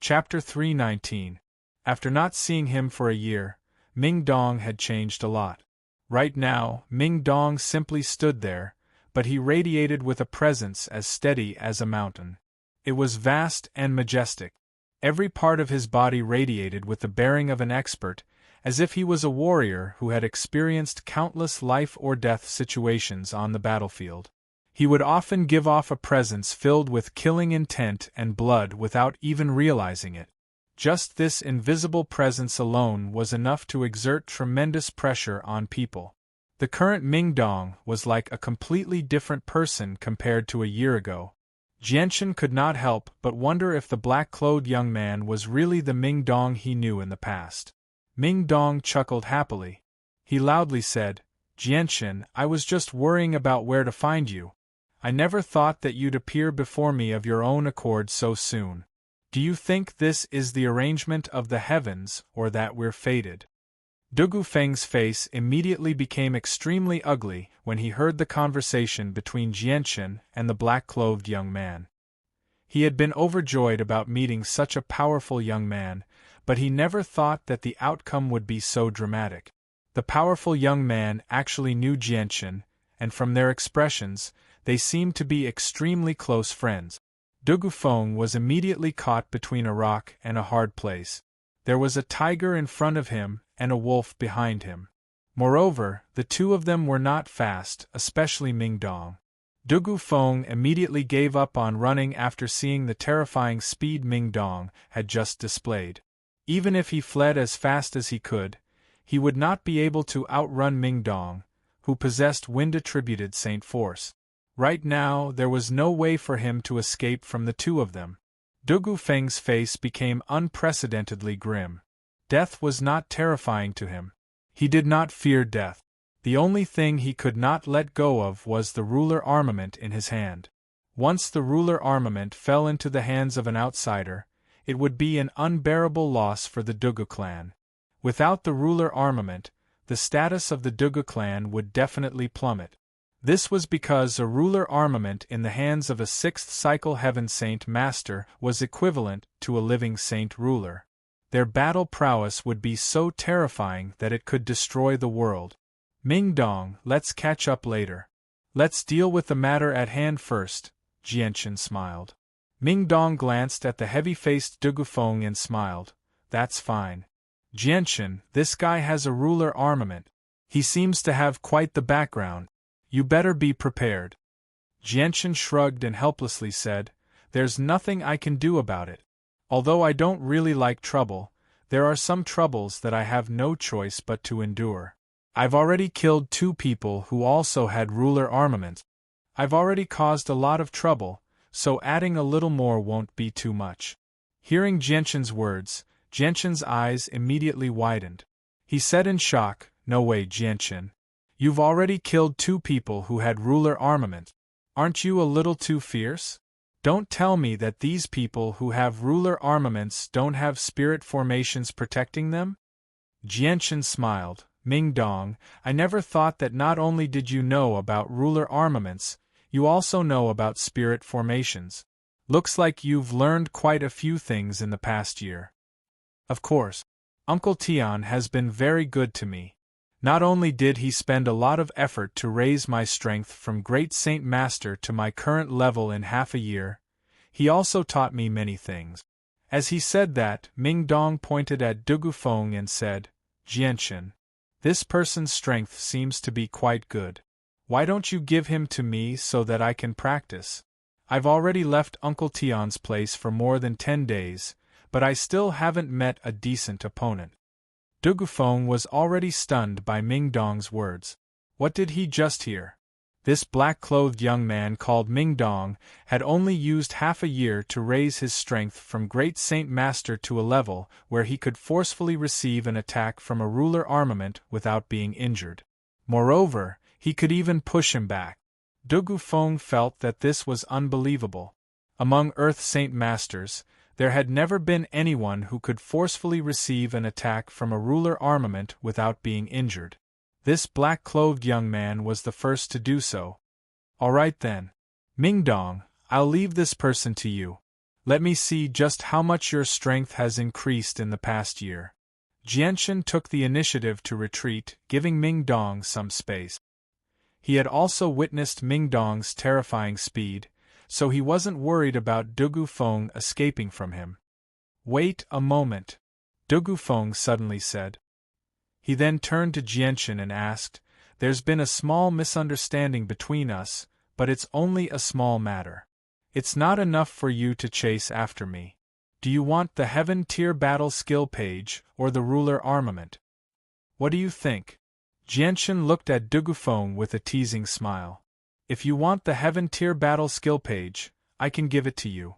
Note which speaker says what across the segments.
Speaker 1: Chapter 319. After not seeing him for a year, Ming Dong had changed a lot. Right now, Ming Dong simply stood there, but he radiated with a presence as steady as a mountain. It was vast and majestic. Every part of his body radiated with the bearing of an expert, as if he was a warrior who had experienced countless life-or-death situations on the battlefield. He would often give off a presence filled with killing intent and blood without even realizing it. Just this invisible presence alone was enough to exert tremendous pressure on people. The current Ming Dong was like a completely different person compared to a year ago. Jianchen could not help but wonder if the black-clothed young man was really the Ming Dong he knew in the past. Ming Dong chuckled happily. He loudly said, "Jianchen, I was just worrying about where to find you. I never thought that you'd appear before me of your own accord so soon. Do you think this is the arrangement of the heavens, or that we're fated?" Dugu Feng's face immediately became extremely ugly when he heard the conversation between Jianchen and the black-clothed young man. He had been overjoyed about meeting such a powerful young man, but he never thought that the outcome would be so dramatic. The powerful young man actually knew Jianchen, and from their expressions, they seemed to be extremely close friends. Dugu Feng was immediately caught between a rock and a hard place. There was a tiger in front of him and a wolf behind him. Moreover, the two of them were not fast, especially Ming Dong. Dugu Feng immediately gave up on running after seeing the terrifying speed Ming Dong had just displayed. Even if he fled as fast as he could, he would not be able to outrun Ming Dong, who possessed wind-attributed Saint Force. Right now, there was no way for him to escape from the two of them. Dugu Feng's face became unprecedentedly grim. Death was not terrifying to him. He did not fear death. The only thing he could not let go of was the ruler armament in his hand. Once the ruler armament fell into the hands of an outsider, it would be an unbearable loss for the Dugu clan. Without the ruler armament, the status of the Dugu clan would definitely plummet. This was because a ruler armament in the hands of a sixth cycle heaven saint master was equivalent to a living saint ruler. Their battle prowess would be so terrifying that it could destroy the world. Ming Dong, let's catch up later. Let's deal with the matter at hand first, Jianchen smiled. Ming Dong glanced at the heavy-faced Dugu Feng and smiled. That's fine. Jianchen, this guy has a ruler armament. He seems to have quite the background. You better be prepared. Jianchen shrugged and helplessly said, "There's nothing I can do about it. Although I don't really like trouble, there are some troubles that I have no choice but to endure. I've already killed 2 people who also had ruler armaments. I've already caused a lot of trouble, so adding a little more won't be too much." Hearing Jianchen's words, Jianchen's eyes immediately widened. He said in shock, "No way, Jianchen. You've already killed 2 people who had ruler armament. Aren't you a little too fierce? Don't tell me that these people who have ruler armaments don't have spirit formations protecting them?" Jianchen smiled. "Ming Dong, I never thought that not only did you know about ruler armaments, you also know about spirit formations. Looks like you've learned quite a few things in the past year." "Of course. Uncle Tian has been very good to me. Not only did he spend a lot of effort to raise my strength from Great Saint Master to my current level in half a year, he also taught me many things." As he said that, Ming Dong pointed at Dugu Feng and said, "Jianchen, this person's strength seems to be quite good. Why don't you give him to me so that I can practice? I've already left Uncle Tian's place for more than 10 days, but I still haven't met a decent opponent." Dugu Feng was already stunned by Ming Dong's words. What did he just hear? This black-clothed young man called Ming Dong had only used half a year to raise his strength from Great Saint Master to a level where he could forcefully receive an attack from a ruler armament without being injured. Moreover, he could even push him back. Dugu Feng felt that this was unbelievable. Among Earth Saint Masters, there had never been anyone who could forcefully receive an attack from a ruler armament without being injured. This black-clothed young man was the first to do so. "All right then. Ming Dong, I'll leave this person to you. Let me see just how much your strength has increased in the past year. Jianshan took the initiative to retreat, giving Ming Dong some space. He had also witnessed Ming Dong's terrifying speed, so he wasn't worried about Dugu Feng escaping from him. Wait a moment, Dugu Feng suddenly said. He then turned to Jianshan and asked, There's been a small misunderstanding between us, but it's only a small matter. It's not enough for you to chase after me. Do you want the Heaven Tier Battle Skill page or the Ruler Armament? What do you think? Jianshan looked at Dugu Feng with a teasing smile. If you want the Heaven Tier Battle Skill page, I can give it to you.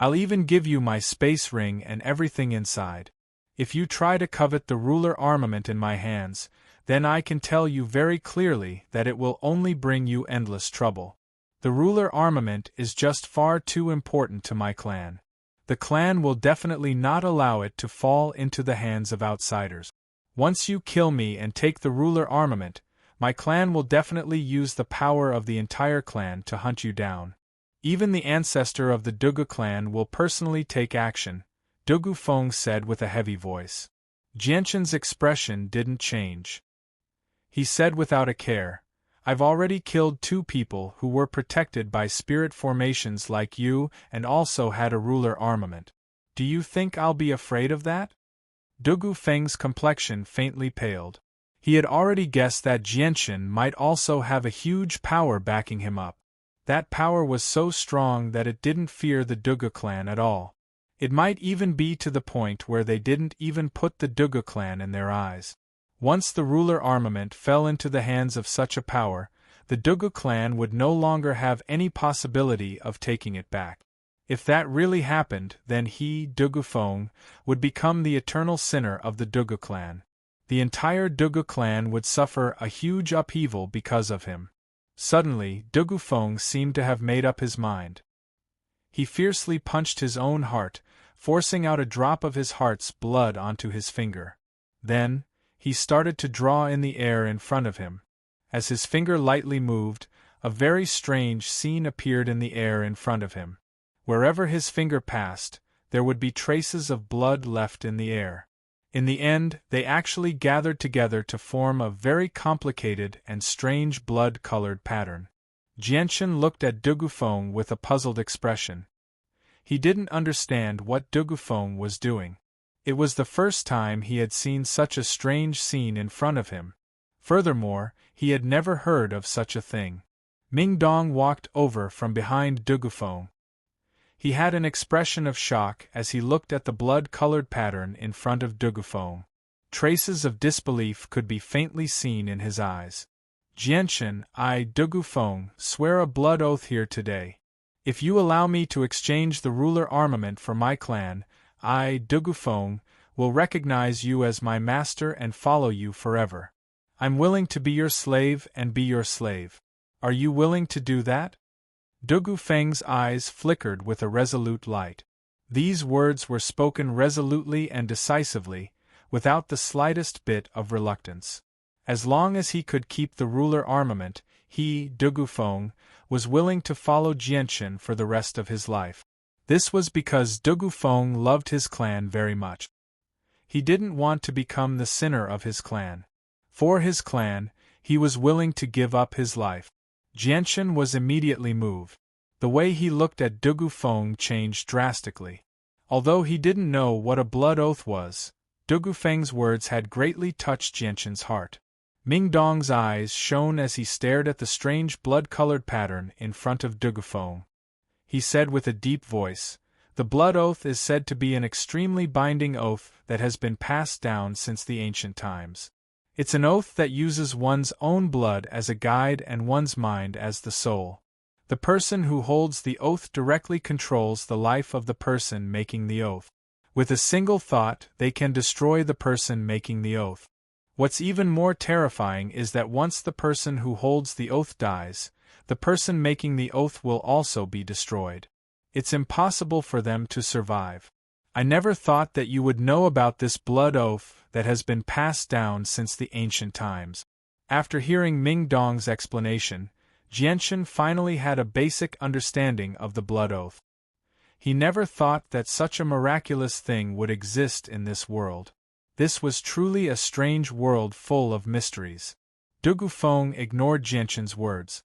Speaker 1: I'll even give you my space ring and everything inside. If you try to covet the Ruler Armament in my hands, then I can tell you very clearly that it will only bring you endless trouble. The Ruler Armament is just far too important to my clan. The clan will definitely not allow it to fall into the hands of outsiders. Once you kill me and take the Ruler Armament, my clan will definitely use the power of the entire clan to hunt you down. Even the ancestor of the Dugu clan will personally take action, Dugu Feng said with a heavy voice. Jianshan's expression didn't change. He said without a care, I've already killed 2 people who were protected by spirit formations like you and also had a ruler armament. Do you think I'll be afraid of that? Dugu Feng's complexion faintly paled. He had already guessed that Jianshan might also have a huge power backing him up. That power was so strong that it didn't fear the Dugu clan at all. It might even be to the point where they didn't even put the Dugu clan in their eyes. Once the ruler armament fell into the hands of such a power, the Dugu clan would no longer have any possibility of taking it back. If that really happened, then he, Dugu Feng, would become the eternal sinner of the Dugu clan. The entire Dugu clan would suffer a huge upheaval because of him. Suddenly, Dugu Feng seemed to have made up his mind. He fiercely punched his own heart, forcing out a drop of his heart's blood onto his finger. Then, he started to draw in the air in front of him. As his finger lightly moved, a very strange scene appeared in the air in front of him. Wherever his finger passed, there would be traces of blood left in the air. In the end, they actually gathered together to form a very complicated and strange blood-colored pattern. Jianshan looked at Dugu Feng with a puzzled expression. He didn't understand what Dugu Feng was doing. It was the first time he had seen such a strange scene in front of him. Furthermore, he had never heard of such a thing. Ming Dong walked over from behind Dugu Feng. He had an expression of shock as he looked at the blood-colored pattern in front of Dugu Feng. Traces of disbelief could be faintly seen in his eyes. Jianshan, I, Dugu Feng, swear a blood oath here today. If you allow me to exchange the ruler armament for my clan, I, Dugu Feng, will recognize you as my master and follow you forever. I'm willing to be your slave and be your slave. Are you willing to do that? Dugu Feng's eyes flickered with a resolute light. These words were spoken resolutely and decisively, without the slightest bit of reluctance. As long as he could keep the ruler armament, he, Dugu Feng, was willing to follow Jianshan for the rest of his life. This was because Dugu Feng loved his clan very much. He didn't want to become the sinner of his clan. For his clan, he was willing to give up his life. Jianshan was immediately moved. The way he looked at Dugu Feng changed drastically. Although he didn't know what a blood oath was, Dugu Feng's words had greatly touched Jianshan's heart. Ming Dong's eyes shone as he stared at the strange blood-colored pattern in front of Dugu Feng. He said with a deep voice, "The blood oath is said to be an extremely binding oath that has been passed down since the ancient times. It's an oath that uses one's own blood as a guide and one's mind as the soul. The person who holds the oath directly controls the life of the person making the oath. With a single thought, they can destroy the person making the oath. What's even more terrifying is that once the person who holds the oath dies, the person making the oath will also be destroyed. It's impossible for them to survive. I never thought that you would know about this blood oath that has been passed down since the ancient times." After hearing Ming Dong's explanation, Jianshan finally had a basic understanding of the blood oath. He never thought that such a miraculous thing would exist in this world. This was truly a strange world full of mysteries. Dugu Feng ignored Jianshan's words.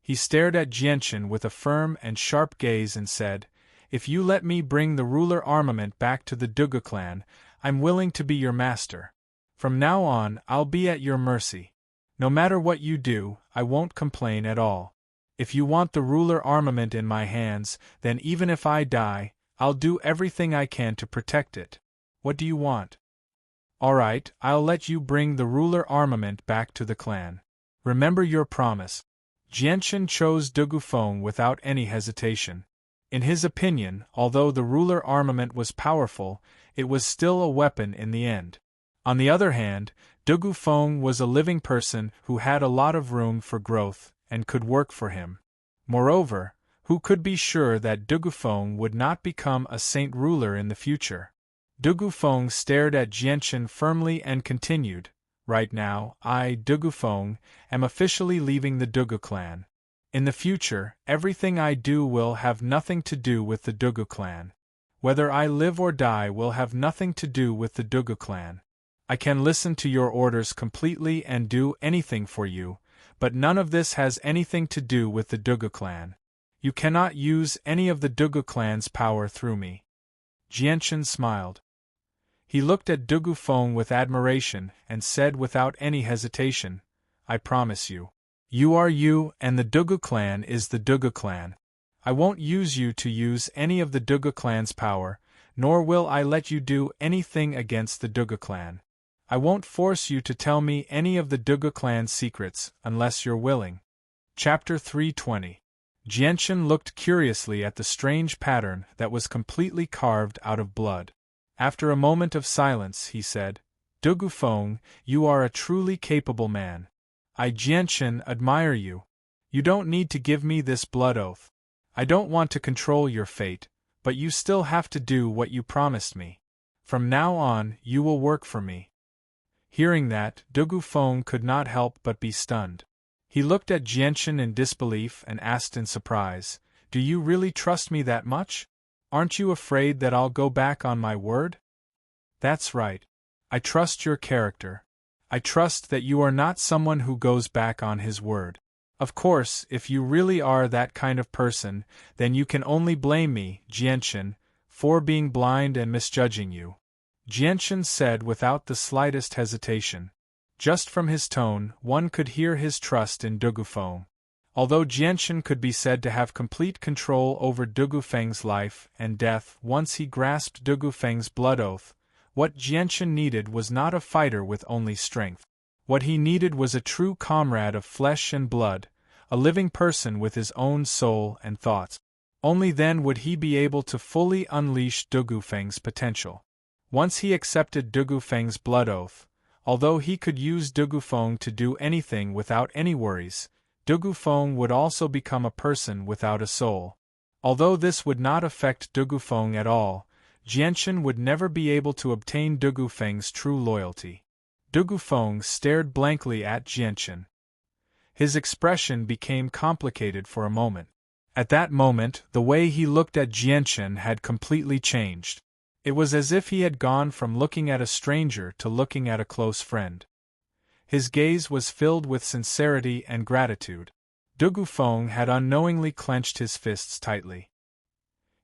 Speaker 1: He stared at Jianshan with a firm and sharp gaze and said, "If you let me bring the ruler armament back to the Dugu clan, I'm willing to be your master. From now on, I'll be at your mercy. No matter what you do, I won't complain at all. If you want the ruler armament in my hands, then even if I die, I'll do everything I can to protect it. What do you want?" "All right, I'll let you bring the ruler armament back to the clan. Remember your promise." Jianshan chose Dugu Feng without any hesitation. In his opinion, although the ruler armament was powerful, it was still a weapon in the end. On the other hand, Dugu Feng was a living person who had a lot of room for growth and could work for him. Moreover, who could be sure that Dugu Feng would not become a saint ruler in the future? Dugu Feng stared at Jianshan firmly and continued, "Right now, I, Dugu Feng, am officially leaving the Dugu clan. In the future, everything I do will have nothing to do with the Dugu clan. Whether I live or die will have nothing to do with the Dugu clan. I can listen to your orders completely and do anything for you, but none of this has anything to do with the Dugu clan. You cannot use any of the Dugu clan's power through me." Jianshan smiled. He looked at Dugu Feng with admiration and said without any hesitation, "I promise you. You are you and the Dugu clan is the Dugu clan. I won't use you to use any of the Dugu clan's power, nor will I let you do anything against the Dugu clan. I won't force you to tell me any of the Dugu clan's secrets unless you're willing." Chapter 320. Jianshan looked curiously at the strange pattern that was completely carved out of blood. After a moment of silence, he said, "Dugu Feng, you are a truly capable man. I, Jianshan, admire you. You don't need to give me this blood oath. I don't want to control your fate, but you still have to do what you promised me. From now on, you will work for me." Hearing that, Dugu Feng could not help but be stunned. He looked at Jianshan in disbelief and asked in surprise, "Do you really trust me that much? Aren't you afraid that I'll go back on my word?" "That's right. I trust your character. I trust that you are not someone who goes back on his word. Of course, if you really are that kind of person, then you can only blame me, Jianshan, for being blind and misjudging you," Jianshan said without the slightest hesitation. Just from his tone, one could hear his trust in Dugu Feng. Although Jianshan could be said to have complete control over Dugu Feng's life and death once he grasped Dugu Feng's blood oath, what Jianshan needed was not a fighter with only strength. What he needed was a true comrade of flesh and blood, a living person with his own soul and thoughts. Only then would he be able to fully unleash Dugu Feng's potential. Once he accepted Dugu Feng's blood oath, although he could use Dugu Feng to do anything without any worries, Dugu Feng would also become a person without a soul. Although this would not affect Dugu Feng at all, Jianshan would never be able to obtain Dugu Feng's true loyalty. Dugu Feng stared blankly at Jianshan. His expression became complicated for a moment. At that moment, the way he looked at Jianshan had completely changed. It was as if he had gone from looking at a stranger to looking at a close friend. His gaze was filled with sincerity and gratitude. Dugu Feng had unknowingly clenched his fists tightly.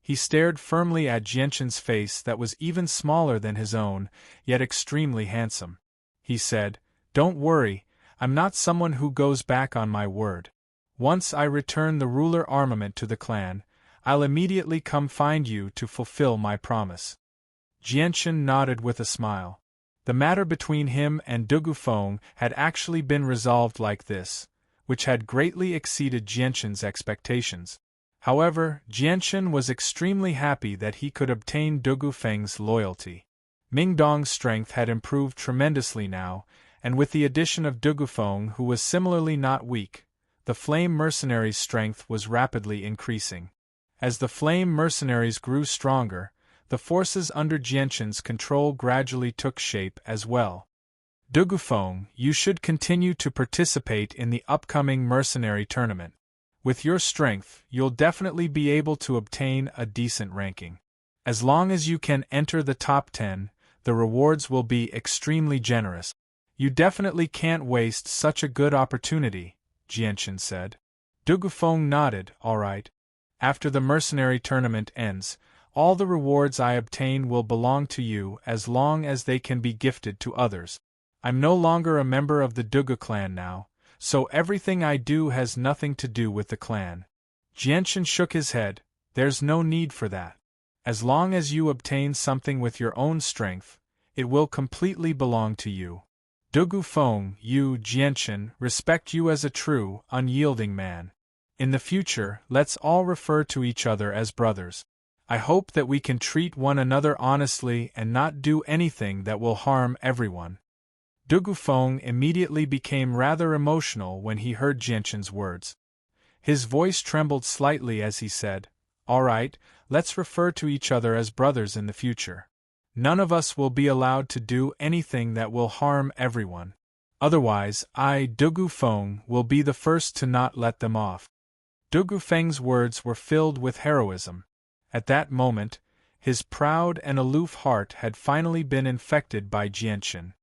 Speaker 1: He stared firmly at Jianshan's face that was even smaller than his own, yet extremely handsome. He said, "Don't worry, I'm not someone who goes back on my word. Once I return the ruler armament to the clan, I'll immediately come find you to fulfill my promise." Jianshan nodded with a smile. The matter between him and Dugu Feng had actually been resolved like this, which had greatly exceeded Jianshan's expectations. However, Jianshan was extremely happy that he could obtain Dugu Feng's loyalty. Ming Dong's strength had improved tremendously now, and with the addition of Dugu Feng, who was similarly not weak, the Flame Mercenaries' strength was rapidly increasing. As the Flame Mercenaries grew stronger, the forces under Jianshan's control gradually took shape as well. "Dugu Feng, you should continue to participate in the upcoming mercenary tournament. With your strength, you'll definitely be able to obtain a decent ranking. As long as you can enter the top 10, the rewards will be extremely generous. You definitely can't waste such a good opportunity, Jianchen said. Dugufeng nodded. All right. After the mercenary tournament ends, all the rewards I obtain will belong to you as long as they can be gifted to others. I'm no longer a member of the Dugu clan now, so everything I do has nothing to do with the clan. Jianchen shook his head. There's no need for that. As long as you obtain something with your own strength, it will completely belong to you. Dugufeng, you, Jianchen, respect you as a true, unyielding man. In the future, let's all refer to each other as brothers. I hope that we can treat one another honestly and not do anything that will harm everyone. Dugufeng immediately became rather emotional when he heard Jianchen's words. His voice trembled slightly as he said, All right, let's refer to each other as brothers in the future. None of us will be allowed to do anything that will harm everyone. Otherwise, I, Dugufeng, will be the first to not let them off. Dugufeng's words were filled with heroism. At that moment, his proud and aloof heart had finally been infected by Jianchen.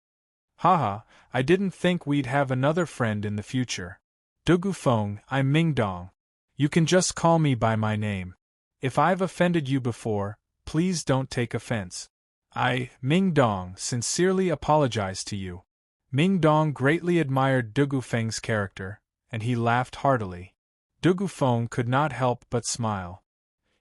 Speaker 1: Haha, I didn't think we'd have another friend in the future. Dugufeng, I'm Mingdong. You can just call me by my name. If I've offended you before, please don't take offense. I, Mingdong, sincerely apologize to you. Mingdong greatly admired Dugufeng's character, and he laughed heartily. Dugufeng could not help but smile.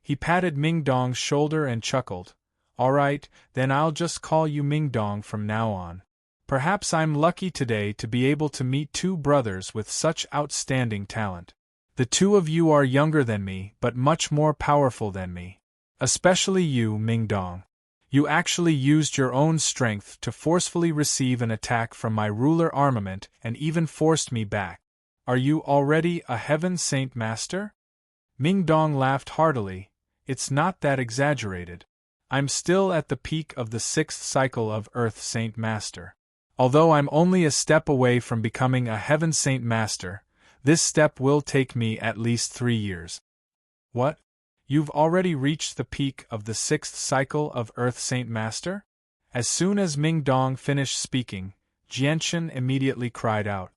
Speaker 1: He patted Mingdong's shoulder and chuckled. All right, then I'll just call you Mingdong from now on. Perhaps I'm lucky today to be able to meet two brothers with such outstanding talent. The two of you are younger than me, but much more powerful than me. Especially you, Mingdong. You actually used your own strength to forcefully receive an attack from my ruler armament and even forced me back. Are you already a Heaven Saint Master? Mingdong laughed heartily. It's not that exaggerated. I'm still at the peak of the 6th cycle of Earth Saint Master. Although I'm only a step away from becoming a Heaven Saint Master, this step will take me at least 3 years. What? You've already reached the peak of the 6th cycle of Earth Saint Master? As soon as Mingdong finished speaking, Jianchen immediately cried out.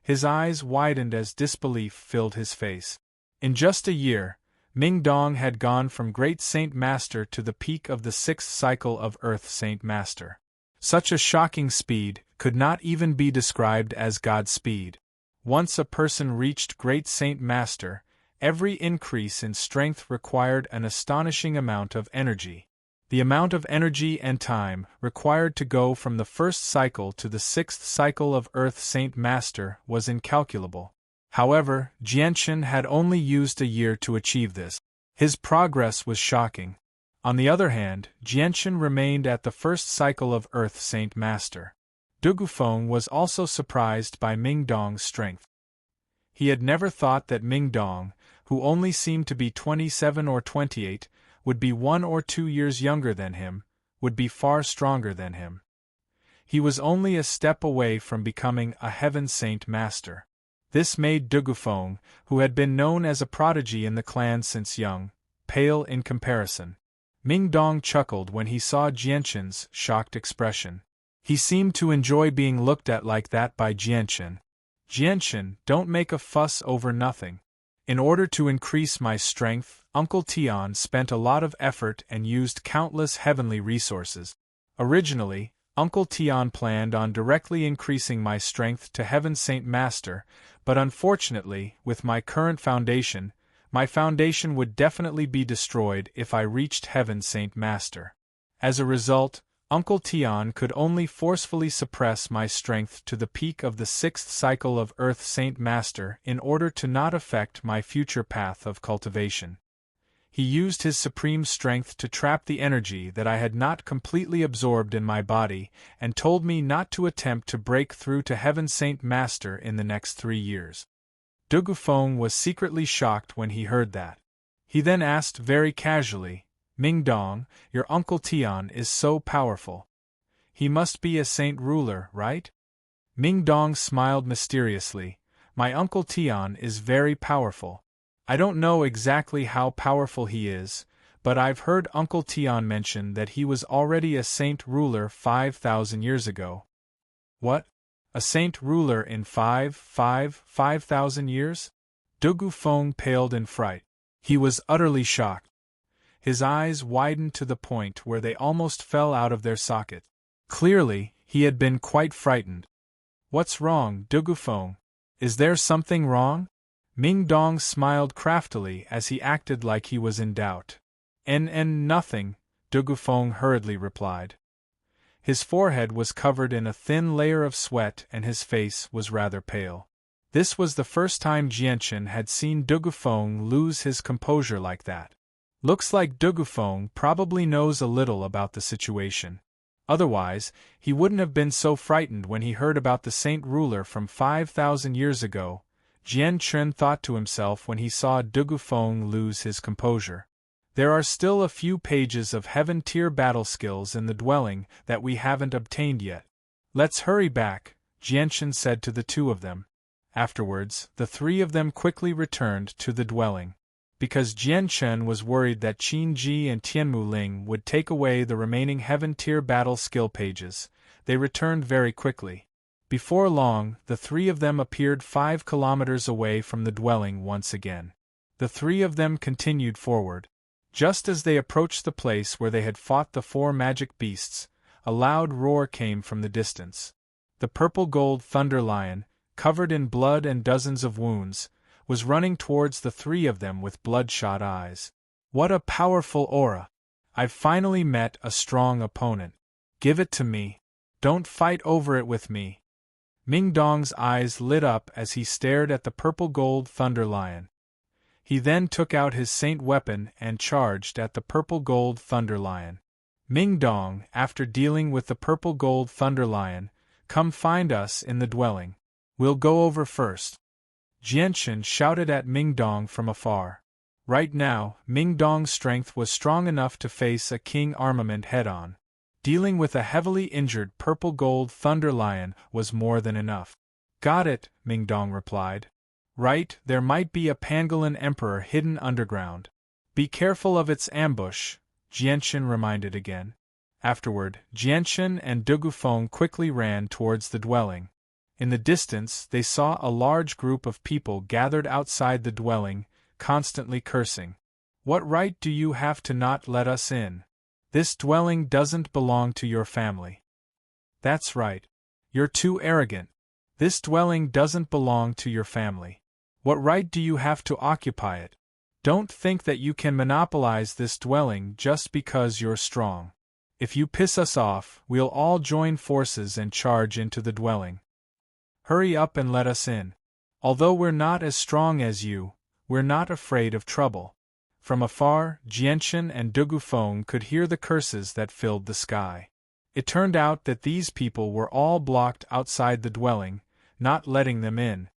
Speaker 1: His eyes widened as disbelief filled his face. In just a year, Mingdong had gone from Great Saint Master to the peak of the 6th cycle of Earth Saint Master. Such a shocking speed could not even be described as God's speed. Once a person reached Great Saint Master, every increase in strength required an astonishing amount of energy. The amount of energy and time required to go from the 1st cycle to the 6th cycle of Earth Saint Master was incalculable. However, Jianchen had only used a year to achieve this. His progress was shocking. On the other hand, Jianchen remained at the 1st cycle of Earth Saint Master. Dugufeng was also surprised by Mingdong's strength. He had never thought that Mingdong, who only seemed to be 27 or 28, would be 1 or 2 years younger than him, would be far stronger than him. He was only a step away from becoming a Heaven Saint Master. This made Dugufeng, who had been known as a prodigy in the clan since young, pale in comparison. Mingdong chuckled when he saw Jianchen's shocked expression. He seemed to enjoy being looked at like that by Jianchen. Jianchen, don't make a fuss over nothing. In order to increase my strength, Uncle Tian spent a lot of effort and used countless heavenly resources. Originally, Uncle Tian planned on directly increasing my strength to Heaven Saint Master, but unfortunately, with my current foundation, my foundation would definitely be destroyed if I reached Heaven Saint Master. As a result, Uncle Tian could only forcefully suppress my strength to the peak of the 6th cycle of Earth Saint Master in order to not affect my future path of cultivation. He used his supreme strength to trap the energy that I had not completely absorbed in my body and told me not to attempt to break through to Heaven Saint Master in the next 3 years. Dugufeng was secretly shocked when he heard that. He then asked very casually, Mingdong, your Uncle Tian is so powerful. He must be a saint ruler, right? Mingdong smiled mysteriously. My Uncle Tian is very powerful. I don't know exactly how powerful he is, but I've heard Uncle Tian mention that he was already a saint ruler 5,000 years ago. What? A saint ruler in 5,000 years? Dugu Feng paled in fright. He was utterly shocked. His eyes widened to the point where they almost fell out of their socket. Clearly, he had been quite frightened. What's wrong, Dugu Feng? Is there something wrong? Ming Dong smiled craftily as he acted like he was in doubt. Nothing, Dugu Feng hurriedly replied. His forehead was covered in a thin layer of sweat and his face was rather pale. This was the first time Jianchen had seen Dugu Feng lose his composure like that. Looks like Dugu Feng probably knows a little about the situation. Otherwise, he wouldn't have been so frightened when he heard about the saint ruler from 5,000 years ago, Jianchen thought to himself when he saw Dugu Feng lose his composure. There are still a few pages of heaven-tier battle skills in the dwelling that we haven't obtained yet. Let's hurry back, Jianchen said to the two of them. Afterwards, the three of them quickly returned to the dwelling. Because Jianchen was worried that Qin Ji and Tianmu Ling would take away the remaining heaven-tier battle skill pages, they returned very quickly. Before long, the three of them appeared 5 kilometers away from the dwelling once again. The three of them continued forward. Just as they approached the place where they had fought the 4 magic beasts, a loud roar came from the distance. The purple-gold thunder lion, covered in blood and dozens of wounds, was running towards the three of them with bloodshot eyes. What a powerful aura! I've finally met a strong opponent. Give it to me. Don't fight over it with me. Ming Dong's eyes lit up as he stared at the purple-gold thunder lion. He then took out his saint weapon and charged at the purple-gold thunder lion. Ming Dong, after dealing with the purple-gold thunder lion, come find us in the dwelling. We'll go over first. Jianchen shouted at Ming Dong from afar. Right now, Ming Dong's strength was strong enough to face a king armament head-on. Dealing with a heavily injured purple-gold thunder lion was more than enough. Got it, Ming Dong replied. Right, there might be a pangolin emperor hidden underground. Be careful of its ambush, Jianchen reminded again. Afterward, Jianchen and Dugu Feng quickly ran towards the dwelling. In the distance, they saw a large group of people gathered outside the dwelling, constantly cursing. What right do you have to not let us in? This dwelling doesn't belong to your family. That's right. You're too arrogant. This dwelling doesn't belong to your family. What right do you have to occupy it? Don't think that you can monopolize this dwelling just because you're strong. If you piss us off, we'll all join forces and charge into the dwelling. Hurry up and let us in. Although we're not as strong as you, we're not afraid of trouble. From afar, Jianchen and Dugu Feng could hear the curses that filled the sky. It turned out that these people were all blocked outside the dwelling, not letting them in.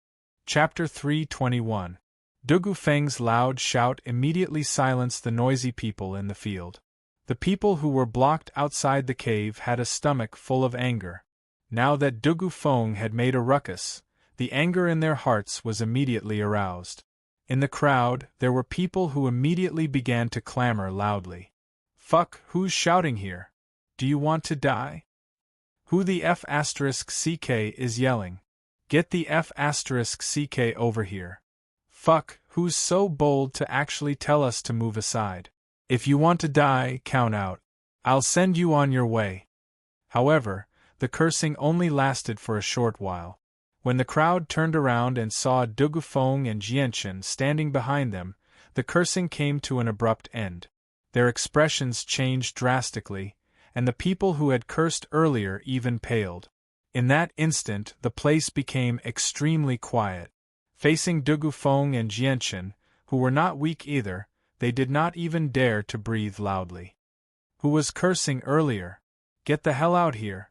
Speaker 1: Chapter 321. Dugu Feng's loud shout immediately silenced the noisy people in the field. The people who were blocked outside the cave had a stomach full of anger. Now that Dugu Feng had made a ruckus, the anger in their hearts was immediately aroused. In the crowd, there were people who immediately began to clamor loudly. Fuck, who's shouting here? Do you want to die? Who the F***ck is yelling? Get the F***ck over here. Fuck, who's so bold to actually tell us to move aside? If you want to die, count out. I'll send you on your way. However, the cursing only lasted for a short while. When the crowd turned around and saw Dugu Feng and Jianchen standing behind them, the cursing came to an abrupt end. Their expressions changed drastically, and the people who had cursed earlier even paled. In that instant, the place became extremely quiet. Facing Dugu Feng and Jianchen, who were not weak either, they did not even dare to breathe loudly. Who was cursing earlier? Get the hell out here!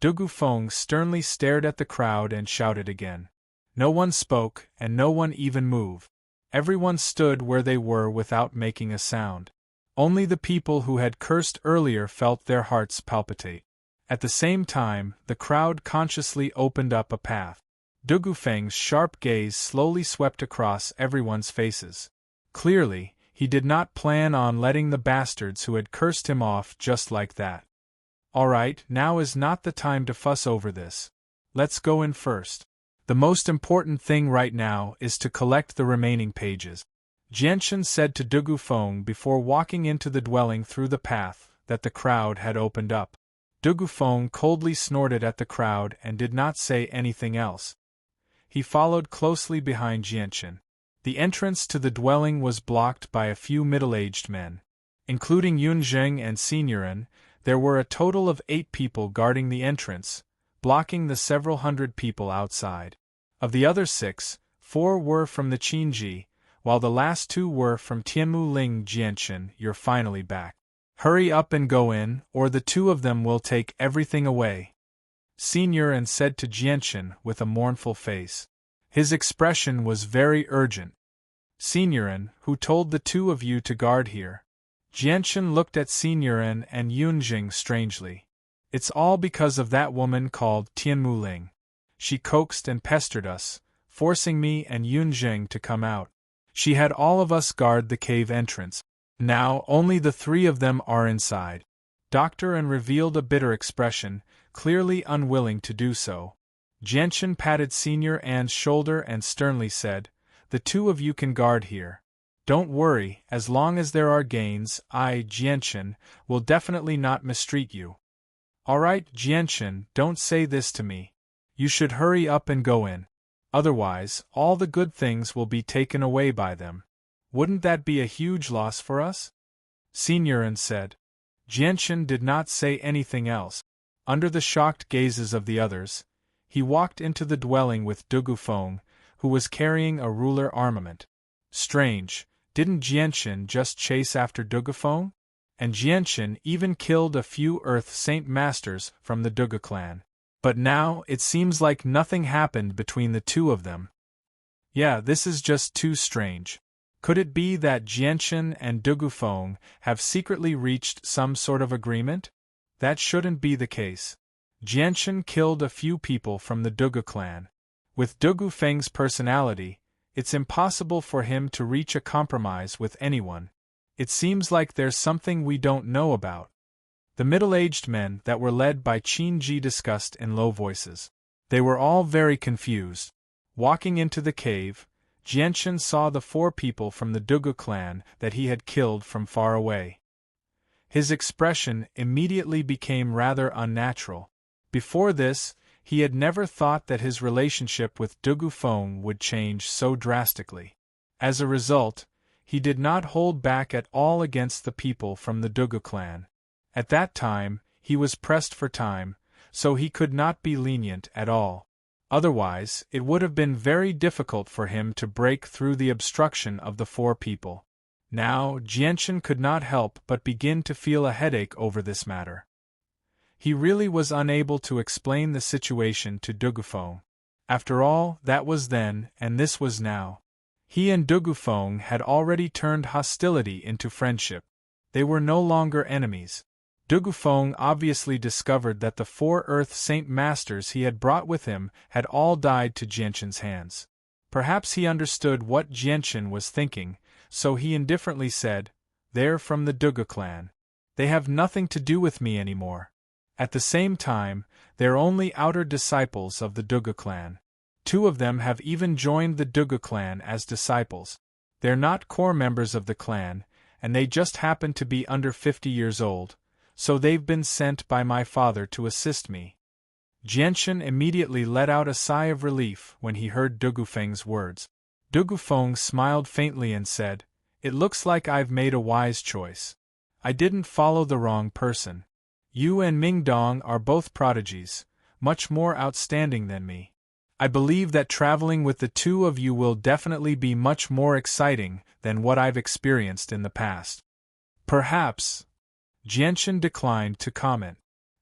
Speaker 1: Dugu Feng sternly stared at the crowd and shouted again. No one spoke, and no one even moved. Everyone stood where they were without making a sound. Only the people who had cursed earlier felt their hearts palpitate. At the same time, the crowd consciously opened up a path. Dugufeng's sharp gaze slowly swept across everyone's faces. Clearly, he did not plan on letting the bastards who had cursed him off just like that. Alright, now is not the time to fuss over this. Let's go in first. The most important thing right now is to collect the remaining pages. Jianchen said to Dugufeng before walking into the dwelling through the path that the crowd had opened up. Dugufeng coldly snorted at the crowd and did not say anything else. He followed closely behind Jianchen. The entrance to the dwelling was blocked by a few middle-aged men. Including Yunzheng and Serene, there were a total of 8 people guarding the entrance, blocking the several hundred people outside. Of the other 6, 4 were from the Qinji, while the last 2 were from Tianmuling. Jianchen, you're finally back. Hurry up and go in, or the 2 of them will take everything away. Serene said to Jianchen with a mournful face. His expression was very urgent. Serene, who told the 2 of you to guard here? Jianchen looked at Serene and Yunjing strangely. It's all because of that woman called Tianmuling. She coaxed and pestered us, forcing me and Yunjing to come out. She had all of us guard the cave entrance. Now only the 3 of them are inside. Dr. An revealed a bitter expression, clearly unwilling to do so. Jianchen patted Senior An's shoulder and sternly said, "The 2 of you can guard here. Don't worry, as long as there are gains, I, Jianchen, will definitely not mistreat you." Alright, Jianchen, don't say this to me. You should hurry up and go in. Otherwise, all the good things will be taken away by them. Wouldn't that be a huge loss for us? Serene said. Jianchen did not say anything else. Under the shocked gazes of the others, he walked into the dwelling with Dugufeng, who was carrying a ruler armament. Strange, didn't Jianchen just chase after Dugufeng? And Jianchen even killed a few Earth Saint Masters from the Dugu clan. But now, it seems like nothing happened between the 2 of them. Yeah, this is just too strange. Could it be that Jianchen and Dugufeng have secretly reached some sort of agreement? That shouldn't be the case. Jianchen killed a few people from the Dugu clan. With Dugufeng's personality, it's impossible for him to reach a compromise with anyone. It seems like there's something we don't know about. The middle-aged men that were led by Qin Ji discussed in low voices. They were all very confused. Walking into the cave, Jianchen saw the 4 people from the Dugu clan that he had killed from far away. His expression immediately became rather unnatural. Before this, he had never thought that his relationship with Dugufeng would change so drastically. As a result, he did not hold back at all against the people from the Dugu clan. At that time, he was pressed for time, so he could not be lenient at all. Otherwise, it would have been very difficult for him to break through the obstruction of the 4 people. Now, Jianchen could not help but begin to feel a headache over this matter. He really was unable to explain the situation to Dugufeng. After all, that was then, and this was now. He and Dugufeng had already turned hostility into friendship. They were no longer enemies. Dugufeng obviously discovered that the 4 Earth Saint Masters he had brought with him had all died to Jianchen's hands. Perhaps he understood what Jianchen was thinking, so he indifferently said, "They're from the Dugu clan. They have nothing to do with me anymore. At the same time, they're only outer disciples of the Dugu clan. 2 of them have even joined the Dugu clan as disciples. They're not core members of the clan, and they just happen to be under 50 years old, so they've been sent by my father to assist me." Jianchen immediately let out a sigh of relief when he heard Dugufeng's words. Dugufeng smiled faintly and said, "It looks like I've made a wise choice. I didn't follow the wrong person. You and Mingdong are both prodigies, much more outstanding than me. I believe that traveling with the 2 of you will definitely be much more exciting than what I've experienced in the past." "Perhaps." Jianchen declined to comment.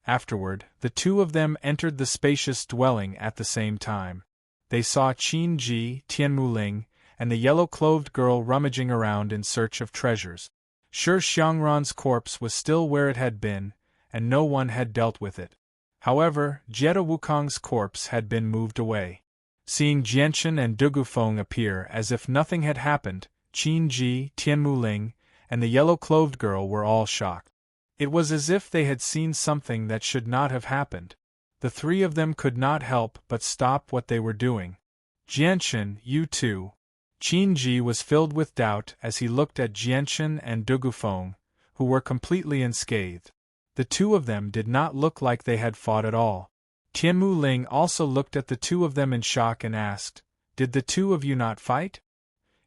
Speaker 1: Afterward, the 2 of them entered the spacious dwelling at the same time. They saw Qin Ji, Tianmuling, and the yellow-clothed girl rummaging around in search of treasures. Sure, Xiangran's corpse was still where it had been, and no one had dealt with it. However, Jetta Wukong's corpse had been moved away. Seeing Jianchen and Dugufeng appear as if nothing had happened, Qin Ji, Tianmu Ling, and the yellow-clothed girl were all shocked. It was as if they had seen something that should not have happened. The three of them could not help but stop what they were doing. Jianchen, you too. Qin Ji was filled with doubt as he looked at Jianchen and Dugufeng, who were completely unscathed. The two of them did not look like they had fought at all. Tianmu Ling also looked at the two of them in shock and asked, "Did the two of you not fight?"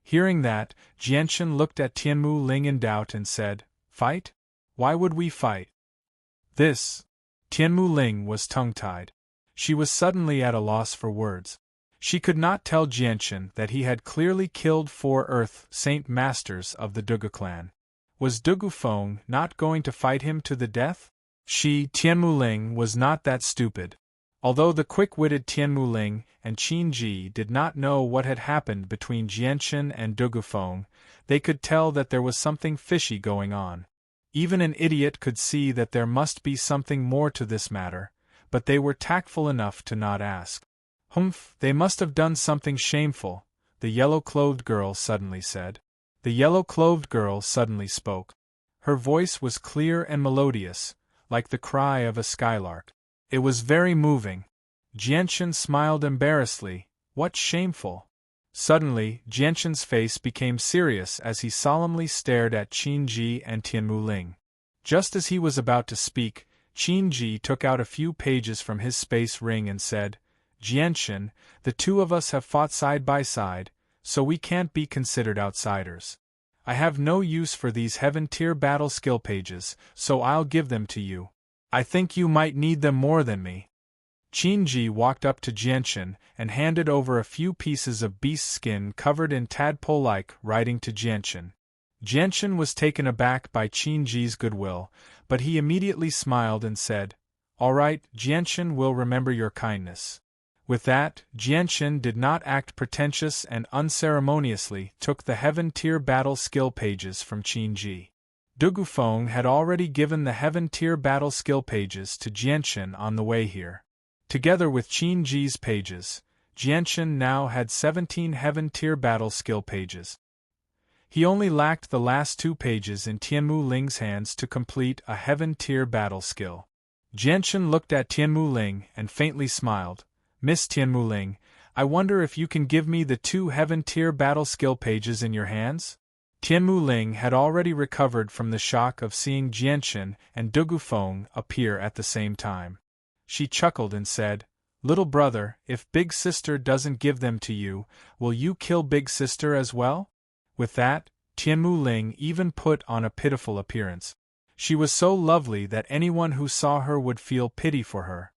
Speaker 1: Hearing that, Jianchen looked at Tianmu Ling in doubt and said, "Fight? Why would we fight?" This. Tianmu Ling was tongue-tied. She was suddenly at a loss for words. She could not tell Jianchen that he had clearly killed 4 Earth Saint Masters of the Dugu clan. Was Dugufeng not going to fight him to the death? She, Tianmu Ling, was not that stupid. Although the quick-witted Tianmu Ling and Qin Ji did not know what had happened between Jianchen and Dugufeng, they could tell that there was something fishy going on. Even an idiot could see that there must be something more to this matter, but they were tactful enough to not ask. "Humph, they must have done something shameful," the yellow-clothed girl suddenly said. The yellow-clothed girl suddenly spoke. Her voice was clear and melodious, like the cry of a skylark. It was very moving. Jianchen smiled embarrassedly. "What shameful?" Suddenly, Jianchen's face became serious as he solemnly stared at Qin Ji and Tianmu Ling. Just as he was about to speak, Qin Ji took out a few pages from his space ring and said, "Jianchen, the two of us have fought side by side, so we can't be considered outsiders. I have no use for these heaven-tier battle skill pages, so I'll give them to you. I think you might need them more than me." Qin Ji walked up to Jianchen and handed over a few pieces of beast skin covered in tadpole-like writing to Jianchen. Jianchen was taken aback by Qin Ji's goodwill, but he immediately smiled and said, "All right, Jianchen will remember your kindness." With that, Jianchen did not act pretentious and unceremoniously took the heaven-tier battle skill pages from Qin Ji. Dugufeng had already given the heaven-tier battle skill pages to Jianchen on the way here. Together with Qin Ji's pages, Jianchen now had 17 heaven-tier battle skill pages. He only lacked the last 2 pages in Tianmu Ling's hands to complete a heaven-tier battle skill. Jianchen looked at Tianmu Ling and faintly smiled. "Miss Tianmu Ling, I wonder if you can give me the 2 heaven-tier battle skill pages in your hands?" Tianmu Ling had already recovered from the shock of seeing Jianchen and Dugufeng appear at the same time. She chuckled and said, "Little brother, if Big Sister doesn't give them to you, will you kill Big Sister as well?" With that, Tianmu Ling even put on a pitiful appearance. She was so lovely that anyone who saw her would feel pity for her.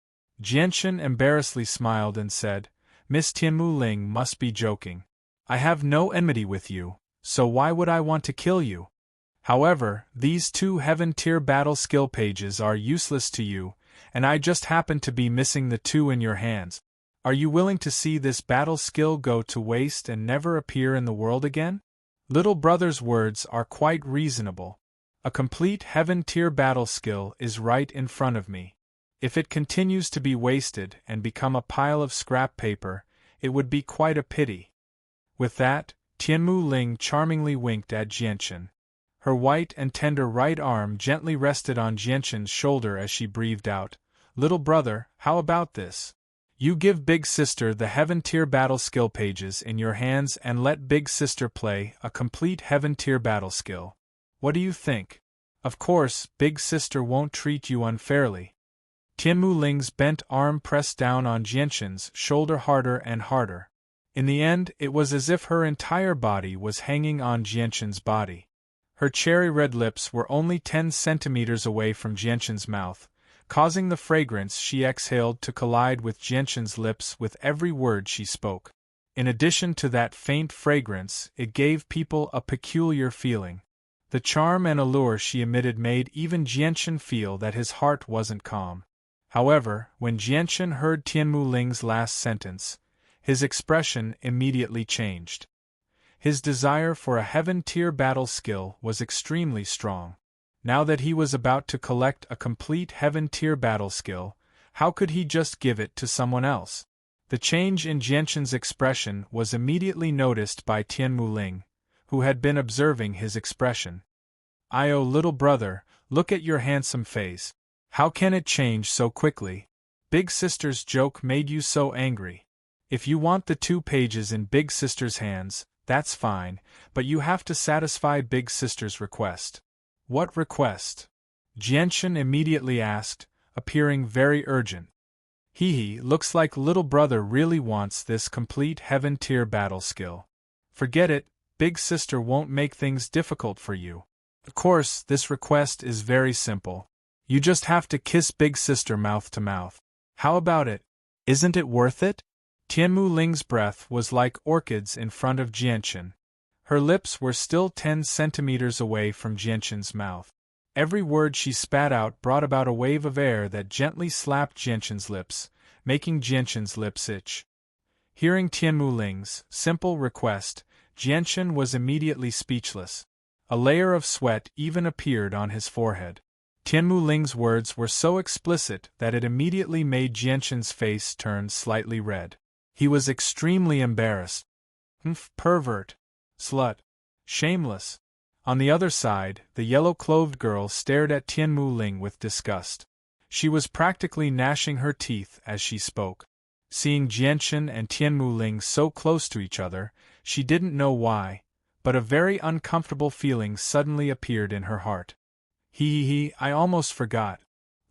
Speaker 1: Jianchen embarrassedly smiled and said, "Miss Tianmu Ling must be joking. I have no enmity with you, so why would I want to kill you? However, these 2 heaven-tier battle skill pages are useless to you, and I just happen to be missing the 2 in your hands. Are you willing to see this battle skill go to waste and never appear in the world again?" Little brother's words are quite reasonable. A complete heaven-tier battle skill is right in front of me. If it continues to be wasted and become a pile of scrap paper, it would be quite a pity. With that, Tianmu Ling charmingly winked at Jianchen. Her white and tender right arm gently rested on Jianchen's shoulder as she breathed out, "Little brother, how about this? You give Big Sister the heaven-tier battle skill pages in your hands and let Big Sister play a complete heaven-tier battle skill. What do you think? Of course, Big Sister won't treat you unfairly." Tianmu Ling's bent arm pressed down on Jianchen's shoulder harder and harder. In the end, it was as if her entire body was hanging on Jianchen's body. Her cherry-red lips were only 10 centimeters away from Jianchen's mouth, causing the fragrance she exhaled to collide with Jianchen's lips with every word she spoke. In addition to that faint fragrance, it gave people a peculiar feeling. The charm and allure she emitted made even Jianchen feel that his heart wasn't calm. However, when Jianchen heard Tianmu Ling's last sentence, his expression immediately changed. His desire for a heaven-tier battle skill was extremely strong. Now that he was about to collect a complete heaven-tier battle skill, how could he just give it to someone else? The change in Jianxin's expression was immediately noticed by Tianmu Ling, who had been observing his expression. "Oh, little brother, look at your handsome face. How can it change so quickly? Big sister's joke made you so angry. If you want the 2 pages in Big sister's hands, that's fine, but you have to satisfy Big sister's request." "What request?" Jianxin immediately asked, appearing very urgent. Looks like little brother really wants this complete heaven tier battle skill. Forget it, Big sister won't make things difficult for you. Of course, this request is very simple. You just have to kiss Big sister mouth to mouth. How about it? Isn't it worth it? Tianmu Ling's breath was like orchids in front of Jianxin. Her lips were still 10 centimeters away from Jianxin's mouth. Every word she spat out brought about a wave of air that gently slapped Jianxin's lips, making Jianxin's lips itch. Hearing Tianmu Ling's simple request, Jianxin was immediately speechless. A layer of sweat even appeared on his forehead. Tianmu Ling's words were so explicit that it immediately made Jianxin's face turn slightly red. He was extremely embarrassed. Pervert. Slut. Shameless. On the other side, the yellow-clothed girl stared at Tianmu Ling with disgust. She was practically gnashing her teeth as she spoke. Seeing Jianxin and Tianmu Ling so close to each other, she didn't know why, but a very uncomfortable feeling suddenly appeared in her heart. I almost forgot.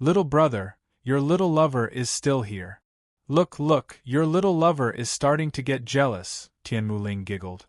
Speaker 1: Little brother, your little lover is still here. Look, your little lover is starting to get jealous, Tianmu Ling giggled.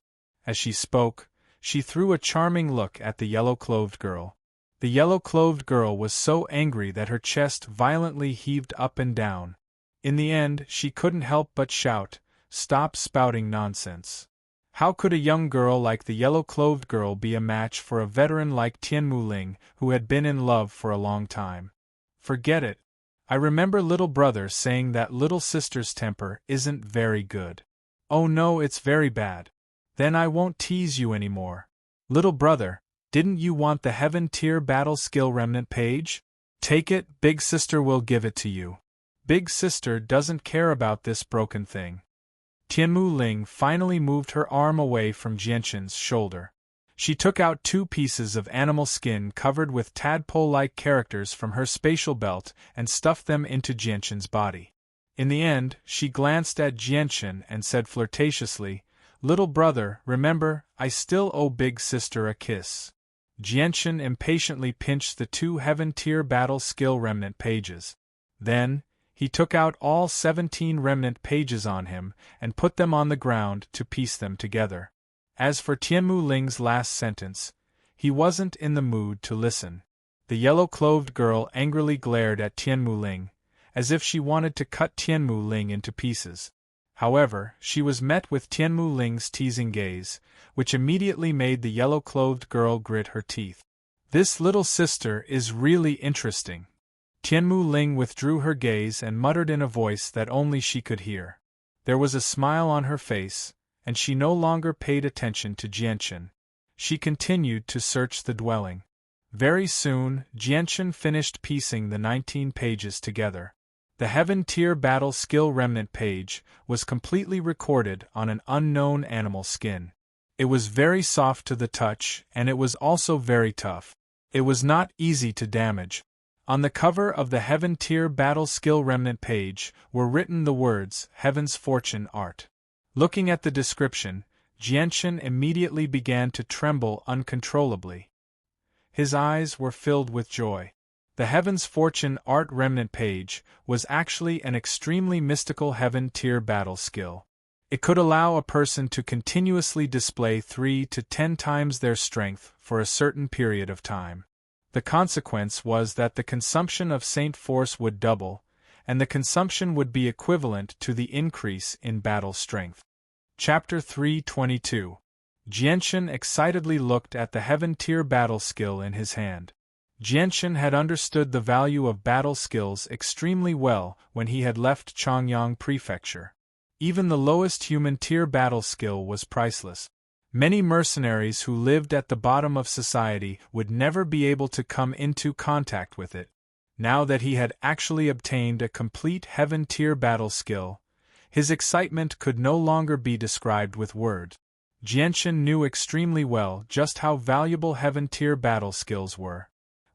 Speaker 1: As she spoke, she threw a charming look at the yellow-clothed girl. The yellow-clothed girl was so angry that her chest violently heaved up and down. In the end, she couldn't help but shout, "Stop spouting nonsense." How could a young girl like the yellow-clothed girl be a match for a veteran like Tianmu Ling, who had been in love for a long time? Forget it. I remember little brother saying that little sister's temper isn't very good. Oh no, it's very bad. Then I won't tease you anymore. Little brother, didn't you want the Heaven Tier Battle Skill Remnant page? Take it, Big Sister will give it to you. Big Sister doesn't care about this broken thing. Tianmu Ling finally moved her arm away from Jianxin's shoulder. She took out 2 pieces of animal skin covered with tadpole-like characters from her spatial belt and stuffed them into Jianxin's body. In the end, she glanced at Jianxin and said flirtatiously, "Little brother, remember, I still owe Big Sister a kiss." Jianxin impatiently pinched the 2 Heaven Tier Battle Skill Remnant pages. Then, he took out all 17 remnant pages on him and put them on the ground to piece them together. As for Tianmu Ling's last sentence, he wasn't in the mood to listen. The yellow-clothed girl angrily glared at Tianmu Ling, as if she wanted to cut Tianmu Ling into pieces. However, she was met with Tianmu Ling's teasing gaze, which immediately made the yellow-clothed girl grit her teeth. This little sister is really interesting. Tianmu Ling withdrew her gaze and muttered in a voice that only she could hear. There was a smile on her face, and she no longer paid attention to Jianxin. She continued to search the dwelling. Very soon, Jianxin finished piecing the 19 pages together. The Heaven Tier Battle Skill Remnant page was completely recorded on an unknown animal skin. It was very soft to the touch, and it was also very tough. It was not easy to damage. On the cover of the Heaven Tier Battle Skill Remnant page were written the words, "Heaven's Fortune Art." Looking at the description, Jianxin immediately began to tremble uncontrollably. His eyes were filled with joy. The Heaven's Fortune Art Remnant page was actually an extremely mystical Heaven Tier battle skill. It could allow a person to continuously display 3 to 10 times their strength for a certain period of time. The consequence was that the consumption of Saint Force would double, and the consumption would be equivalent to the increase in battle strength. Chapter 322. Jianxin excitedly looked at the Heaven Tier battle skill in his hand. Jianxin had understood the value of battle skills extremely well when he had left Chongyang Prefecture. Even the lowest human tier battle skill was priceless. Many mercenaries who lived at the bottom of society would never be able to come into contact with it. Now that he had actually obtained a complete Heaven Tier battle skill, His excitement could no longer be described with words. Jianchen knew extremely well just how valuable Heaven-tier battle skills were.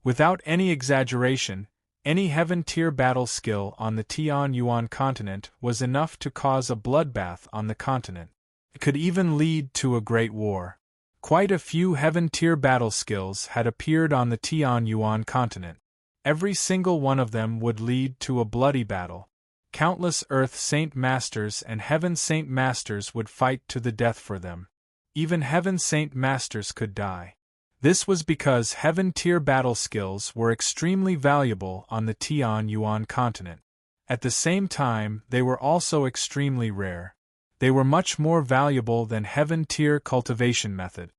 Speaker 1: Without any exaggeration, any Heaven-tier battle skill on the Tianyuan continent was enough to cause a bloodbath on the continent. It could even lead to a great war. Quite a few Heaven-tier battle skills had appeared on the Tianyuan continent. Every single one of them would lead to a bloody battle. Countless Earth Saint Masters and Heaven Saint Masters would fight to the death for them. Even Heaven Saint Masters could die. This was because Heaven-tier battle skills were extremely valuable on the Tianyuan continent. At the same time, they were also extremely rare. They were much more valuable than Heaven-tier cultivation method.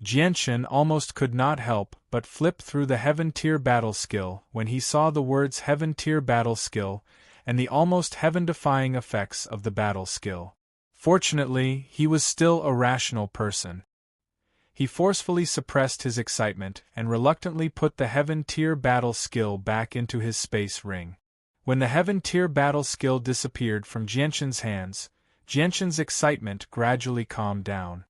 Speaker 1: Jianchen almost could not help but flip through the Heaven-tier battle skill when he saw the words Heaven-tier battle skill and the almost heaven-defying effects of the battle skill. Fortunately, he was still a rational person. He forcefully suppressed his excitement and reluctantly put the Heaven-tier battle skill back into his space ring. When the Heaven-tier battle skill disappeared from Jianchen's hands, Jianchen's excitement gradually calmed down.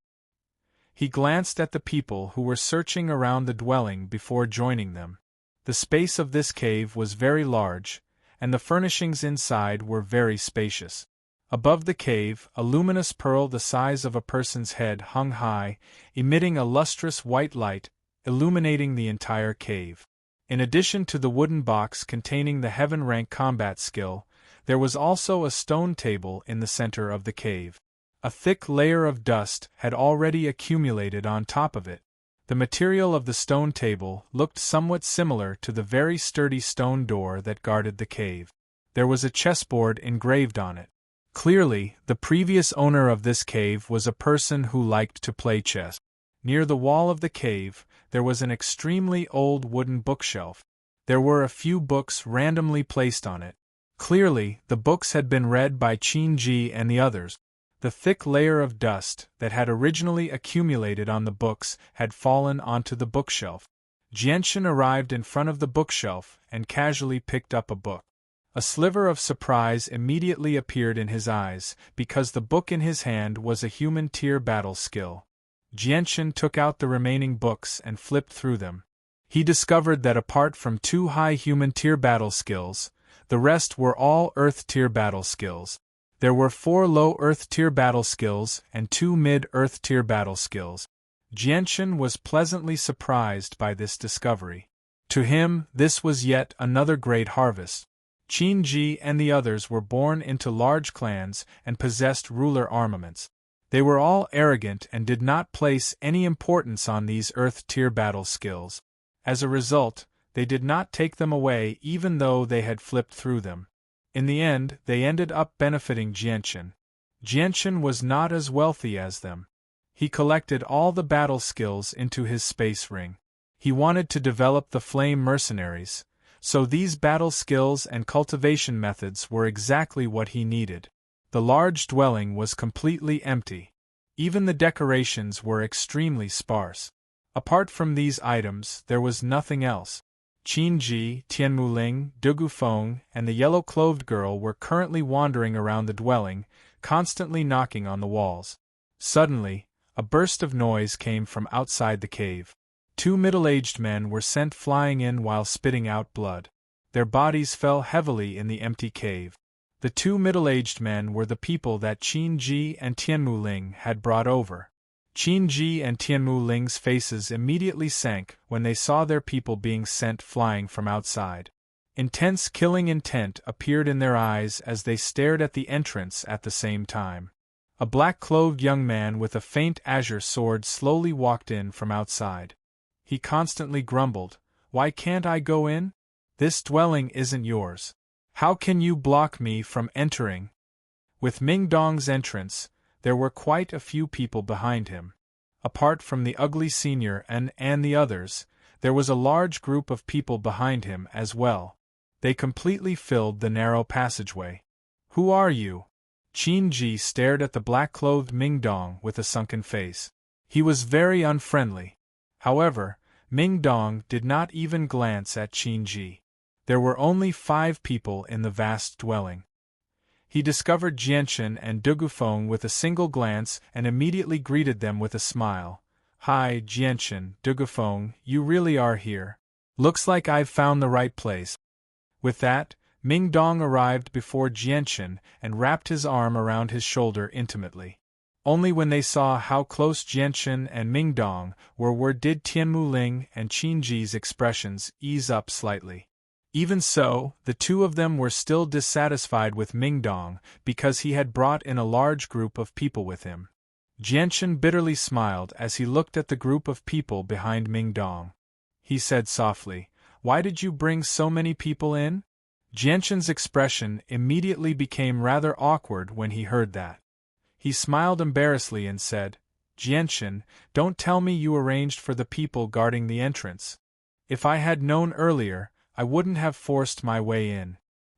Speaker 1: He glanced at the people who were searching around the dwelling before joining them. The space of this cave was very large, and the furnishings inside were very spacious. Above the cave, a luminous pearl the size of a person's head hung high, emitting a lustrous white light, illuminating the entire cave. In addition to the wooden box containing the heaven-rank combat skill, there was also a stone table in the center of the cave. A thick layer of dust had already accumulated on top of it. The material of the stone table looked somewhat similar to the very sturdy stone door that guarded the cave. There was a chessboard engraved on it. Clearly, the previous owner of this cave was a person who liked to play chess. Near the wall of the cave, there was an extremely old wooden bookshelf. There were a few books randomly placed on it. Clearly, the books had been read by Qin Ji and the others. The thick layer of dust that had originally accumulated on the books had fallen onto the bookshelf. Jianchen arrived in front of the bookshelf and casually picked up a book. A sliver of surprise immediately appeared in his eyes, because the book in his hand was a human-tier battle skill. Jianchen took out the remaining books and flipped through them. He discovered that apart from 2 high human-tier battle skills, the rest were all Earth-tier battle skills. There were 4 low Earth-tier battle skills and 2 mid-Earth-tier battle skills. Jianchen was pleasantly surprised by this discovery. To him, this was yet another great harvest. Qin Ji and the others were born into large clans and possessed ruler armaments. They were all arrogant and did not place any importance on these Earth-tier battle skills. As a result, they did not take them away even though they had flipped through them. In the end, they ended up benefiting Jianchen. Jianchen was not as wealthy as them. He collected all the battle skills into his space ring. He wanted to develop the flame mercenaries, so these battle skills and cultivation methods were exactly what he needed. The large dwelling was completely empty. Even the decorations were extremely sparse. Apart from these items, there was nothing else. Qin Ji, Tianmu Ling, Dugu Feng, and the yellow-clothed girl were currently wandering around the dwelling, constantly knocking on the walls. Suddenly, a burst of noise came from outside the cave. 2 middle-aged men were sent flying in while spitting out blood. Their bodies fell heavily in the empty cave. The 2 middle-aged men were the people that Qin Ji and Tianmu Ling had brought over. Qin Ji and Tianmu Ling's faces immediately sank when they saw their people being sent flying from outside. Intense killing intent appeared in their eyes as they stared at the entrance at the same time. A black-clothed young man with a faint azure sword slowly walked in from outside. He constantly grumbled, "Why can't I go in? This dwelling isn't yours. How can you block me from entering?" With Ming Dong's entrance, there were quite a few people behind him. Apart from the ugly senior and the others, there was a large group of people behind him as well. They completely filled the narrow passageway. "Who are you?" Qin Ji stared at the black-clothed Ming Dong with a sunken face. He was very unfriendly. However, Ming Dong did not even glance at Qin Ji. There were only 5 people in the vast dwelling. He discovered Jianchen and Dugufeng with a single glance and immediately greeted them with a smile. "Hi, Jianchen, Dugufeng, you really are here. Looks like I've found the right place." With that, Ming Dong arrived before Jianchen and wrapped his arm around his shoulder intimately. Only when they saw how close Jianchen and Ming Dong were did Tianmu Ling and Qin Ji's expressions ease up slightly. Even so, the two of them were still dissatisfied with Ming Dong because he had brought in a large group of people with him. Jianchen bitterly smiled as he looked at the group of people behind Ming Dong. He said softly, "Why did you bring so many people in?" Jianchen's expression immediately became rather awkward when he heard that. He smiled embarrassedly and said, "Jianchen, don't tell me you arranged for the people guarding the entrance. If I had known earlier, I wouldn't have forced my way in."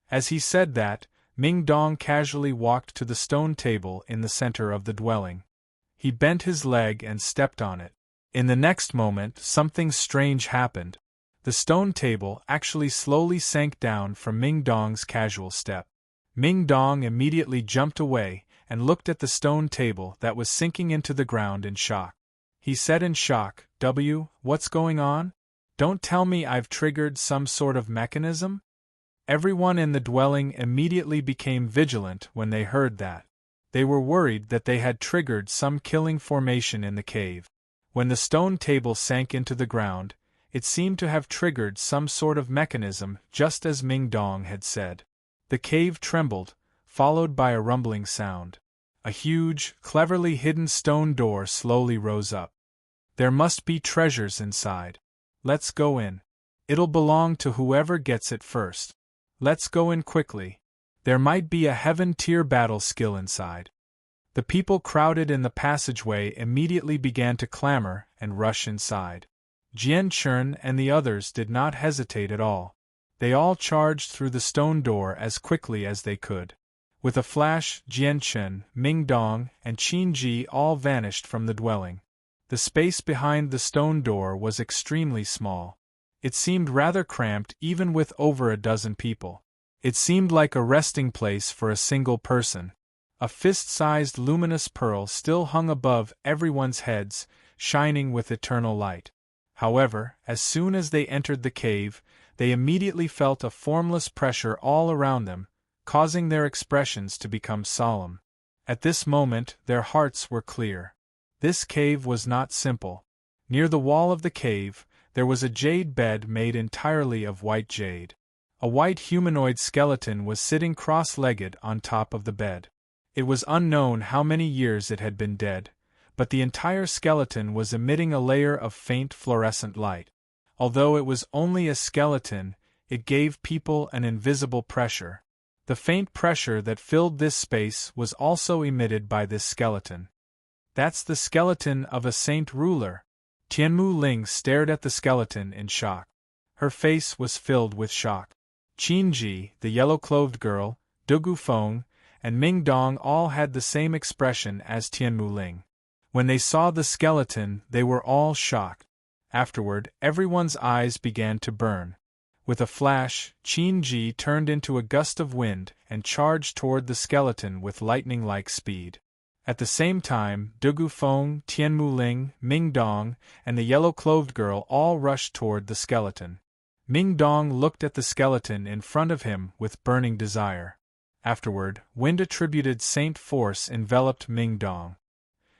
Speaker 1: As he said that, Ming Dong casually walked to the stone table in the center of the dwelling. He bent his leg and stepped on it. In the next moment, something strange happened. The stone table actually slowly sank down from Ming Dong's casual step. Ming Dong immediately jumped away and looked at the stone table that was sinking into the ground in shock. He said in shock, "What's going on? Don't tell me I've triggered some sort of mechanism?" Everyone in the dwelling immediately became vigilant when they heard that. They were worried that they had triggered some killing formation in the cave. When the stone table sank into the ground, it seemed to have triggered some sort of mechanism, just as Ming Dong had said. The cave trembled, followed by a rumbling sound. A huge, cleverly hidden stone door slowly rose up. "There must be treasures inside. Let's go in. It'll belong to whoever gets it first. Let's go in quickly. There might be a heaven-tier battle skill inside." The people crowded in the passageway immediately began to clamor and rush inside. Jian Chern and the others did not hesitate at all. They all charged through the stone door as quickly as they could. With a flash, Jian Chen, Ming Dong, and Qin Ji all vanished from the dwelling. The space behind the stone door was extremely small. It seemed rather cramped even with over a dozen people. It seemed like a resting place for a single person. A fist-sized luminous pearl still hung above everyone's heads, shining with eternal light. However, as soon as they entered the cave, they immediately felt a formless pressure all around them, causing their expressions to become solemn. At this moment, their hearts were clear. This cave was not simple. Near the wall of the cave, there was a jade bed made entirely of white jade. A white humanoid skeleton was sitting cross-legged on top of the bed. It was unknown how many years it had been dead, but the entire skeleton was emitting a layer of faint fluorescent light. Although it was only a skeleton, it gave people an invisible pressure. The faint pressure that filled this space was also emitted by this skeleton. "That's the skeleton of a saint ruler." Tianmu Ling stared at the skeleton in shock. Her face was filled with shock. Qin Ji, the yellow-clothed girl, Dugufeng, and Ming Dong all had the same expression as Tianmu Ling. When they saw the skeleton, they were all shocked. Afterward, everyone's eyes began to burn. With a flash, Qin Ji turned into a gust of wind and charged toward the skeleton with lightning-like speed. At the same time, Dugufeng, Tianmu Ling, Ming Dong, and the yellow-clothed girl all rushed toward the skeleton. Ming Dong looked at the skeleton in front of him with burning desire. Afterward, wind-attributed saint force enveloped Ming Dong.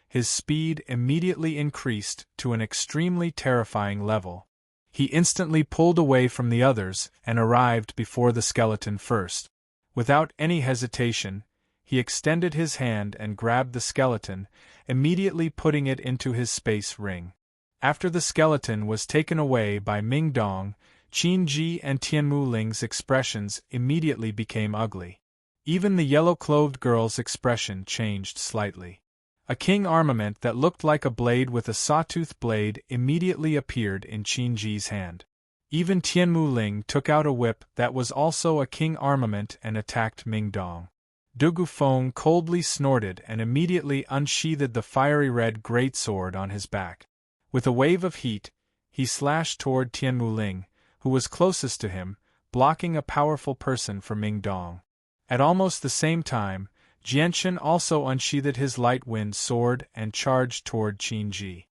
Speaker 1: His speed immediately increased to an extremely terrifying level. He instantly pulled away from the others and arrived before the skeleton first. Without any hesitation, he extended his hand and grabbed the skeleton, immediately putting it into his space ring. After the skeleton was taken away by Ming Dong, Qin Ji and Tianmu Ling's expressions immediately became ugly. Even the yellow-clothed girl's expression changed slightly. A king armament that looked like a blade with a sawtooth blade immediately appeared in Qin Ji's hand. Even Tianmu Ling took out a whip that was also a king armament and attacked Ming Dong. Dugufeng coldly snorted and immediately unsheathed the fiery red greatsword on his back. With a wave of heat, he slashed toward Tianmu Ling, who was closest to him, blocking a powerful person for Ming Dong. At almost the same time, Jianchen also unsheathed his light wind sword and charged toward Qinji.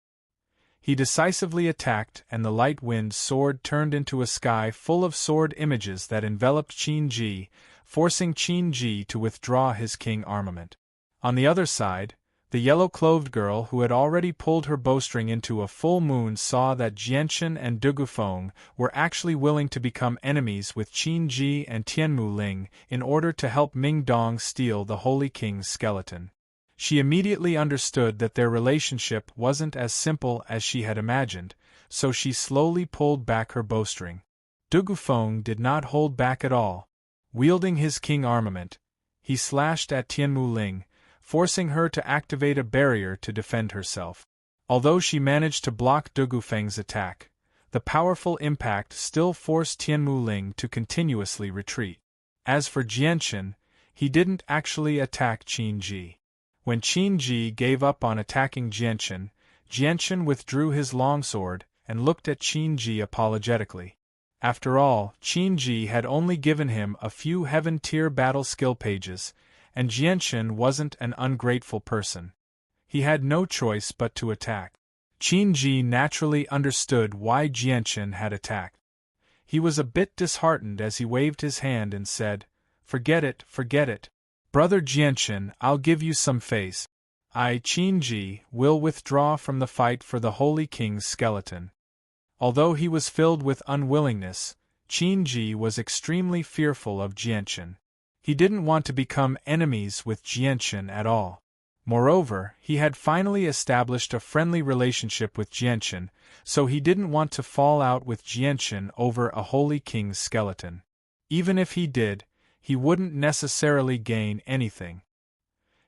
Speaker 1: He decisively attacked, and the light wind sword turned into a sky full of sword images that enveloped Qinji, forcing Qinji to withdraw his king armament. On the other side, the yellow-clothed girl who had already pulled her bowstring into a full moon saw that Jianchen and Dugufeng were actually willing to become enemies with Qinji and Tianmu Ling in order to help Ming Dong steal the Holy King's skeleton. She immediately understood that their relationship wasn't as simple as she had imagined, so she slowly pulled back her bowstring. Dugufeng did not hold back at all. Wielding his king armament, he slashed at Tianmu Ling, forcing her to activate a barrier to defend herself. Although she managed to block Dugufeng's attack, the powerful impact still forced Tianmu Ling to continuously retreat. As for Jianchen, he didn't actually attack Qinji. When Qinji gave up on attacking Jianchen, Jianchen withdrew his longsword and looked at Qinji apologetically. After all, Qinji had only given him a few heaven-tier battle skill pages, and Jianchen wasn't an ungrateful person. He had no choice but to attack. Qinji naturally understood why Jianchen had attacked. He was a bit disheartened as he waved his hand and said, forget it. Brother Jianchen, I'll give you some face. I, Qinji, will withdraw from the fight for the Holy King's skeleton. Although he was filled with unwillingness, Qinji was extremely fearful of Jianchen. He didn't want to become enemies with Jianchen at all. Moreover, he had finally established a friendly relationship with Jianchen, so he didn't want to fall out with Jianchen over a Holy King's skeleton. Even if he did, he wouldn't necessarily gain anything.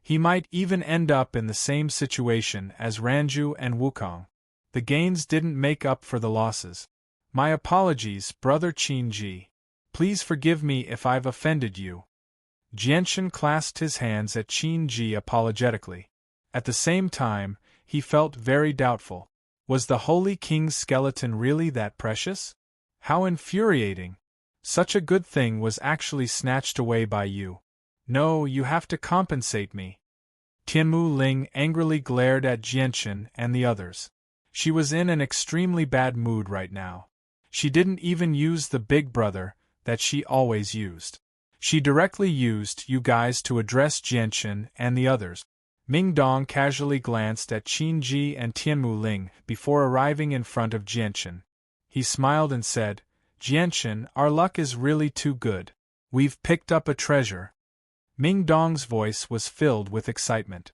Speaker 1: He might even end up in the same situation as Ranju and Wukong. The gains didn't make up for the losses. My apologies, Brother Qinji. Please forgive me if I've offended you. Jianchen clasped his hands at Qinji apologetically. At the same time, he felt very doubtful. Was the Holy King's skeleton really that precious? How infuriating! Such a good thing was actually snatched away by you. No, you have to compensate me. Tianmu Ling angrily glared at Jianchen and the others. She was in an extremely bad mood right now. She didn't even use the big brother that she always used. She directly used you guys to address Jianchen and the others. Ming Dong casually glanced at Qinji and Tianmu Ling before arriving in front of Jianchen. He smiled and said, Jianchen, our luck is really too good. We've picked up a treasure. Ming Dong's voice was filled with excitement.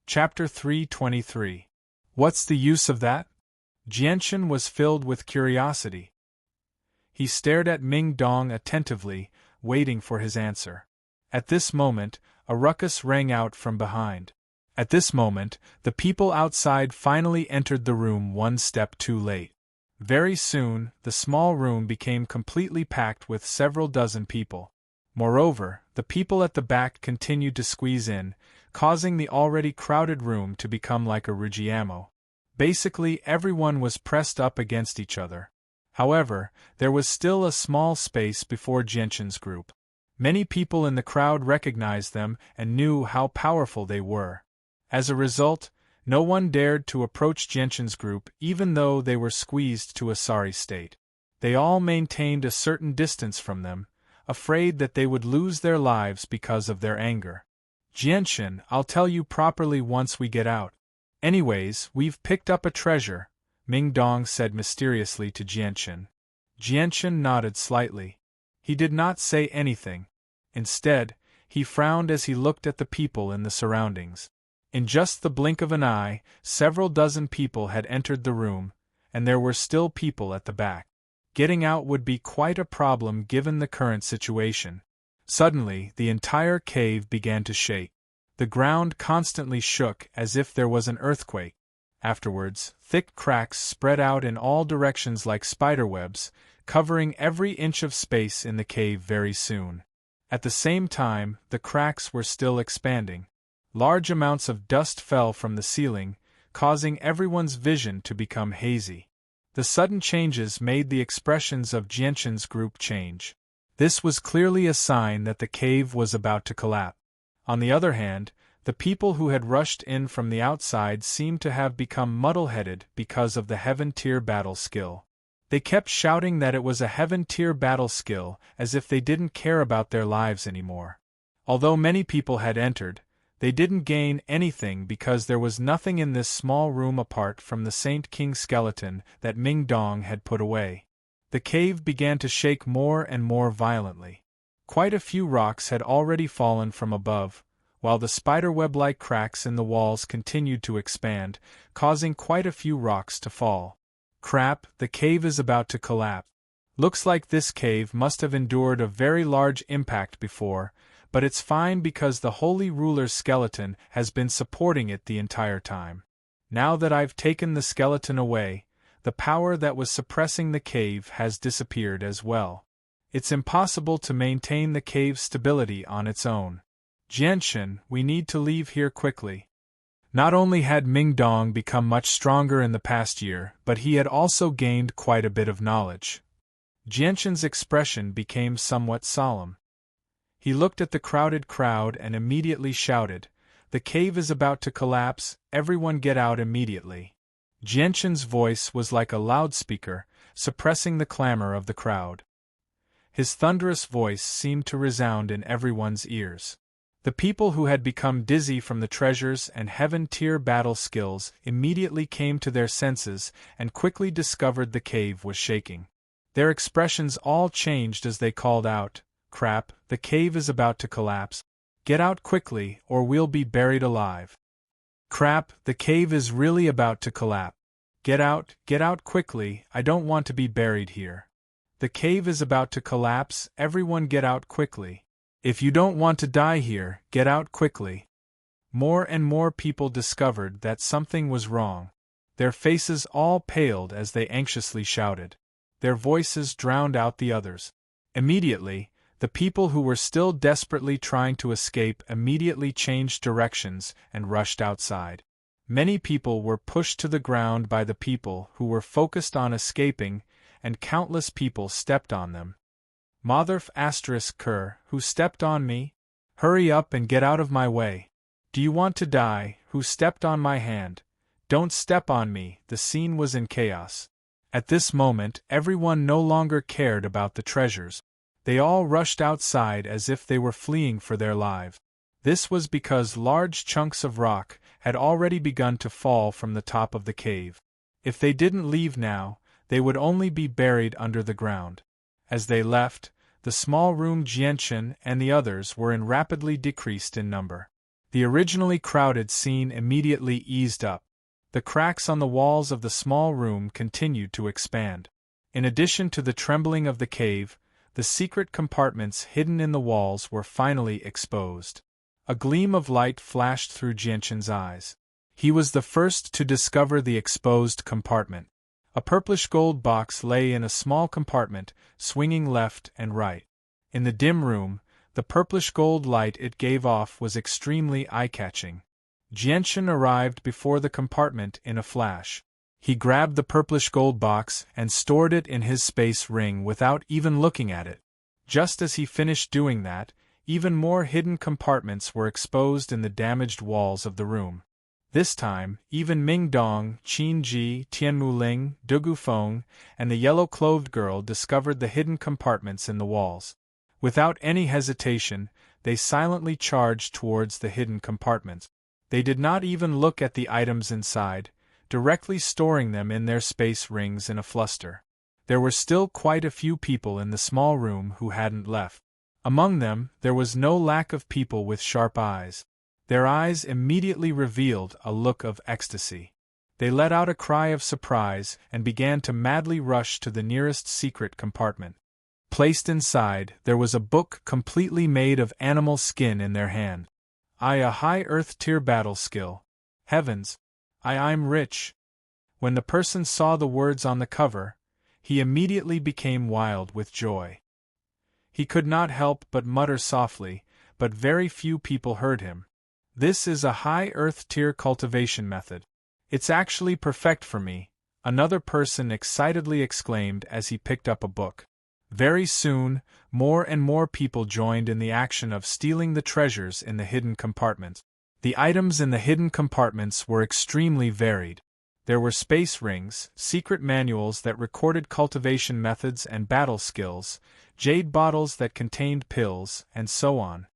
Speaker 1: Chapter 323. What's the use of that? Jianchen was filled with curiosity. He stared at Ming Dong attentively, waiting for his answer. At this moment, a ruckus rang out from behind. At this moment, the people outside finally entered the room one step too late. Very soon, the small room became completely packed with several dozen people. Moreover, the people at the back continued to squeeze in, causing the already crowded room to become like a Rujiamo. Basically, everyone was pressed up against each other. However, there was still a small space before Jianchen's group. Many people in the crowd recognized them and knew how powerful they were. As a result, no one dared to approach Jianchen's group even though they were squeezed to a sorry state. They all maintained a certain distance from them, afraid that they would lose their lives because of their anger. Jianchen, I'll tell you properly once we get out. Anyways, we've picked up a treasure, Ming Dong said mysteriously to Jianchen. Jianchen nodded slightly. He did not say anything. Instead, he frowned as he looked at the people in the surroundings. In just the blink of an eye, several dozen people had entered the room, and there were still people at the back. Getting out would be quite a problem given the current situation. Suddenly, the entire cave began to shake. The ground constantly shook as if there was an earthquake. Afterwards, thick cracks spread out in all directions like spiderwebs, covering every inch of space in the cave very soon. At the same time, the cracks were still expanding. Large amounts of dust fell from the ceiling, causing everyone's vision to become hazy. The sudden changes made the expressions of Jianchen's group change. This was clearly a sign that the cave was about to collapse. On the other hand, the people who had rushed in from the outside seemed to have become muddle-headed because of the heaven-tier battle skill. They kept shouting that it was a heaven-tier battle skill as if they didn't care about their lives anymore. Although many people had entered, they didn't gain anything because there was nothing in this small room apart from the Saint King skeleton that Ming Dong had put away. The cave began to shake more and more violently. Quite a few rocks had already fallen from above, while the spiderweb-like cracks in the walls continued to expand, causing quite a few rocks to fall. Crap, the cave is about to collapse. Looks like this cave must have endured a very large impact before, but it's fine because the Holy Ruler's skeleton has been supporting it the entire time. Now that I've taken the skeleton away, the power that was suppressing the cave has disappeared as well. It's impossible to maintain the cave's stability on its own. Jianshan, we need to leave here quickly. Not only had Ming Dong become much stronger in the past year, but he had also gained quite a bit of knowledge. Jianshan's expression became somewhat solemn. He looked at the crowded crowd and immediately shouted, "The cave is about to collapse, everyone get out immediately." Jianshan's voice was like a loudspeaker, suppressing the clamor of the crowd. His thunderous voice seemed to resound in everyone's ears. The people who had become dizzy from the treasures and heaven-tier battle skills immediately came to their senses and quickly discovered the cave was shaking. Their expressions all changed as they called out, "Crap, the cave is about to collapse. Get out quickly or we'll be buried alive. Crap, the cave is really about to collapse. Get out quickly, I don't want to be buried here. The cave is about to collapse, everyone get out quickly. If you don't want to die here, get out quickly." More and more people discovered that something was wrong. Their faces all paled as they anxiously shouted. Their voices drowned out the others. Immediately, the people who were still desperately trying to escape immediately changed directions and rushed outside. Many people were pushed to the ground by the people who were focused on escaping, and countless people stepped on them. Motherf *Ker, who stepped on me? Hurry up and get out of my way. Do you want to die? Who stepped on my hand? Don't step on me. The scene was in chaos. At this moment, everyone no longer cared about the treasures. They all rushed outside as if they were fleeing for their lives. This was because large chunks of rock had already begun to fall from the top of the cave. If they didn't leave now, they would only be buried under the ground. As they left, the small room Jianshan and the others were in rapidly decreased in number. The originally crowded scene immediately eased up. The cracks on the walls of the small room continued to expand. In addition to the trembling of the cave, the secret compartments hidden in the walls were finally exposed. A gleam of light flashed through Jianshan's eyes. He was the first to discover the exposed compartment. A purplish gold box lay in a small compartment, swinging left and right. In the dim room, the purplish gold light it gave off was extremely eye-catching. Jianshan arrived before the compartment in a flash. He grabbed the purplish gold box and stored it in his space ring without even looking at it. Just as he finished doing that, even more hidden compartments were exposed in the damaged walls of the room. This time, even Ming Dong, Qin Ji, Tianmu Ling, Dugu Feng, and the yellow-clothed girl discovered the hidden compartments in the walls. Without any hesitation, they silently charged towards the hidden compartments. They did not even look at the items inside, directly storing them in their space rings in a fluster. There were still quite a few people in the small room who hadn't left. Among them, there was no lack of people with sharp eyes. Their eyes immediately revealed a look of ecstasy. They let out a cry of surprise and began to madly rush to the nearest secret compartment. Placed inside, there was a book completely made of animal skin in their hand. A high earth-tier battle skill. Heavens! I'm rich! When the person saw the words on the cover, he immediately became wild with joy. He could not help but mutter softly, but very few people heard him. "This is a high earth-tier cultivation method. It's actually perfect for me," another person excitedly exclaimed as he picked up a book. Very soon, more and more people joined in the action of stealing the treasures in the hidden compartments. The items in the hidden compartments were extremely varied. There were space rings, secret manuals that recorded cultivation methods and battle skills, jade bottles that contained pills, and so on.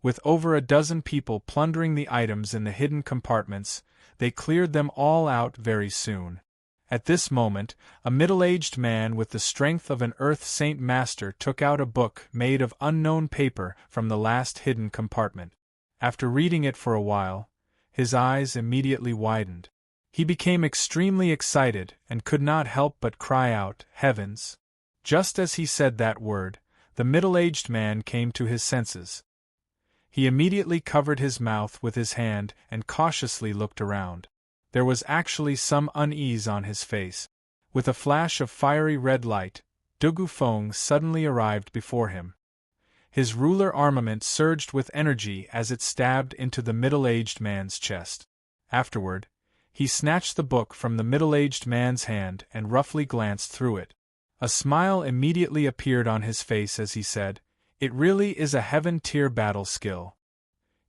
Speaker 1: With over a dozen people plundering the items in the hidden compartments, they cleared them all out very soon. At this moment, a middle-aged man with the strength of an Earth Saint Master took out a book made of unknown paper from the last hidden compartment. After reading it for a while, his eyes immediately widened. He became extremely excited and could not help but cry out, "Heavens!" Just as he said that word, the middle-aged man came to his senses. He immediately covered his mouth with his hand and cautiously looked around. There was actually some unease on his face. With a flash of fiery red light, Dugu Feng suddenly arrived before him. His ruler armament surged with energy as it stabbed into the middle-aged man's chest. Afterward, he snatched the book from the middle-aged man's hand and roughly glanced through it. A smile immediately appeared on his face as he said, "It really is a heaven-tier battle skill."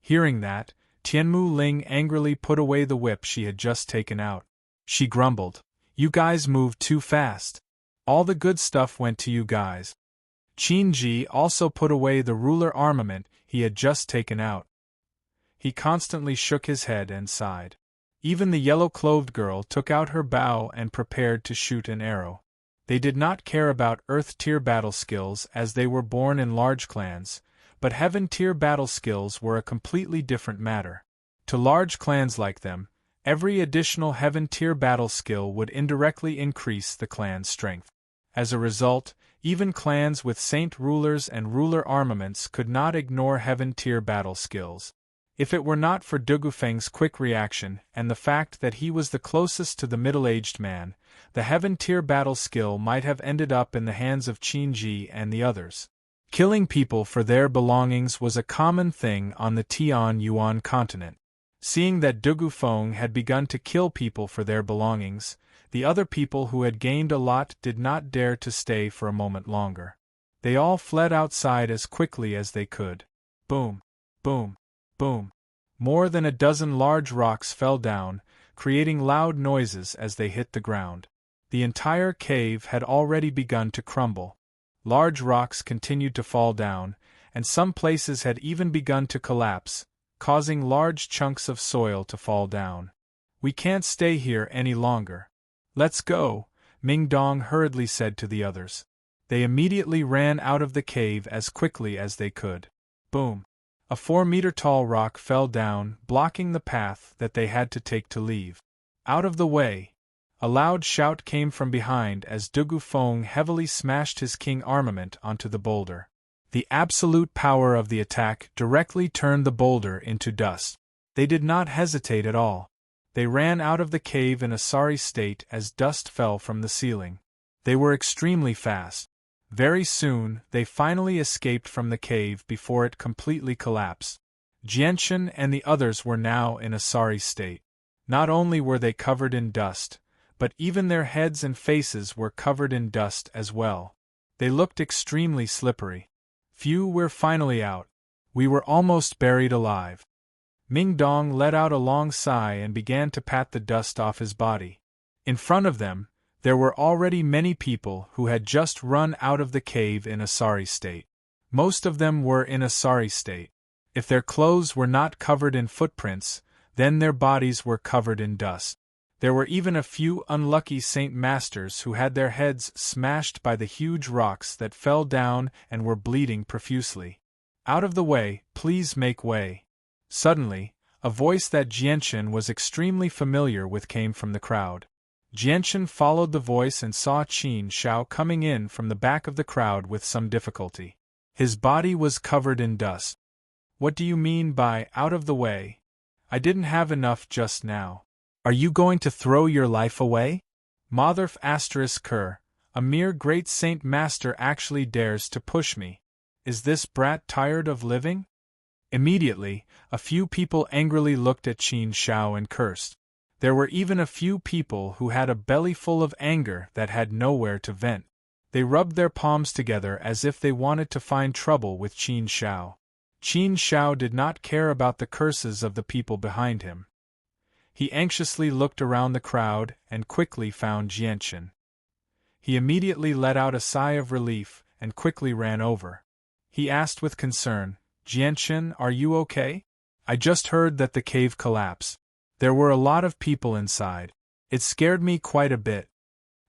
Speaker 1: Hearing that, Tianmu Ling angrily put away the whip she had just taken out. She grumbled, "You guys moved too fast. All the good stuff went to you guys." Qin Ji also put away the ruler armament he had just taken out. He constantly shook his head and sighed. Even the yellow-clothed girl took out her bow and prepared to shoot an arrow. They did not care about Earth-tier battle skills as they were born in large clans, but Heaven-tier battle skills were a completely different matter. To large clans like them, every additional Heaven-tier battle skill would indirectly increase the clan's strength. As a result, even clans with saint rulers and ruler armaments could not ignore Heaven-tier battle skills. If it were not for Dugu Feng's quick reaction and the fact that he was the closest to the middle-aged man, the Heaven-tier battle skill might have ended up in the hands of Qin Ji and the others. Killing people for their belongings was a common thing on the Tian-Yuan continent. Seeing that Dugu Feng had begun to kill people for their belongings, the other people who had gained a lot did not dare to stay for a moment longer. They all fled outside as quickly as they could. Boom! Boom! Boom! More than a dozen large rocks fell down, creating loud noises as they hit the ground. The entire cave had already begun to crumble. Large rocks continued to fall down, and some places had even begun to collapse, causing large chunks of soil to fall down. "We can't stay here any longer. Let's go," Ming Dong hurriedly said to the others. They immediately ran out of the cave as quickly as they could. Boom! A 4-meter-tall rock fell down, blocking the path that they had to take to leave. "Out of the way!" A loud shout came from behind as Dugu Feng heavily smashed his king armament onto the boulder. The absolute power of the attack directly turned the boulder into dust. They did not hesitate at all. They ran out of the cave in a sorry state as dust fell from the ceiling. They were extremely fast. Very soon, they finally escaped from the cave before it completely collapsed. Jianshan and the others were now in a sorry state. Not only were they covered in dust, but even their heads and faces were covered in dust as well. They looked extremely slippery. "Phew, we're finally out. We were almost buried alive." Ming Dong let out a long sigh and began to pat the dust off his body. In front of them, there were already many people who had just run out of the cave in a sorry state. Most of them were in a sorry state. If their clothes were not covered in footprints, then their bodies were covered in dust. There were even a few unlucky Saint Masters who had their heads smashed by the huge rocks that fell down and were bleeding profusely. "Out of the way, please make way." Suddenly, a voice that Jianshan was extremely familiar with came from the crowd. Jianshan followed the voice and saw Qin Shao coming in from the back of the crowd with some difficulty. His body was covered in dust. "What do you mean by out of the way? I didn't have enough just now. Are you going to throw your life away?" Motherf *Ker, a mere great Saint Master actually dares to push me. Is this brat tired of living? Immediately, a few people angrily looked at Qin Shao and cursed. There were even a few people who had a belly full of anger that had nowhere to vent. They rubbed their palms together as if they wanted to find trouble with Qin Shao. Qin Shao did not care about the curses of the people behind him. He anxiously looked around the crowd and quickly found Jianchen. He immediately let out a sigh of relief and quickly ran over. He asked with concern, "Jianchen, are you okay? I just heard that the cave collapsed. There were a lot of people inside. It scared me quite a bit."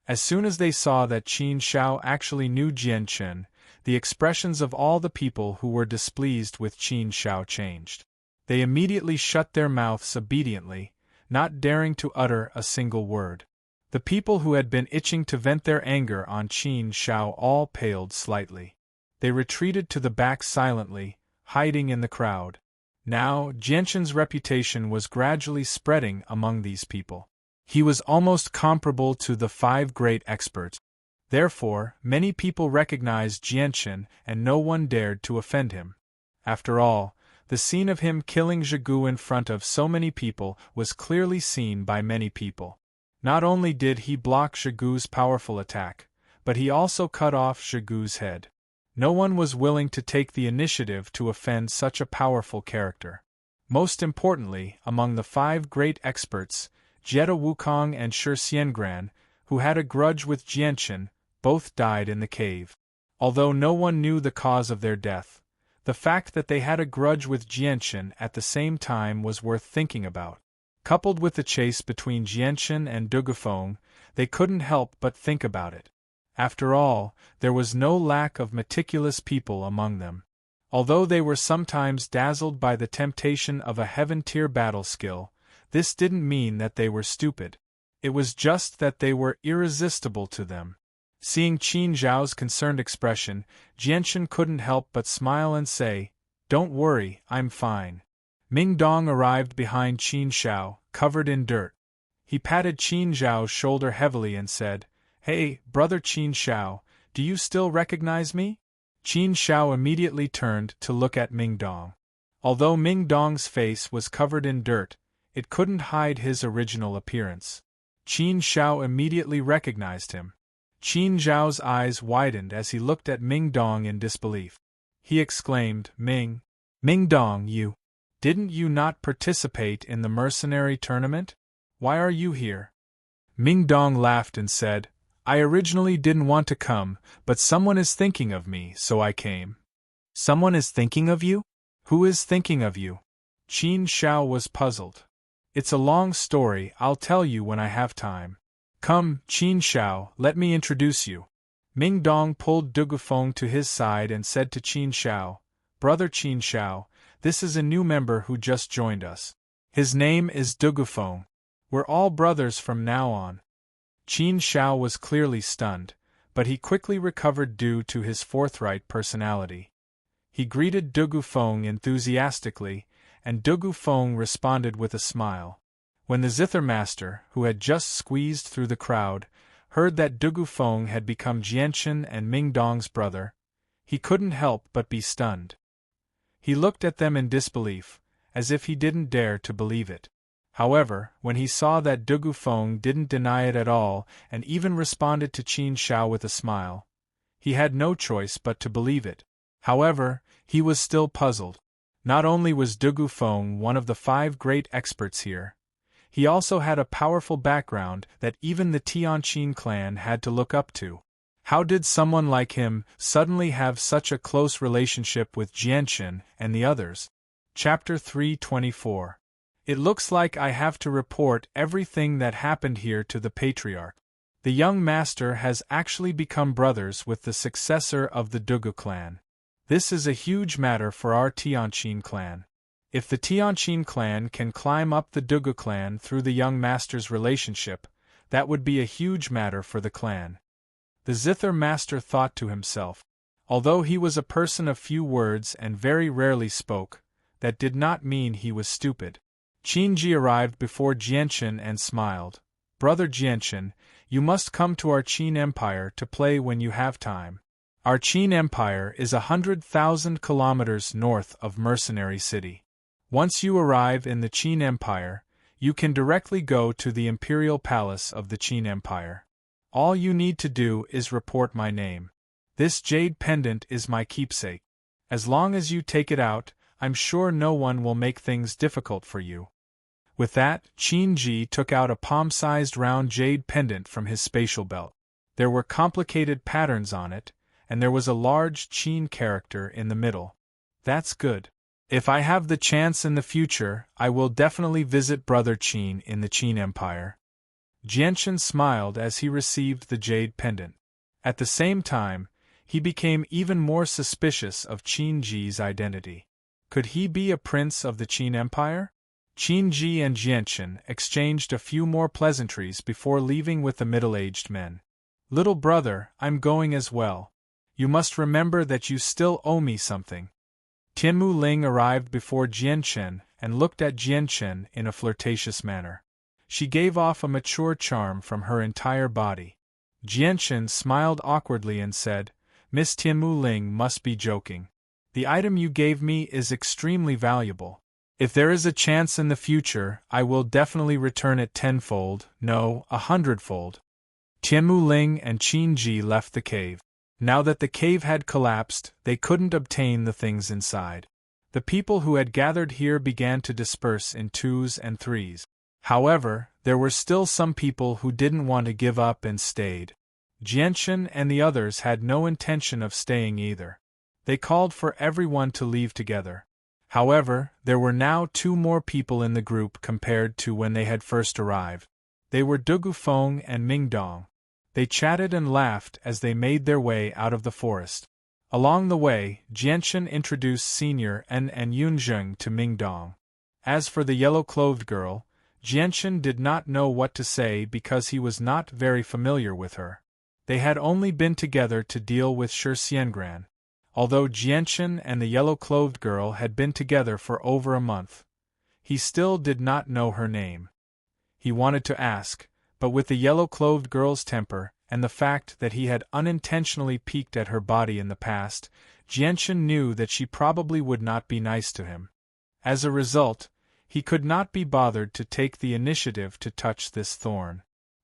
Speaker 1: As soon as they saw that Qin Shao actually knew Jianchen, the expressions of all the people who were displeased with Qin Shao changed. They immediately shut their mouths obediently, not daring to utter a single word. The people who had been itching to vent their anger on Qin Shao all paled slightly. They retreated to the back silently, hiding in the crowd. Now, Jianchen's reputation was gradually spreading among these people. He was almost comparable to the 5 great experts. Therefore, many people recognized Jianchen and no one dared to offend him. After all, the scene of him killing Zhigu in front of so many people was clearly seen by many people. Not only did he block Zhigu's powerful attack, but he also cut off Zhigu's head. No one was willing to take the initiative to offend such a powerful character. Most importantly, among the 5 great experts, Jiedu Wukong and Shi Xiangran, who had a grudge with Jianchen, both died in the cave. Although no one knew the cause of their death, the fact that they had a grudge with Jianchen at the same time was worth thinking about. Coupled with the chase between Jianchen and Dugufeng, they couldn't help but think about it. After all, there was no lack of meticulous people among them. Although they were sometimes dazzled by the temptation of a heaven-tier battle skill, this didn't mean that they were stupid. It was just that they were irresistible to them. Seeing Qin Zhao's concerned expression, Jianchen couldn't help but smile and say, "Don't worry, I'm fine." Ming Dong arrived behind Qin Shao, covered in dirt. He patted Qin Zhao's shoulder heavily and said, "Hey, brother Qin Shao, do you still recognize me?" Qin Shao immediately turned to look at Ming Dong. Although Ming Dong's face was covered in dirt, it couldn't hide his original appearance. Qin Shao immediately recognized him. Qin Zhao's eyes widened as he looked at Ming Dong in disbelief. He exclaimed, Ming Dong, didn't you not participate in the mercenary tournament? Why are you here?" Ming Dong laughed and said, "I originally didn't want to come, but someone is thinking of me, so I came." "Someone is thinking of you? Who is thinking of you?" Qin Shao was puzzled. "It's a long story, I'll tell you when I have time. Come, Qin Shao, let me introduce you." Ming Dong pulled Dugufeng to his side and said to Qin Shao, "Brother Qin Shao, this is a new member who just joined us. His name is Dugufeng. We're all brothers from now on." Qin Shao was clearly stunned, but he quickly recovered due to his forthright personality. He greeted Dugufeng enthusiastically, and Dugufeng responded with a smile. When the Zither Master, who had just squeezed through the crowd, heard that Dugufeng had become Jianchen and Ming Dong's brother, he couldn't help but be stunned. He looked at them in disbelief, as if he didn't dare to believe it. However, when he saw that Dugufeng didn't deny it at all and even responded to Qin Shao with a smile, he had no choice but to believe it. However, he was still puzzled. Not only was Dugufeng one of the 5 great experts here, he also had a powerful background that even the Tianqin clan had to look up to. How did someone like him suddenly have such a close relationship with Jianchen and the others? Chapter 324. It looks like I have to report everything that happened here to the Patriarch. The young master has actually become brothers with the successor of the Dugu clan. This is a huge matter for our Tianqin clan. If the Tianqin clan can climb up the Dugu clan through the young master's relationship, that would be a huge matter for the clan. The Zither Master thought to himself. Although he was a person of few words and very rarely spoke, that did not mean he was stupid. Qin Ji arrived before Jianchen and smiled. "Brother Jianchen, you must come to our Qin Empire to play when you have time. Our Qin Empire is 100,000 kilometers north of Mercenary City. Once you arrive in the Qin Empire, you can directly go to the Imperial Palace of the Qin Empire. All you need to do is report my name. This jade pendant is my keepsake. As long as you take it out, I'm sure no one will make things difficult for you." With that, Qin took out a palm-sized round jade pendant from his spatial belt. There were complicated patterns on it, and there was a large Qin character in the middle. "That's good. If I have the chance in the future, I will definitely visit Brother Qin in the Qin Empire." Jianchen smiled as he received the jade pendant. At the same time, he became even more suspicious of Qin identity. Could he be a prince of the Qin Empire? Qin and Jianchen exchanged a few more pleasantries before leaving with the middle-aged men. "Little brother, I'm going as well. You must remember that you still owe me something." Tianmu Ling arrived before Jianchen and looked at Jianchen in a flirtatious manner. She gave off a mature charm from her entire body. Jianchen smiled awkwardly and said, "Miss Tianmu Ling must be joking. The item you gave me is extremely valuable. If there is a chance in the future, I will definitely return it tenfold, no, 100-fold." Tianmu Ling and Qin left the cave. Now that the cave had collapsed, they couldn't obtain the things inside. The people who had gathered here began to disperse in twos and threes. However, there were still some people who didn't want to give up and stayed. Jianchen and the others had no intention of staying either. They called for everyone to leave together. However, there were now 2 more people in the group compared to when they had first arrived. They were Dugu Feng and Ming Dong. They chatted and laughed as they made their way out of the forest. Along the way, Jianchen introduced Senior and Yunzheng to Ming Dong. As for the yellow-clothed girl, Jianchen did not know what to say because he was not very familiar with her. They had only been together to deal with Shi Xiangran. Although Jianchen and the yellow-clothed girl had been together for over a month, he still did not know her name. He wanted to ask, but with the yellow-clothed girl's temper and the fact that he had unintentionally peeked at her body in the past, Jianchen knew that she probably would not be nice to him. As a result, he could not be bothered to take the initiative to touch this thorn.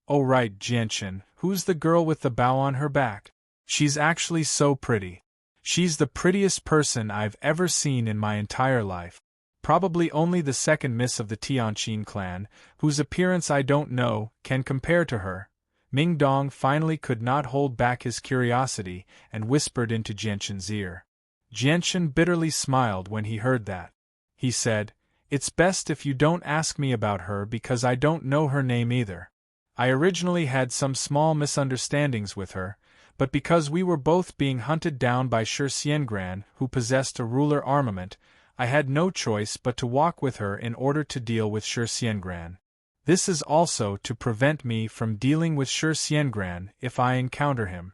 Speaker 1: "Oh right, Jianchen, who's the girl with the bow on her back? She's actually so pretty. She's the prettiest person I've ever seen in my entire life. Probably only the second miss of the Tianqin clan, whose appearance I don't know, can compare to her." Ming Dong finally could not hold back his curiosity and whispered into Jianchen's ear. Jianchen bitterly smiled when he heard that. He said, "It's best if you don't ask me about her because I don't know her name either. I originally had some small misunderstandings with her, but because we were both being hunted down by Shi Xiangran, who possessed a ruler armament, I had no choice but to walk with her in order to deal with Shi Xiangran. This is also to prevent me from dealing with Shi Xiangran if I encounter him."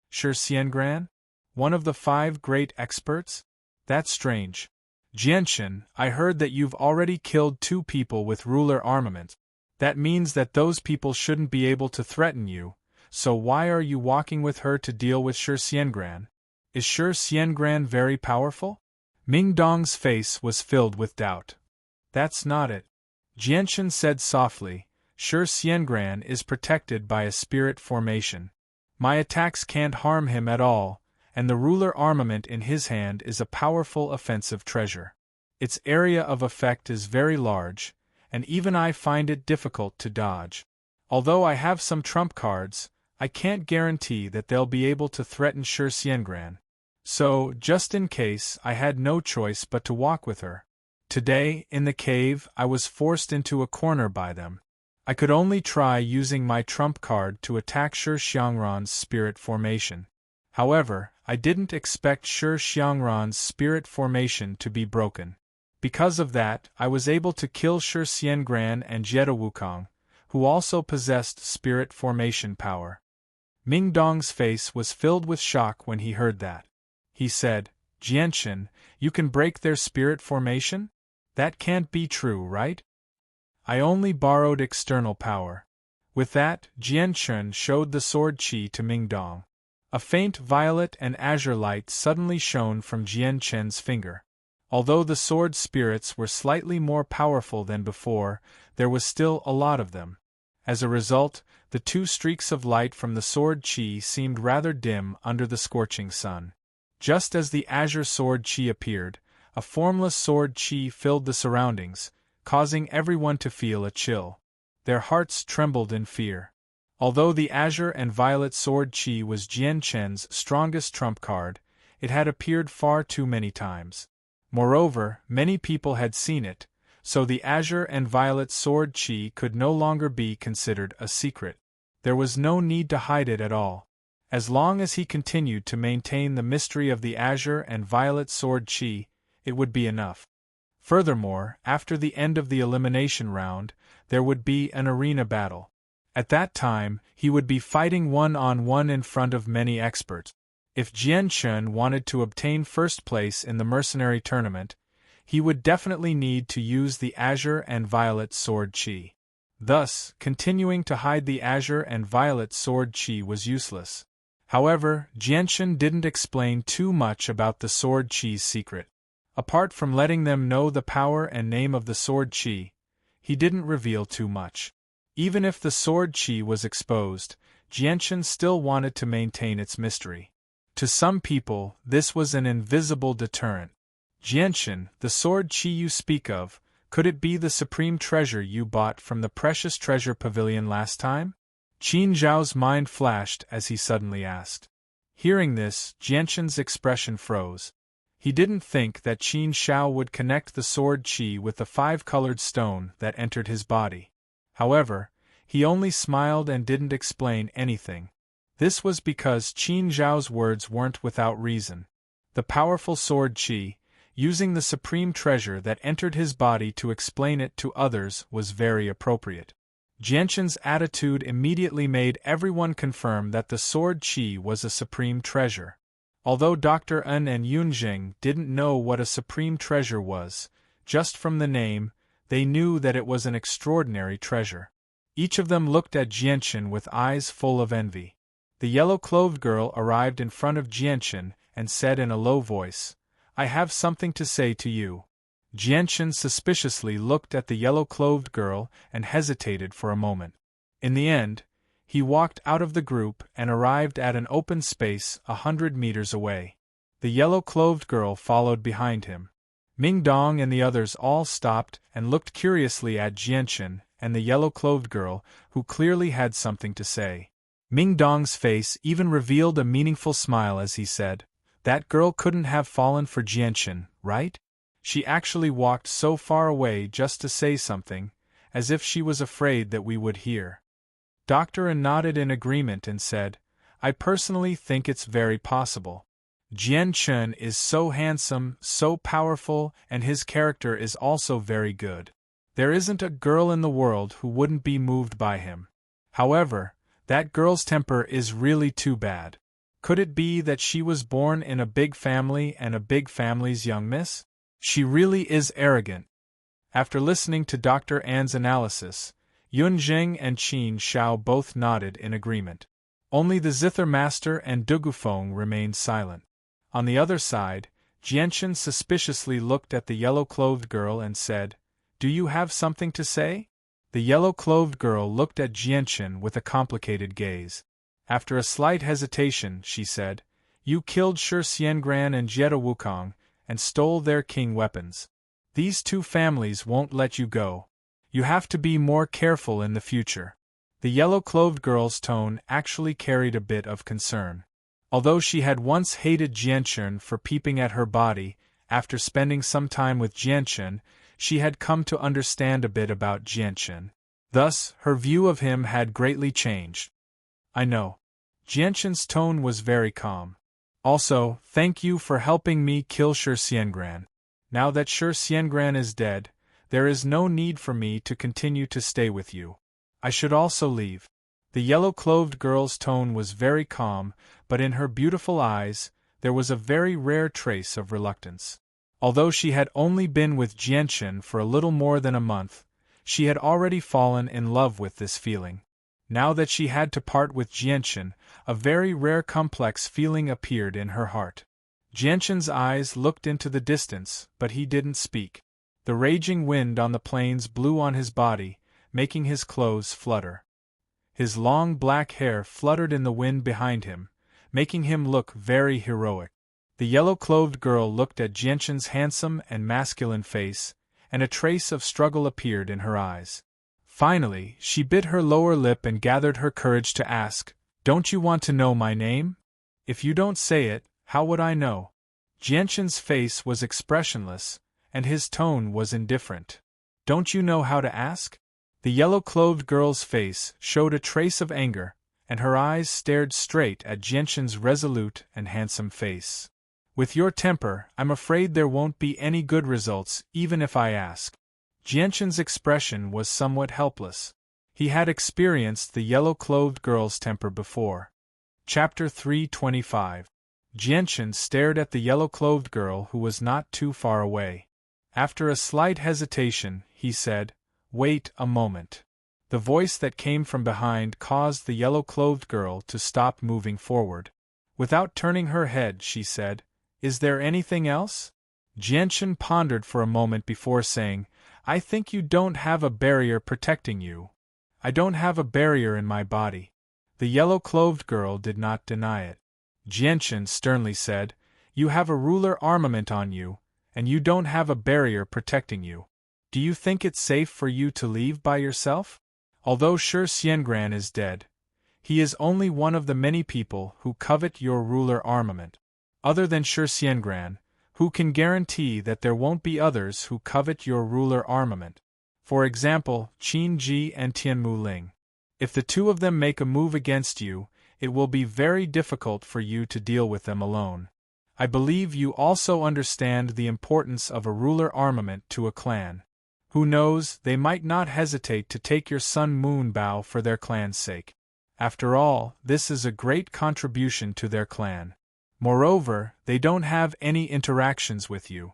Speaker 1: Shi Xiangran? One of the 5 great experts? That's strange. Jianchen, I heard that you've already killed 2 people with ruler armament. That means that those people shouldn't be able to threaten you. So why are you walking with her to deal with Shi Xiangran? Is Shi Xiangran very powerful? Ming Dong's face was filled with doubt. "That's not it," Jianchen said softly. "Shi Xiangran is protected by a spirit formation. My attacks can't harm him at all, and the ruler armament in his hand is a powerful offensive treasure. Its area of effect is very large, and even I find it difficult to dodge. Although I have some trump cards, I can't guarantee that they'll be able to threaten Shi Xiangran. So, just in case, I had no choice but to walk with her. Today, in the cave, I was forced into a corner by them. I could only try using my trump card to attack Shi Xiangran's spirit formation. However, I didn't expect Shi Xiangran's spirit formation to be broken. Because of that, I was able to kill Shi Xiangran and Jetta Wukong, who also possessed spirit formation power." Ming Dong's face was filled with shock when he heard that. He said, "Jianchen, you can break their spirit formation? That can't be true, right?" "I only borrowed external power." With that, Jianchen showed the sword qi to Ming Dong. A faint violet and azure light suddenly shone from Jianchen's finger. Although the sword spirits were slightly more powerful than before, there was still a lot of them. As a result, The two streaks of light from the sword chi seemed rather dim under the scorching sun. Just as the azure sword chi appeared, a formless sword chi filled the surroundings, causing everyone to feel a chill. Their hearts trembled in fear. Although the azure and violet sword chi was Jian Chen's strongest trump card, it had appeared far too many times. Moreover, many people had seen it, so the azure and violet sword chi could no longer be considered a secret. There was no need to hide it at all. As long as he continued to maintain the mystery of the azure and violet sword chi, it would be enough. Furthermore, after the end of the elimination round, there would be an arena battle. At that time, he would be fighting one-on-one in front of many experts. If Jian Chen wanted to obtain first place in the mercenary tournament, he would definitely need to use the azure and violet sword chi. Thus, continuing to hide the azure and violet sword chi was useless. However, Jian Chen didn't explain too much about the sword chi's secret. Apart from letting them know the power and name of the sword chi, he didn't reveal too much. Even if the sword chi was exposed, Jian Chen still wanted to maintain its mystery. To some people, this was an invisible deterrent. Jian Chen, the sword chi you speak of, could it be the supreme treasure you bought from the precious treasure pavilion last time? Qin Zhao's mind flashed as he suddenly asked. Hearing this, Jian Chen's expression froze. He didn't think that Qin Zhao would connect the sword chi with the five-colored stone that entered his body. However, he only smiled and didn't explain anything. This was because Qin Zhao's words weren't without reason. The powerful sword chi, using the supreme treasure that entered his body to explain it to others, was very appropriate. Jian Chen's attitude immediately made everyone confirm that the sword chi was a supreme treasure. Although Dr. En and Yunjing didn't know what a supreme treasure was, just from the name, they knew that it was an extraordinary treasure. Each of them looked at Jian Chen with eyes full of envy. The yellow-clothed girl arrived in front of Jian Chen and said in a low voice, I have something to say to you. Jian Chen suspiciously looked at the yellow-clothed girl and hesitated for a moment. In the end, he walked out of the group and arrived at an open space 100 meters away. The yellow-clothed girl followed behind him. Ming Dong and the others all stopped and looked curiously at Jian Chen and the yellow-clothed girl, who clearly had something to say. Ming Dong's face even revealed a meaningful smile as he said, That girl couldn't have fallen for Jian Chen, right? She actually walked so far away just to say something, as if she was afraid that we would hear. Dr. En nodded in agreement and said, I personally think it's very possible. Jian Chen is so handsome, so powerful, and his character is also very good. There isn't a girl in the world who wouldn't be moved by him. However, that girl's temper is really too bad. Could it be that she was born in a big family and a big family's young miss? She really is arrogant. After listening to Dr. An's analysis, Yunjing and Qin Zhao both nodded in agreement. Only the Zither Master and Dugufeng remained silent. On the other side, Jian Chen suspiciously looked at the yellow-clothed girl and said, Do you have something to say? The yellow-clothed girl looked at Jian Chen with a complicated gaze. After a slight hesitation, she said, You killed Shi Xiangran and Jieto Wukong, and stole their king weapons. These two families won't let you go. You have to be more careful in the future. The yellow-clothed girl's tone actually carried a bit of concern. Although she had once hated Jian Chen for peeping at her body, after spending some time with Jian Chen, she had come to understand a bit about Jian Chen. Thus, her view of him had greatly changed. I know. Jian Chen's tone was very calm. Also, thank you for helping me kill Shi Xiangran. Now that Shi Xiangran is dead, there is no need for me to continue to stay with you. I should also leave. The yellow-clothed girl's tone was very calm, but in her beautiful eyes, there was a very rare trace of reluctance. Although she had only been with Jian Chen for a little more than a month, she had already fallen in love with this feeling. Now that she had to part with Jian Chen, a very rare complex feeling appeared in her heart. Jian Chen's eyes looked into the distance, but he didn't speak. The raging wind on the plains blew on his body, making his clothes flutter. His long black hair fluttered in the wind behind him, making him look very heroic. The yellow-clothed girl looked at Jianshan's handsome and masculine face, and a trace of struggle appeared in her eyes. Finally, she bit her lower lip and gathered her courage to ask, "Don't you want to know my name? If you don't say it, how would I know?" Jianshan's face was expressionless, and his tone was indifferent. "Don't you know how to ask?" The yellow-clothed girl's face showed a trace of anger, and her eyes stared straight at Jianshan's resolute and handsome face. "With your temper, I'm afraid there won't be any good results even if I ask." Jianshan's expression was somewhat helpless. He had experienced the yellow-clothed girl's temper before. Chapter 325. Jianshan stared at the yellow-clothed girl who was not too far away. After a slight hesitation, he said, "Wait a moment." The voice that came from behind caused the yellow-clothed girl to stop moving forward. Without turning her head, she said, "Is there anything else?" Jianshan pondered for a moment before saying, "I think you don't have a barrier protecting you." "I don't have a barrier in my body." The yellow-clothed girl did not deny it. Jianshan sternly said, "You have a ruler armament on you, and you don't have a barrier protecting you. Do you think it's safe for you to leave by yourself? Although Shi Xiangran is dead, he is only one of the many people who covet your ruler armament. Other than Shi Xiangran, who can guarantee that there won't be others who covet your ruler armament? For example, Qin Ji and Tianmu Ling. If the two of them make a move against you, it will be very difficult for you to deal with them alone. I believe you also understand the importance of a ruler armament to a clan. Who knows, they might not hesitate to take your Sun Moon Bow for their clan's sake. After all, this is a great contribution to their clan. Moreover, they don't have any interactions with you.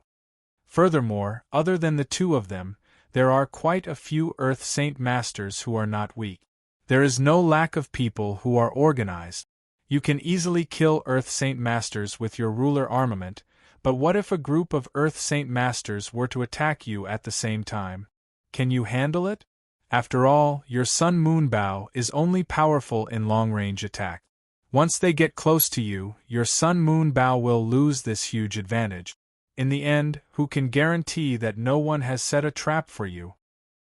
Speaker 1: Furthermore, other than the two of them, there are quite a few Earth Saint Masters who are not weak. There is no lack of people who are organized. You can easily kill Earth Saint Masters with your ruler armament, but what if a group of Earth Saint Masters were to attack you at the same time? Can you handle it? After all, your Sun Moon Bow is only powerful in long-range attack. Once they get close to you, your Sun Moon Bow will lose this huge advantage. In the end, who can guarantee that no one has set a trap for you?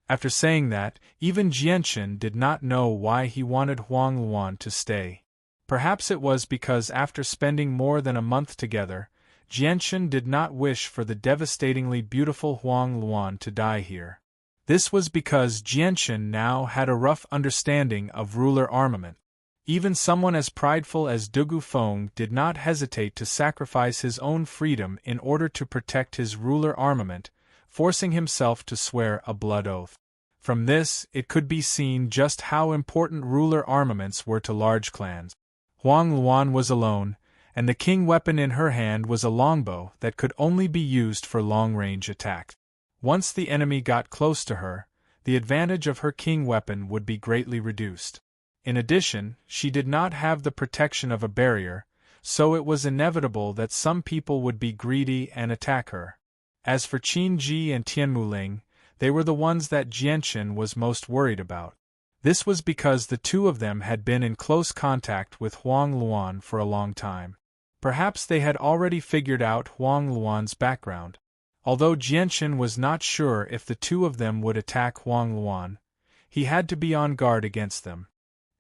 Speaker 1: After saying that, even Jianshan did not know why he wanted Huang Luan to stay. Perhaps it was because after spending more than a month together, Jianshan did not wish for the devastatingly beautiful Huang Luan to die here. This was because Jianshan now had a rough understanding of ruler armament. Even someone as prideful as Dugu Feng did not hesitate to sacrifice his own freedom in order to protect his ruler armament, forcing himself to swear a blood oath. From this, it could be seen just how important ruler armaments were to large clans. Huang Luan was alone, and the king weapon in her hand was a longbow that could only be used for long-range attack. Once the enemy got close to her, the advantage of her king weapon would be greatly reduced. In addition, she did not have the protection of a barrier, so it was inevitable that some people would be greedy and attack her. As for Qin Ji and Tianmu Ling, they were the ones that Jianshan was most worried about. This was because the two of them had been in close contact with Huang Luan for a long time. Perhaps they had already figured out Huang Luan's background. Although Jianshan was not sure if the two of them would attack Huang Luan, he had to be on guard against them.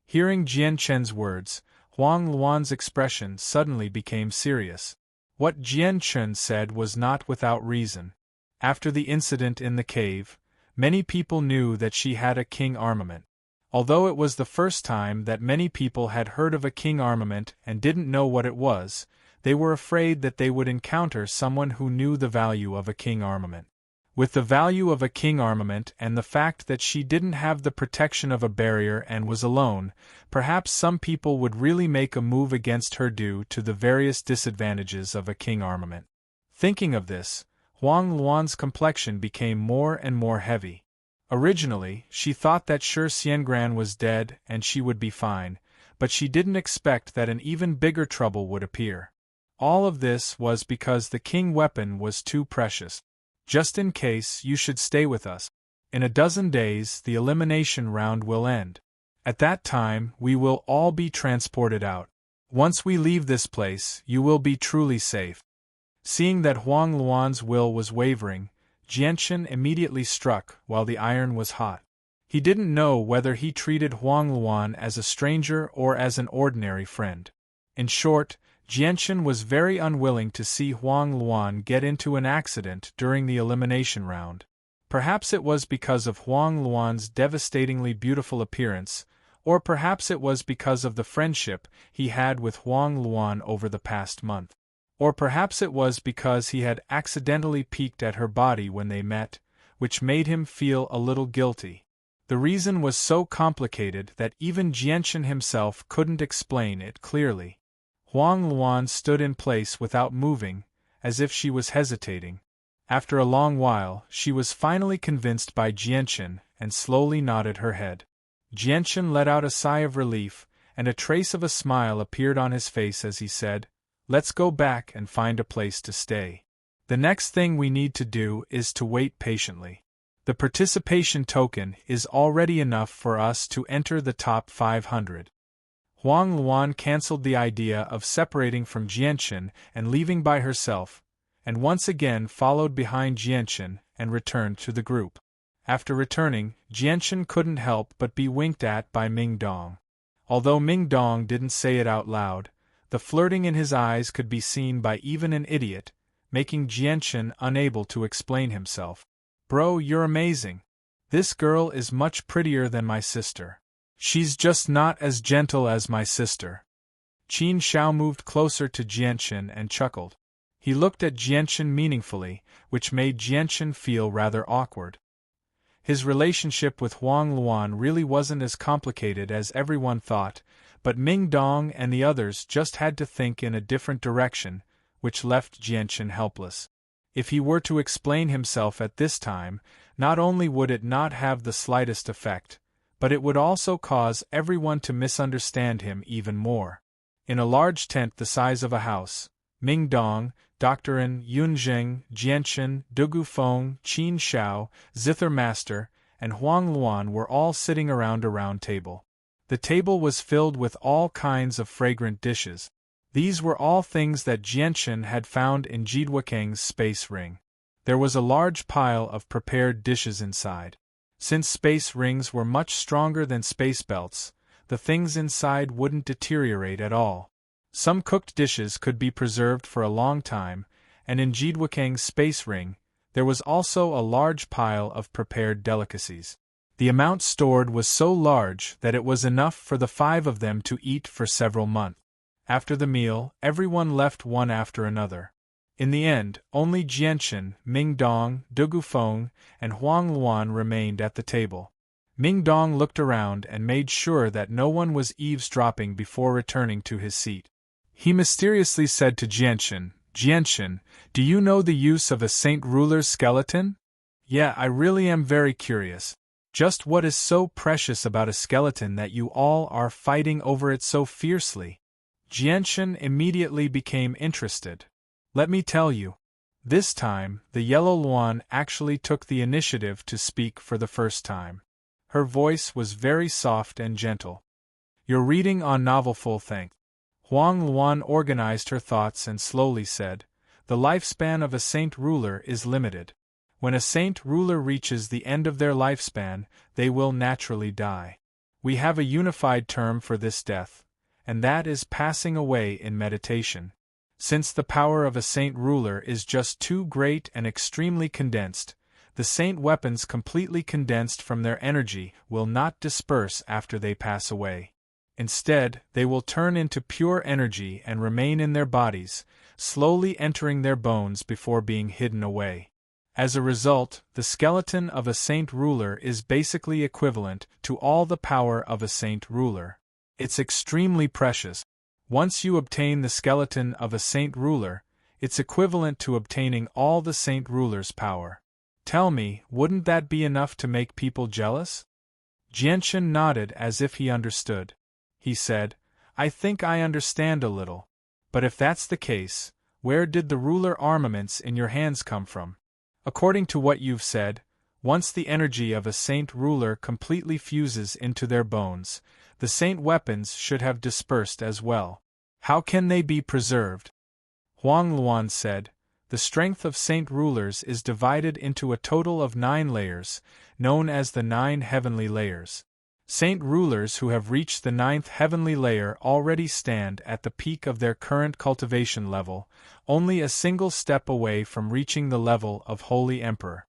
Speaker 1: Hearing Jianshan's words, Huang Luan's expression suddenly became serious. What Jianshan said was not without reason. After the incident in the cave, many people knew that she had a king armament. Although it was the first time that many people had heard of a king armament and didn't know what it was, they were afraid that they would encounter someone who knew the value of a king armament. With the value of a king armament and the fact that she didn't have the protection of a barrier and was alone, perhaps some people would really make a move against her due to the various disadvantages of a king armament. Thinking of this, Huang Luan's complexion became more and more heavy. Originally, she thought that Shi Xiangran was dead and she would be fine, but she didn't expect that an even bigger trouble would appear. All of this was because the king weapon was too precious. Just in case, you should stay with us. In a dozen days, the elimination round will end. At that time, we will all be transported out. Once we leave this place, you will be truly safe. Seeing that Huang Luan's will was wavering, Jianchen immediately struck while the iron was hot. He didn't know whether he treated Huang Luan as a stranger or as an ordinary friend. In short, Jianchen was very unwilling to see Huang Luan get into an accident during the elimination round. Perhaps it was because of Huang Luan's devastatingly beautiful appearance, or perhaps it was because of the friendship he had with Huang Luan over the past month. Or perhaps it was because he had accidentally peeked at her body when they met, which made him feel a little guilty. The reason was so complicated that even Jianchen himself couldn't explain it clearly. Huang Luan stood in place without moving, as if she was hesitating. After a long while, she was finally convinced by Jianchen and slowly nodded her head. Jianchen let out a sigh of relief, and a trace of a smile appeared on his face as he said, "Let's go back and find a place to stay. The next thing we need to do is to wait patiently. The participation token is already enough for us to enter the top 500. Huang Luan cancelled the idea of separating from Jianchen and leaving by herself, and once again followed behind Jianchen and returned to the group. After returning, Jianchen couldn't help but be winked at by Ming Dong. Although Ming Dong didn't say it out loud, the flirting in his eyes could be seen by even an idiot, making Jianchen unable to explain himself. "Bro, you're amazing. This girl is much prettier than my sister. She's just not as gentle as my sister." Qin Xiao moved closer to Jianchen and chuckled. He looked at Jianchen meaningfully, which made Jianchen feel rather awkward. His relationship with Huang Luan really wasn't as complicated as everyone thought, but Ming Dong and the others just had to think in a different direction, which left Jianchen helpless. If he were to explain himself at this time, not only would it not have the slightest effect, but it would also cause everyone to misunderstand him even more. In a large tent the size of a house, Ming Dong, Dr. Yunzheng, Jianchen, Dugu Feng, Qin Xiao, Zither Master, and Huang Luan were all sitting around a round table. The table was filled with all kinds of fragrant dishes. These were all things that Jianchen had found in Jidwakeng's space ring. There was a large pile of prepared dishes inside. Since space rings were much stronger than space belts, the things inside wouldn't deteriorate at all. Some cooked dishes could be preserved for a long time, and in Jidwakeng's space ring, there was also a large pile of prepared delicacies. The amount stored was so large that it was enough for the 5 of them to eat for several months. After the meal, everyone left one after another. In the end, only Jianchen, Ming Dong, Dugu Feng, and Huang Luan remained at the table. Ming Dong looked around and made sure that no one was eavesdropping before returning to his seat. He mysteriously said to Jianchen, "Jianchen, do you know the use of a Saint Ruler's skeleton?" "Yeah, I really am very curious. Just what is so precious about a skeleton that you all are fighting over it so fiercely?" Jianchen immediately became interested. "Let me tell you." This time, the Yellow Luan actually took the initiative to speak for the first time. Her voice was very soft and gentle. "You're reading on novelful thing." Huang Luan organized her thoughts and slowly said, "The lifespan of a saint ruler is limited. When a saint ruler reaches the end of their lifespan, they will naturally die. We have a unified term for this death, and that is passing away in meditation. Since the power of a saint ruler is just too great and extremely condensed, the saint weapons completely condensed from their energy will not disperse after they pass away. Instead, they will turn into pure energy and remain in their bodies, slowly entering their bones before being hidden away. As a result, the skeleton of a saint ruler is basically equivalent to all the power of a saint ruler. It's extremely precious. Once you obtain the skeleton of a saint ruler, it's equivalent to obtaining all the saint ruler's power. Tell me, wouldn't that be enough to make people jealous?" Jianchen nodded as if he understood. He said, "I think I understand a little. But if that's the case, where did the ruler armaments in your hands come from? According to what you've said, Once the energy of a saint ruler completely fuses into their bones, the saint weapons should have dispersed as well. How can they be preserved? Huang Luan said, the strength of saint rulers is divided into a total of 9 layers, known as the 9 heavenly layers. Saint rulers who have reached the 9th heavenly layer already stand at the peak of their current cultivation level, only a single step away from reaching the level of Holy Emperor.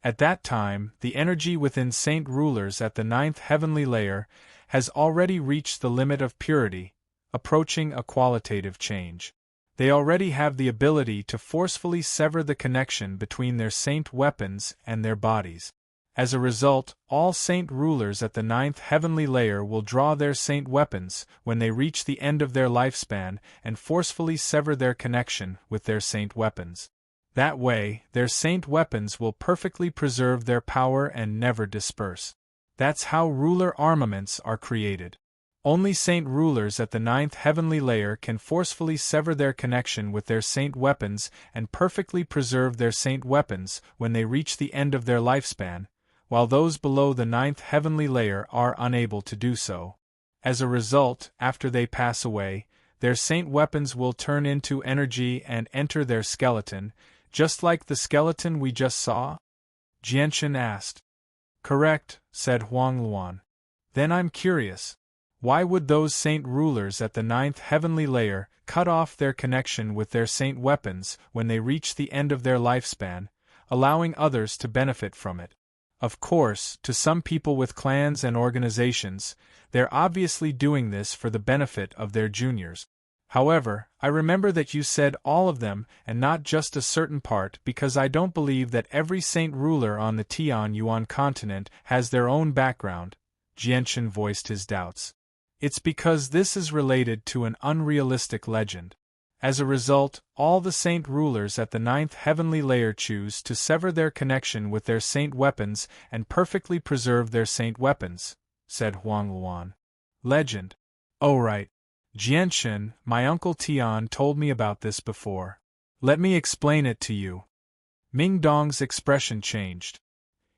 Speaker 1: At that time, the energy within saint rulers at the 9th heavenly layer has already reached the limit of purity, approaching a qualitative change. They already have the ability to forcefully sever the connection between their saint weapons and their bodies. As a result, all saint rulers at the 9th heavenly layer will draw their saint weapons when they reach the end of their lifespan and forcefully sever their connection with their saint weapons. That way, their saint weapons will perfectly preserve their power and never disperse. That's how ruler armaments are created. Only saint rulers at the 9th heavenly layer can forcefully sever their connection with their saint weapons and perfectly preserve their saint weapons when they reach the end of their lifespan, while those below the 9th heavenly layer are unable to do so. As a result, after they pass away, their saint weapons will turn into energy and enter their skeleton, just like the skeleton we just saw? Jianshan asked. Correct, said Huang Luan. Then I'm curious. Why would those saint rulers at the 9th heavenly layer cut off their connection with their saint weapons when they reach the end of their lifespan, allowing others to benefit from it? Of course, to some people with clans and organizations, they're obviously doing this for the benefit of their juniors. However, I remember that you said all of them and not just a certain part because I don't believe that every saint ruler on the Tianyuan continent has their own background. Jianshan voiced his doubts. It's because this is related to an unrealistic legend. As a result, all the saint rulers at the 9th heavenly layer choose to sever their connection with their saint weapons and perfectly preserve their saint weapons, said Huang Luan. Legend. Oh right. Jianshan, my uncle Tian told me about this before. Let me explain it to you. Ming Dong's expression changed.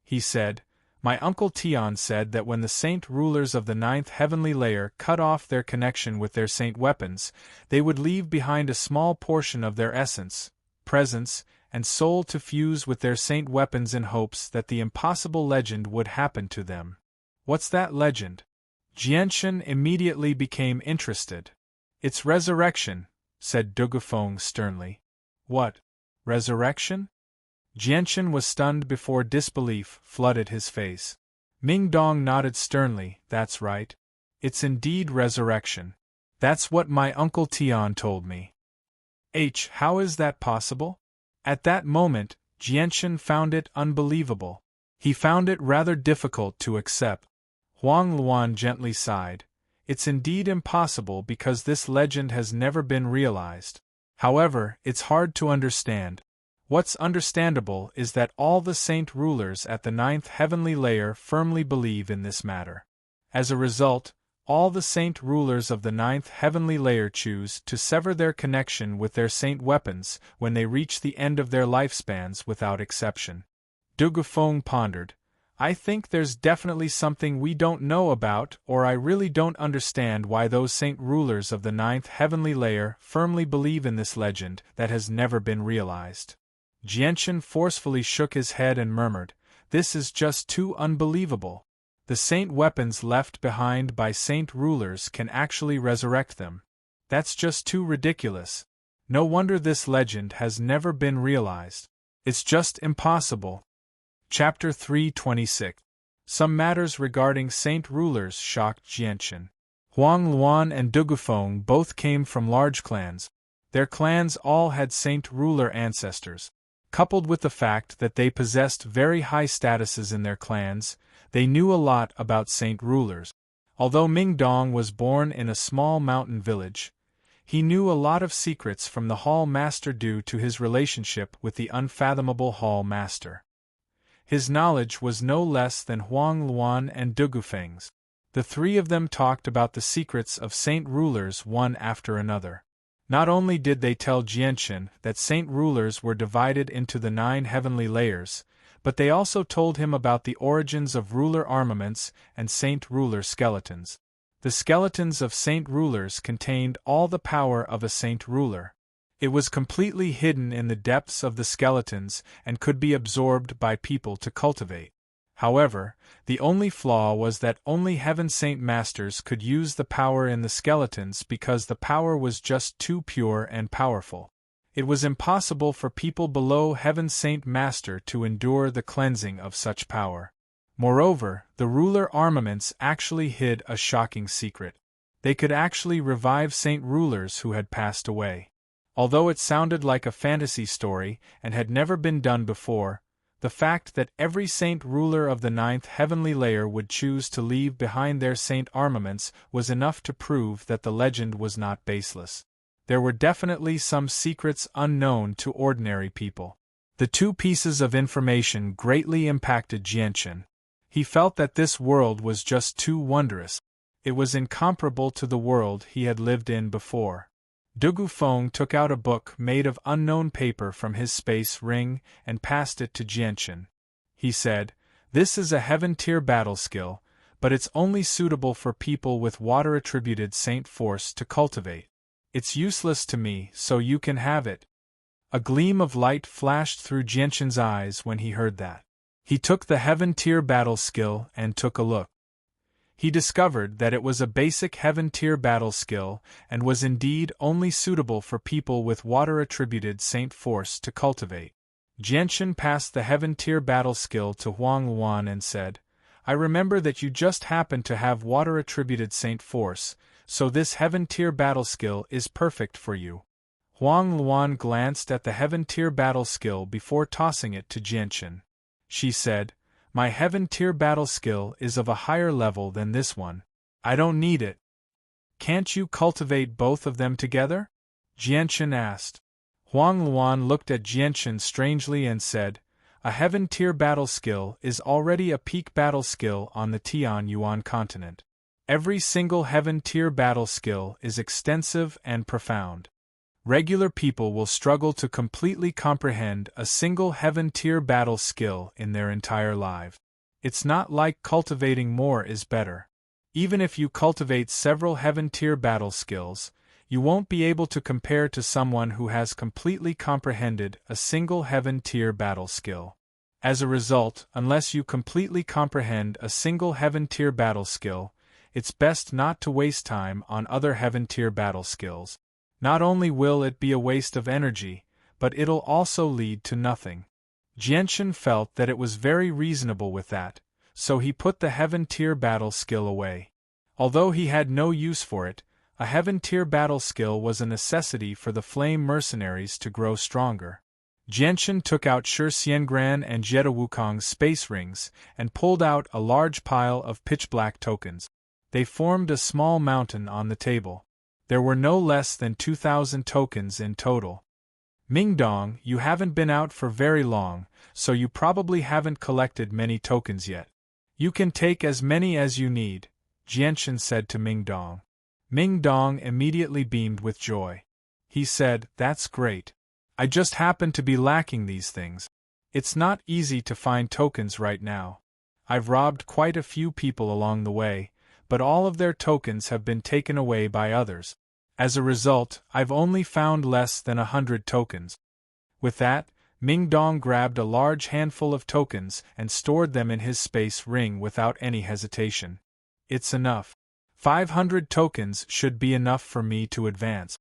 Speaker 1: He said, my uncle Tian said that when the saint rulers of the 9th heavenly layer cut off their connection with their saint weapons, they would leave behind a small portion of their essence, presence, and soul to fuse with their saint weapons in hopes that the impossible legend would happen to them. What's that legend? Jianshan immediately became interested. It's resurrection, said Dugufeng sternly. What? Resurrection? Jianshan was stunned before disbelief flooded his face. Ming Dong nodded sternly, that's right. It's indeed resurrection. That's what my uncle Tian told me. How is that possible? At that moment, Jianshan found it unbelievable. He found it rather difficult to accept. Huang Luan gently sighed. It's indeed impossible because this legend has never been realized. However, it's hard to understand. What's understandable is that all the saint rulers at the 9th heavenly layer firmly believe in this matter. As a result, all the saint rulers of the 9th heavenly layer choose to sever their connection with their saint weapons when they reach the end of their lifespans without exception. Dugufeng pondered. I think there's definitely something we don't know about, or I really don't understand why those saint rulers of the 9th heavenly layer firmly believe in this legend that has never been realized. Jianshan forcefully shook his head and murmured, this is just too unbelievable. The saint weapons left behind by saint rulers can actually resurrect them. That's just too ridiculous. No wonder this legend has never been realized. It's just impossible. Chapter 326. Some matters regarding saint rulers shocked Jianshan. Huang Luan and Dugufeng both came from large clans. Their clans all had saint ruler ancestors. Coupled with the fact that they possessed very high statuses in their clans, they knew a lot about saint rulers. Although Ming Dong was born in a small mountain village, he knew a lot of secrets from the Hall Master due to his relationship with the unfathomable Hall Master. His knowledge was no less than Huang Luan and Dugufeng's. The three of them talked about the secrets of saint rulers one after another. Not only did they tell Jianshan that saint rulers were divided into the 9 heavenly layers, but they also told him about the origins of ruler armaments and saint ruler skeletons. The skeletons of saint rulers contained all the power of a saint ruler. It was completely hidden in the depths of the skeletons and could be absorbed by people to cultivate. However, the only flaw was that only Heaven Saint Masters could use the power in the skeletons because the power was just too pure and powerful. It was impossible for people below Heaven Saint Master to endure the cleansing of such power. Moreover, the ruler armaments actually hid a shocking secret. They could actually revive saint rulers who had passed away. Although it sounded like a fantasy story and had never been done before, the fact that every saint ruler of the ninth heavenly layer would choose to leave behind their saint armaments was enough to prove that the legend was not baseless. There were definitely some secrets unknown to ordinary people. The two pieces of information greatly impacted Jianchen. He felt that this world was just too wondrous. It was incomparable to the world he had lived in before. Du Feng took out a book made of unknown paper from his space ring and passed it to Jianchen. He said, "This is a heaven-tier battle skill, but it's only suitable for people with water-attributed saint force to cultivate. It's useless to me, so you can have it." A gleam of light flashed through Jianchen's eyes when he heard that. He took the heaven-tier battle skill and took a look. He discovered that it was a basic heaven-tier battle skill and was indeed only suitable for people with water-attributed saint force to cultivate. Jianchen passed the heaven-tier battle skill to Huang Luan and said, "I remember that you just happen to have water-attributed saint force, so this heaven-tier battle skill is perfect for you." Huang Luan glanced at the heaven-tier battle skill before tossing it to Jianchen. She said, "My heaven-tier battle skill is of a higher level than this one. I don't need it." "Can't you cultivate both of them together?" Jianchen asked. Huang Luan looked at Jianchen strangely and said, "A heaven-tier battle skill is already a peak battle skill on the Tian Yuan continent. Every single heaven-tier battle skill is extensive and profound. Regular people will struggle to completely comprehend a single heaven-tier battle skill in their entire life. It's not like cultivating more is better. Even if you cultivate several heaven-tier battle skills, you won't be able to compare to someone who has completely comprehended a single heaven-tier battle skill. As a result, unless you completely comprehend a single heaven-tier battle skill, it's best not to waste time on other heaven-tier battle skills. Not only will it be a waste of energy, but it'll also lead to nothing." Jianchen felt that it was very reasonable with that, so he put the heaven-tier battle skill away. Although he had no use for it, a heaven-tier battle skill was a necessity for the flame mercenaries to grow stronger. Jianchen took out Shi Xiangran and Jetta Wukong's space rings and pulled out a large pile of pitch-black tokens. They formed a small mountain on the table. There were no less than 2,000 tokens in total. "Mingdong, you haven't been out for very long, so you probably haven't collected many tokens yet. You can take as many as you need," Jianchen said to Mingdong. Mingdong immediately beamed with joy. He said, "That's great. I just happen to be lacking these things. It's not easy to find tokens right now. I've robbed quite a few people along the way, but all of their tokens have been taken away by others. As a result, I've only found less than 100 tokens." With that, Mingdong grabbed a large handful of tokens and stored them in his space ring without any hesitation. "It's enough. 500 tokens should be enough for me to advance."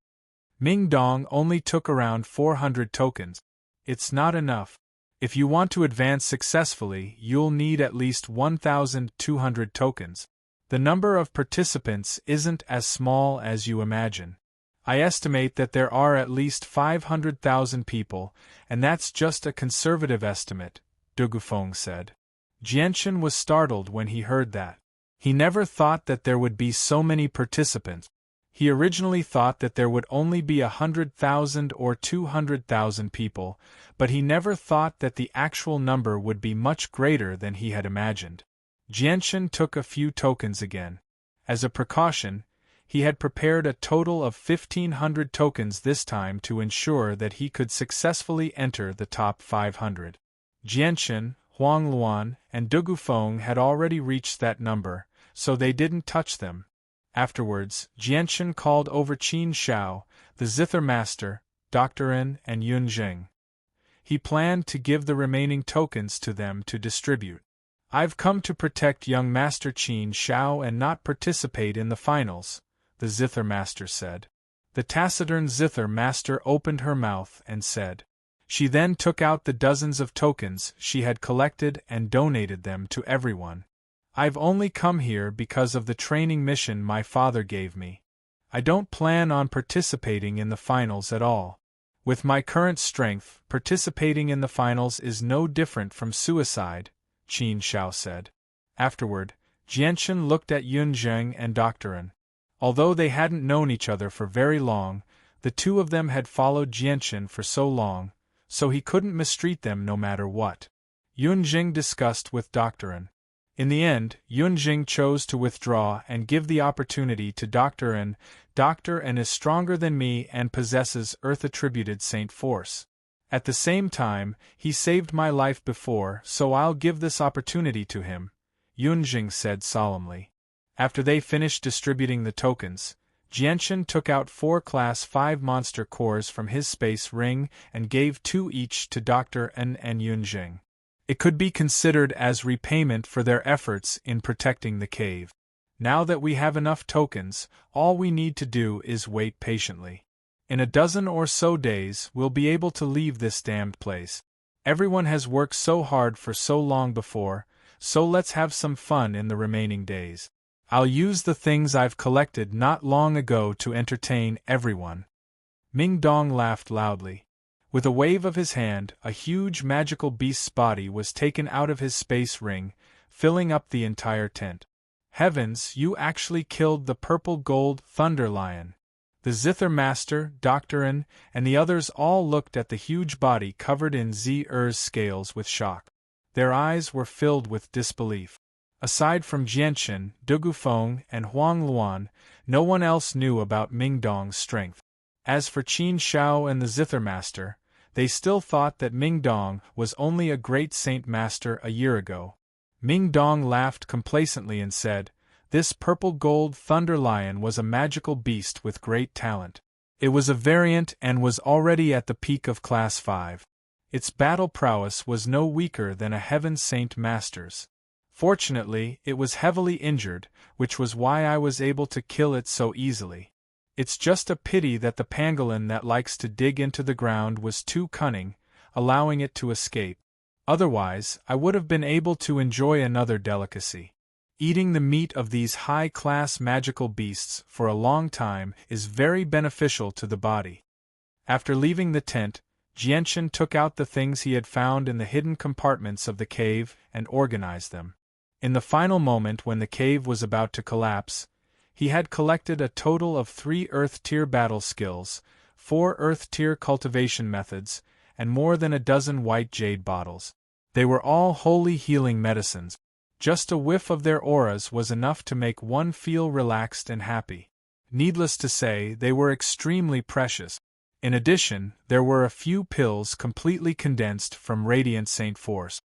Speaker 1: Mingdong only took around 400 tokens. "It's not enough. If you want to advance successfully, you'll need at least 1,200 tokens. The number of participants isn't as small as you imagine. I estimate that there are at least 500,000 people, and that's just a conservative estimate," Du Feng said. Jianchen was startled when he heard that. He never thought that there would be so many participants. He originally thought that there would only be 100,000 or 200,000 people, but he never thought that the actual number would be much greater than he had imagined. Jianchen took a few tokens again. As a precaution, he had prepared a total of 1,500 tokens this time to ensure that he could successfully enter the top 500. Jianchen, Huang Luan, and Dugufeng had already reached that number, so they didn't touch them. Afterwards, Jianshan called over Qin Shao, the Zither Master, Dr. N, and Yun Jing. He planned to give the remaining tokens to them to distribute. "I've come to protect young Master Qin Shao and not participate in the finals," the Zither Master said. The taciturn Zither Master opened her mouth and said. She then took out the dozens of tokens she had collected and donated them to everyone. "I've only come here because of the training mission my father gave me. I don't plan on participating in the finals at all. With my current strength, participating in the finals is no different from suicide," Qin Shao said. Afterward, Jianshan looked at Yun Zheng and Dr. N. Although they hadn't known each other for very long, the two of them had followed Jianshan for so long, so he couldn't mistreat them no matter what. Yun Jing discussed with Dr. N. In the end, Yun Jing chose to withdraw and give the opportunity to Dr. N. Dr. N is stronger than me and possesses Earth-attributed Saint Force. At the same time, he saved my life before, so I'll give this opportunity to him, Yun Jing said solemnly. After they finished distributing the tokens, Jianshan took out 4 Class 5 monster cores from his space ring and gave 2 each to Dr. N and Yun Jing. It could be considered as repayment for their efforts in protecting the cave. Now that we have enough tokens, all we need to do is wait patiently. In a dozen or so days, we'll be able to leave this damned place. Everyone has worked so hard for so long before, so let's have some fun in the remaining days. I'll use the things I've collected not long ago to entertain everyone. Ming Dong laughed loudly. With a wave of his hand, a huge magical beast's body was taken out of his space ring, filling up the entire tent. Heavens, you actually killed the purple-gold Thunder Lion. The Zither Master, Dr. N, and the others all looked at the huge body covered in Z'Er's scales with shock. Their eyes were filled with disbelief. Aside from Jianshan, Dugufeng, and Huang Luan, no one else knew about Ming Dong's strength. As for Qin Shao and the Zither Master, they still thought that Ming Dong was only a great Saint Master a year ago. Ming Dong laughed complacently and said, "This purple-gold Thunder Lion was a magical beast with great talent. It was a variant and was already at the peak of Class 5. Its battle prowess was no weaker than a Heaven Saint Master's. Fortunately, it was heavily injured, which was why I was able to kill it so easily. It's just a pity that the pangolin that likes to dig into the ground was too cunning, allowing it to escape. Otherwise, I would have been able to enjoy another delicacy. Eating the meat of these high-class magical beasts for a long time is very beneficial to the body." After leaving the tent, Jianshan took out the things he had found in the hidden compartments of the cave and organized them. In the final moment when the cave was about to collapse, he had collected a total of 3 Earth-tier battle skills, 4 Earth-tier cultivation methods, and more than a dozen white jade bottles. They were all holy healing medicines. Just a whiff of their auras was enough to make one feel relaxed and happy. Needless to say, they were extremely precious. In addition, there were a few pills completely condensed from Radiant Saint Force.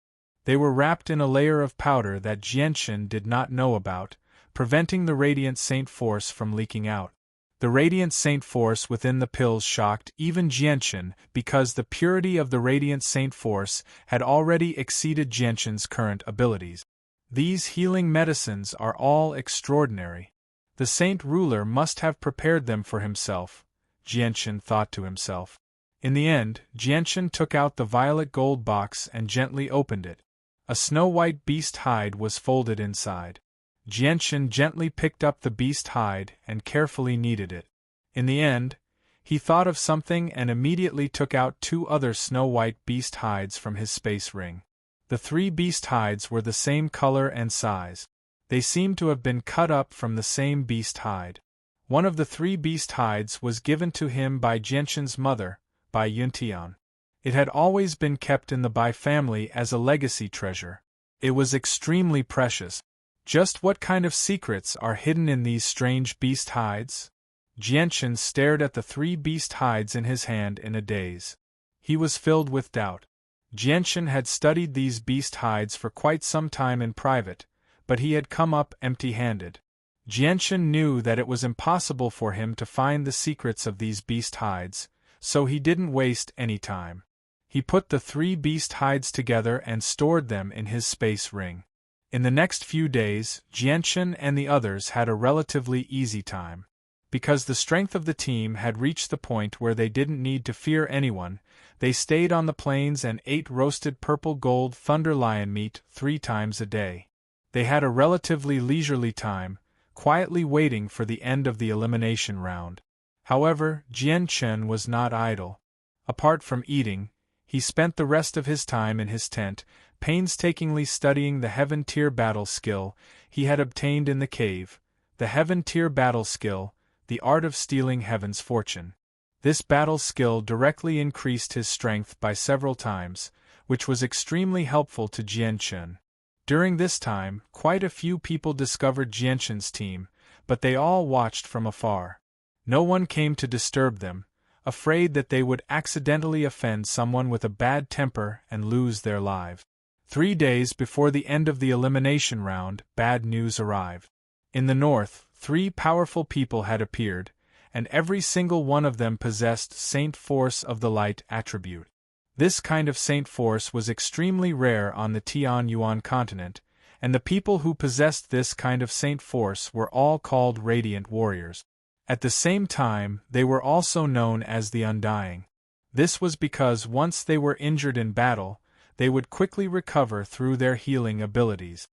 Speaker 1: They were wrapped in a layer of powder that Jianshan did not know about, preventing the Radiant Saint Force from leaking out. The Radiant Saint Force within the pills shocked even Jianshan because the purity of the Radiant Saint Force had already exceeded Jianshan's current abilities. These healing medicines are all extraordinary. The Saint Ruler must have prepared them for himself, Jianshan thought to himself. In the end, Jianshan took out the violet gold box and gently opened it. A snow-white beast hide was folded inside. Jianshan gently picked up the beast hide and carefully kneaded it. In the end, he thought of something and immediately took out 2 other snow-white beast hides from his space ring. The 3 beast hides were the same color and size. They seemed to have been cut up from the same beast hide. One of the 3 beast hides was given to him by Jianshan's mother, Bai Yuntian. It had always been kept in the Bai family as a legacy treasure. It was extremely precious. Just what kind of secrets are hidden in these strange beast hides? Jianshan stared at the 3 beast hides in his hand in a daze. He was filled with doubt. Jianshan had studied these beast hides for quite some time in private, but he had come up empty-handed. Jianshan knew that it was impossible for him to find the secrets of these beast hides, so he didn't waste any time. He put the 3 beast hides together and stored them in his space ring. In the next few days, Jianshan and the others had a relatively easy time. Because the strength of the team had reached the point where they didn't need to fear anyone, they stayed on the plains and ate roasted purple gold thunder lion meat 3 times a day. They had a relatively leisurely time, quietly waiting for the end of the elimination round. However, Jianshan was not idle. Apart from eating, he spent the rest of his time in his tent, painstakingly studying the Heaven Tier battle skill he had obtained in the cave. The Heaven Tier battle skill, the art of stealing heaven's fortune. This battle skill directly increased his strength by several times, which was extremely helpful to Jianshan. During this time, quite a few people discovered Jianshan's team, but they all watched from afar. No one came to disturb them, afraid that they would accidentally offend someone with a bad temper and lose their lives. 3 days before the end of the elimination round, bad news arrived. In the north, 3 powerful people had appeared, and every single one of them possessed Saint Force of the Light attribute. This kind of Saint Force was extremely rare on the Tianyuan continent, and the people who possessed this kind of Saint Force were all called Radiant Warriors. At the same time, they were also known as the Undying. This was because once they were injured in battle, they would quickly recover through their healing abilities.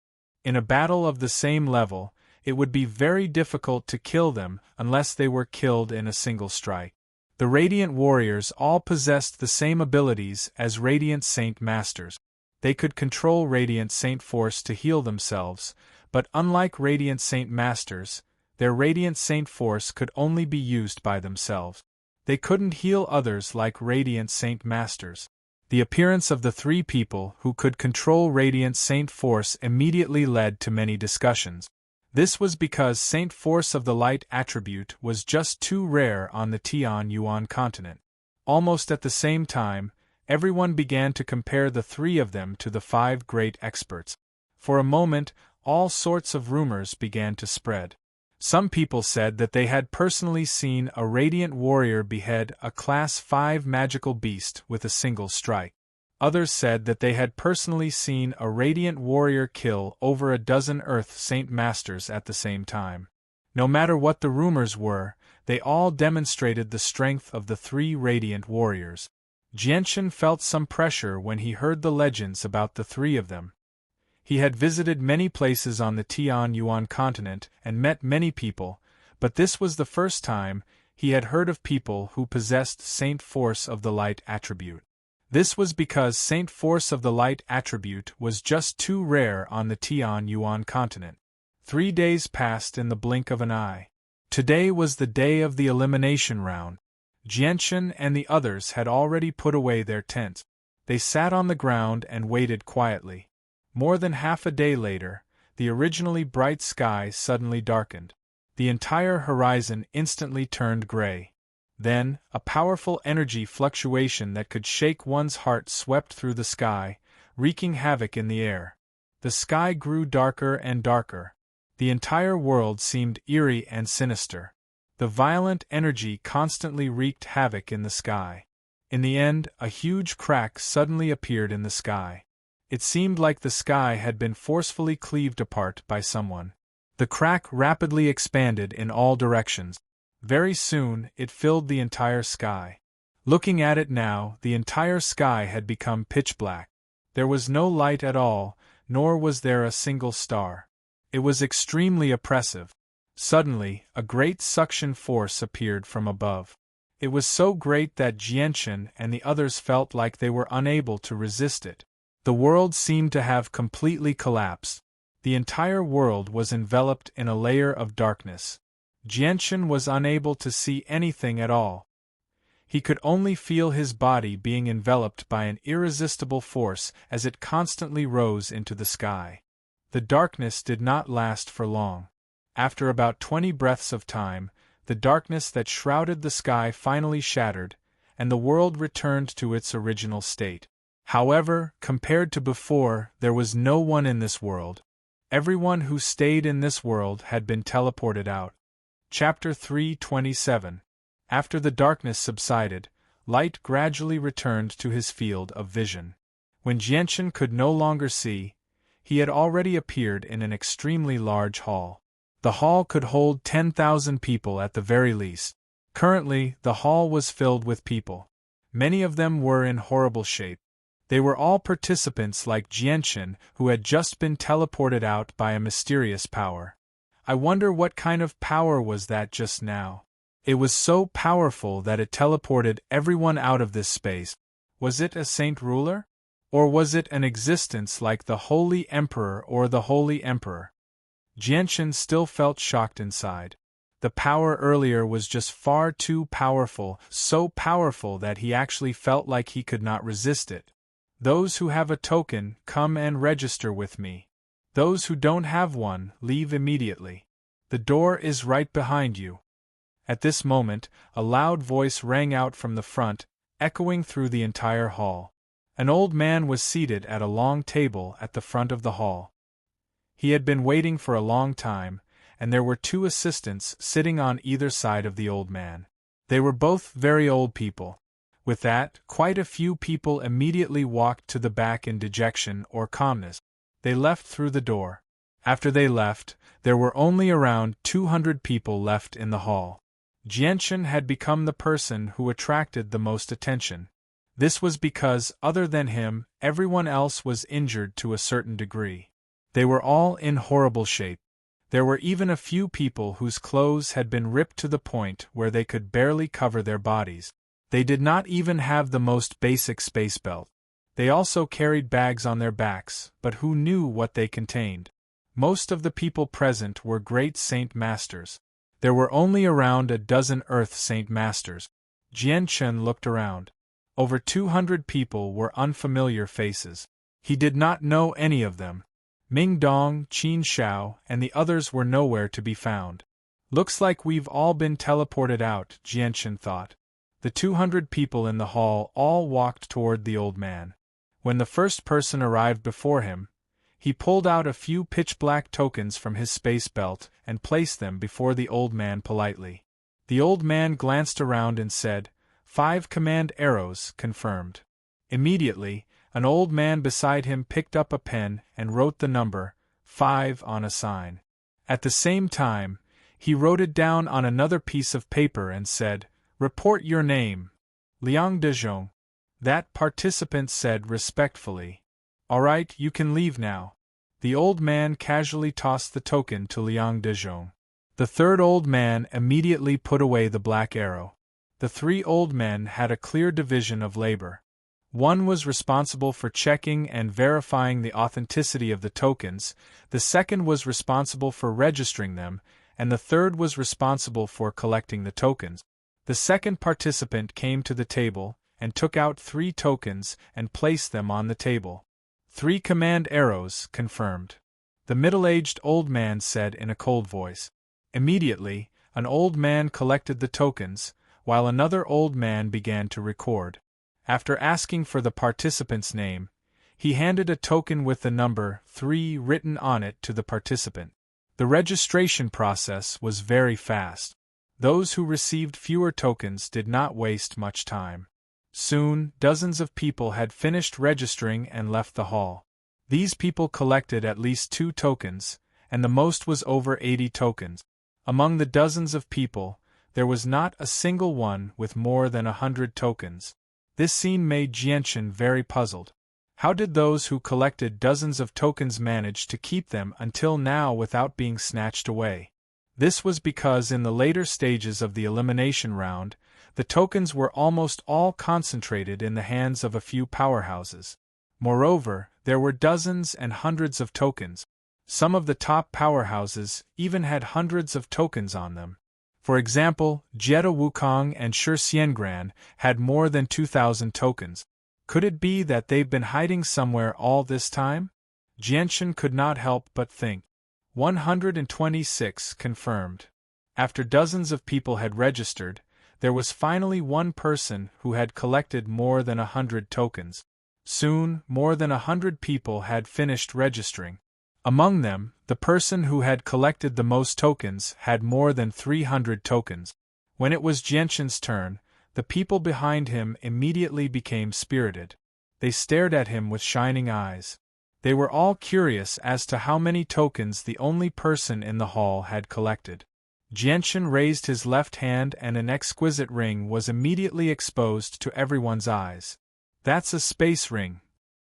Speaker 1: In a battle of the same level, it would be very difficult to kill them unless they were killed in a single strike. The Radiant Warriors all possessed the same abilities as Radiant Saint Masters. They could control Radiant Saint Force to heal themselves, but unlike Radiant Saint Masters, their Radiant Saint Force could only be used by themselves. They couldn't heal others like Radiant Saint Masters. The appearance of the 3 people who could control Radiant Saint Force immediately led to many discussions. This was because Saint Force of the Light attribute was just too rare on the Tianyuan continent. Almost at the same time, everyone began to compare the 3 of them to the 5 great experts. For a moment, all sorts of rumors began to spread. Some people said that they had personally seen a Radiant Warrior behead a Class 5 magical beast with a single strike. Others said that they had personally seen a Radiant Warrior kill over a dozen Earth Saint Masters at the same time. No matter what the rumors were, they all demonstrated the strength of the 3 Radiant Warriors. Jianshan felt some pressure when he heard the legends about the 3 of them. He had visited many places on the Tianyuan continent and met many people, but this was the first time he had heard of people who possessed Saint Force of the Light attribute. This was because Saint Force of the Light attribute was just too rare on the Tianyuan continent. 3 days passed in the blink of an eye. Today was the day of the elimination round. Jianshan and the others had already put away their tents. They sat on the ground and waited quietly. More than half a day later, the originally bright sky suddenly darkened. The entire horizon instantly turned gray. Then, a powerful energy fluctuation that could shake one's heart swept through the sky, wreaking havoc in the air. The sky grew darker and darker. The entire world seemed eerie and sinister. The violent energy constantly wreaked havoc in the sky. In the end, a huge crack suddenly appeared in the sky. It seemed like the sky had been forcefully cleaved apart by someone. The crack rapidly expanded in all directions. Very soon, it filled the entire sky. Looking at it now, the entire sky had become pitch black. There was no light at all, nor was there a single star. It was extremely oppressive. Suddenly, a great suction force appeared from above. It was so great that Jianshan and the others felt like they were unable to resist it. The world seemed to have completely collapsed. The entire world was enveloped in a layer of darkness. Jianshan was unable to see anything at all. He could only feel his body being enveloped by an irresistible force as it constantly rose into the sky. The darkness did not last for long. After about 20 breaths of time, the darkness that shrouded the sky finally shattered, and the world returned to its original state. However, compared to before, there was no one in this world. Everyone who stayed in this world had been teleported out. Chapter 327. After the darkness subsided, light gradually returned to his field of vision. When Jianchen could no longer see, he had already appeared in an extremely large hall. The hall could hold 10,000 people at the very least. Currently, the hall was filled with people. Many of them were in horrible shape. They were all participants like Jianchen, who had just been teleported out by a mysterious power. I wonder what kind of power was that just now. It was so powerful that it teleported everyone out of this space. Was it a saint ruler? Or was it an existence like the Holy Emperor or the Holy Emperor? Jianchen still felt shocked inside. The power earlier was just far too powerful, so powerful that he actually felt like he could not resist it. Those who have a token, come and register with me. Those who don't have one, leave immediately. The door is right behind you. At this moment, a loud voice rang out from the front, echoing through the entire hall. An old man was seated at a long table at the front of the hall. He had been waiting for a long time, and there were two assistants sitting on either side of the old man. They were both very old people. With that, quite a few people immediately walked to the back in dejection or calmness. They left through the door. After they left, there were only around 200 people left in the hall. Jianchen had become the person who attracted the most attention. This was because, other than him, everyone else was injured to a certain degree. They were all in horrible shape. There were even a few people whose clothes had been ripped to the point where they could barely cover their bodies. They did not even have the most basic space belt. They also carried bags on their backs, but who knew what they contained? Most of the people present were great saint masters. There were only around a dozen Earth saint masters. Jianchen looked around. Over 200 people were unfamiliar faces. He did not know any of them. Ming Dong, Qin Shao, and the others were nowhere to be found. Looks like we've all been teleported out, Jianchen thought. The 200 people in the hall all walked toward the old man. When the first person arrived before him, he pulled out a few pitch-black tokens from his space belt and placed them before the old man politely. The old man glanced around and said, 5 command arrows, confirmed. Immediately, an old man beside him picked up a pen and wrote the number 5 on a sign. At the same time, he wrote it down on another piece of paper and said, "Report your name." Liang Dezhong. That participant said respectfully. "All right, you can leave now." The old man casually tossed the token to Liang Dezhong. The third old man immediately put away the black arrow. The 3 old men had a clear division of labor. One was responsible for checking and verifying the authenticity of the tokens, the second was responsible for registering them, and the third was responsible for collecting the tokens. The second participant came to the table and took out 3 tokens and placed them on the table. 3 command arrows, confirmed. The middle-aged old man said in a cold voice. Immediately, an old man collected the tokens, while another old man began to record. After asking for the participant's name, he handed a token with the number 3 written on it to the participant. The registration process was very fast. Those who received fewer tokens did not waste much time. Soon, dozens of people had finished registering and left the hall. These people collected at least 2 tokens, and the most was over 80 tokens. Among the dozens of people, there was not a single one with more than 100 tokens. This scene made Jianchen very puzzled. How did those who collected dozens of tokens manage to keep them until now without being snatched away? This was because in the later stages of the elimination round, the tokens were almost all concentrated in the hands of a few powerhouses. Moreover, there were dozens and hundreds of tokens. Some of the top powerhouses even had hundreds of tokens on them. For example, Jetta Wukong and Shi Xiangran had more than 2,000 tokens. Could it be that they've been hiding somewhere all this time? Jianchen could not help but think. 126 confirmed. After dozens of people had registered, there was finally one person who had collected more than 100 tokens. Soon, more than 100 people had finished registering. Among them, the person who had collected the most tokens had more than 300 tokens. When it was Jianshan's turn, the people behind him immediately became spirited. They stared at him with shining eyes. They were all curious as to how many tokens the only person in the hall had collected. Jianshan raised his left hand and an exquisite ring was immediately exposed to everyone's eyes. "That's a space ring!"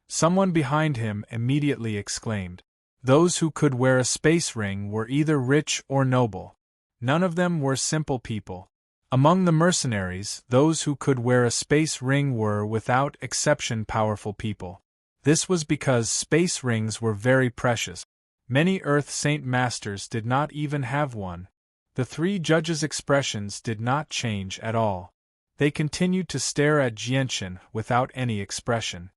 Speaker 1: Someone behind him immediately exclaimed. Those who could wear a space ring were either rich or noble. None of them were simple people. Among the mercenaries, those who could wear a space ring were without exception powerful people. This was because space rings were very precious. Many Earth Saint Masters did not even have one. The three judges' expressions did not change at all. They continued to stare at Jianshan without any expression.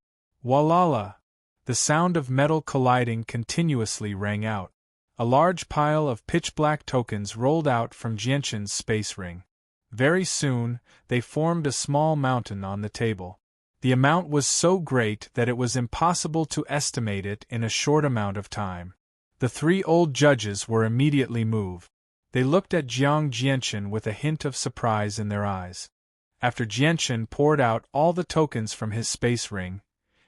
Speaker 1: Walala! The sound of metal colliding continuously rang out. A large pile of pitch-black tokens rolled out from Jianshan's space ring. Very soon, they formed a small mountain on the table. The amount was so great that it was impossible to estimate it in a short amount of time. The three old judges were immediately moved. They looked at Jianshan with a hint of surprise in their eyes. After Jianshan poured out all the tokens from his space ring,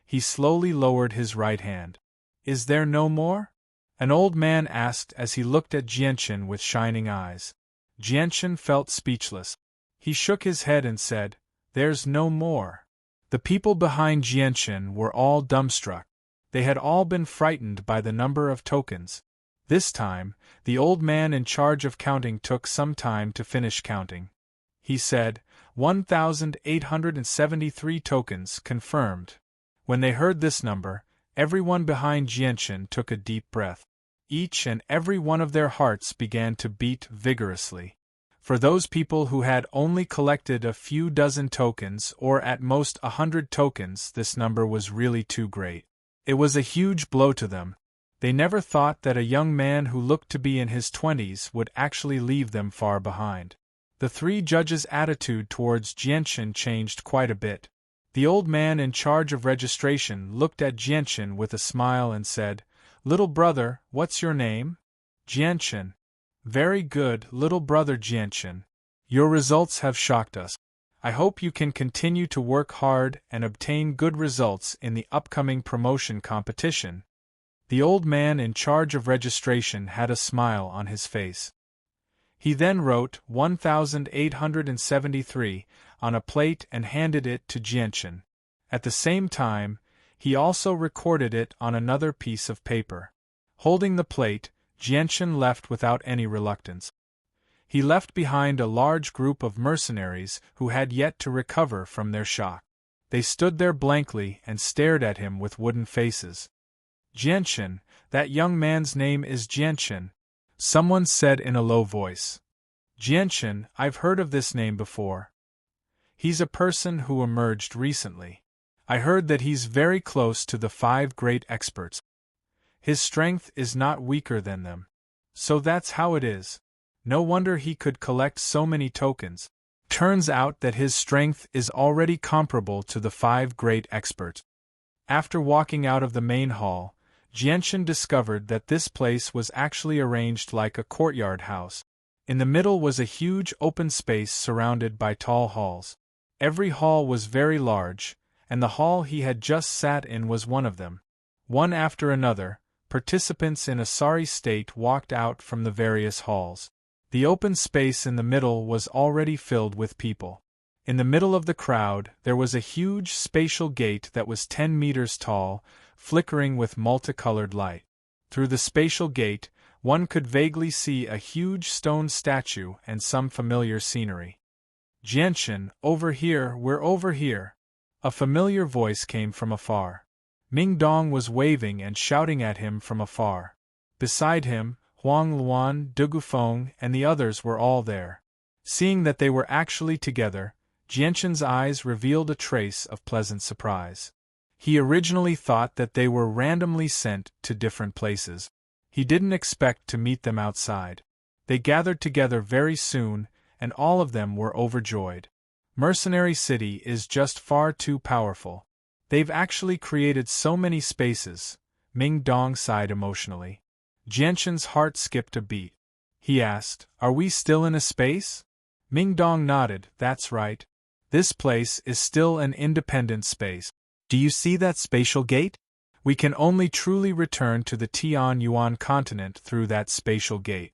Speaker 1: he slowly lowered his right hand. "Is there no more?" An old man asked as he looked at Jianshan with shining eyes. Jianshan felt speechless. He shook his head and said, "There's no more." The people behind Jianshan were all dumbstruck. They had all been frightened by the number of tokens. This time, the old man in charge of counting took some time to finish counting. He said, 1,873 tokens confirmed. When they heard this number, everyone behind Jianshan took a deep breath. Each and every one of their hearts began to beat vigorously. For those people who had only collected a few dozen tokens or at most 100 tokens, this number was really too great. It was a huge blow to them. They never thought that a young man who looked to be in his 20s would actually leave them far behind. The three judges' attitude towards Jianshan changed quite a bit. The old man in charge of registration looked at Jianshan with a smile and said, "Little brother, what's your name?" "Jianshan." "Very good, little brother Jianshan. Your results have shocked us. I hope you can continue to work hard and obtain good results in the upcoming promotion competition." The old man in charge of registration had a smile on his face. He then wrote 1,873 on a plate and handed it to Jianshan. At the same time, he also recorded it on another piece of paper. Holding the plate, Jianshan left without any reluctance. He left behind a large group of mercenaries who had yet to recover from their shock. They stood there blankly and stared at him with wooden faces. "Jianshan, that young man's name is Jianshan," someone said in a low voice. "Jianshan, I've heard of this name before. He's a person who emerged recently. I heard that he's very close to the 5 great experts. His strength is not weaker than them. So that's how it is. No wonder he could collect so many tokens. Turns out that his strength is already comparable to the 5 great experts." After walking out of the main hall, Jianshan discovered that this place was actually arranged like a courtyard house. In the middle was a huge open space surrounded by tall halls. Every hall was very large, and the hall he had just sat in was one of them. One after another, participants in a sorry state walked out from the various halls. The open space in the middle was already filled with people. In the middle of the crowd, there was a huge spatial gate that was 10 meters tall, flickering with multicolored light. Through the spatial gate, one could vaguely see a huge stone statue and some familiar scenery. "Jianshan, over here, we're over here." A familiar voice came from afar. Ming Dong was waving and shouting at him from afar. Beside him, Huang Luan, Dugufeng, and the others were all there. Seeing that they were actually together, Jianshan's eyes revealed a trace of pleasant surprise. He originally thought that they were randomly sent to different places. He didn't expect to meet them outside. They gathered together very soon, and all of them were overjoyed. Mercenary City is just far too powerful. They've actually created so many spaces, Ming Dong sighed emotionally. Jianshan's heart skipped a beat. He asked, Are we still in a space? Ming Dong nodded, That's right. This place is still an independent space. Do you see that spatial gate? We can only truly return to the Tian Yuan continent through that spatial gate.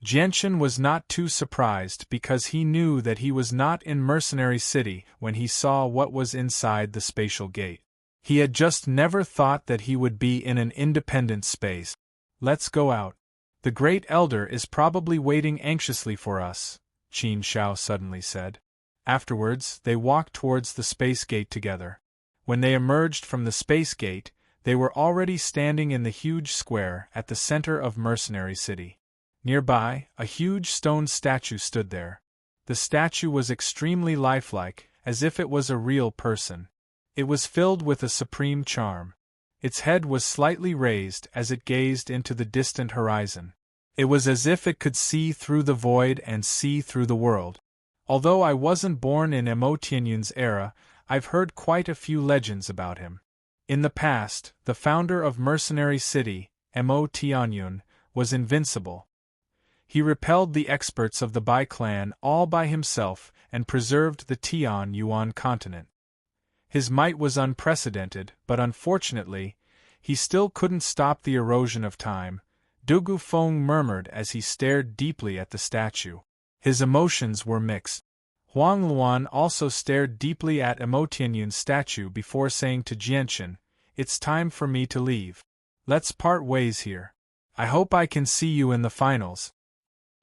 Speaker 1: Jianshan was not too surprised because he knew that he was not in Mercenary City when he saw what was inside the spatial gate. He had just never thought that he would be in an independent space. Let's go out. The Great Elder is probably waiting anxiously for us, Qin Shao suddenly said. Afterwards, they walked towards the space gate together. When they emerged from the space gate, they were already standing in the huge square at the center of Mercenary City. Nearby, a huge stone statue stood there. The statue was extremely lifelike, as if it was a real person. It was filled with a supreme charm. Its head was slightly raised as it gazed into the distant horizon. It was as if it could see through the void and see through the world. Although I wasn't born in Mo Tianyun's era, I've heard quite a few legends about him. In the past, the founder of Mercenary City, Mo Tianyun, was invincible. He repelled the experts of the Bai clan all by himself and preserved the Tian Yuan continent. His might was unprecedented, but unfortunately, he still couldn't stop the erosion of time, Dugu Feng murmured as he stared deeply at the statue. His emotions were mixed. Huang Luan also stared deeply at Mo Tianyun's statue before saying to Jianshan, It's time for me to leave. Let's part ways here. I hope I can see you in the finals.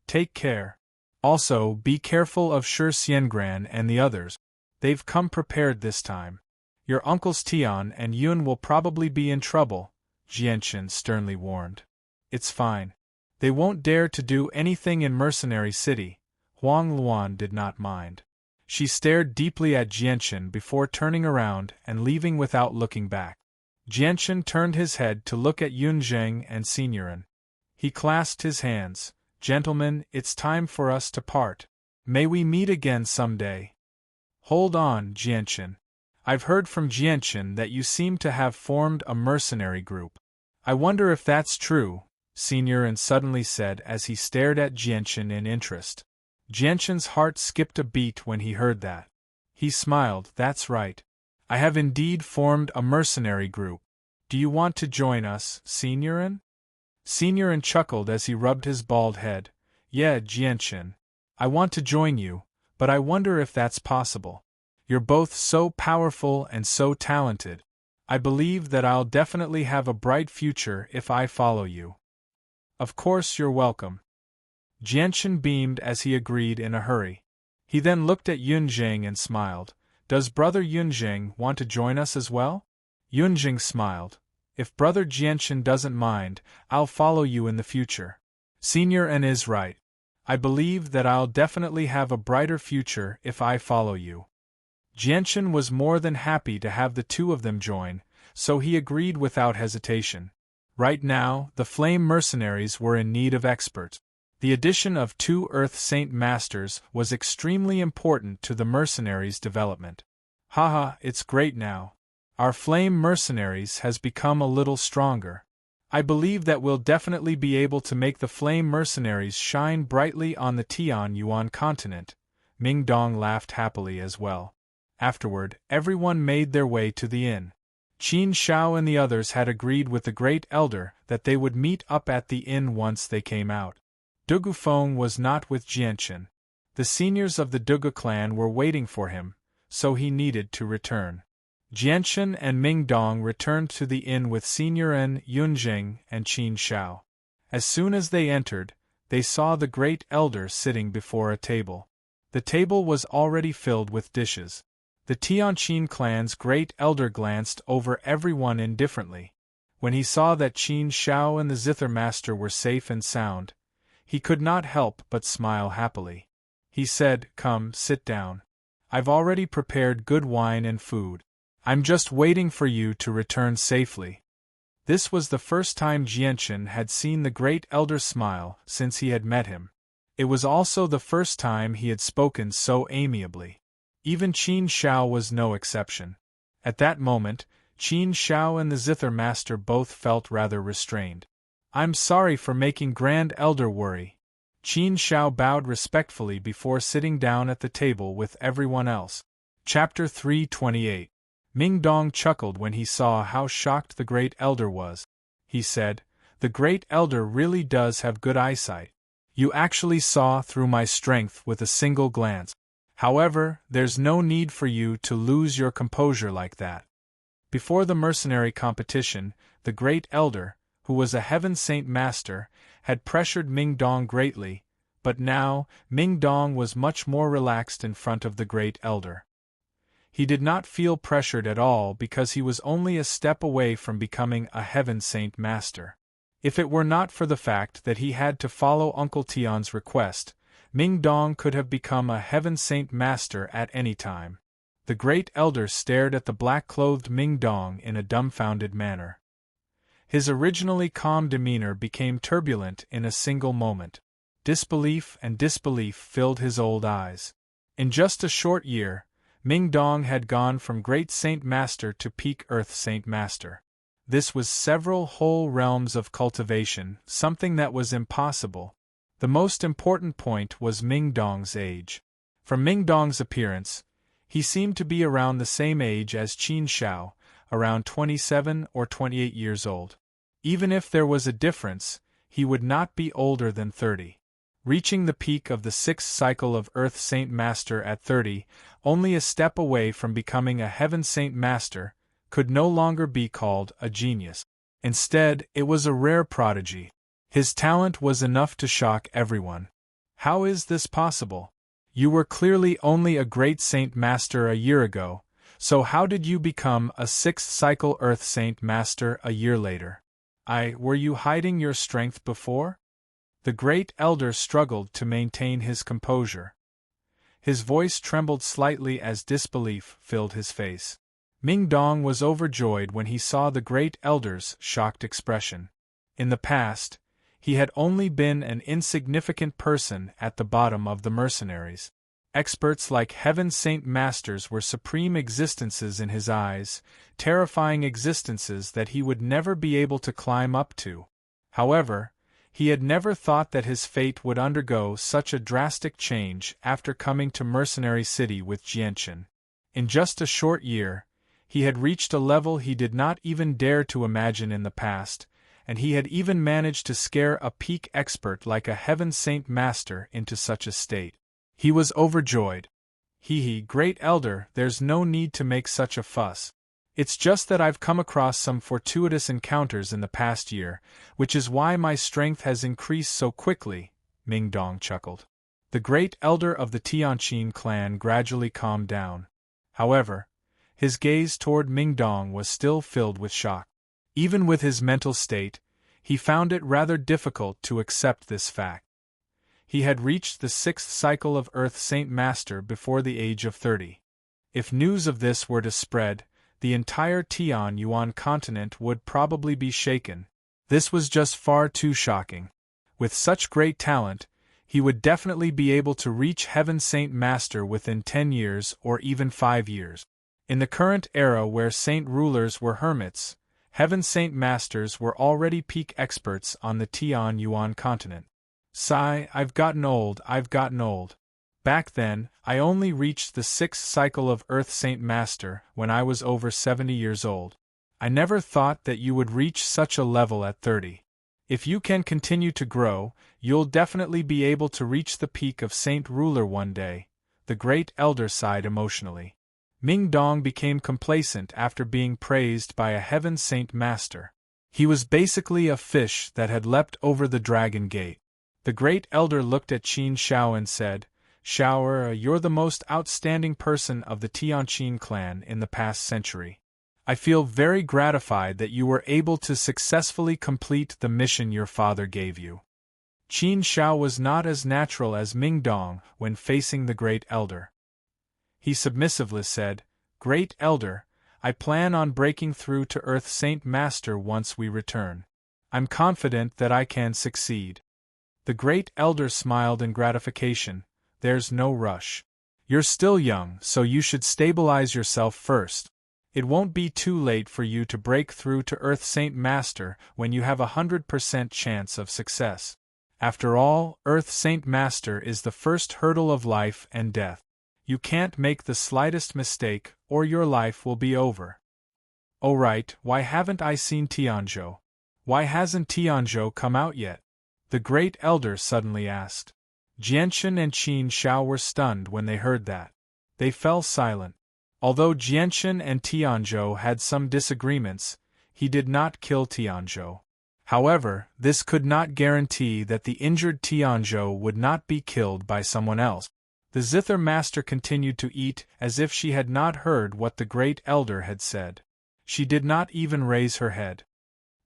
Speaker 1: Take care. Also, be careful of Shi Xiangran and the others. They've come prepared this time. Your uncles Tian and Yun will probably be in trouble, Jianshan sternly warned. It's fine. They won't dare to do anything in Mercenary City. Huang Luan did not mind. She stared deeply at Jianshan before turning around and leaving without looking back. Jianshan turned his head to look at Yun Zheng and Seniorin. He clasped his hands. Gentlemen, it's time for us to part. May we meet again someday. Hold on, Jianshan. I've heard from Jianshan that you seem to have formed a mercenary group. I wonder if that's true, Seniorin suddenly said as he stared at Jianshan in interest. Jianshan's heart skipped a beat when he heard that. He smiled, That's right. I have indeed formed a mercenary group. Do you want to join us, Seniorin? Seniorin chuckled as he rubbed his bald head. Yeah, Jianshan. I want to join you, but I wonder if that's possible. You're both so powerful and so talented. I believe that I'll definitely have a bright future if I follow you. Of course you're welcome. Jianshan beamed as he agreed in a hurry. He then looked at Yun Zheng and smiled. Does brother Yun Zheng want to join us as well? Yun Zheng smiled. If brother Jianshan doesn't mind, I'll follow you in the future. Seniorin is right. I believe that I'll definitely have a brighter future if I follow you. Jianshan was more than happy to have the two of them join, so he agreed without hesitation. Right now, the Flame Mercenaries were in need of experts. The addition of 2 Earth Saint Masters was extremely important to the mercenaries' development. Haha, it's great now. Our Flame Mercenaries has become a little stronger. I believe that we'll definitely be able to make the Flame Mercenaries shine brightly on the Tian Yuan continent. Ming Dong laughed happily as well. Afterward, everyone made their way to the inn. Qin Shao and the others had agreed with the Great Elder that they would meet up at the inn once they came out. Dugu Feng was not with Jianshan. The seniors of the Dugu clan were waiting for him, so he needed to return. Jianshan and Ming Dong returned to the inn with Seniorin, Yun Zheng, and Qin Shao. As soon as they entered, they saw the Great Elder sitting before a table. The table was already filled with dishes. The Tianqin clan's Great Elder glanced over everyone indifferently. When he saw that Qin Shao and the Zither Master were safe and sound, he could not help but smile happily. He said, Come, sit down. I've already prepared good wine and food. I'm just waiting for you to return safely. This was the first time Jianshan had seen the Great Elder smile since he had met him. It was also the first time he had spoken so amiably. Even Qin Shao was no exception. At that moment, Qin Shao and the Zither Master both felt rather restrained. "I'm sorry for making Grand Elder worry." Qin Shao bowed respectfully before sitting down at the table with everyone else. Chapter 328. Ming Dong chuckled when he saw how shocked the Great Elder was. He said, "The Great Elder really does have good eyesight. You actually saw through my strength with a single glance. However, there's no need for you to lose your composure like that." Before the mercenary competition, the Great Elder, who was a Heaven Saint Master, had pressured Ming Dong greatly, but now, Ming Dong was much more relaxed in front of the Great Elder. He did not feel pressured at all because he was only a step away from becoming a Heaven Saint Master. If it were not for the fact that he had to follow Uncle Tian's request, Ming Dong could have become a Heaven Saint Master at any time. The Great Elder stared at the black-clothed Ming Dong in a dumbfounded manner. His originally calm demeanor became turbulent in a single moment. Disbelief and disbelief filled his old eyes. In just a short year, Ming Dong had gone from Great Saint Master to Peak Earth Saint Master. This was several whole realms of cultivation, something that was impossible. The most important point was Ming Dong's age. From Ming Dong's appearance, he seemed to be around the same age as Qin Shao, around 27 or 28 years old. Even if there was a difference, he would not be older than 30. Reaching the peak of the 6th cycle of Earth Saint Master at 30, only a step away from becoming a Heaven Saint Master, could no longer be called a genius. Instead, it was a rare prodigy. His talent was enough to shock everyone. How is this possible? You were clearly only a Great Saint Master a year ago, so how did you become a 6th cycle Earth Saint Master a year later? Were you hiding your strength before? The Great Elder struggled to maintain his composure. His voice trembled slightly as disbelief filled his face. Ming Dong was overjoyed when he saw the Great Elder's shocked expression. In the past, he had only been an insignificant person at the bottom of the mercenaries. Experts like Heaven Saint Masters were supreme existences in his eyes, terrifying existences that he would never be able to climb up to. However, he had never thought that his fate would undergo such a drastic change after coming to Mercenary City with Jianchen. In just a short year, he had reached a level he did not even dare to imagine in the past, and he had even managed to scare a peak expert like a Heaven Saint Master into such a state. He was overjoyed. Great Elder, there's no need to make such a fuss. It's just that I've come across some fortuitous encounters in the past year, which is why my strength has increased so quickly," Ming Dong chuckled. The Great Elder of the Tianqin clan gradually calmed down. However, his gaze toward Ming Dong was still filled with shock. Even with his mental state, he found it rather difficult to accept this fact. He had reached the 6th cycle of Earth Saint Master before the age of 30. If news of this were to spread, the entire Tian Yuan continent would probably be shaken. This was just far too shocking. With such great talent, he would definitely be able to reach Heaven Saint Master within 10 years or even 5 years. In the current era where saint rulers were hermits, Heaven Saint Masters were already peak experts on the Tian Yuan continent. Sigh, I've gotten old. Back then, I only reached the 6th cycle of Earth Saint Master when I was over 70 years old. I never thought that you would reach such a level at 30. If you can continue to grow, you'll definitely be able to reach the peak of Saint Ruler one day, the Great Elder sighed emotionally. Ming Dong became complacent after being praised by a Heaven Saint Master. He was basically a fish that had leapt over the Dragon Gate. The Great Elder looked at Qin Shao and said, "Shao, you're the most outstanding person of the Tianqin clan in the past century. I feel very gratified that you were able to successfully complete the mission your father gave you." Qin Shao was not as natural as Ming Dong when facing the Great Elder. He submissively said, "Great Elder, I plan on breaking through to Earth Saint Master once we return. I'm confident that I can succeed." The Great Elder smiled in gratification. "There's no rush. You're still young, so you should stabilize yourself first. It won't be too late for you to break through to Earth Saint Master when you have 100% chance of success. After all, Earth Saint Master is the first hurdle of life and death. You can't make the slightest mistake, or your life will be over. Oh right, why haven't I seen Tianzhou? Why hasn't Tianzhou come out yet? The Great Elder suddenly asked. Jianchen and Qin Shao were stunned when they heard that. They fell silent. Although Jianchen and Tianzhou had some disagreements, he did not kill Tianzhou. However, this could not guarantee that the injured Tianzhou would not be killed by someone else. The Zither Master continued to eat as if she had not heard what the Great Elder had said. She did not even raise her head.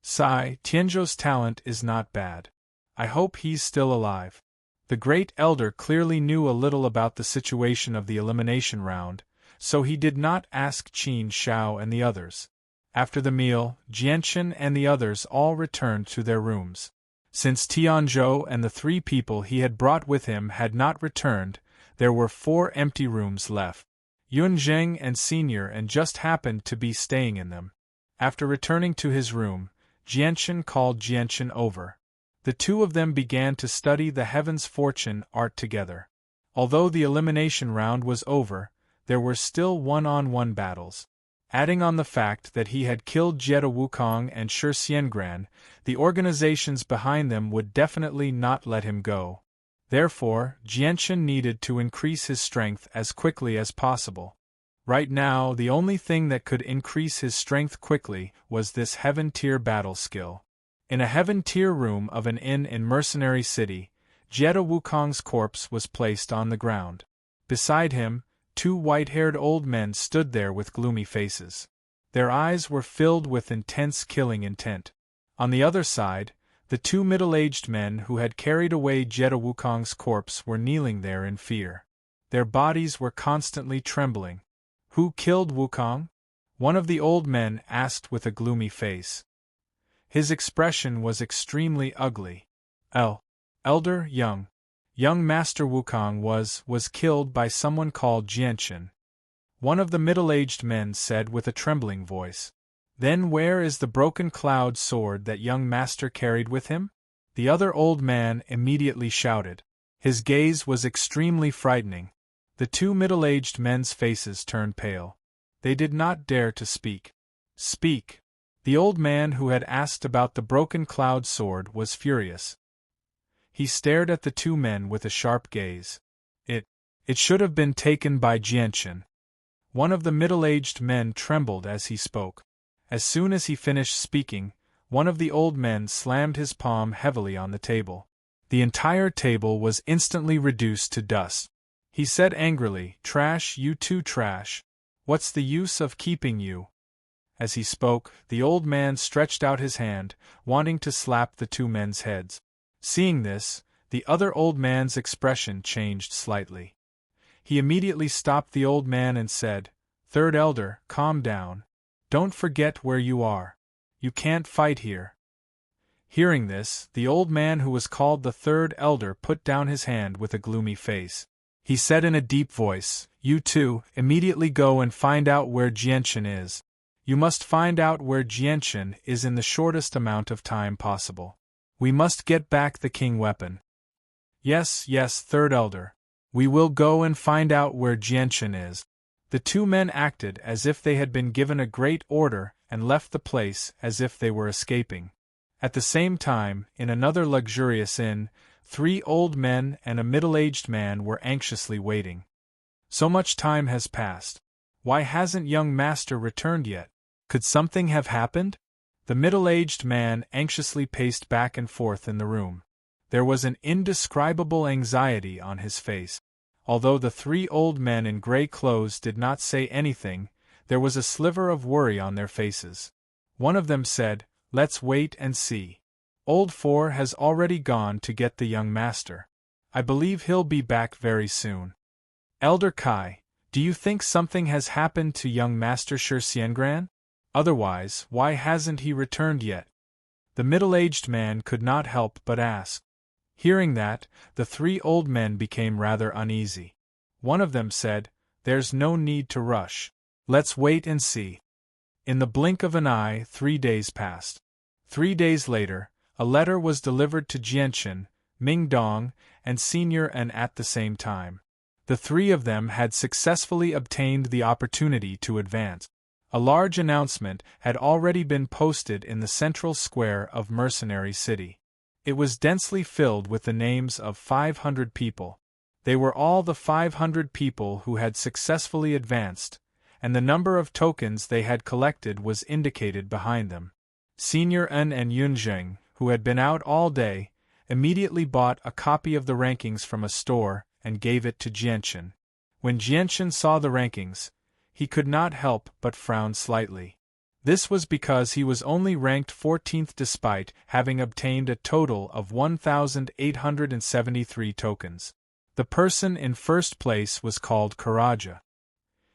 Speaker 1: Sigh, Tianzhou's talent is not bad. I hope he's still alive. The Great Elder clearly knew a little about the situation of the elimination round, so he did not ask Qin Shao and the others. After the meal, Jianchen and the others all returned to their rooms. Since Tianzhou and the 3 people he had brought with him had not returned, there were 4 empty rooms left. Yunzheng and Senior and just happened to be staying in them. After returning to his room, Jianchen called Jianchen over. The 2 of them began to study the Heaven's Fortune art together. Although the elimination round was over, there were still one-on-one battles. Adding on the fact that he had killed Jieto Wukong and Shi Xiangran, the organizations behind them would definitely not let him go. Therefore, Jianchen needed to increase his strength as quickly as possible. Right now, the only thing that could increase his strength quickly was this Heaven-tier battle skill. In a Heaven-tier room of an inn in Mercenary City, Jieto Wukong's corpse was placed on the ground. Beside him, 2 white-haired old men stood there with gloomy faces. Their eyes were filled with intense killing intent. On the other side, the 2 middle-aged men who had carried away Jieto Wukong's corpse were kneeling there in fear. Their bodies were constantly trembling. Who killed Wukong? One of the old men asked with a gloomy face. His expression was extremely ugly. Elder, Young Master Wukong was killed by someone called Jianchen. One of the middle-aged men said with a trembling voice. Then where is the broken cloud sword that young master carried with him? The other old man immediately shouted. His gaze was extremely frightening. The 2 middle-aged men's faces turned pale. They did not dare to speak. Speak! The old man who had asked about the broken cloud sword was furious. He stared at the 2 men with a sharp gaze. It should have been taken by Jianchen. One of the middle-aged men trembled as he spoke. As soon as he finished speaking, one of the old men slammed his palm heavily on the table. The entire table was instantly reduced to dust. He said angrily, "Trash, you 2 trash. What's the use of keeping you?" As he spoke, the old man stretched out his hand, wanting to slap the 2 men's heads. Seeing this, the other old man's expression changed slightly. He immediately stopped the old man and said, "Third Elder, calm down. Don't forget where you are. You can't fight here." Hearing this, the old man who was called the 3rd Elder put down his hand with a gloomy face. He said in a deep voice, "You 2, immediately go and find out where Jianchen is. You must find out where Jianchen is in the shortest amount of time possible. We must get back the king weapon." Yes, 3rd Elder. We will go and find out where Jianchen is." The 2 men acted as if they had been given a great order and left the place as if they were escaping. At the same time, in another luxurious inn, 3 old men and a middle-aged man were anxiously waiting. So much time has passed. Why hasn't young master returned yet? Could something have happened? The middle-aged man anxiously paced back and forth in the room. There was an indescribable anxiety on his face. Although the 3 old men in gray clothes did not say anything, there was a sliver of worry on their faces. One of them said, "Let's wait and see. Old 4 has already gone to get the young master. I believe he'll be back very soon." "Elder Kai, do you think something has happened to young Master Shi Xiangran? Otherwise, why hasn't he returned yet?" The middle-aged man could not help but ask. Hearing that, the 3 old men became rather uneasy. One of them said, "There's no need to rush. Let's wait and see." In the blink of an eye, 3 days passed. 3 days later, a letter was delivered to Jianchen, Ming Dong, and Senior An at the same time. The three of them had successfully obtained the opportunity to advance. A large announcement had already been posted in the central square of Mercenary City. It was densely filled with the names of 500 people. They were all the 500 people who had successfully advanced, and the number of tokens they had collected was indicated behind them. Senior An and Yunzheng, who had been out all day, immediately bought a copy of the rankings from a store and gave it to Jianchen. When Jianchen saw the rankings, he could not help but frown slightly. This was because he was only ranked 14th despite having obtained a total of 1,873 tokens. The person in first place was called Karaja.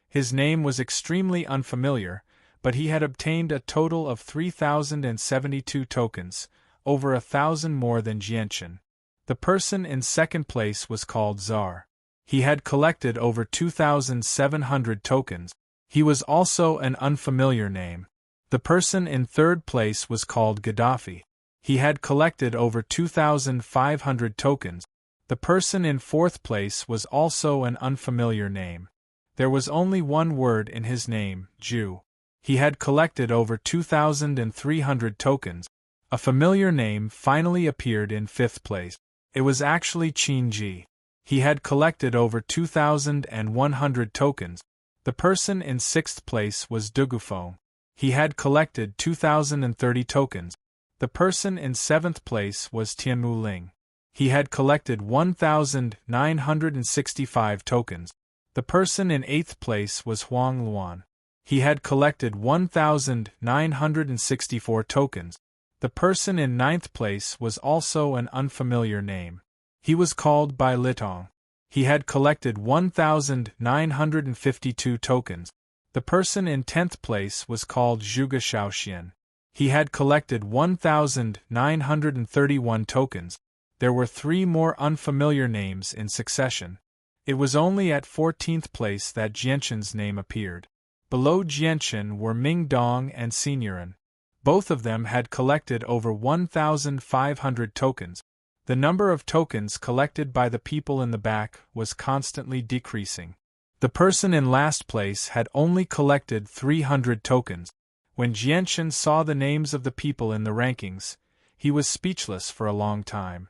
Speaker 1: His name was extremely unfamiliar, but he had obtained a total of 3,072 tokens, over 1,000 more than Jianchen. The person in second place was called Czar. He had collected over 2,700 tokens. He was also an unfamiliar name. The person in third place was called Gaddafi. He had collected over 2,500 tokens. The person in fourth place was also an unfamiliar name. There was only one word in his name, Jew. He had collected over 2,300 tokens. A familiar name finally appeared in fifth place. It was actually Qin Ji. He had collected over 2,100 tokens. The person in sixth place was Dugufeng. He had collected 2,030 tokens. The person in seventh place was Tianmu Ling. He had collected 1,965 tokens. The person in eighth place was Huang Luan. He had collected 1,964 tokens. The person in ninth place was also an unfamiliar name. He was called Bai Litong. He had collected 1,952 tokens. The person in 10th place was called Zhuge Shaoxian. He had collected 1,931 tokens. There were 3 more unfamiliar names in succession. It was only at 14th place that Jianchen's name appeared. Below Jianchen were Ming Dong and Senior An. Both of them had collected over 1,500 tokens. The number of tokens collected by the people in the back was constantly decreasing. The person in last place had only collected 300 tokens. When Jianchen saw the names of the people in the rankings, he was speechless for a long time.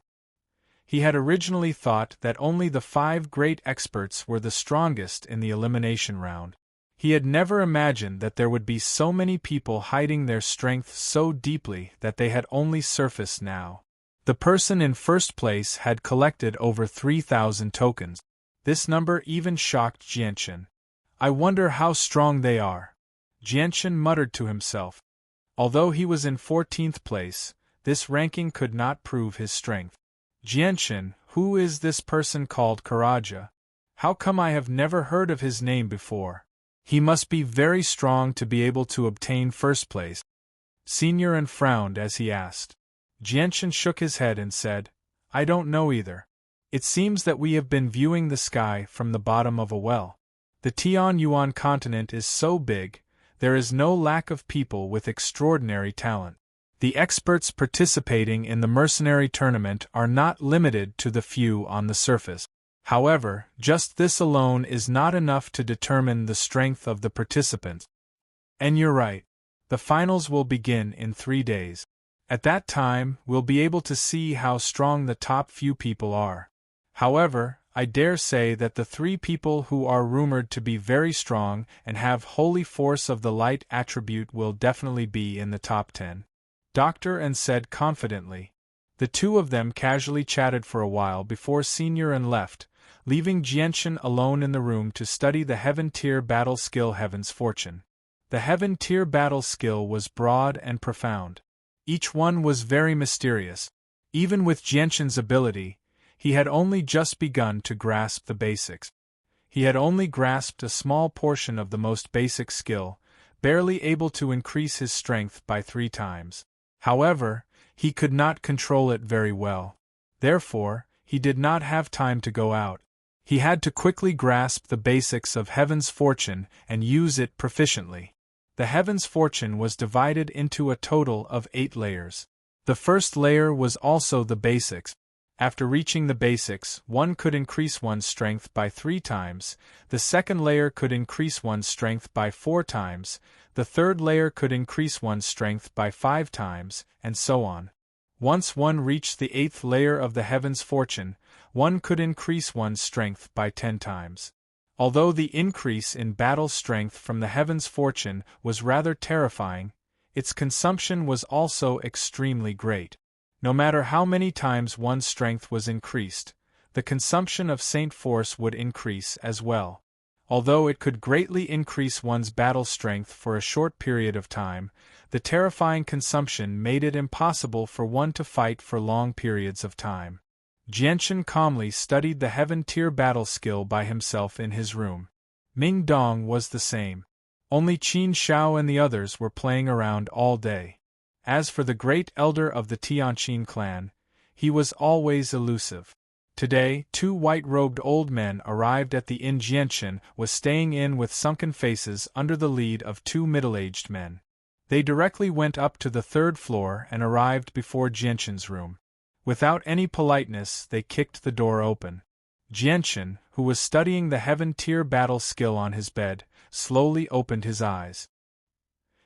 Speaker 1: He had originally thought that only the 5 great experts were the strongest in the elimination round. He had never imagined that there would be so many people hiding their strength so deeply that they had only surfaced now. The person in first place had collected over 3,000 tokens. This number even shocked Jianchen. "I wonder how strong they are," Jianchen muttered to himself. Although he was in 14th place, this ranking could not prove his strength. "Jianchen, who is this person called Karaja? How come I have never heard of his name before? He must be very strong to be able to obtain first place." Senior An frowned as he asked. Jianchen shook his head and said, "I don't know either. It seems that we have been viewing the sky from the bottom of a well. The Tianyuan continent is so big, there is no lack of people with extraordinary talent. The experts participating in the mercenary tournament are not limited to the few on the surface. However, just this alone is not enough to determine the strength of the participants. And you're right. The finals will begin in 3 days. At that time, we'll be able to see how strong the top few people are. However, I dare say that the 3 people who are rumored to be very strong and have holy force of the light attribute will definitely be in the top 10. Dr. An said confidently. The 2 of them casually chatted for a while before Senior An left, leaving Jianchen alone in the room to study the Heaven Tier battle skill Heaven's Fortune. The Heaven Tier battle skill was broad and profound. Each one was very mysterious. Even with Jianchen's ability, he had only just begun to grasp the basics. He had only grasped a small portion of the most basic skill, barely able to increase his strength by 3 times. However, he could not control it very well. Therefore, he did not have time to go out. He had to quickly grasp the basics of Heaven's Fortune and use it proficiently. The heaven's fortune was divided into a total of 8 layers. The first layer was also the basics. After reaching the basics, one could increase one's strength by 3 times, the second layer could increase one's strength by 4 times, the third layer could increase one's strength by 5 times, and so on. Once one reached the 8th layer of the heaven's fortune, one could increase one's strength by 10 times. Although the increase in battle strength from the heaven's fortune was rather terrifying, its consumption was also extremely great. No matter how many times one's strength was increased, the consumption of Saint Force would increase as well. Although it could greatly increase one's battle strength for a short period of time, the terrifying consumption made it impossible for one to fight for long periods of time. Jianchen calmly studied the heaven-tier battle skill by himself in his room. Ming Dong was the same. Only Qin Shao and the others were playing around all day. As for the great elder of the Tianqin clan, he was always elusive. Today, 2 white-robed old men arrived at the inn Jianchen was staying in with sunken faces under the lead of 2 middle-aged men. They directly went up to the 3rd floor and arrived before Jianchen's room. Without any politeness, they kicked the door open. Jianchen, who was studying the heaven-tier battle skill on his bed, slowly opened his eyes.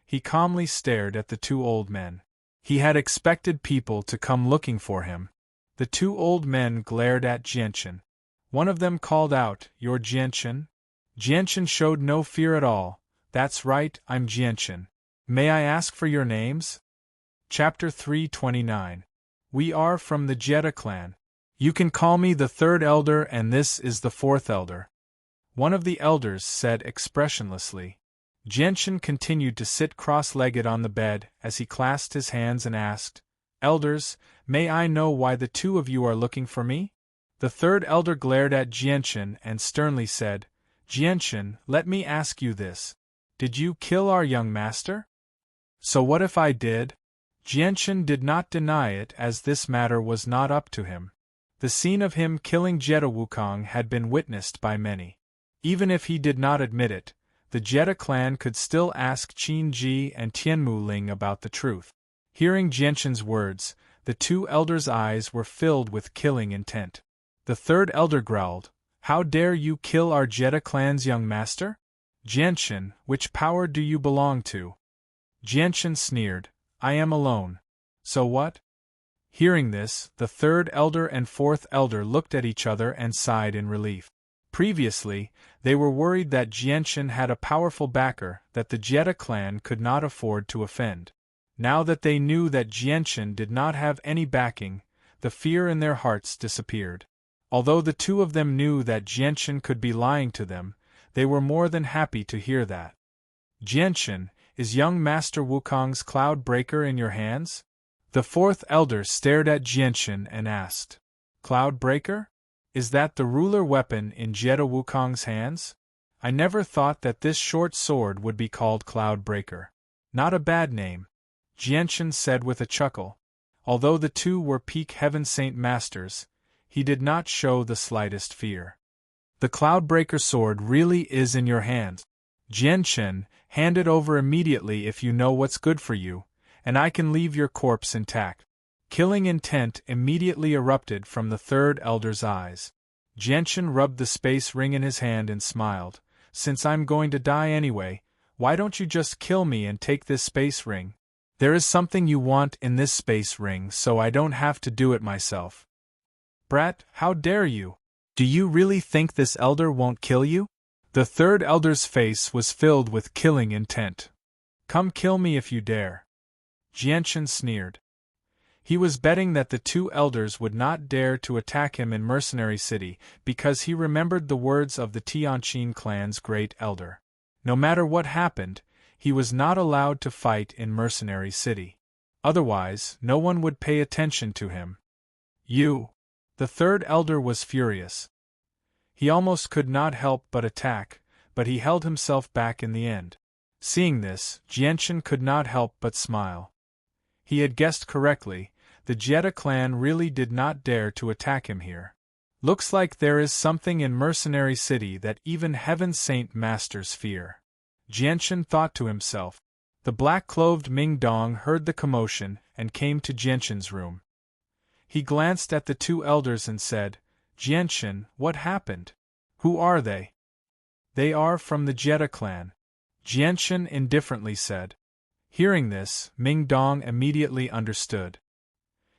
Speaker 1: He calmly stared at the 2 old men. He had expected people to come looking for him. The 2 old men glared at Jianchen. One of them called out, "You're Jianchen?" Jianchen showed no fear at all. "That's right, I'm Jianchen. May I ask for your names?" Chapter 329. We are from the Jetta clan. You can call me the 3rd elder and this is the 4th elder. One of the elders said expressionlessly. Jianchen continued to sit cross-legged on the bed as he clasped his hands and asked, "Elders, may I know why the 2 of you are looking for me?" The 3rd elder glared at Jianchen and sternly said, "Jianchen, let me ask you this. Did you kill our young master?" "So what if I did?" Jianchen did not deny it as this matter was not up to him. The scene of him killing Jetta Wukong had been witnessed by many. Even if he did not admit it, the Jetta clan could still ask Qin Ji and Tianmu Ling about the truth. Hearing Jianchen's words, the 2 elders' eyes were filled with killing intent. The 3rd elder growled, "How dare you kill our Jetta clan's young master? Jianchen, which power do you belong to?" Jianchen sneered, "I am alone. So what?" Hearing this, the 3rd elder and 4th elder looked at each other and sighed in relief. Previously, they were worried that Jianchen had a powerful backer that the Jetta clan could not afford to offend. Now that they knew that Jianchen did not have any backing, the fear in their hearts disappeared. Although the 2 of them knew that Jianchen could be lying to them, they were more than happy to hear that. "Jianchen, is young Master Wukong's Cloud Breaker in your hands?" The 4th elder stared at Jianchen and asked, "Cloud Breaker? Is that the ruler weapon in Jetta Wukong's hands? I never thought that this short sword would be called Cloud Breaker. Not a bad name," Jianchen said with a chuckle. Although the 2 were peak Heaven Saint Masters, he did not show the slightest fear. "The Cloudbreaker sword really is in your hands. Jianchen, hand it over immediately if you know what's good for you, and I can leave your corpse intact." Killing intent immediately erupted from the 3rd elder's eyes. Jianchen rubbed the space ring in his hand and smiled. "Since I'm going to die anyway, why don't you just kill me and take this space ring? There is something you want in this space ring, so I don't have to do it myself." "Brat, how dare you? Do you really think this elder won't kill you?" The 3rd elder's face was filled with killing intent. "Come kill me if you dare." Jianchen sneered. He was betting that the 2 elders would not dare to attack him in Mercenary City because he remembered the words of the Tianqin clan's great elder. No matter what happened, he was not allowed to fight in Mercenary City. Otherwise, no one would pay attention to him. "You!" The 3rd elder was furious. He almost could not help but attack, but he held himself back in the end. Seeing this, Jianchen could not help but smile. He had guessed correctly. The Jetta clan really did not dare to attack him here. Looks like there is something in Mercenary City that even Heaven Saint Masters fear. Jianchen thought to himself. The black-clothed Ming Dong heard the commotion and came to Jianchen's room. He glanced at the two elders and said, Jianchen, what happened? Who are they? They are from the Jetta clan, Jianchen indifferently said. Hearing this, Ming Dong immediately understood.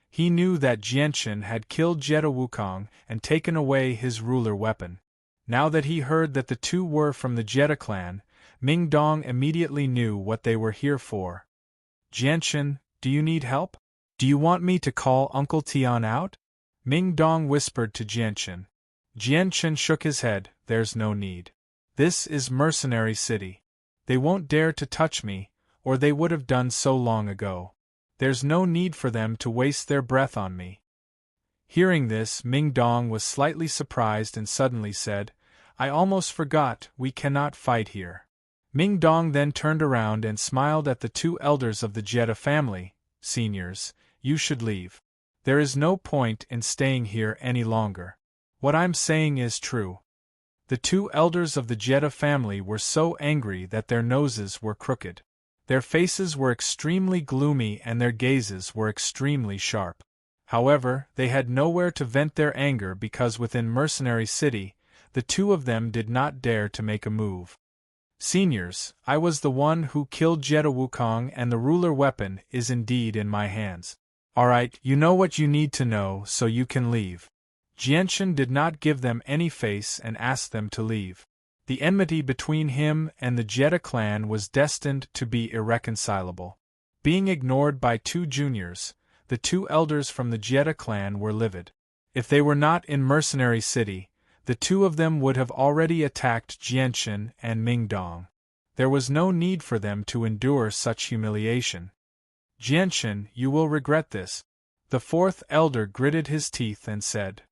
Speaker 1: He knew that Jianchen had killed Jetta Wukong and taken away his ruler weapon. Now that he heard that the two were from the Jetta clan, Ming Dong immediately knew what they were here for. Jianchen, do you need help? Do you want me to call Uncle Tian out? Ming Dong whispered to Jianchen. Jianchen shook his head, there's no need. This is Mercenary City. They won't dare to touch me, or they would have done so long ago. There's no need for them to waste their breath on me. Hearing this, Ming Dong was slightly surprised and suddenly said, I almost forgot, we cannot fight here. Ming Dong then turned around and smiled at the two elders of the Jetta family. Seniors, you should leave. There is no point in staying here any longer. What I'm saying is true. The two elders of the Jetta family were so angry that their noses were crooked. Their faces were extremely gloomy and their gazes were extremely sharp. However, they had nowhere to vent their anger because within Mercenary City, the two of them did not dare to make a move. Seniors, I was the one who killed Jetta Wukong and the ruler weapon is indeed in my hands. Alright, you know what you need to know, so you can leave. Jianchen did not give them any face and asked them to leave. The enmity between him and the Jetta clan was destined to be irreconcilable. Being ignored by two juniors, the two elders from the Jetta clan were livid. If they were not in Mercenary City, the two of them would have already attacked Jianchen and Ming Dong. There was no need for them to endure such humiliation. Jianchen, you will regret this. The fourth elder gritted his teeth and said,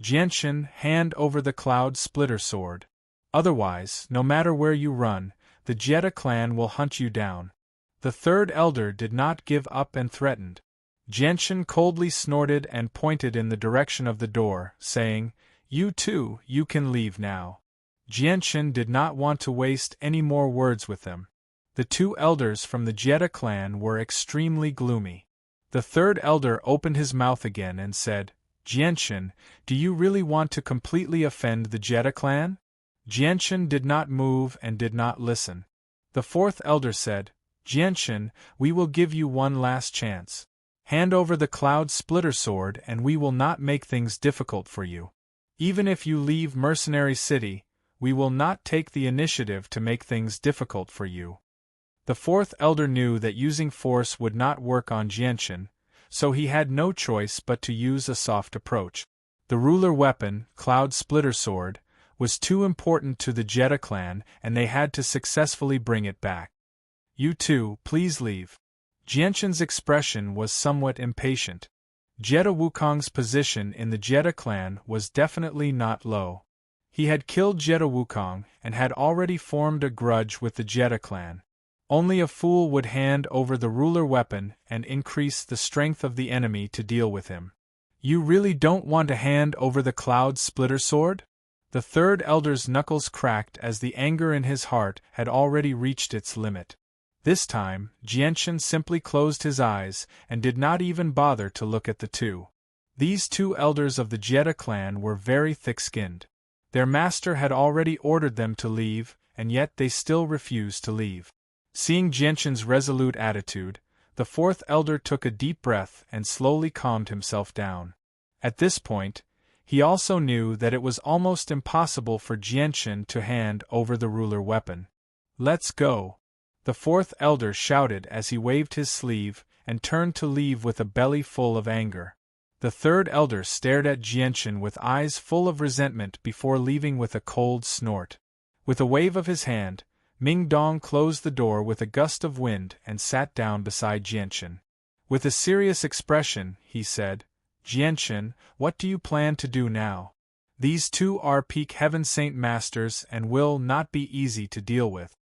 Speaker 1: Jianchen, hand over the Cloud Splitter sword. Otherwise, no matter where you run, the Jetta clan will hunt you down. The third elder did not give up and threatened. Jianchen coldly snorted and pointed in the direction of the door, saying, You too, you can leave now. Jianchen did not want to waste any more words with them. The two elders from the Jetta clan were extremely gloomy. The third elder opened his mouth again and said, Jianchen, do you really want to completely offend the Jetta clan? Jianchen did not move and did not listen. The fourth elder said, Jianchen, we will give you one last chance. Hand over the Cloud Splitter sword and we will not make things difficult for you. Even if you leave Mercenary City, we will not take the initiative to make things difficult for you. The fourth elder knew that using force would not work on Jianchen, so he had no choice but to use a soft approach. The ruler weapon, Cloud Splitter sword, was too important to the Jetta clan and they had to successfully bring it back. You two, please leave. Jianchen's expression was somewhat impatient. Jetta Wukong's position in the Jetta clan was definitely not low. He had killed Jetta Wukong and had already formed a grudge with the Jetta clan. Only a fool would hand over the ruler weapon and increase the strength of the enemy to deal with him. You really don't want to hand over the Cloud Splitter sword? The third elder's knuckles cracked as the anger in his heart had already reached its limit. This time, Jianchen simply closed his eyes and did not even bother to look at the two. These two elders of the Jetta clan were very thick-skinned. Their master had already ordered them to leave, and yet they still refused to leave. Seeing Jianchen's resolute attitude, the fourth elder took a deep breath and slowly calmed himself down. At this point, he also knew that it was almost impossible for Jianchen to hand over the ruler weapon. Let's go! The fourth elder shouted as he waved his sleeve and turned to leave with a belly full of anger. The third elder stared at Jianchen with eyes full of resentment before leaving with a cold snort. With a wave of his hand, Ming Dong closed the door with a gust of wind and sat down beside Jianchen. With a serious expression, he said, Jianchen, what do you plan to do now? These two are peak Heaven Saint Masters and will not be easy to deal with.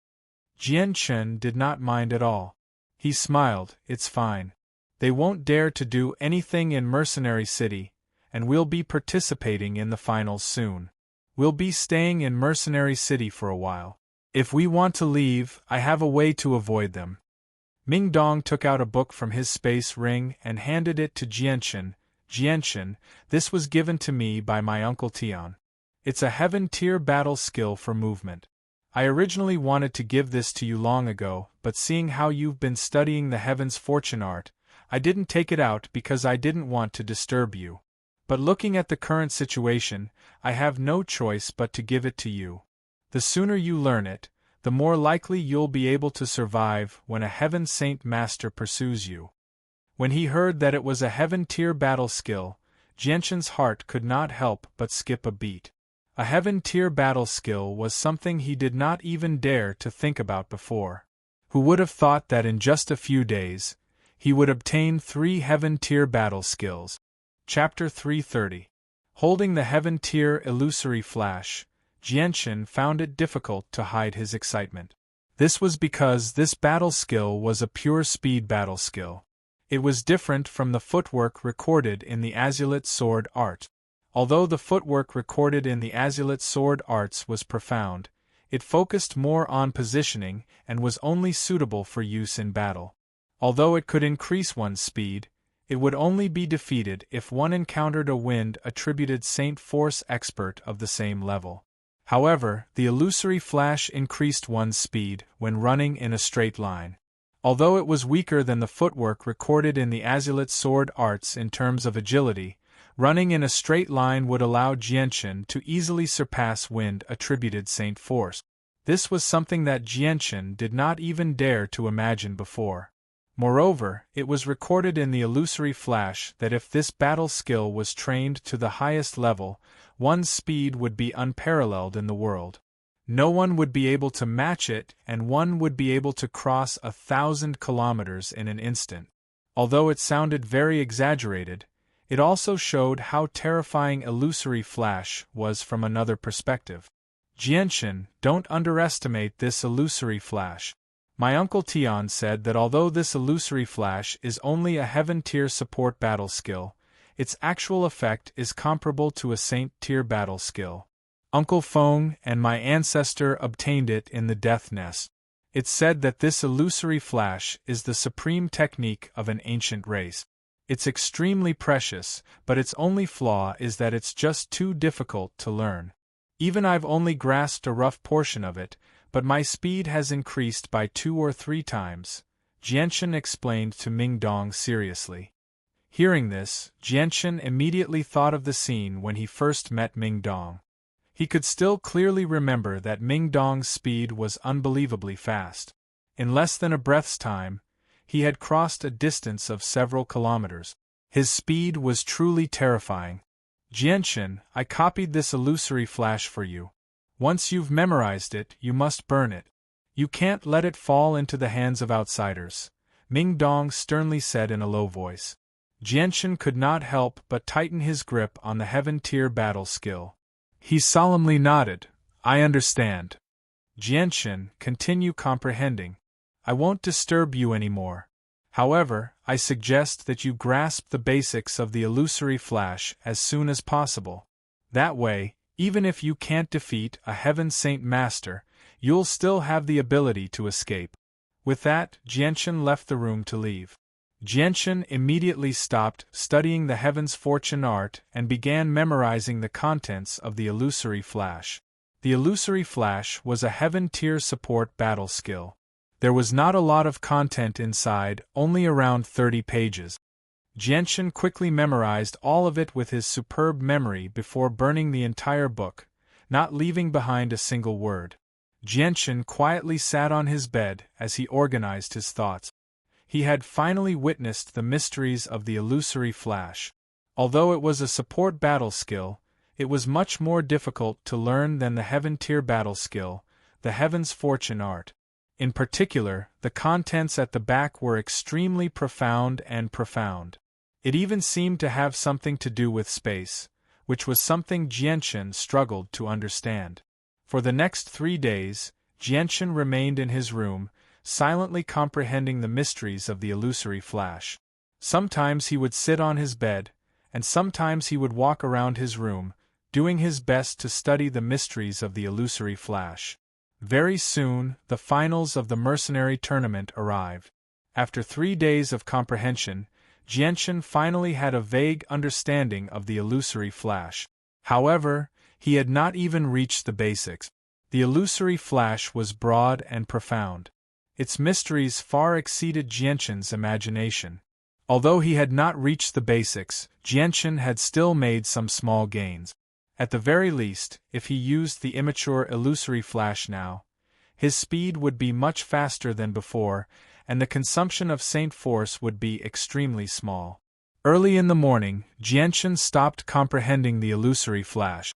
Speaker 1: Jianchen did not mind at all. He smiled, it's fine. They won't dare to do anything in Mercenary City, and we'll be participating in the finals soon. We'll be staying in Mercenary City for a while. If we want to leave, I have a way to avoid them. Ming Dong took out a book from his space ring and handed it to Jianchen. Jianchen, this was given to me by my uncle Tian. It's a heaven-tier battle skill for movement. I originally wanted to give this to you long ago, but seeing how you've been studying the heavens fortune art, I didn't take it out because I didn't want to disturb you. But looking at the current situation, I have no choice but to give it to you. The sooner you learn it, the more likely you'll be able to survive when a Heaven Saint Master pursues you. When he heard that it was a heaven-tier battle skill, Jianchen's heart could not help but skip a beat. A heaven-tier battle skill was something he did not even dare to think about before. Who would have thought that in just a few days, he would obtain 3 heaven-tier battle skills? Chapter 330. Holding the heaven-tier illusory flash, Jianchen found it difficult to hide his excitement. This was because this battle skill was a pure speed battle skill. It was different from the footwork recorded in the Azulite Sword Art. Although the footwork recorded in the Azulite Sword Arts was profound, it focused more on positioning and was only suitable for use in battle. Although it could increase one's speed, it would only be defeated if one encountered a wind-attributed Saint Force expert of the same level. However, the illusory flash increased one's speed when running in a straight line. Although it was weaker than the footwork recorded in the Azulite Sword Arts in terms of agility, running in a straight line would allow Jianchen to easily surpass wind-attributed Saint Force. This was something that Jianchen did not even dare to imagine before. Moreover, it was recorded in the illusory flash that if this battle skill was trained to the highest level, one's speed would be unparalleled in the world. No one would be able to match it, and one would be able to cross 1,000 kilometers in an instant. Although it sounded very exaggerated, it also showed how terrifying illusory flash was from another perspective. Jianchen, don't underestimate this illusory flash. My uncle Tian said that although this illusory flash is only a heaven-tier support battle skill, its actual effect is comparable to a saint-tier battle skill. Uncle Feng and my ancestor obtained it in the Death Nest. It's said that this illusory flash is the supreme technique of an ancient race. It's extremely precious, but its only flaw is that it's just too difficult to learn. Even I've only grasped a rough portion of it, but my speed has increased by 2 or 3 times, Jianchen explained to Ming Dong seriously. Hearing this, Jianchen immediately thought of the scene when he first met Ming Dong. He could still clearly remember that Ming Dong's speed was unbelievably fast. In less than a breath's time, he had crossed a distance of several kilometers. His speed was truly terrifying. Jianchen, I copied this illusory flash for you. Once you've memorized it, you must burn it. You can't let it fall into the hands of outsiders, Ming Dong sternly said in a low voice. Jianchen could not help but tighten his grip on the heaven-tier battle skill. He solemnly nodded. I understand. Jianchen, continue comprehending. I won't disturb you anymore. However, I suggest that you grasp the basics of the illusory flash as soon as possible. That way, even if you can't defeat a Heaven Saint Master, you'll still have the ability to escape. With that, Jianchen left the room to leave. Jianchen immediately stopped studying the Heaven's Fortune art and began memorizing the contents of the illusory flash. The illusory flash was a heaven-tier support battle skill. There was not a lot of content inside, only around 30 pages. Jianchen quickly memorized all of it with his superb memory before burning the entire book, not leaving behind a single word. Jianchen quietly sat on his bed as he organized his thoughts. He had finally witnessed the mysteries of the illusory flash. Although it was a support battle skill, it was much more difficult to learn than the heaven-tier battle skill, the Heaven's Fortune art. In particular, the contents at the back were extremely profound and profound. It even seemed to have something to do with space, which was something Jianchen struggled to understand. For the next 3 days, Jianchen remained in his room, silently comprehending the mysteries of the illusory flash. Sometimes he would sit on his bed, and sometimes he would walk around his room, doing his best to study the mysteries of the illusory flash. Very soon, the finals of the mercenary tournament arrived. After 3 days of comprehension, Jianshan finally had a vague understanding of the illusory flash. However, he had not even reached the basics. The illusory flash was broad and profound. Its mysteries far exceeded Jianshan's imagination. Although he had not reached the basics, Jianshan had still made some small gains. At the very least, if he used the immature illusory flash now, his speed would be much faster than before, and the consumption of Saint Force would be extremely small. Early in the morning, Jianshan stopped comprehending the illusory flash.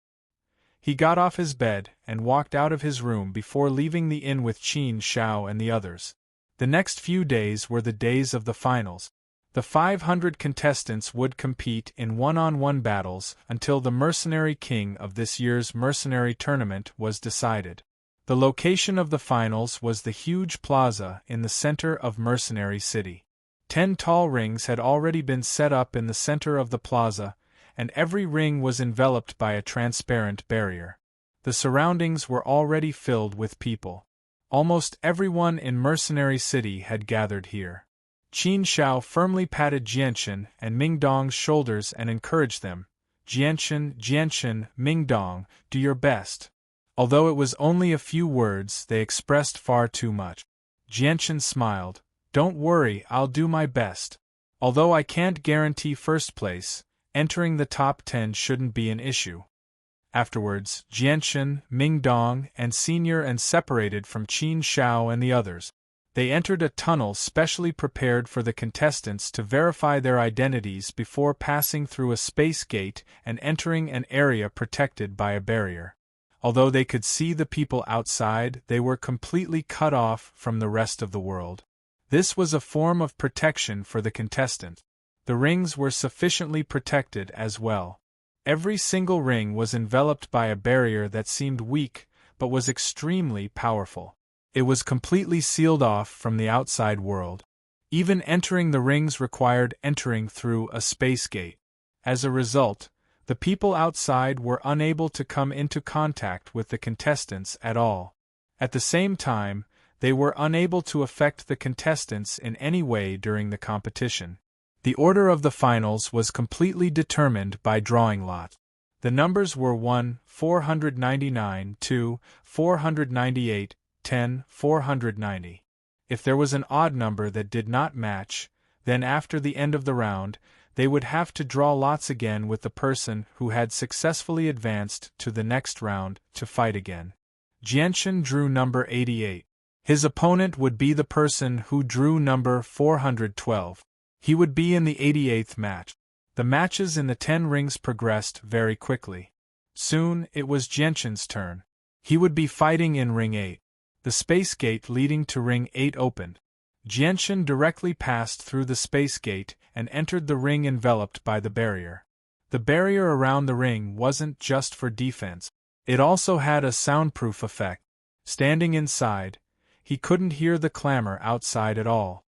Speaker 1: He got off his bed and walked out of his room before leaving the inn with Qin Shao and the others. The next few days were the days of the finals. The 500 contestants would compete in one-on-one battles until the mercenary king of this year's mercenary tournament was decided. The location of the finals was the huge plaza in the center of Mercenary City. 10 tall rings had already been set up in the center of the plaza, and every ring was enveloped by a transparent barrier. The surroundings were already filled with people. Almost everyone in Mercenary City had gathered here. Qin Shao firmly patted Jianshan and Mingdong's shoulders and encouraged them. Jianshan, Mingdong, do your best. Although it was only a few words, they expressed far too much. Jianshan smiled. Don't worry, I'll do my best. Although I can't guarantee first place, entering the top 10 shouldn't be an issue. Afterwards, Jianshan, Mingdong, and Senior and separated from Qin Shao and the others. They entered a tunnel specially prepared for the contestants to verify their identities before passing through a space gate and entering an area protected by a barrier. Although they could see the people outside, they were completely cut off from the rest of the world. This was a form of protection for the contestant. The rings were sufficiently protected as well. Every single ring was enveloped by a barrier that seemed weak but was extremely powerful. It was completely sealed off from the outside world. Even entering the rings required entering through a space gate. As a result, the people outside were unable to come into contact with the contestants at all. At the same time, they were unable to affect the contestants in any way during the competition. The order of the finals was completely determined by drawing lot. The numbers were 1, 499, 2, 498, 10, 490. If there was an odd number that did not match, then after the end of the round, they would have to draw lots again with the person who had successfully advanced to the next round to fight again. Jianshan drew number 88. His opponent would be the person who drew number 412. He would be in the 88th match. The matches in the 10 rings progressed very quickly. Soon, it was Jianshan's turn. He would be fighting in ring 8. The space gate leading to ring 8 opened. Jianshan directly passed through the space gate and entered the ring enveloped by the barrier. The barrier around the ring wasn't just for defense. It also had a soundproof effect. Standing inside, he couldn't hear the clamor outside at all.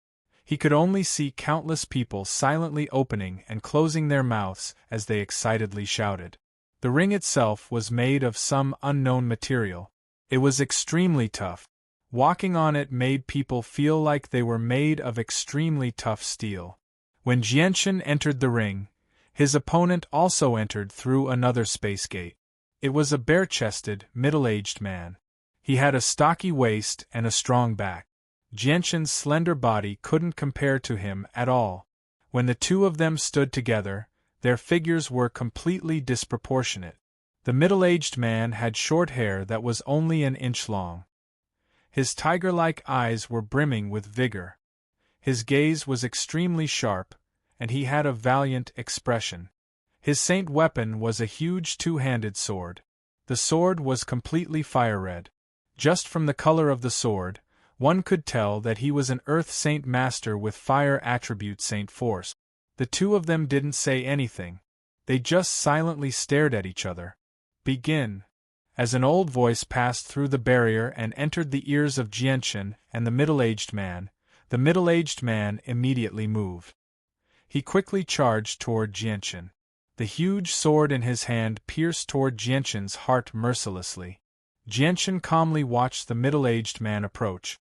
Speaker 1: He could only see countless people silently opening and closing their mouths as they excitedly shouted. The ring itself was made of some unknown material. It was extremely tough. Walking on it made people feel like they were made of extremely tough steel. When Jianshan entered the ring, his opponent also entered through another space gate. It was a bare-chested, middle-aged man. He had a stocky waist and a strong back. Jianshan's slender body couldn't compare to him at all. When the two of them stood together, their figures were completely disproportionate. The middle-aged man had short hair that was only an inch long. His tiger-like eyes were brimming with vigor. His gaze was extremely sharp, and he had a valiant expression. His saint weapon was a huge two-handed sword. The sword was completely fire-red. Just from the color of the sword, one could tell that he was an Earth Saint Master with fire attribute Saint Force. The two of them didn't say anything. They just silently stared at each other. Begin. As an old voice passed through the barrier and entered the ears of Jianshan and the middle-aged man immediately moved. He quickly charged toward Jianshan. The huge sword in his hand pierced toward Jianshan's heart mercilessly. Jianchen calmly watched the middle-aged man approach.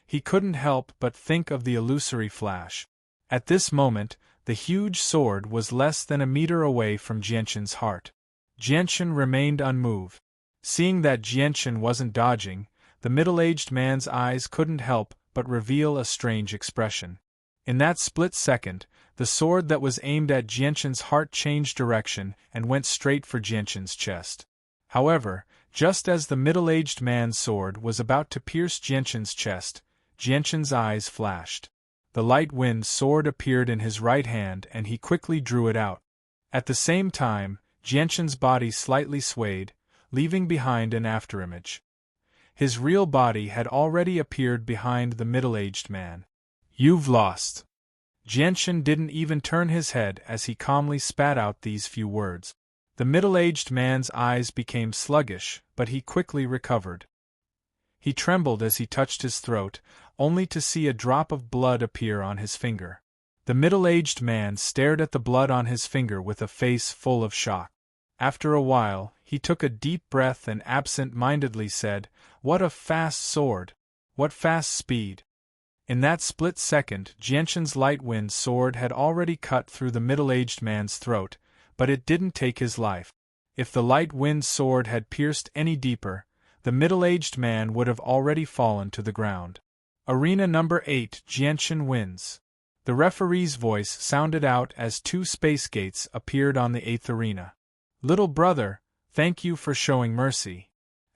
Speaker 1: He couldn't help but think of the illusory flash. At this moment, the huge sword was less than a meter away from Jianchen's heart. Jianchen remained unmoved. Seeing that Jianchen wasn't dodging, the middle-aged man's eyes couldn't help but reveal a strange expression. In that split second, the sword that was aimed at Jianchen's heart changed direction and went straight for Jianchen's chest. However, just as the middle-aged man's sword was about to pierce Jianchen's chest, Jianchen's eyes flashed. The light wind sword appeared in his right hand and he quickly drew it out. At the same time, Jianchen's body slightly swayed, leaving behind an afterimage. His real body had already appeared behind the middle-aged man. "You've lost." Jianchen didn't even turn his head as he calmly spat out these few words. The middle-aged man's eyes became sluggish, but he quickly recovered. He trembled as he touched his throat, only to see a drop of blood appear on his finger. The middle-aged man stared at the blood on his finger with a face full of shock. After a while, he took a deep breath and absent-mindedly said, "What a fast sword! What fast speed!" In that split second, Jianchen's light wind sword had already cut through the middle-aged man's throat, but it didn't take his life. If the light wind sword had pierced any deeper, the middle-aged man would have already fallen to the ground. Arena number 8, Jianchen wins. The referee's voice sounded out as 2 space gates appeared on the 8th arena. "Little brother, thank you for showing mercy."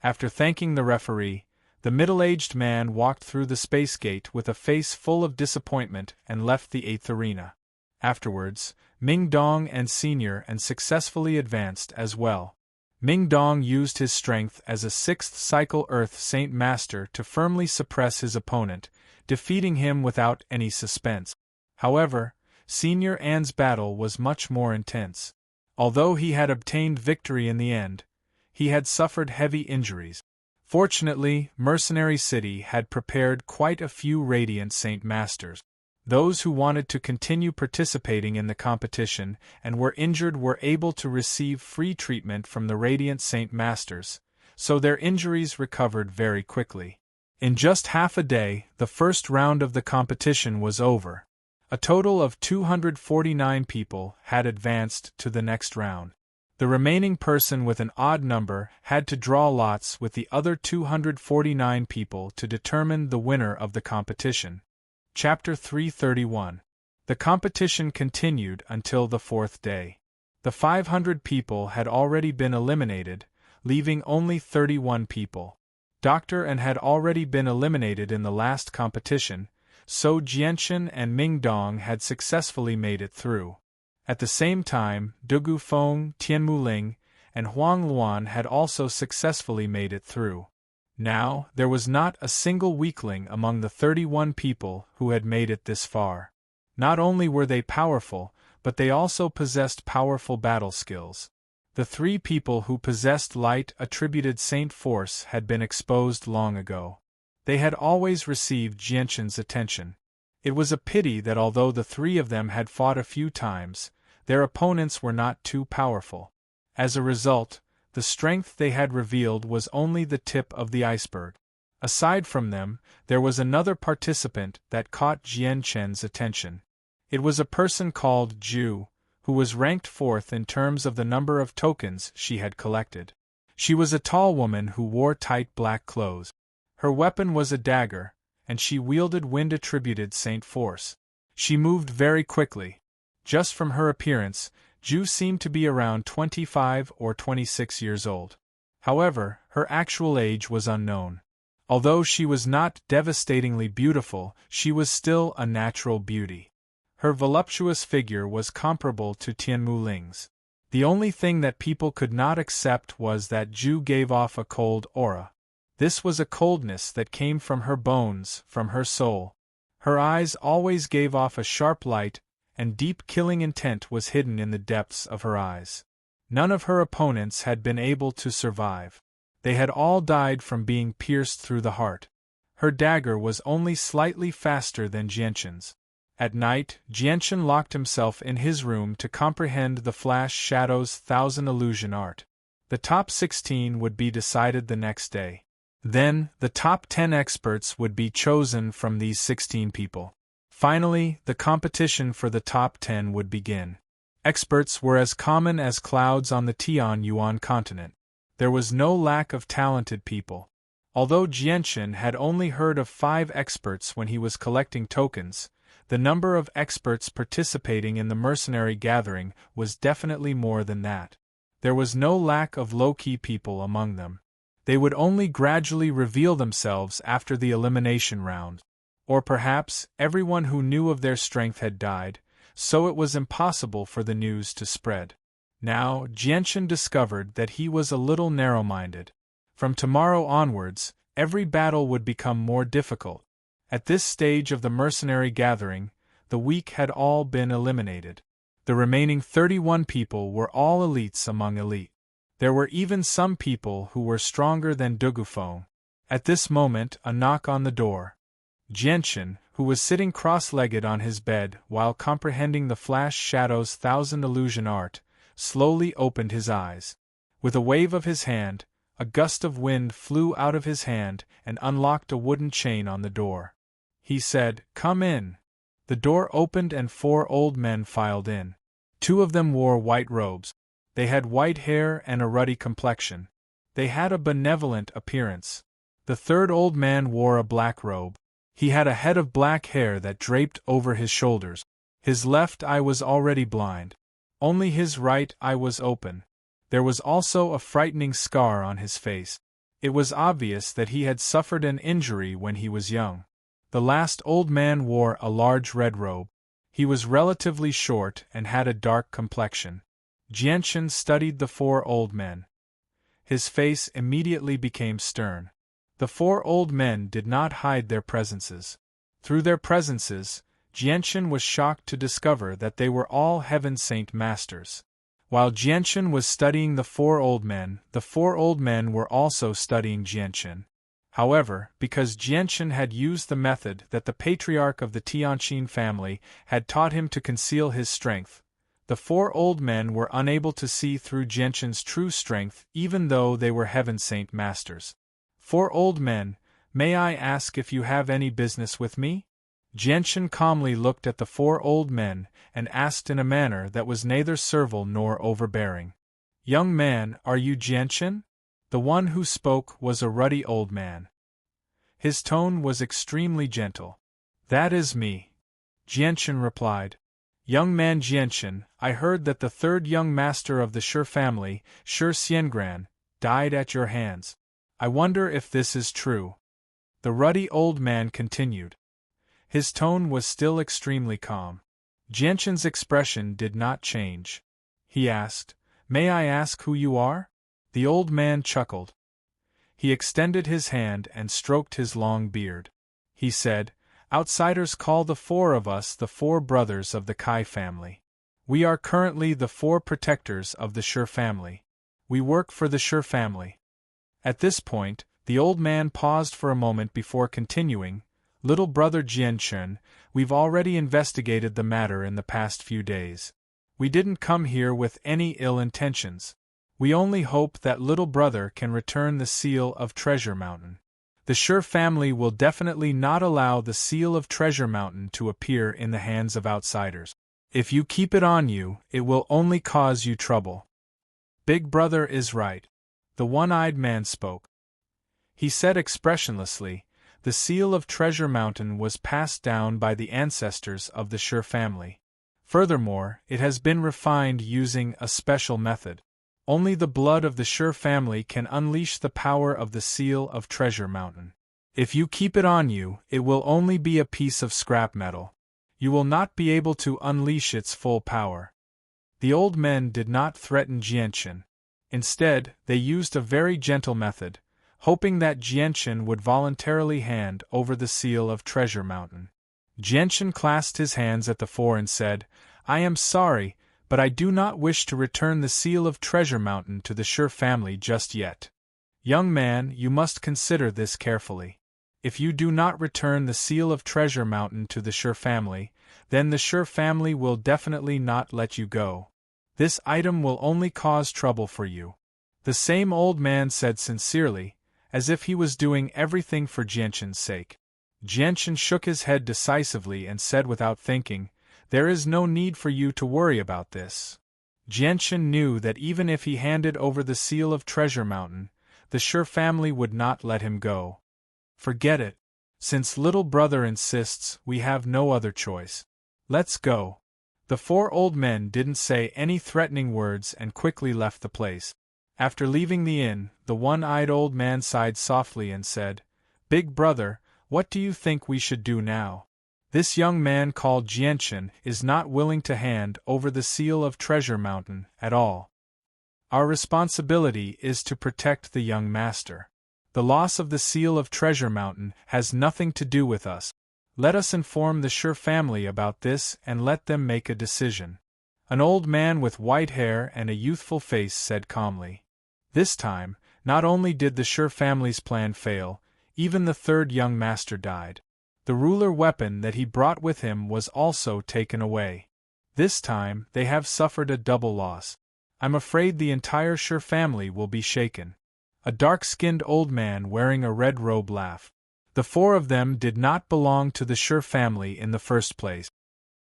Speaker 1: After thanking the referee, the middle-aged man walked through the space gate with a face full of disappointment and left the 8th arena. Afterwards, Ming Dong and Senior and successfully advanced as well. Ming Dong used his strength as a 6th cycle Earth Saint Master to firmly suppress his opponent, defeating him without any suspense. However, Senior An's battle was much more intense. Although he had obtained victory in the end, he had suffered heavy injuries. Fortunately, Mercenary City had prepared quite a few Radiant Saint Masters. Those who wanted to continue participating in the competition and were injured were able to receive free treatment from the Radiant Saint Masters, so their injuries recovered very quickly. In just half a day, the first round of the competition was over. A total of 249 people had advanced to the next round. The remaining person with an odd number had to draw lots with the other 249 people to determine the winner of the competition. Chapter 331. The competition continued until the 4th day. The 500 people had already been eliminated, leaving only 31 people. Dr. An had already been eliminated in the last competition, so Jianchen and Ming Dong had successfully made it through. At the same time, Dugu Feng, Tianmu Ling, and Huang Luan had also successfully made it through. Now, there was not a single weakling among the 31 people who had made it this far. Not only were they powerful, but they also possessed powerful battle skills. The 3 people who possessed light-attributed Saint Force had been exposed long ago. They had always received Jianchen's attention. It was a pity that although the 3 of them had fought a few times, their opponents were not too powerful. As a result, the strength they had revealed was only the tip of the iceberg. Aside from them, there was another participant that caught Jianchen's attention. It was a person called Zhu, who was ranked 4th in terms of the number of tokens she had collected. She was a tall woman who wore tight black clothes. Her weapon was a dagger, and she wielded wind-attributed Saint Force. She moved very quickly. Just from her appearance, Zhu seemed to be around 25 or 26 years old. However, her actual age was unknown. Although she was not devastatingly beautiful, she was still a natural beauty. Her voluptuous figure was comparable to Tianmu Ling's. The only thing that people could not accept was that Zhu gave off a cold aura. This was a coldness that came from her bones, from her soul. Her eyes always gave off a sharp light, and deep killing intent was hidden in the depths of her eyes. None of her opponents had been able to survive. They had all died from being pierced through the heart. Her dagger was only slightly faster than Jianchen's. At night, Jianchen locked himself in his room to comprehend the Flash Shadow's 1000 illusion art. The top 16 would be decided the next day. Then, the top 10 experts would be chosen from these 16 people. Finally, the competition for the top 10 would begin. Experts were as common as clouds on the Tianyuan continent. There was no lack of talented people. Although Jianchen had only heard of 5 experts when he was collecting tokens, the number of experts participating in the mercenary gathering was definitely more than that. There was no lack of low-key people among them. They would only gradually reveal themselves after the elimination round. Or perhaps everyone who knew of their strength had died, so it was impossible for the news to spread. Now, Jianchen discovered that he was a little narrow-minded. From tomorrow onwards, every battle would become more difficult. At this stage of the mercenary gathering, the weak had all been eliminated. The remaining 31 people were all elites among elite. There were even some people who were stronger than Dugufeng. At this moment, a knock on the door. Jianchen, who was sitting cross-legged on his bed while comprehending the Flash Shadow's 1000 illusion art, slowly opened his eyes. With a wave of his hand, a gust of wind flew out of his hand and unlocked a wooden chain on the door. He said, "Come in." The door opened and 4 old men filed in. 2 of them wore white robes. They had white hair and a ruddy complexion. They had a benevolent appearance. The 3rd old man wore a black robe. He had a head of black hair that draped over his shoulders. His left eye was already blind. Only his right eye was open. There was also a frightening scar on his face. It was obvious that he had suffered an injury when he was young. The last old man wore a large red robe. He was relatively short and had a dark complexion. Jianchen studied the 4 old men. His face immediately became stern. The 4 old men did not hide their presences. Through their presences, Jianchen was shocked to discover that they were all Heaven Saint Masters. While Jianchen was studying the 4 old men were also studying Jianchen. However, because Jianchen had used the method that the patriarch of the Tianqin family had taught him to conceal his strength, the 4 old men were unable to see through Jianchen's true strength even though they were Heaven Saint Masters. 4 old men, may I ask if you have any business with me? Jianchen calmly looked at the 4 old men and asked in a manner that was neither servile nor overbearing. Young man, are you Jianchen? The one who spoke was a ruddy old man. His tone was extremely gentle. That is me. Jianchen replied. Young man Jianchen, I heard that the 3rd young master of the Shi family, Shi Xiangran, died at your hands. I wonder if this is true. The ruddy old man continued. His tone was still extremely calm. Jianchen's expression did not change. He asked, May I ask who you are? The old man chuckled. He extended his hand and stroked his long beard. He said, Outsiders call the 4 of us the 4 brothers of the Kai family. We are currently the 4 protectors of the Shi family. We work for the Shi family. At this point, the old man paused for a moment before continuing, Little brother Jianchen, we've already investigated the matter in the past few days. We didn't come here with any ill intentions. We only hope that little brother can return the seal of Treasure Mountain. The Shi family will definitely not allow the seal of Treasure Mountain to appear in the hands of outsiders. If you keep it on you, it will only cause you trouble. Big brother is right. The one-eyed man spoke. He said expressionlessly, the seal of Treasure Mountain was passed down by the ancestors of the Shi family. Furthermore, it has been refined using a special method. Only the blood of the Shi family can unleash the power of the seal of Treasure Mountain. If you keep it on you, it will only be a piece of scrap metal. You will not be able to unleash its full power. The old men did not threaten Jianchen. Instead, they used a very gentle method, hoping that Jianchen would voluntarily hand over the seal of Treasure Mountain. Jianchen clasped his hands at the 4 and said, I am sorry, but I do not wish to return the seal of Treasure Mountain to the Shi family just yet. Young man, you must consider this carefully. If you do not return the seal of Treasure Mountain to the Shi family, then the Shi family will definitely not let you go. This item will only cause trouble for you. The same old man said sincerely, as if he was doing everything for Jianxin's sake. Jianxin shook his head decisively and said without thinking, "There is no need for you to worry about this." Jianxin knew that even if he handed over the seal of Treasure Mountain, the Shi family would not let him go. "Forget it. Since little brother insists, we have no other choice. Let's go." The four old men didn't say any threatening words and quickly left the place. After leaving the inn, the one-eyed old man sighed softly and said, "Big brother, what do you think we should do now? This young man called Jianxin is not willing to hand over the seal of Treasure Mountain at all. Our responsibility is to protect the young master. The loss of the seal of Treasure Mountain has nothing to do with us. Let us inform the Shi family about this and let them make a decision." An old man with white hair and a youthful face said calmly. This time, not only did the Shi family's plan fail, even the third young master died. The ruler weapon that he brought with him was also taken away. This time, they have suffered a double loss. I'm afraid the entire Shi family will be shaken. A dark-skinned old man wearing a red robe laughed. The four of them did not belong to the Shi family in the first place.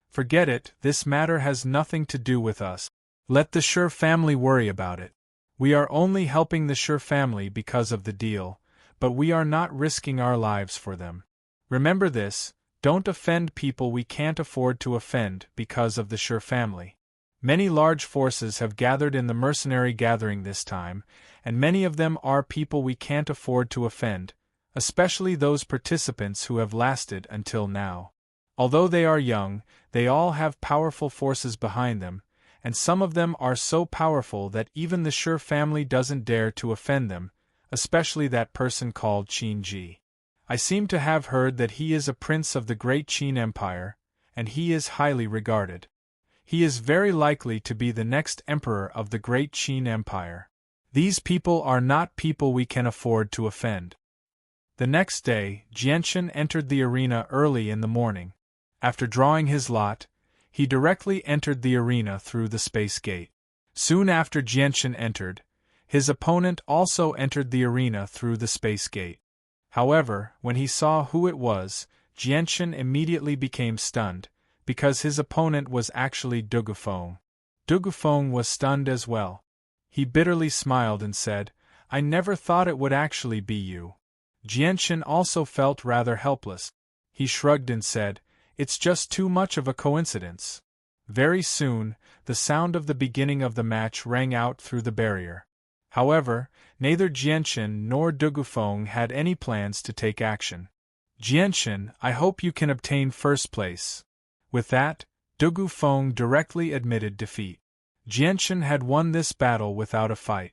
Speaker 1: "Forget it, this matter has nothing to do with us. Let the Shi family worry about it. We are only helping the Shi family because of the deal, but we are not risking our lives for them. Remember this, don't offend people we can't afford to offend because of the Shi family. Many large forces have gathered in the mercenary gathering this time, and many of them are people we can't afford to offend, especially those participants who have lasted until now. Although they are young, they all have powerful forces behind them, and some of them are so powerful that even the Shi family doesn't dare to offend them, especially that person called Qin Ji. I seem to have heard that he is a prince of the great Qin Empire, and he is highly regarded. He is very likely to be the next emperor of the great Qin Empire. These people are not people we can afford to offend." The next day, Jianxin entered the arena early in the morning. After drawing his lot, he directly entered the arena through the space gate. Soon after Jianxin entered, his opponent also entered the arena through the space gate. However, when he saw who it was, Jianxin immediately became stunned, because his opponent was actually Dugufeng. Dugufeng was stunned as well. He bitterly smiled and said, "I never thought it would actually be you." Jianxin also felt rather helpless. He shrugged and said, "It's just too much of a coincidence." Very soon, the sound of the beginning of the match rang out through the barrier. However, neither Jianxin nor Dugufeng had any plans to take action. "Jianxin, I hope you can obtain first place." With that, Dugufeng directly admitted defeat. Jianxin had won this battle without a fight.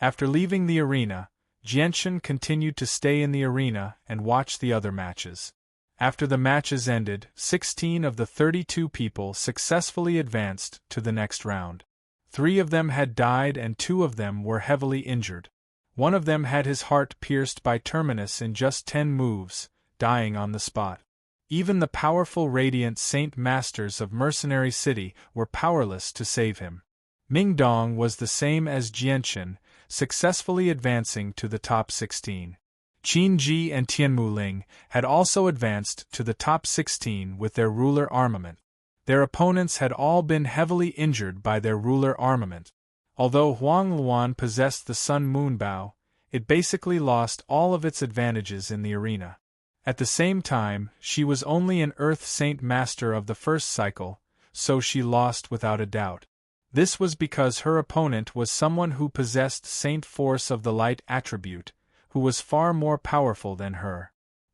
Speaker 1: After leaving the arena, Jianxin continued to stay in the arena and watch the other matches. After the matches ended, 16 of the 32 people successfully advanced to the next round. 3 of them had died and 2 of them were heavily injured. One of them had his heart pierced by Terminus in just 10 moves, dying on the spot. Even the powerful Radiant Saint Masters of Mercenary City were powerless to save him. Mingdong was the same as Jianxin, successfully advancing to the top 16. Qin Ji and Tianmu Ling had also advanced to the top 16 with their ruler armament. Their opponents had all been heavily injured by their ruler armament. Although Huang Luan possessed the Sun Moon Bow, it basically lost all of its advantages in the arena. At the same time, she was only an Earth Saint Master of the first cycle, so she lost without a doubt. This was because her opponent was someone who possessed Saint Force of the Light attribute, who was far more powerful than her.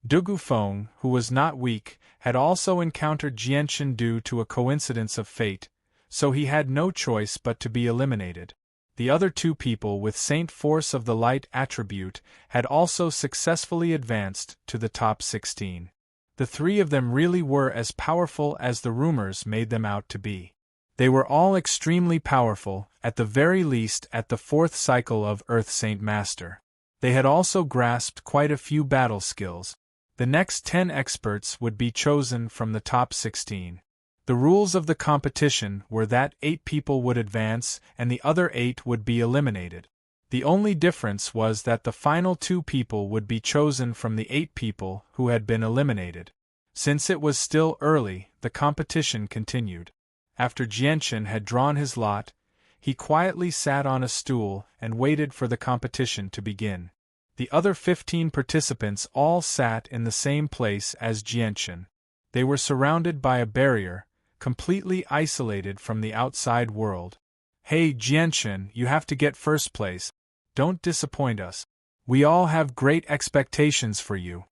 Speaker 1: Dugufeng, who was not weak, had also encountered Jianxin due to a coincidence of fate, so he had no choice but to be eliminated. The other 2 people with Saint Force of the Light attribute had also successfully advanced to the top 16. The 3 of them really were as powerful as the rumors made them out to be. They were all extremely powerful, at the very least at the 4th cycle of Earth Saint Master. They had also grasped quite a few battle skills. The next 10 experts would be chosen from the top 16. The rules of the competition were that 8 people would advance and the other 8 would be eliminated. The only difference was that the final 2 people would be chosen from the 8 people who had been eliminated. Since it was still early, the competition continued. After Jianchen had drawn his lot, he quietly sat on a stool and waited for the competition to begin. The other 15 participants all sat in the same place as Jianchen. They were surrounded by a barrier, completely isolated from the outside world. "Hey Jianchen, you have to get first place. Don't disappoint us. We all have great expectations for you."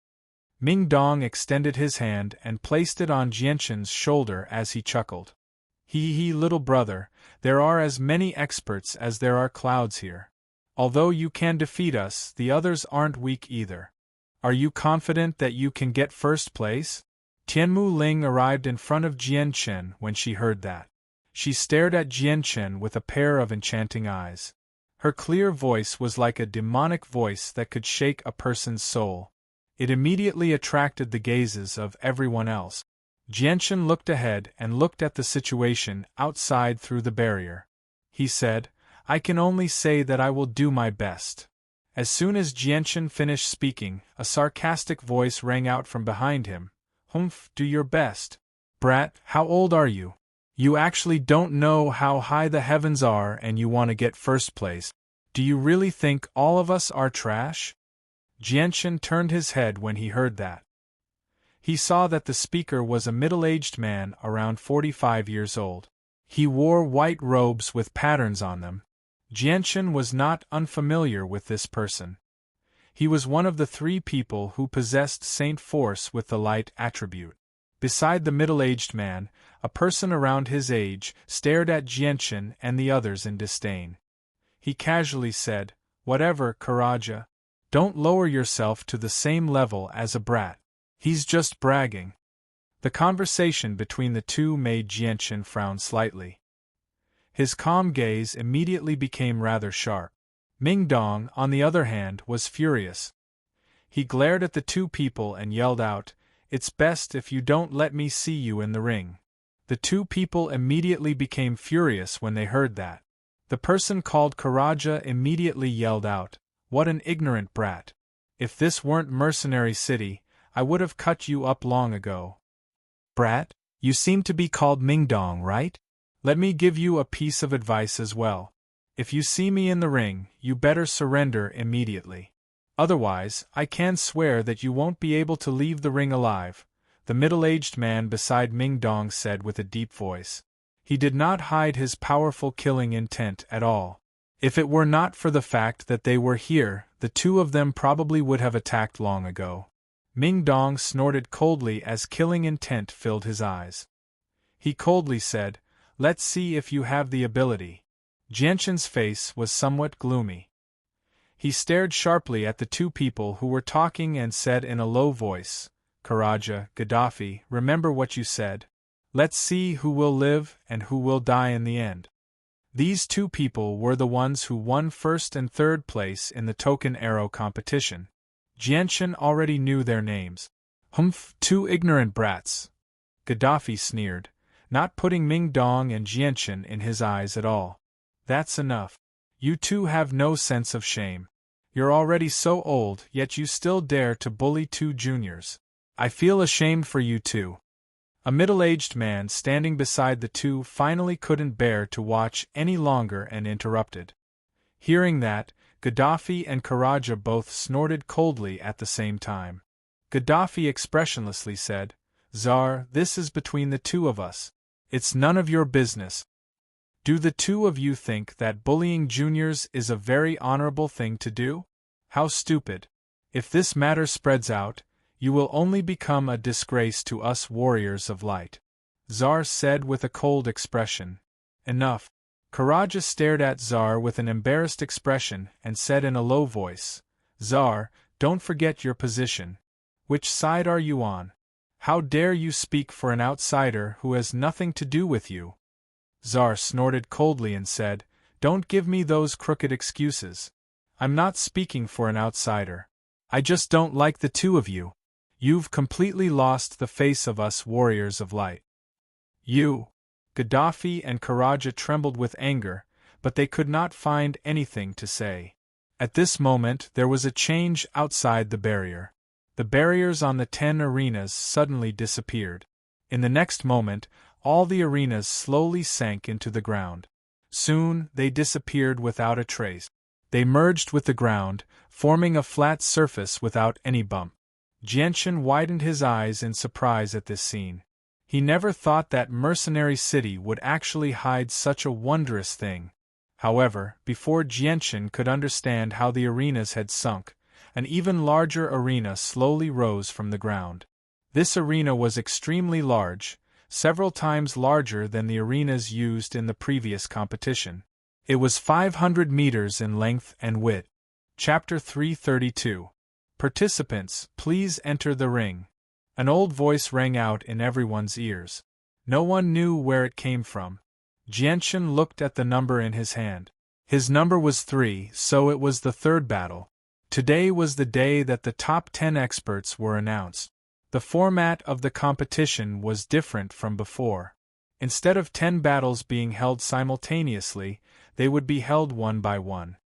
Speaker 1: Ming Dong extended his hand and placed it on Jianchen's shoulder as he chuckled. He, little brother, there are as many experts as there are clouds here. Although you can defeat us, the others aren't weak either. Are you confident that you can get first place? Tianmu Ling arrived in front of Jianchen when she heard that. She stared at Jianchen with a pair of enchanting eyes. Her clear voice was like a demonic voice that could shake a person's soul. It immediately attracted the gazes of everyone else. Jianchen looked ahead and looked at the situation outside through the barrier. He said, "I can only say that I will do my best." As soon as Jianchen finished speaking, a sarcastic voice rang out from behind him. "Humph, do your best. Brat, how old are you? You actually don't know how high the heavens are and you want to get first place. Do you really think all of us are trash?" Jianchen turned his head when he heard that. He saw that the speaker was a middle-aged man around 45 years old. He wore white robes with patterns on them. Jianchen was not unfamiliar with this person. He was one of the 3 people who possessed Saint Force with the light attribute. Beside the middle-aged man, a person around his age stared at Jianchen and the others in disdain. He casually said, "Whatever, Karaja. Don't lower yourself to the same level as a brat. He's just bragging." The conversation between the 2 made Jianchen frown slightly. His calm gaze immediately became rather sharp. Ming Dong, on the other hand, was furious. He glared at the 2 people and yelled out, "It's best if you don't let me see you in the ring." The 2 people immediately became furious when they heard that. The person called Karaja immediately yelled out, "What an ignorant brat! If this weren't Mercenary City, I would have cut you up long ago." "Brat, you seem to be called Ming Dong, right? Let me give you a piece of advice as well. If you see me in the ring, you better surrender immediately. Otherwise, I can swear that you won't be able to leave the ring alive," the middle-aged man beside Ming Dong said with a deep voice. He did not hide his powerful killing intent at all. If it were not for the fact that they were here, the 2 of them probably would have attacked long ago. Ming Dong snorted coldly as killing intent filled his eyes. He coldly said, "Let's see if you have the ability." Jianchen's face was somewhat gloomy. He stared sharply at the 2 people who were talking and said in a low voice, "Karaja, Gaddafi, remember what you said. Let's see who will live and who will die in the end." These 2 people were the ones who won first and third place in the token arrow competition. Jianchen already knew their names. "Humph, 2 ignorant brats," Gaddafi sneered, not putting Ming Dong and Jianchen in his eyes at all. "That's enough. You 2 have no sense of shame. You're already so old, yet you still dare to bully 2 juniors. I feel ashamed for you 2. A middle-aged man standing beside the 2 finally couldn't bear to watch any longer and interrupted. Hearing that, Gaddafi and Karaja both snorted coldly at the same time. Gaddafi expressionlessly said, "Tsar, this is between the 2 of us. It's none of your business. Do the 2 of you think that bullying juniors is a very honorable thing to do? How stupid. If this matter spreads out, you will only become a disgrace to us warriors of light." Tsar said with a cold expression. "Enough." Karaja stared at Tsar with an embarrassed expression and said in a low voice, "Tsar, don't forget your position. Which side are you on? How dare you speak for an outsider who has nothing to do with you?" Tsar snorted coldly and said, "Don't give me those crooked excuses. I'm not speaking for an outsider. I just don't like the 2 of you. You've completely lost the face of us warriors of light. You." Gaddafi and Karaja trembled with anger, but they could not find anything to say. At this moment there was a change outside the barrier. The barriers on the 10 arenas suddenly disappeared. In the next moment, all the arenas slowly sank into the ground. Soon, they disappeared without a trace. They merged with the ground, forming a flat surface without any bump. Jianshan widened his eyes in surprise at this scene. He never thought that mercenary city would actually hide such a wondrous thing. However, before Jianshan could understand how the arenas had sunk, an even larger arena slowly rose from the ground. This arena was extremely large, several times larger than the arenas used in the previous competition. It was 500 meters in length and width. Chapter 332. Participants, please enter the ring. An old voice rang out in everyone's ears. No one knew where it came from. Jianshan looked at the number in his hand. His number was 3, so it was the third battle. Today was the day that the top 10 experts were announced. The format of the competition was different from before. Instead of 10 battles being held simultaneously, they would be held one by one.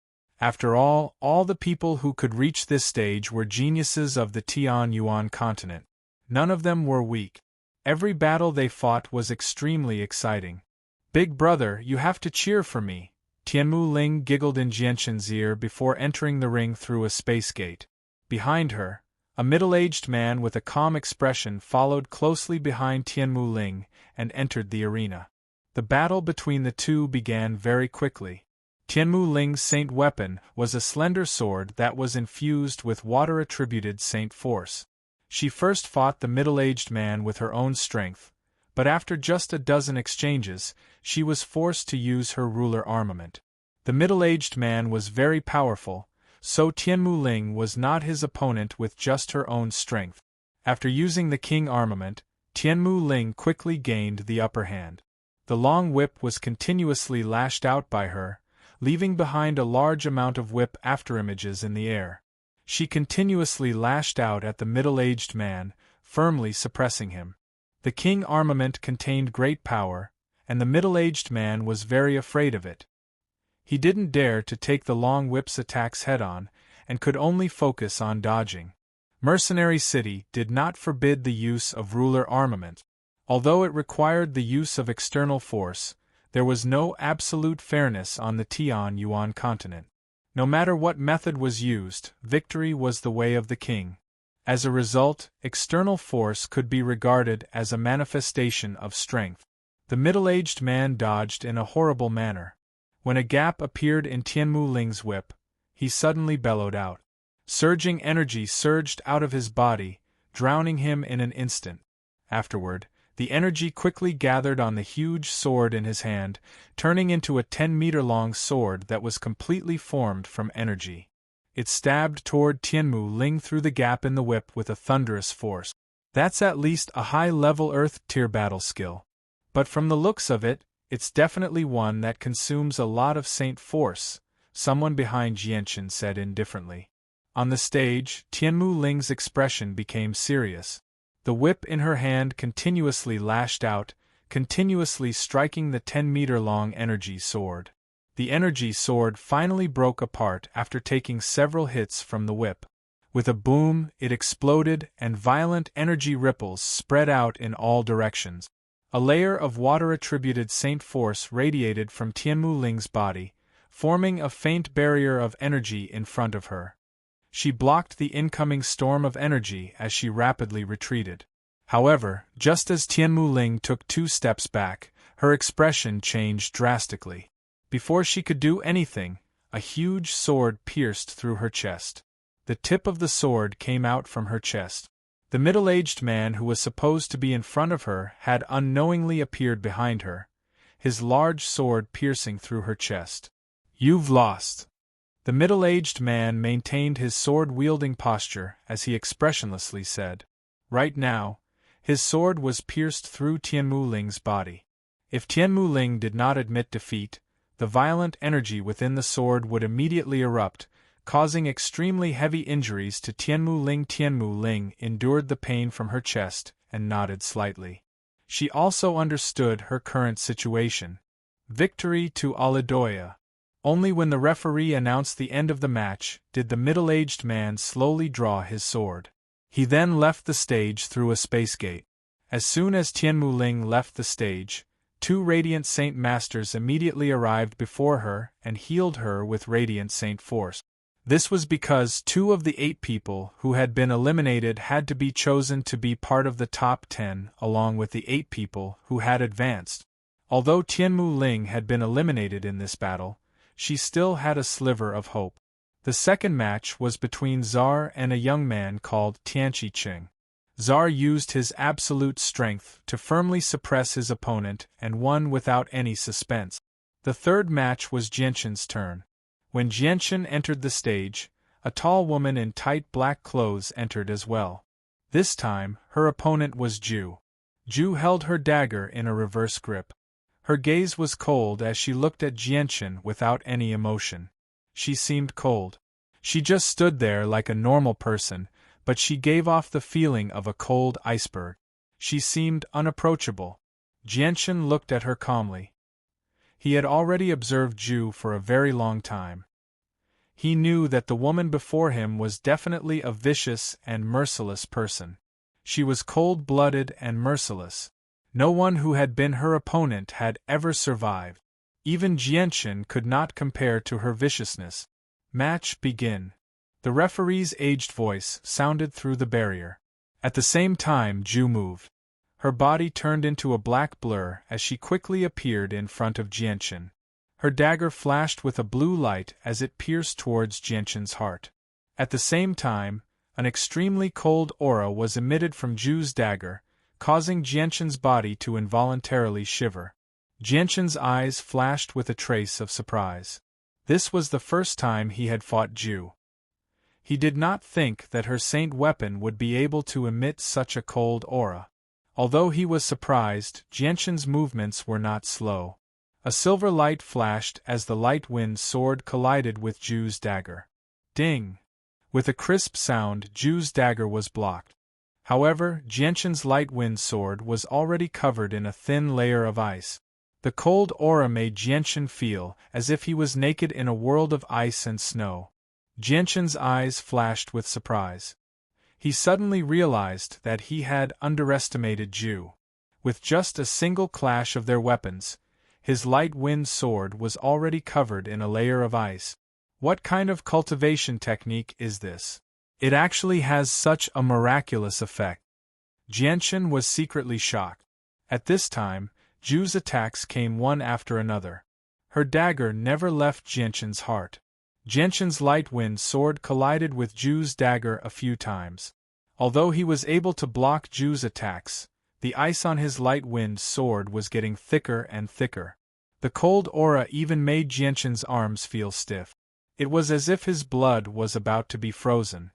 Speaker 1: After all the people who could reach this stage were geniuses of the Tianyuan continent. None of them were weak. Every battle they fought was extremely exciting. "Big brother, you have to cheer for me," Tianmu Ling giggled in Jianshan's ear before entering the ring through a space gate. Behind her, a middle-aged man with a calm expression followed closely behind Tianmu Ling and entered the arena. The battle between the two began very quickly. Tianmu Ling's saint weapon was a slender sword that was infused with water-attributed saint force. She first fought the middle-aged man with her own strength, but after just a dozen exchanges, she was forced to use her ruler armament. The middle-aged man was very powerful, so Tianmu Ling was not his opponent with just her own strength. After using the king armament, Tianmu Ling quickly gained the upper hand. The long whip was continuously lashed out by her, leaving behind a large amount of whip afterimages in the air. She continuously lashed out at the middle-aged man, firmly suppressing him. The king armament contained great power, and the middle-aged man was very afraid of it. He didn't dare to take the long whip's attacks head-on, and could only focus on dodging. Mercenary City did not forbid the use of ruler armament. Although it required the use of external force, there was no absolute fairness on the Tianyuan continent. No matter what method was used, victory was the way of the king. As a result, external force could be regarded as a manifestation of strength. The middle-aged man dodged in a horrible manner. When a gap appeared in Tianmu Ling's whip, he suddenly bellowed out. Surging energy surged out of his body, drowning him in an instant. Afterward, the energy quickly gathered on the huge sword in his hand, turning into a 10-meter-long sword that was completely formed from energy. It stabbed toward Tianmu Ling through the gap in the whip with a thunderous force. That's at least a high-level Earth-tier battle skill. But from the looks of it, it's definitely one that consumes a lot of saint force, someone behind Jianshan said indifferently. On the stage, Tianmu Ling's expression became serious. The whip in her hand continuously lashed out, continuously striking the 10-meter-long energy sword. The energy sword finally broke apart after taking several hits from the whip. With a boom, it exploded and violent energy ripples spread out in all directions. A layer of water-attributed saint force radiated from Tianmu Ling's body, forming a faint barrier of energy in front of her. She blocked the incoming storm of energy as she rapidly retreated. However, just as Tianmu Ling took 2 steps back, her expression changed drastically. Before she could do anything, a huge sword pierced through her chest. The tip of the sword came out from her chest. The middle-aged man who was supposed to be in front of her had unknowingly appeared behind her, his large sword piercing through her chest. "You've lost." The middle-aged man maintained his sword-wielding posture as he expressionlessly said. Right now, his sword was pierced through Tianmu Ling's body. If Tianmu Ling did not admit defeat, the violent energy within the sword would immediately erupt, causing extremely heavy injuries to Tianmu Ling. Tianmu Ling endured the pain from her chest and nodded slightly. She also understood her current situation. Victory to Aladoya. Only when the referee announced the end of the match did the middle-aged man slowly draw his sword. He then left the stage through a space gate. As soon as Tianmu Ling left the stage, 2 Radiant Saint Masters immediately arrived before her and healed her with Radiant Saint Force. This was because 2 of the 8 people who had been eliminated had to be chosen to be part of the top 10 along with the 8 people who had advanced. Although Tianmu Ling had been eliminated in this battle, she still had a sliver of hope. The second match was between Czar and a young man called Tianqi Qing. Czar used his absolute strength to firmly suppress his opponent and won without any suspense. The third match was Jianqin's turn. When Jianqin entered the stage, a tall woman in tight black clothes entered as well. This time, her opponent was Ju. Ju held her dagger in a reverse grip. Her gaze was cold as she looked at Jianqin without any emotion. She seemed cold. She just stood there like a normal person, but she gave off the feeling of a cold iceberg. She seemed unapproachable. Jianqin looked at her calmly. He had already observed Ju for a very long time. He knew that the woman before him was definitely a vicious and merciless person. She was cold-blooded and merciless. No one who had been her opponent had ever survived. Even Jianqin could not compare to her viciousness. Match begin. The referee's aged voice sounded through the barrier. At the same time, Ju moved. Her body turned into a black blur as she quickly appeared in front of Jianqin. Her dagger flashed with a blue light as it pierced towards Jianqin's heart. At the same time, an extremely cold aura was emitted from Ju's dagger, causing Jianqin's body to involuntarily shiver. Jianqin's eyes flashed with a trace of surprise. This was the first time he had fought Ju. He did not think that her saint weapon would be able to emit such a cold aura. Although he was surprised, Jianqin's movements were not slow. A silver light flashed as the light wind sword collided with Ju's dagger. Ding! With a crisp sound, Ju's dagger was blocked. However, Jianqin's light wind sword was already covered in a thin layer of ice. The cold aura made Jianqin feel as if he was naked in a world of ice and snow. Jianqin's eyes flashed with surprise. He suddenly realized that he had underestimated Ju. With just a single clash of their weapons, his light wind sword was already covered in a layer of ice. What kind of cultivation technique is this? It actually has such a miraculous effect. Jianqin was secretly shocked. At this time, Ju's attacks came one after another. Her dagger never left Jianqin's heart. Jianqin's light wind sword collided with Ju's dagger a few times. Although he was able to block Ju's attacks, the ice on his light wind sword was getting thicker and thicker. The cold aura even made Jianqin's arms feel stiff. It was as if his blood was about to be frozen.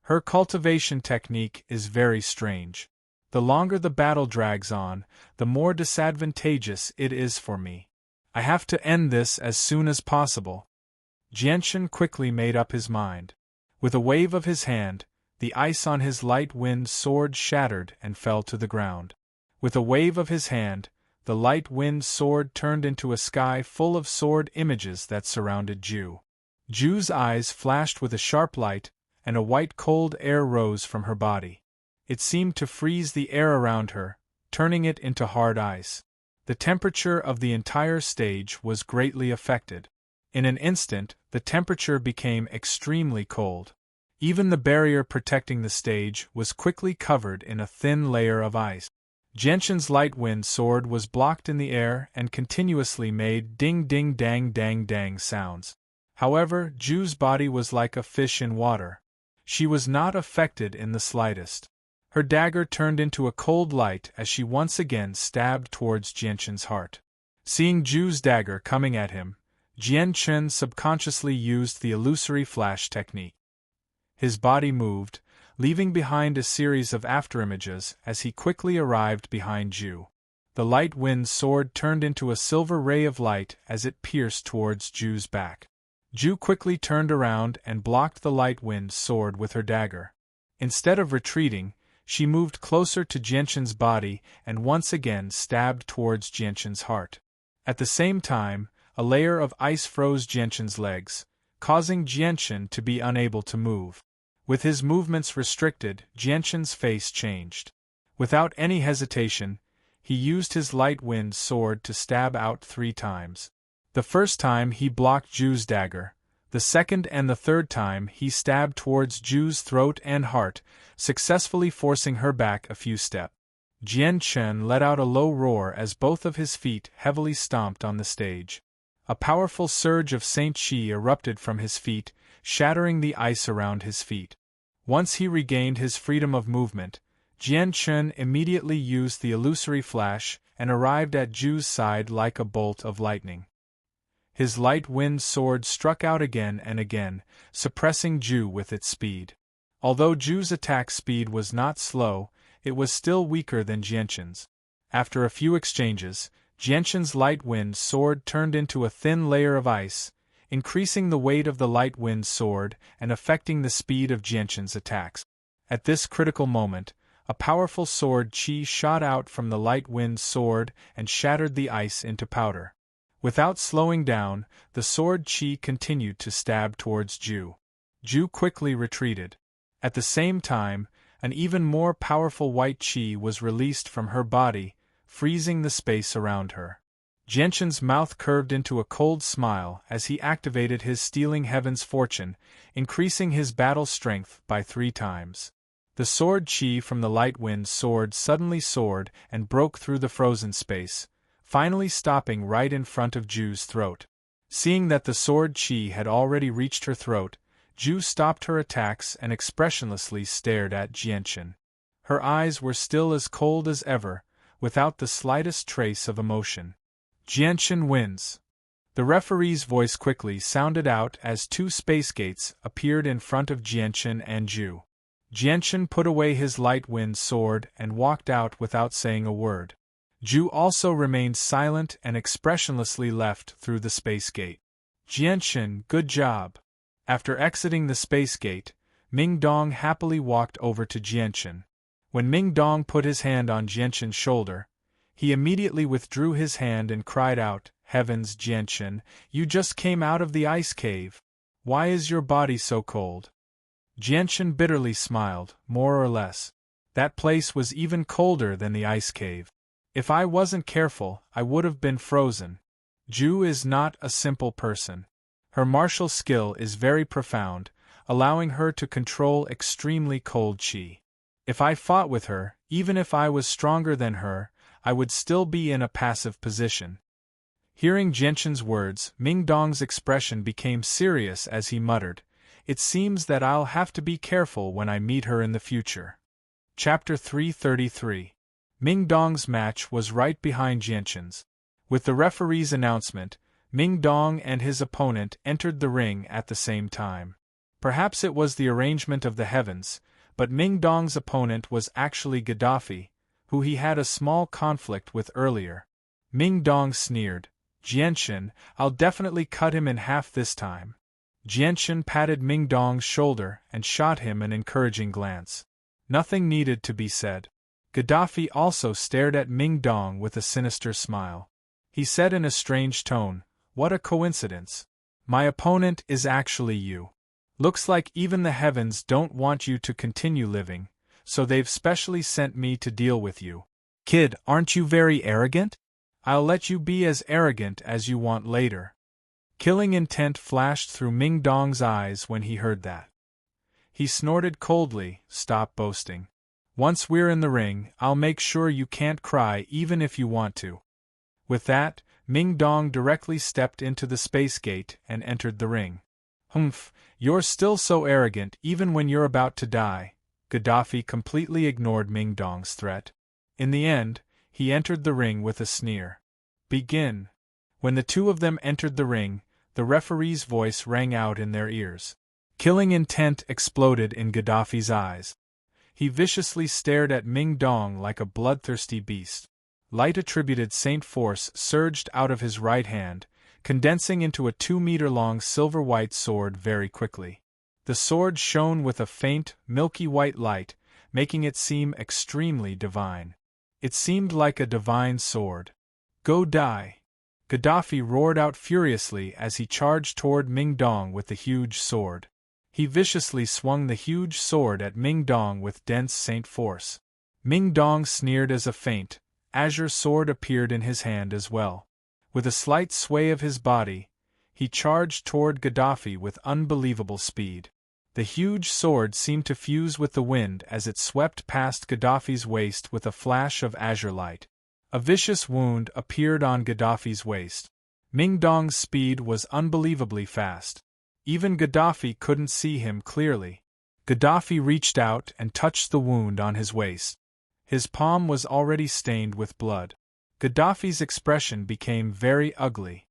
Speaker 1: Her cultivation technique is very strange. The longer the battle drags on, the more disadvantageous it is for me. I have to end this as soon as possible. Jianqin quickly made up his mind. With a wave of his hand, the ice on his light wind sword shattered and fell to the ground. With a wave of his hand, the light wind sword turned into a sky full of sword images that surrounded Ju. Ju's eyes flashed with a sharp light, and a white cold air rose from her body. It seemed to freeze the air around her, turning it into hard ice. The temperature of the entire stage was greatly affected. In an instant, the temperature became extremely cold. Even the barrier protecting the stage was quickly covered in a thin layer of ice. Jianqin's light wind sword was blocked in the air and continuously made ding-ding-dang-dang-dang sounds. However, Ju's body was like a fish in water. She was not affected in the slightest. Her dagger turned into a cold light as she once again stabbed towards Jianqin's heart. Seeing Ju's dagger coming at him, Jianqin subconsciously used the illusory flash technique. His body moved, leaving behind a series of afterimages as he quickly arrived behind Ju. The light wind sword turned into a silver ray of light as it pierced towards Ju's back. Ju quickly turned around and blocked the light wind sword with her dagger. Instead of retreating, she moved closer to Jianqin's body and once again stabbed towards Jianqin's heart. At the same time, a layer of ice froze Jianshan's legs, causing Jianshan to be unable to move. With his movements restricted, Jianshan's face changed. Without any hesitation, he used his light wind sword to stab out 3 times. The first time he blocked Ju's dagger, the second and the third time he stabbed towards Ju's throat and heart, successfully forcing her back a few steps. Jianshan let out a low roar as both of his feet heavily stomped on the stage. A powerful surge of Saint Qi erupted from his feet, shattering the ice around his feet. Once he regained his freedom of movement, Jianshan immediately used the illusory flash and arrived at Ju's side like a bolt of lightning. His light wind sword struck out again and again, suppressing Ju with its speed. Although Ju's attack speed was not slow, it was still weaker than Jianshan's. After a few exchanges, Jianshan's light wind sword turned into a thin layer of ice, increasing the weight of the light wind sword and affecting the speed of Jianshan's attacks. At this critical moment, a powerful sword qi shot out from the light wind sword and shattered the ice into powder. Without slowing down, the sword qi continued to stab towards Ju. Ju quickly retreated. At the same time, an even more powerful white qi was released from her body, freezing the space around her. Jianshan's mouth curved into a cold smile as he activated his Stealing Heaven's Fortune, increasing his battle strength by 3 times. The sword qi from the light wind sword suddenly soared and broke through the frozen space, finally stopping right in front of Ju's throat. Seeing that the sword qi had already reached her throat, Ju stopped her attacks and expressionlessly stared at Jianshan. Her eyes were still as cold as ever, without the slightest trace of emotion. Jianshan wins. The referee's voice quickly sounded out as 2 space gates appeared in front of Jianshan and Ju. Jianshan put away his light wind sword and walked out without saying a word. Ju also remained silent and expressionlessly left through the space gate. Jianshan, good job. After exiting the space gate, Ming Dong happily walked over to Jianshan. When Ming Dong put his hand on Jianshan's shoulder, he immediately withdrew his hand and cried out, "Heavens, Jianshan, you just came out of the ice cave. Why is your body so cold?" Jianshan bitterly smiled, more or less. That place was even colder than the ice cave. If I wasn't careful, I would have been frozen. Ju is not a simple person. Her martial skill is very profound, allowing her to control extremely cold qi. If I fought with her, even if I was stronger than her, I would still be in a passive position. Hearing Jianshan's words, Ming Dong's expression became serious as he muttered, "It seems that I'll have to be careful when I meet her in the future." Chapter 333. Ming Dong's match was right behind Jianshan's. With the referee's announcement, Ming Dong and his opponent entered the ring at the same time. Perhaps it was the arrangement of the heavens, but Ming Dong's opponent was actually Gaddafi, who he had a small conflict with earlier. Ming Dong sneered, "Jianshan, I'll definitely cut him in half this time." Jianshan patted Ming Dong's shoulder and shot him an encouraging glance. Nothing needed to be said. Gaddafi also stared at Ming Dong with a sinister smile. He said in a strange tone, "What a coincidence. My opponent is actually you. Looks like even the heavens don't want you to continue living, so they've specially sent me to deal with you. Kid, aren't you very arrogant? I'll let you be as arrogant as you want later." Killing intent flashed through Ming Dong's eyes when he heard that. He snorted coldly, "Stop boasting. Once we're in the ring, I'll make sure you can't cry even if you want to." With that, Ming Dong directly stepped into the space gate and entered the ring. "Humph, you're still so arrogant even when you're about to die." Gaddafi completely ignored Ming Dong's threat. In the end, he entered the ring with a sneer. "Begin." When the two of them entered the ring, the referee's voice rang out in their ears. Killing intent exploded in Gaddafi's eyes. He viciously stared at Ming Dong like a bloodthirsty beast. Light attributed Saint Force surged out of his right hand, condensing into a 2-meter-long silver-white sword very quickly. The sword shone with a faint, milky white light, making it seem extremely divine. It seemed like a divine sword. "Go die." Gaddafi roared out furiously as he charged toward Ming Dong with the huge sword. He viciously swung the huge sword at Ming Dong with dense saint force. Ming Dong sneered as a faint, azure sword appeared in his hand as well. With a slight sway of his body, he charged toward Gaddafi with unbelievable speed. The huge sword seemed to fuse with the wind as it swept past Gaddafi's waist with a flash of azure light. A vicious wound appeared on Gaddafi's waist. Ming Dong's speed was unbelievably fast. Even Gaddafi couldn't see him clearly. Gaddafi reached out and touched the wound on his waist. His palm was already stained with blood. Gaddafi's expression became very ugly.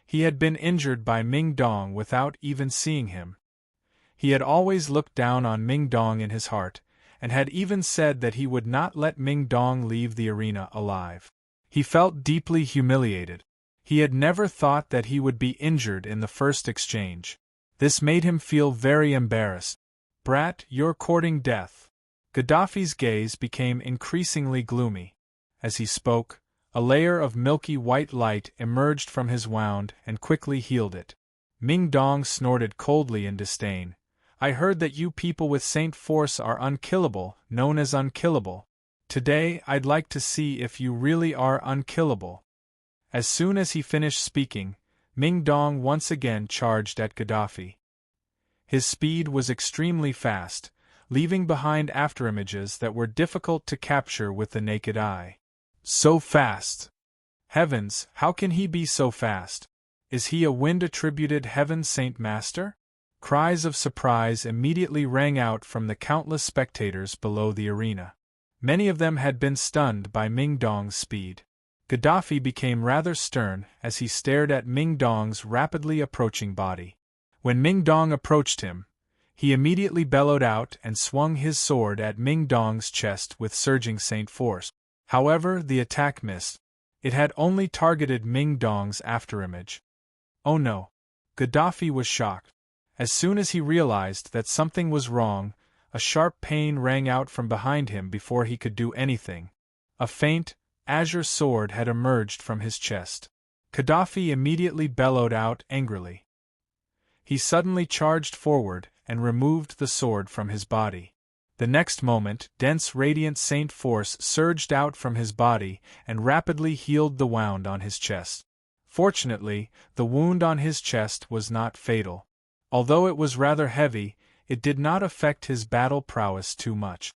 Speaker 1: He had been injured by Ming Dong without even seeing him. He had always looked down on Ming Dong in his heart, and had even said that he would not let Ming Dong leave the arena alive. He felt deeply humiliated. He had never thought that he would be injured in the first exchange. This made him feel very embarrassed. "Brat, you're courting death." Gaddafi's gaze became increasingly gloomy. As he spoke, a layer of milky white light emerged from his wound and quickly healed it. Ming Dong snorted coldly in disdain. "I heard that you people with Saint Force are unkillable, known as unkillable. Today I'd like to see if you really are unkillable." As soon as he finished speaking, Ming Dong once again charged at Gaddafi. His speed was extremely fast, leaving behind afterimages that were difficult to capture with the naked eye. So fast! Heavens, how can he be so fast? Is he a wind-attributed Heaven Saint Master? Cries of surprise immediately rang out from the countless spectators below the arena. Many of them had been stunned by Ming Dong's speed. Gaddafi became rather stern as he stared at Ming Dong's rapidly approaching body. When Ming Dong approached him, he immediately bellowed out and swung his sword at Ming Dong's chest with surging saint force. However, the attack missed. It had only targeted Ming Dong's afterimage. Oh no! Gaddafi was shocked. As soon as he realized that something was wrong, a sharp pain rang out from behind him before he could do anything. A faint, azure sword had emerged from his chest. Gaddafi immediately bellowed out angrily. He suddenly charged forward and removed the sword from his body. The next moment, dense radiant saint force surged out from his body and rapidly healed the wound on his chest. Fortunately, the wound on his chest was not fatal. Although it was rather heavy, it did not affect his battle prowess too much.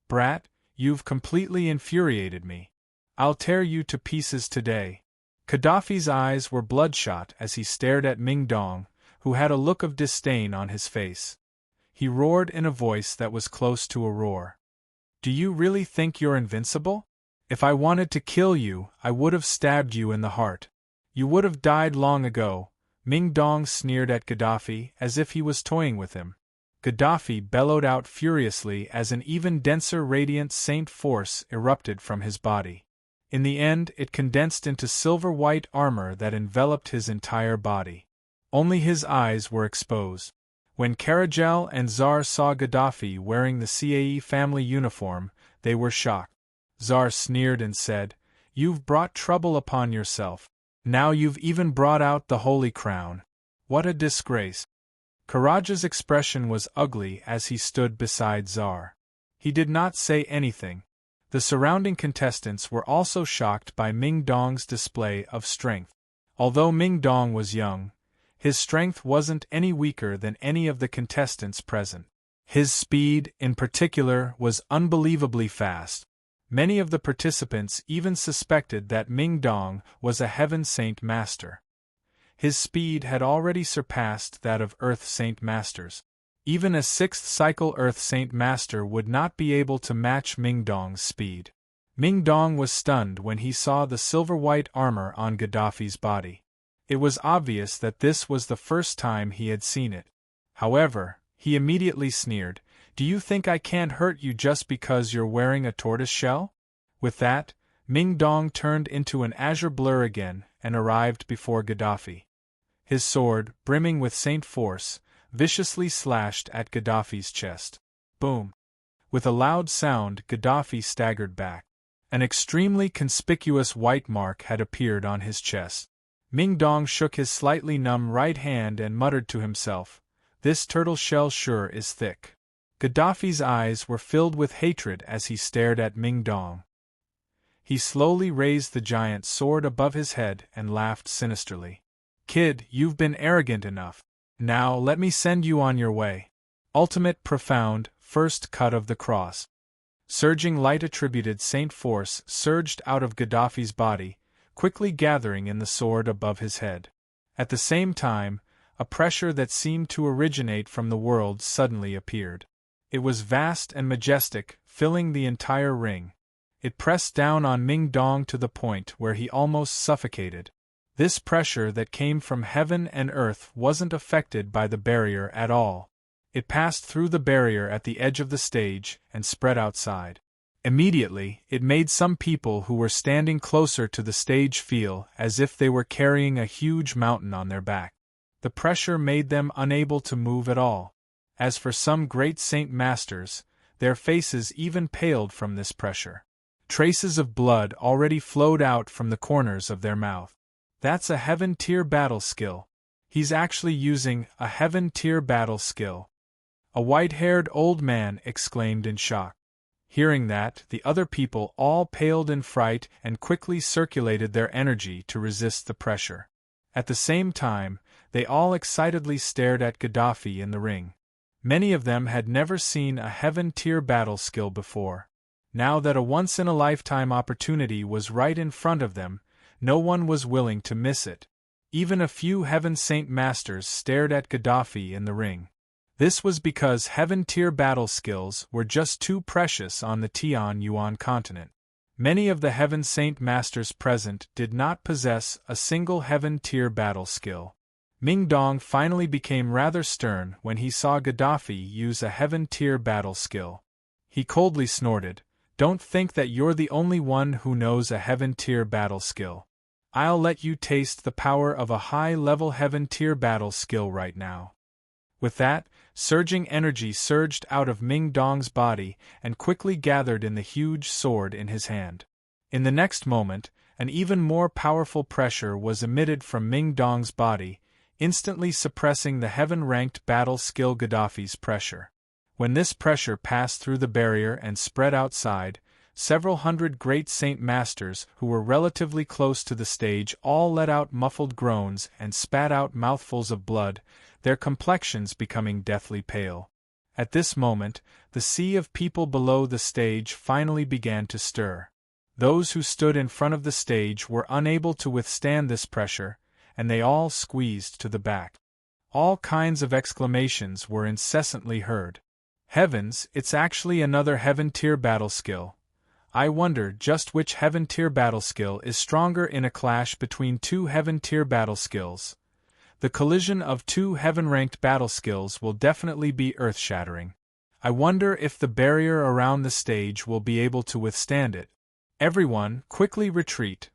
Speaker 1: "Brat, you've completely infuriated me. I'll tear you to pieces today." Gaddafi's eyes were bloodshot as he stared at Ming Dong, who had a look of disdain on his face. He roared in a voice that was close to a roar. "Do you really think you're invincible? If I wanted to kill you, I would have stabbed you in the heart. You would have died long ago." Ming Dong sneered at Gaddafi as if he was toying with him. Gaddafi bellowed out furiously as an even denser radiant saint force erupted from his body. In the end, it condensed into silver-white armor that enveloped his entire body. Only his eyes were exposed. When Karajel and Tsar saw Gaddafi wearing the CAE family uniform, they were shocked. Tsar sneered and said, "You've brought trouble upon yourself. Now you've even brought out the Holy Crown. What a disgrace." Karaja's expression was ugly as he stood beside Tsar. He did not say anything. The surrounding contestants were also shocked by Ming Dong's display of strength. Although Ming Dong was young, his strength wasn't any weaker than any of the contestants present. His speed, in particular, was unbelievably fast. Many of the participants even suspected that Ming Dong was a Heaven Saint Master. His speed had already surpassed that of Earth Saint Masters. Even a 6th cycle Earth Saint Master would not be able to match Ming Dong's speed. Ming Dong was stunned when he saw the silver-white armor on Gaddafi's body. It was obvious that this was the first time he had seen it. However, he immediately sneered, "Do you think I can't hurt you just because you're wearing a tortoise shell?" With that, Ming Dong turned into an azure blur again and arrived before Gaddafi. His sword, brimming with saint force, viciously slashed at Gaddafi's chest. Boom! With a loud sound, Gaddafi staggered back. An extremely conspicuous white mark had appeared on his chest. Ming Dong shook his slightly numb right hand and muttered to himself, "This turtle shell sure is thick." Gaddafi's eyes were filled with hatred as he stared at Ming Dong. He slowly raised the giant sword above his head and laughed sinisterly. "Kid, you've been arrogant enough. Now let me send you on your way." Ultimate profound, first cut of the cross. Surging light attributed Saint force surged out of Gaddafi's body, quickly gathering in the sword above his head. At the same time, a pressure that seemed to originate from the world suddenly appeared. It was vast and majestic, filling the entire ring. It pressed down on Ming Dong to the point where he almost suffocated. This pressure that came from heaven and earth wasn't affected by the barrier at all. It passed through the barrier at the edge of the stage and spread outside. Immediately, it made some people who were standing closer to the stage feel as if they were carrying a huge mountain on their back. The pressure made them unable to move at all. As for some great saint masters, their faces even paled from this pressure. Traces of blood already flowed out from the corners of their mouth. "That's a heaven-tier battle skill. He's actually using a heaven-tier battle skill." A white-haired old man exclaimed in shock. Hearing that, the other people all paled in fright and quickly circulated their energy to resist the pressure. At the same time, they all excitedly stared at Gaddafi in the ring. Many of them had never seen a heaven-tier battle skill before. Now that a once-in-a-lifetime opportunity was right in front of them, no one was willing to miss it. Even a few Heaven Saint Masters stared at Gaddafi in the ring. This was because heaven-tier battle skills were just too precious on the Tian-Yuan continent. Many of the Heaven Saint Masters present did not possess a single heaven-tier battle skill. Ming Dong finally became rather stern when he saw Gaddafi use a heaven-tier battle skill. He coldly snorted, "Don't think that you're the only one who knows a heaven-tier battle skill. I'll let you taste the power of a high-level heaven-tier battle skill right now." With that, surging energy surged out of Ming Dong's body and quickly gathered in the huge sword in his hand. In the next moment, an even more powerful pressure was emitted from Ming Dong's body, instantly suppressing the heaven-ranked battle skill Gaddafi's pressure. When this pressure passed through the barrier and spread outside, several hundred great saint masters who were relatively close to the stage all let out muffled groans and spat out mouthfuls of blood, their complexions becoming deathly pale. At this moment, the sea of people below the stage finally began to stir. Those who stood in front of the stage were unable to withstand this pressure, and they all squeezed to the back. All kinds of exclamations were incessantly heard. "Heavens, it's actually another heaven-tier battle skill. I wonder just which heaven-tier battle skill is stronger in a clash between two heaven-tier battle skills. The collision of two heaven-ranked battle skills will definitely be earth-shattering. I wonder if the barrier around the stage will be able to withstand it. Everyone, quickly retreat.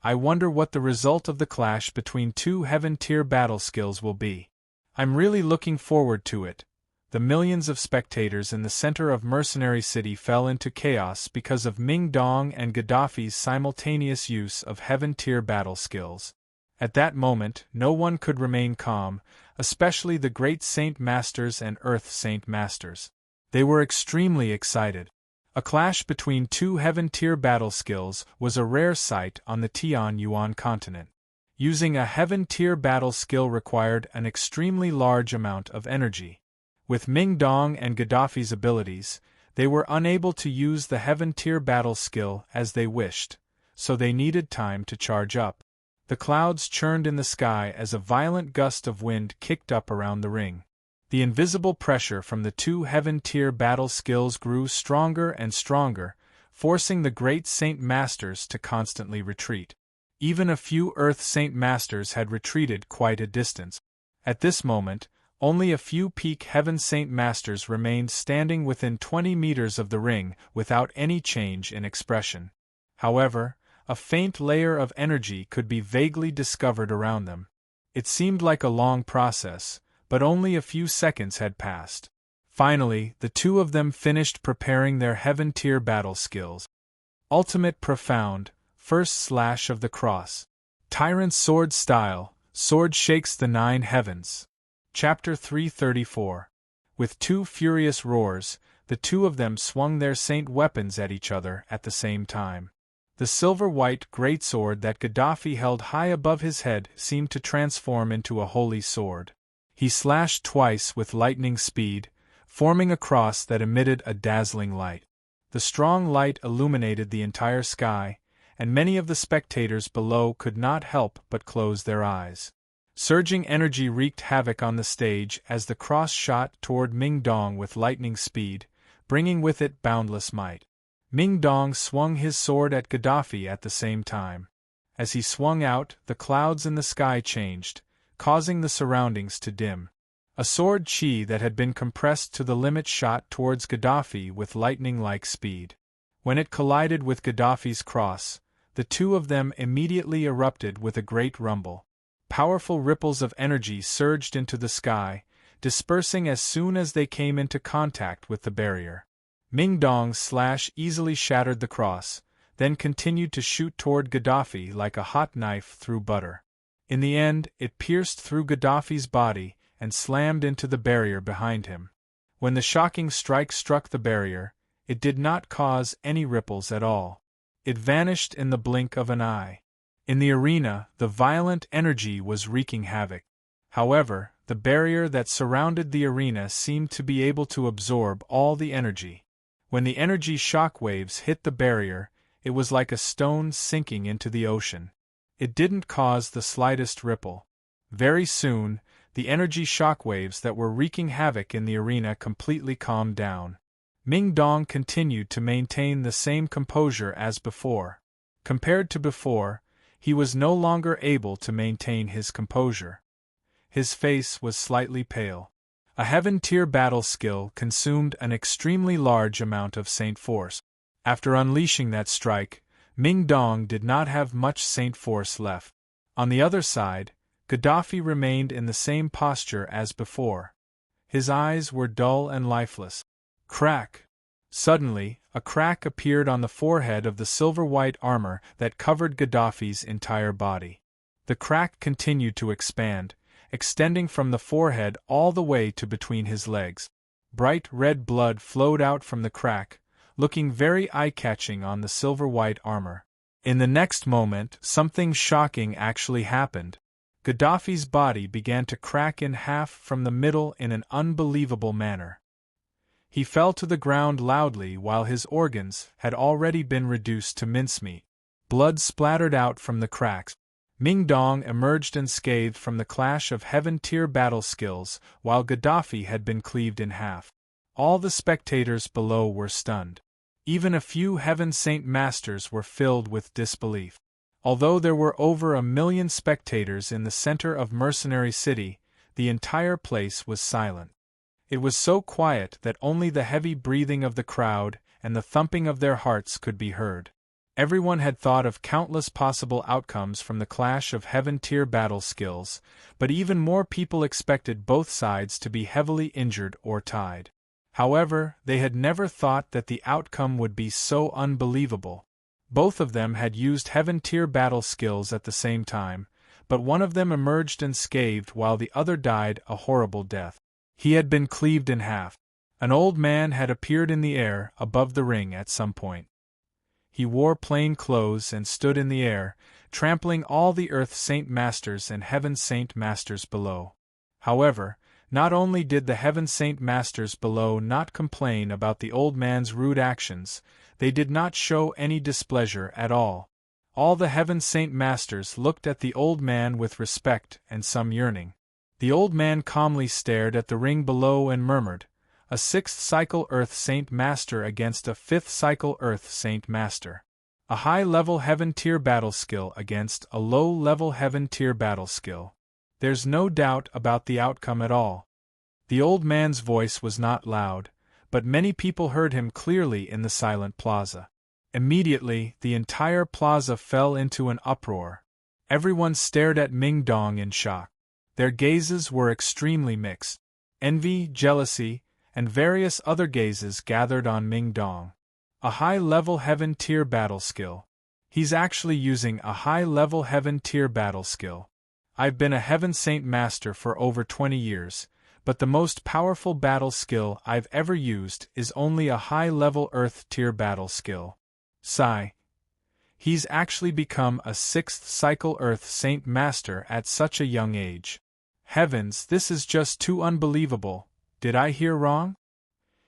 Speaker 1: I wonder what the result of the clash between two heaven-tier battle skills will be. I'm really looking forward to it." The millions of spectators in the center of Mercenary City fell into chaos because of Ming Dong and Gaddafi's simultaneous use of heaven-tier battle skills. At that moment, no one could remain calm, especially the great Saint Masters and Earth Saint Masters. They were extremely excited. A clash between two heaven-tier battle skills was a rare sight on the Tian-Yuan continent. Using a heaven-tier battle skill required an extremely large amount of energy. With Ming Dong and Gaddafi's abilities, they were unable to use the heaven-tier battle skill as they wished, so they needed time to charge up. The clouds churned in the sky as a violent gust of wind kicked up around the ring. The invisible pressure from the two heaven-tier battle skills grew stronger and stronger, forcing the great Saint Masters to constantly retreat. Even a few Earth Saint Masters had retreated quite a distance. At this moment, only a few peak Heaven Saint Masters remained standing within 20 meters of the ring without any change in expression. However, a faint layer of energy could be vaguely discovered around them. It seemed like a long process, but only a few seconds had passed. Finally, the two of them finished preparing their heaven-tier battle skills. Ultimate profound, first slash of the cross. Tyrant's sword style, sword shakes the 9 heavens. Chapter 334. With 2 furious roars, the 2 of them swung their saint weapons at each other at the same time. The silver-white greatsword that Gaddafi held high above his head seemed to transform into a holy sword. He slashed twice with lightning speed, forming a cross that emitted a dazzling light. The strong light illuminated the entire sky, and many of the spectators below could not help but close their eyes. Surging energy wreaked havoc on the stage as the cross shot toward Ming Dong with lightning speed, bringing with it boundless might. Ming Dong swung his sword at Gaddafi at the same time. As he swung out, the clouds in the sky changed, causing the surroundings to dim. A sword chi that had been compressed to the limit shot towards Gaddafi with lightning-like speed. When it collided with Gaddafi's cross, the 2 of them immediately erupted with a great rumble. Powerful ripples of energy surged into the sky, dispersing as soon as they came into contact with the barrier. Ming Dong's slash easily shattered the cross, then continued to shoot toward Gaddafi like a hot knife through butter. In the end, it pierced through Gaddafi's body and slammed into the barrier behind him. When the shocking strike struck the barrier, it did not cause any ripples at all. It vanished in the blink of an eye. In the arena, the violent energy was wreaking havoc. However, the barrier that surrounded the arena seemed to be able to absorb all the energy. When the energy shock waves hit the barrier, it was like a stone sinking into the ocean. It didn't cause the slightest ripple. Very soon, the energy shock waves that were wreaking havoc in the arena completely calmed down. Ming Dong continued to maintain the same composure as before. Compared to before, he was no longer able to maintain his composure. His face was slightly pale. A heaven-tier battle skill consumed an extremely large amount of Saint Force. After unleashing that strike, Ming Dong did not have much Saint Force left. On the other side, Gaddafi remained in the same posture as before. His eyes were dull and lifeless. Crack! Suddenly, a crack appeared on the forehead of the silver-white armor that covered Gaddafi's entire body. The crack continued to expand, extending from the forehead all the way to between his legs. Bright red blood flowed out from the crack, looking very eye-catching on the silver-white armor. In the next moment, something shocking actually happened. Gaddafi's body began to crack in half from the middle in an unbelievable manner. He fell to the ground loudly while his organs had already been reduced to mincemeat. Blood splattered out from the cracks. Ming Dong emerged unscathed from the clash of heaven-tier battle skills, while Gaddafi had been cleaved in half. All the spectators below were stunned. Even a few Heaven Saint Masters were filled with disbelief. Although there were over 1 million spectators in the center of Mercenary City, the entire place was silent. It was so quiet that only the heavy breathing of the crowd and the thumping of their hearts could be heard. Everyone had thought of countless possible outcomes from the clash of heaven-tier battle skills, but even more people expected both sides to be heavily injured or tied. However, they had never thought that the outcome would be so unbelievable. Both of them had used heaven-tier battle skills at the same time, but one of them emerged unscathed while the other died a horrible death. He had been cleaved in half. An old man had appeared in the air above the ring at some point. He wore plain clothes and stood in the air, trampling all the Earth Saint Masters and Heaven Saint Masters below. However, not only did the Heaven Saint Masters below not complain about the old man's rude actions, they did not show any displeasure at all. All the Heaven Saint Masters looked at the old man with respect and some yearning. The old man calmly stared at the ring below and murmured, "A 6th cycle Earth Saint Master against a 5th cycle Earth Saint Master. A high-level Heaven-tier battle skill against a low-level Heaven-tier battle skill. There's no doubt about the outcome at all." The old man's voice was not loud, but many people heard him clearly in the silent plaza. Immediately, the entire plaza fell into an uproar. Everyone stared at Ming Dong in shock. Their gazes were extremely mixed. Envy, jealousy, and various other gazes gathered on Ming Dong. A high-level Heaven tier battle skill. He's actually using a high-level Heaven tier battle skill. I've been a Heaven Saint Master for over 20 years, but the most powerful battle skill I've ever used is only a high-level Earth tier battle skill. Sigh. He's actually become a 6th cycle Earth Saint Master at such a young age. Heavens, this is just too unbelievable. Did I hear wrong?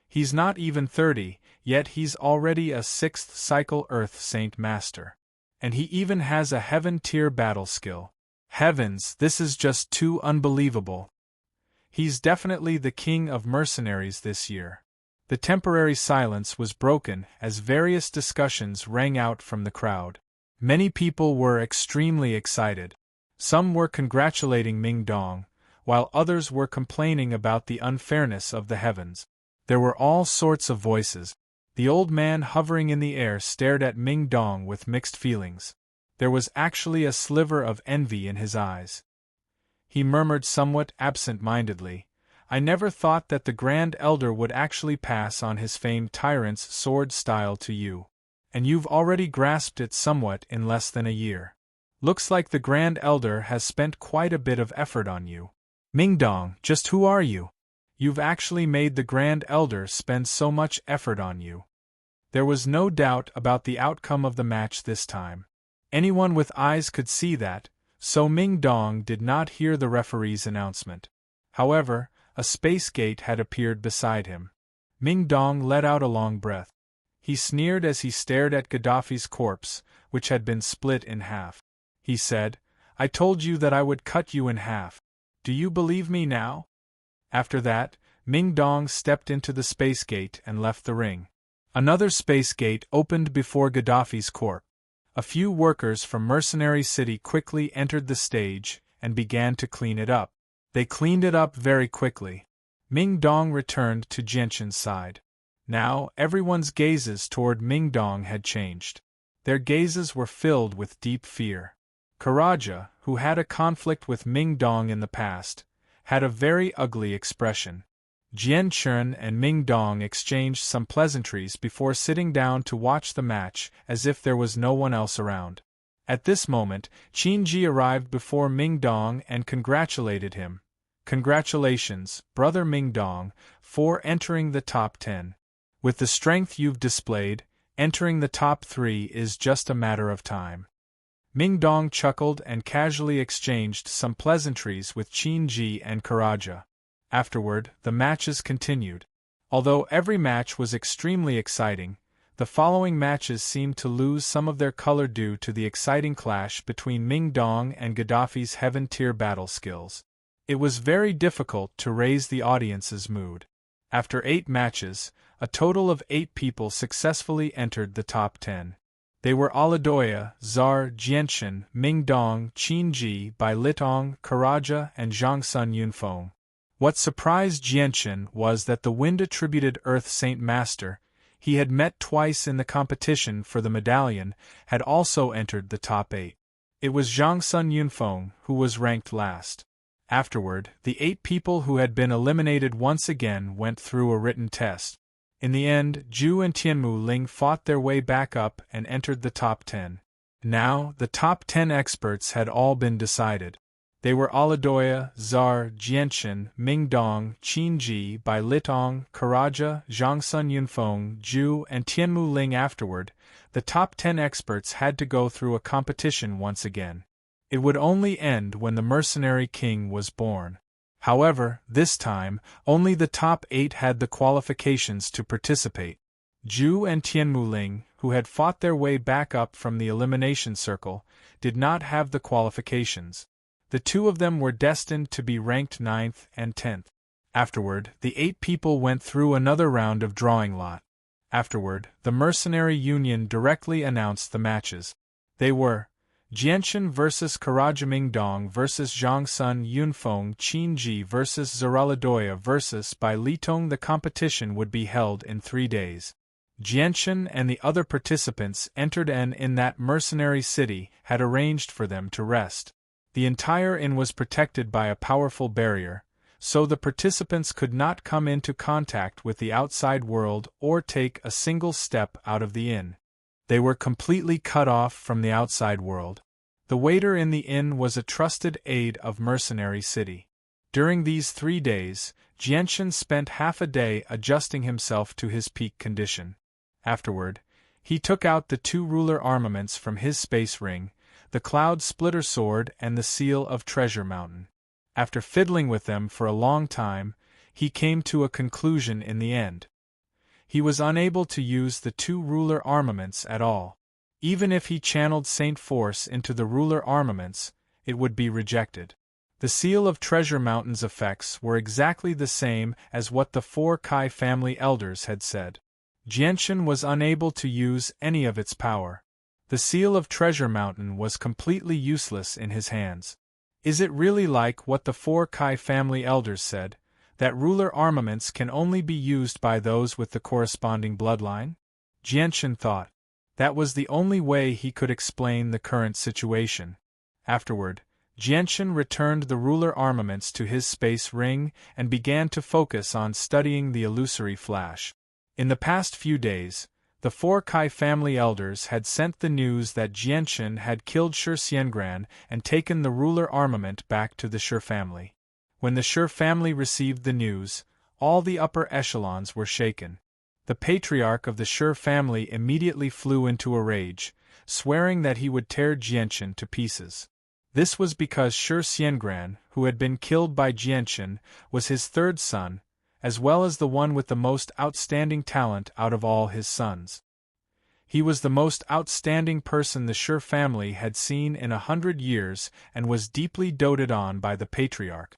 Speaker 1: He's not even 30, yet he's already a 6th cycle Earth Saint Master. And he even has a Heaven tier battle skill. Heavens, this is just too unbelievable. He's definitely the king of mercenaries this year. The temporary silence was broken as various discussions rang out from the crowd. Many people were extremely excited. Some were congratulating Ming Dong, while others were complaining about the unfairness of the heavens. There were all sorts of voices. The old man hovering in the air stared at Ming Dong with mixed feelings. There was actually a sliver of envy in his eyes. He murmured somewhat absent-mindedly, "I never thought that the Grand Elder would actually pass on his famed tyrant's sword style to you. And you've already grasped it somewhat in less than a year. Looks like the Grand Elder has spent quite a bit of effort on you. Ming Dong, just who are you? You've actually made the Grand Elder spend so much effort on you." There was no doubt about the outcome of the match this time. Anyone with eyes could see that, so Ming Dong did not hear the referee's announcement. However, a space gate had appeared beside him. Ming Dong let out a long breath. He sneered as he stared at Gaddafi's corpse, which had been split in half. He said, "I told you that I would cut you in half. Do you believe me now?" After that, Ming Dong stepped into the space gate and left the ring. Another space gate opened before Gaddafi's corpse. A few workers from Mercenary City quickly entered the stage and began to clean it up. They cleaned it up very quickly. Ming Dong returned to Jianshan's side. Now, everyone's gazes toward Ming Dong had changed. Their gazes were filled with deep fear. Karaja, who had a conflict with Ming Dong in the past, had a very ugly expression. Jianchen and Ming Dong exchanged some pleasantries before sitting down to watch the match as if there was no one else around. At this moment, Qin Ji arrived before Ming Dong and congratulated him. "Congratulations, brother Ming Dong, for entering the top 10. With the strength you've displayed, entering the top 3 is just a matter of time." Ming Dong chuckled and casually exchanged some pleasantries with Qin Ji and Karaja. Afterward, the matches continued. Although every match was extremely exciting, the following matches seemed to lose some of their color due to the exciting clash between Ming Dong and Gaddafi's Heaven tier battle skills. It was very difficult to raise the audience's mood. After 8 matches, a total of 8 people successfully entered the top 10. They were Aladoya, Zar, Jianshan, Ming Dong, Qin Ji, Bai Litong, Karaja, and Zhangsun Yunfeng. What surprised Jianshan was that the wind-attributed Earth Saint Master he had met twice in the competition for the medallion had also entered the top 8. It was Zhangsun Yunfeng who was ranked last. Afterward, the 8 people who had been eliminated once again went through a written test. In the end, Zhu and Tianmu Ling fought their way back up and entered the top 10. Now, the top 10 experts had all been decided. They were Aladoya, Zar, Jianshan, Ming Dong, Qin Ji, Bai Litong, Karaja, Zhangsun Yunfeng, Zhu, and Tianmu Ling. Afterward, the top 10 experts had to go through a competition once again. It would only end when the Mercenary King was born. However, this time, only the top 8 had the qualifications to participate. Zhu and Tianmu Ling, who had fought their way back up from the elimination circle, did not have the qualifications. The 2 of them were destined to be ranked 9th and 10th. Afterward, the 8 people went through another round of drawing lot. Afterward, the Mercenary Union directly announced the matches. They were Jianshan vs. Karaja, Ming Dong vs. Zhangsun Yunfeng, Qin Ji vs. Zaraladoya vs. Bai Litong. The competition would be held in 3 days. Jianshan and the other participants entered and in that mercenary city had arranged for them to rest. The entire inn was protected by a powerful barrier, so the participants could not come into contact with the outside world or take a single step out of the inn. They were completely cut off from the outside world. The waiter in the inn was a trusted aide of Mercenary City. During these 3 days, Jianshan spent half a day adjusting himself to his peak condition. Afterward, he took out the 2 ruler armaments from his space ring, the Cloud Splitter Sword and the Seal of Treasure Mountain. After fiddling with them for a long time, he came to a conclusion in the end. He was unable to use the 2 ruler armaments at all. Even if he channeled Saint Force into the ruler armaments, it would be rejected. The Seal of Treasure Mountain's effects were exactly the same as what the 4 Kai family elders had said. Jianshan was unable to use any of its power. The Seal of Treasure Mountain was completely useless in his hands. Is it really like what the 4 Kai family elders said, that ruler armaments can only be used by those with the corresponding bloodline? Jianshan thought. That was the only way he could explain the current situation. Afterward, Jianshan returned the ruler armaments to his space ring and began to focus on studying the illusory flash. In the past few days, the 4 Kai family elders had sent the news that Jianshan had killed Shi Xiangran and taken the ruler armament back to the Shi family. When the Shi family received the news, all the upper echelons were shaken. The patriarch of the Shi family immediately flew into a rage, swearing that he would tear Jianshan to pieces. This was because Shi Xiangran, who had been killed by Jianshan, was his 3rd son, as well as the one with the most outstanding talent out of all his sons. He was the most outstanding person the Shi family had seen in 100 years and was deeply doted on by the patriarch.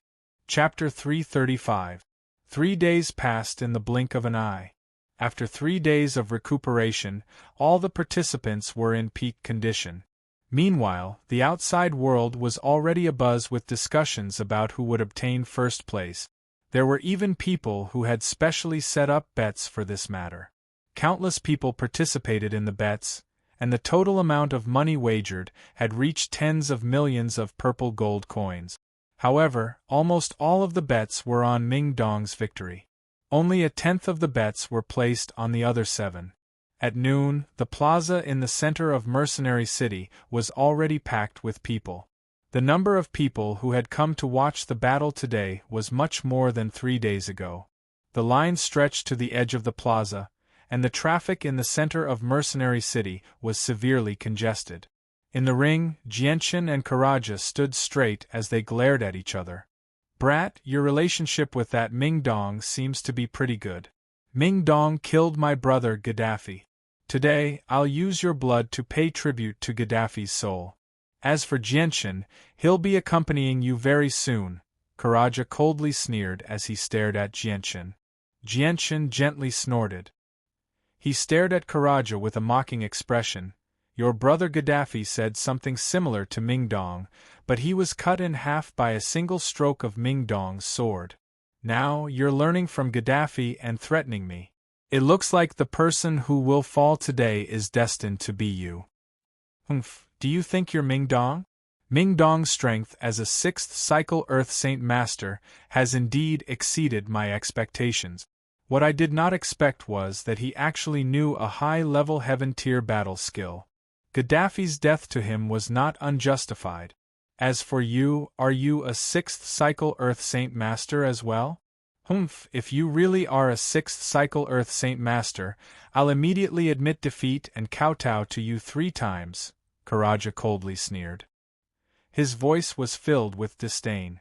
Speaker 1: Chapter 335. 3 days passed in the blink of an eye. After 3 days of recuperation, all the participants were in peak condition. Meanwhile, the outside world was already abuzz with discussions about who would obtain first place. There were even people who had specially set up bets for this matter. Countless people participated in the bets, and the total amount of money wagered had reached tens of millions of purple gold coins. However, almost all of the bets were on Ming Dong's victory. Only 1/10 of the bets were placed on the other 7. At noon, the plaza in the center of Mercenary City was already packed with people. The number of people who had come to watch the battle today was much more than 3 days ago. The line stretched to the edge of the plaza, and the traffic in the center of Mercenary City was severely congested. In the ring, Jianshan and Karaja stood straight as they glared at each other. "Brat, your relationship with that Ming Dong seems to be pretty good. Ming Dong killed my brother Gaddafi. Today, I'll use your blood to pay tribute to Gaddafi's soul. As for Jianshan, he'll be accompanying you very soon," Karaja coldly sneered as he stared at Jianshan. Jianshan gently snorted. He stared at Karaja with a mocking expression. Your brother Gaddafi said something similar to Ming Dong, but he was cut in half by a single stroke of Ming Dong's sword. Now you're learning from Gaddafi and threatening me. It looks like the person who will fall today is destined to be you. Humph, do you think you're Ming Dong? Ming Dong's strength as a 6th cycle Earth Saint Master has indeed exceeded my expectations. What I did not expect was that he actually knew a high-level heaven-tier battle skill. Gaddafi's death to him was not unjustified. As for you, are you a 6th cycle Earth Saint Master as well? Humph, if you really are a 6th cycle Earth Saint Master, I'll immediately admit defeat and kowtow to you 3 times, Karaja coldly sneered. His voice was filled with disdain.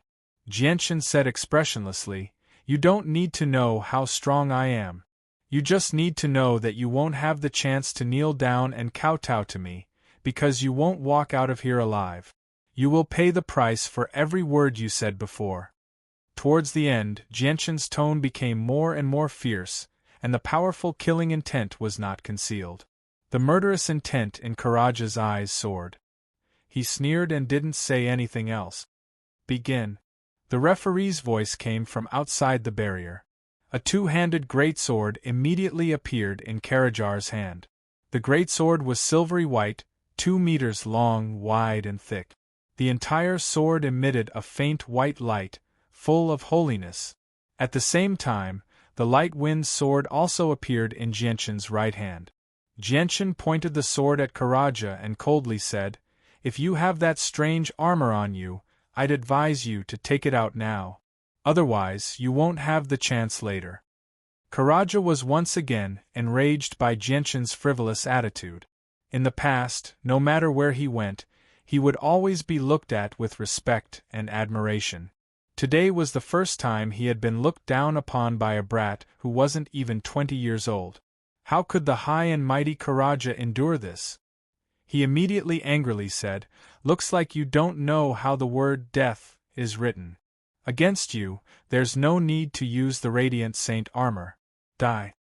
Speaker 1: Jianshan said expressionlessly, You don't need to know how strong I am. You just need to know that you won't have the chance to kneel down and kowtow to me, because you won't walk out of here alive. You will pay the price for every word you said before. Towards the end, Jianshan's tone became more and more fierce, and the powerful killing intent was not concealed. The murderous intent in Karaja's eyes soared. He sneered and didn't say anything else. Begin. The referee's voice came from outside the barrier. A 2-handed greatsword immediately appeared in Karajar's hand. The greatsword was silvery white, 2 meters long, wide and thick. The entire sword emitted a faint white light, full of holiness. At the same time, the light wind sword also appeared in Jianshan's right hand. Jianshan pointed the sword at Karaja and coldly said, "If you have that strange armor on you, I'd advise you to take it out now. Otherwise, you won't have the chance later." Karaja was once again enraged by Jianshan's frivolous attitude. In the past, no matter where he went, he would always be looked at with respect and admiration. Today was the first time he had been looked down upon by a brat who wasn't even 20 years old. How could the high and mighty Karaja endure this? He immediately angrily said, "Looks like you don't know how the word death is written. Against you, there's no need to use the Radiant Saint armor. Die."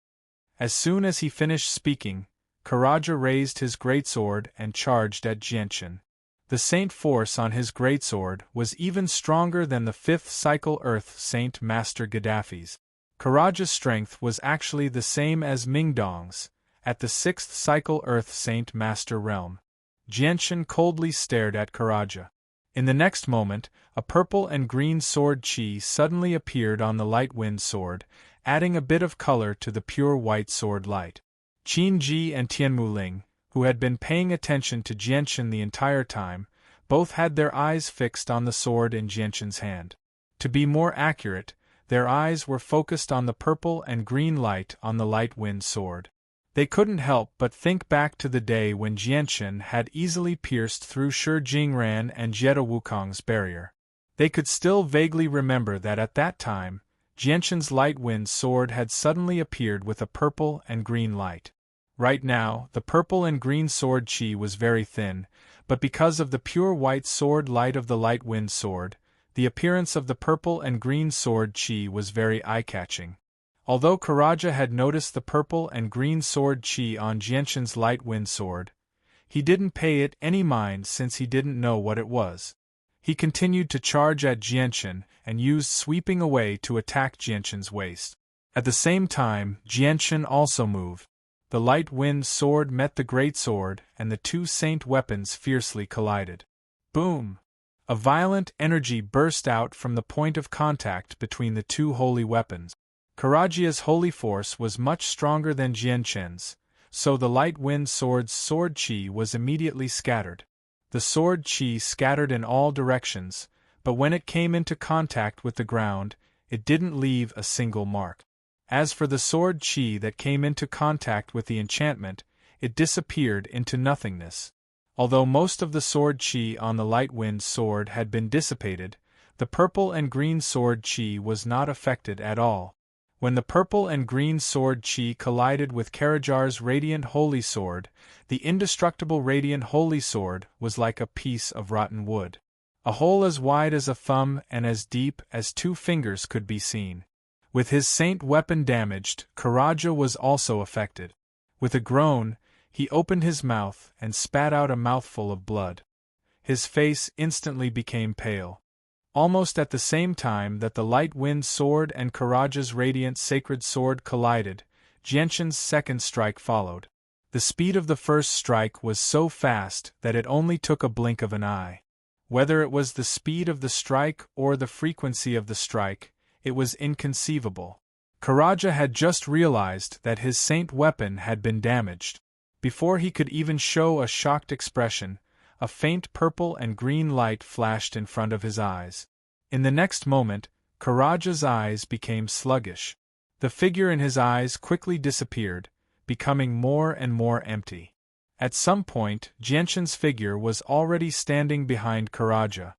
Speaker 1: As soon as he finished speaking, Karaja raised his greatsword and charged at Jianshan. The Saint force on his greatsword was even stronger than the 5th cycle Earth Saint Master Gaddafi's. Karaja's strength was actually the same as Mingdong's, at the 6th cycle Earth Saint Master realm. Jianshan coldly stared at Karaja. In the next moment, a purple and green sword chi suddenly appeared on the light wind sword, adding a bit of color to the pure white sword light. Qin Ji and Tianmu Ling, who had been paying attention to Jianshan the entire time, both had their eyes fixed on the sword in Jianshan's hand. To be more accurate, their eyes were focused on the purple and green light on the light wind sword. They couldn't help but think back to the day when Jianshan had easily pierced through Shi Jingran and Jetta Wukong's barrier. They could still vaguely remember that at that time, Jianshan's light wind sword had suddenly appeared with a purple and green light. Right now, the purple and green sword chi was very thin, but because of the pure white sword light of the light wind sword, the appearance of the purple and green sword chi was very eye-catching. Although Karaja had noticed the purple and green sword chi on Jianshan's light wind sword, he didn't pay it any mind since he didn't know what it was. He continued to charge at Jianshan and used sweeping away to attack Jianshan's waist. At the same time, Jianshan also moved. The light wind sword met the great sword and the two saint weapons fiercely collided. Boom! A violent energy burst out from the point of contact between the two holy weapons. Karaja's holy force was much stronger than Jianshan's, so the light wind sword's sword chi was immediately scattered. The sword chi scattered in all directions, but when it came into contact with the ground, it didn't leave a single mark. As for the sword chi that came into contact with the enchantment, it disappeared into nothingness. Although most of the sword chi on the light wind sword had been dissipated, the purple and green sword chi was not affected at all. When the purple and green sword chi collided with Karajar's radiant holy sword, the indestructible radiant holy sword was like a piece of rotten wood. A hole as wide as a thumb and as deep as 2 fingers could be seen. With his saint weapon damaged, Karaja was also affected. With a groan, he opened his mouth and spat out a mouthful of blood. His face instantly became pale. Almost at the same time that the light wind sword and Karaja's radiant sacred sword collided, Jianshan's second strike followed. The speed of the first strike was so fast that it only took a blink of an eye. Whether it was the speed of the strike or the frequency of the strike, it was inconceivable. Karaja had just realized that his saint weapon had been damaged. Before he could even show a shocked expression, a faint purple and green light flashed in front of his eyes. In the next moment, Karaja's eyes became sluggish. The figure in his eyes quickly disappeared, becoming more and more empty. At some point, Jianshan's figure was already standing behind Karaja.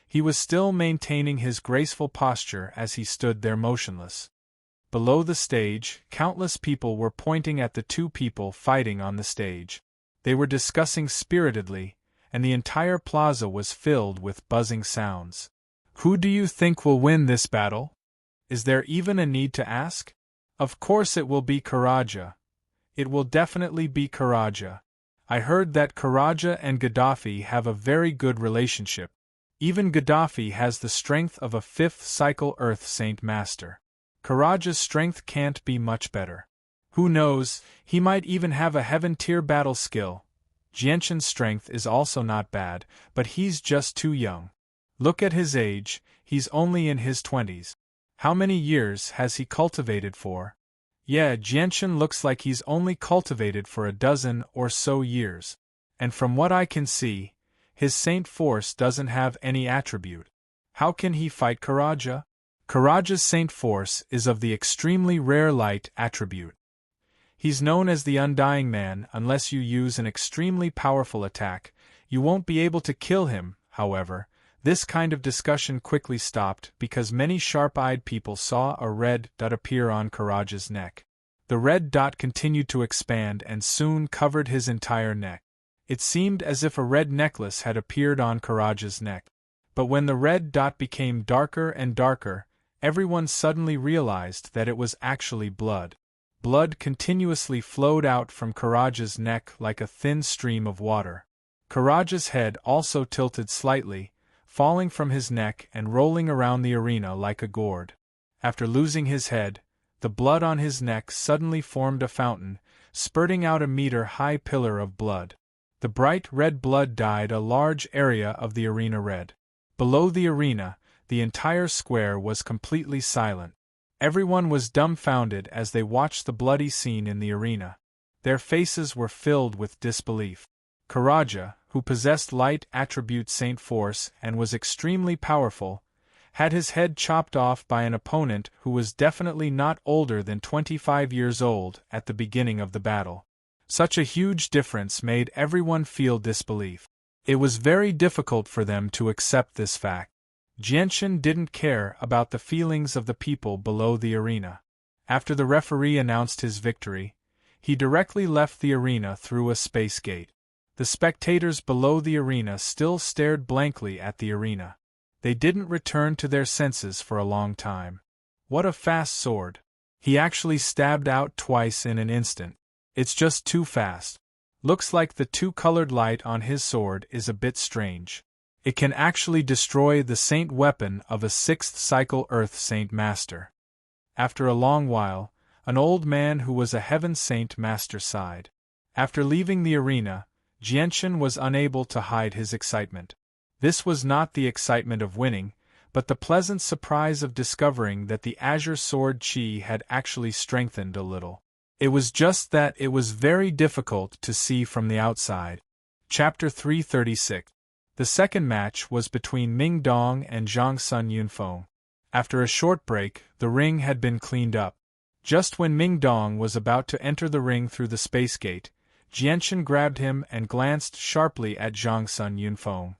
Speaker 1: He was still maintaining his graceful posture as he stood there motionless. Below the stage, countless people were pointing at the two people fighting on the stage. They were discussing spiritedly, and the entire plaza was filled with buzzing sounds. Who do you think will win this battle? Is there even a need to ask? Of course it will be Karaja. It will definitely be Karaja. I heard that Karaja and Gaddafi have a very good relationship. Even Gaddafi has the strength of a 5th cycle Earth Saint Master. Karaja's strength can't be much better. Who knows, he might even have a heaven-tier battle skill. Jianshan's strength is also not bad, but he's just too young. Look at his age, He's only in his 20s. How many years has he cultivated for? Yeah, Jianshan looks like he's only cultivated for a dozen or so years. And from what I can see, his saint force doesn't have any attribute. How can he fight Karaja? Karaja's saint force is of the extremely rare light attribute. He's known as the Undying Man. Unless you use an extremely powerful attack, you won't be able to kill him. However, this kind of discussion quickly stopped because many sharp-eyed people saw a red dot appear on Karaja's neck. The red dot continued to expand and soon covered his entire neck. It seemed as if a red necklace had appeared on Karaja's neck. But when the red dot became darker and darker, everyone suddenly realized that it was actually blood. Blood continuously flowed out from Karaja's neck like a thin stream of water. Karaja's head also tilted slightly, falling from his neck and rolling around the arena like a gourd. After losing his head, the blood on his neck suddenly formed a fountain, spurting out a meter-high pillar of blood. The bright red blood dyed a large area of the arena red. Below the arena, the entire square was completely silent. Everyone was dumbfounded as they watched the bloody scene in the arena. Their faces were filled with disbelief. Karaja, who possessed light attribute saint force and was extremely powerful, had his head chopped off by an opponent who was definitely not older than 25 years old at the beginning of the battle. Such a huge difference made everyone feel disbelief. It was very difficult for them to accept this fact. Jianshan didn't care about the feelings of the people below the arena. After the referee announced his victory, he directly left the arena through a space gate. The spectators below the arena still stared blankly at the arena. They didn't return to their senses for a long time. What a fast sword! He actually stabbed out twice in an instant. It's just too fast. Looks like the two-colored light on his sword is a bit strange. It can actually destroy the saint weapon of a 6th cycle Earth Saint Master. After a long while, an old man who was a Heaven Saint Master sighed. After leaving the arena, Jianshan was unable to hide his excitement. This was not the excitement of winning, but the pleasant surprise of discovering that the Azure Sword Chi had actually strengthened a little. It was just that it was very difficult to see from the outside. Chapter 336. The second match was between Ming Dong and Zhang Sun Yunfeng. After a short break, the ring had been cleaned up. Just when Ming Dong was about to enter the ring through the space gate, Jianshan grabbed him and glanced sharply at Zhang Sun Yunfeng.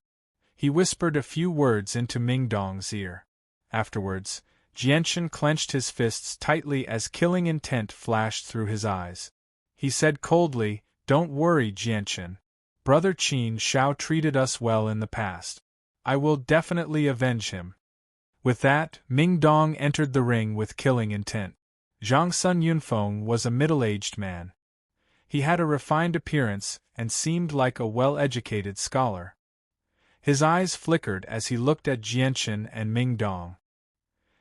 Speaker 1: He whispered a few words into Ming Dong's ear. Afterwards, Jianshan clenched his fists tightly as killing intent flashed through his eyes. He said coldly, "Don't worry, Jianshan. Brother Qin Shao treated us well in the past. I will definitely avenge him." With that, Ming Dong entered the ring with killing intent. Zhang Sun Yunfeng was a middle-aged man. He had a refined appearance and seemed like a well-educated scholar. His eyes flickered as he looked at Jianshan and Ming Dong.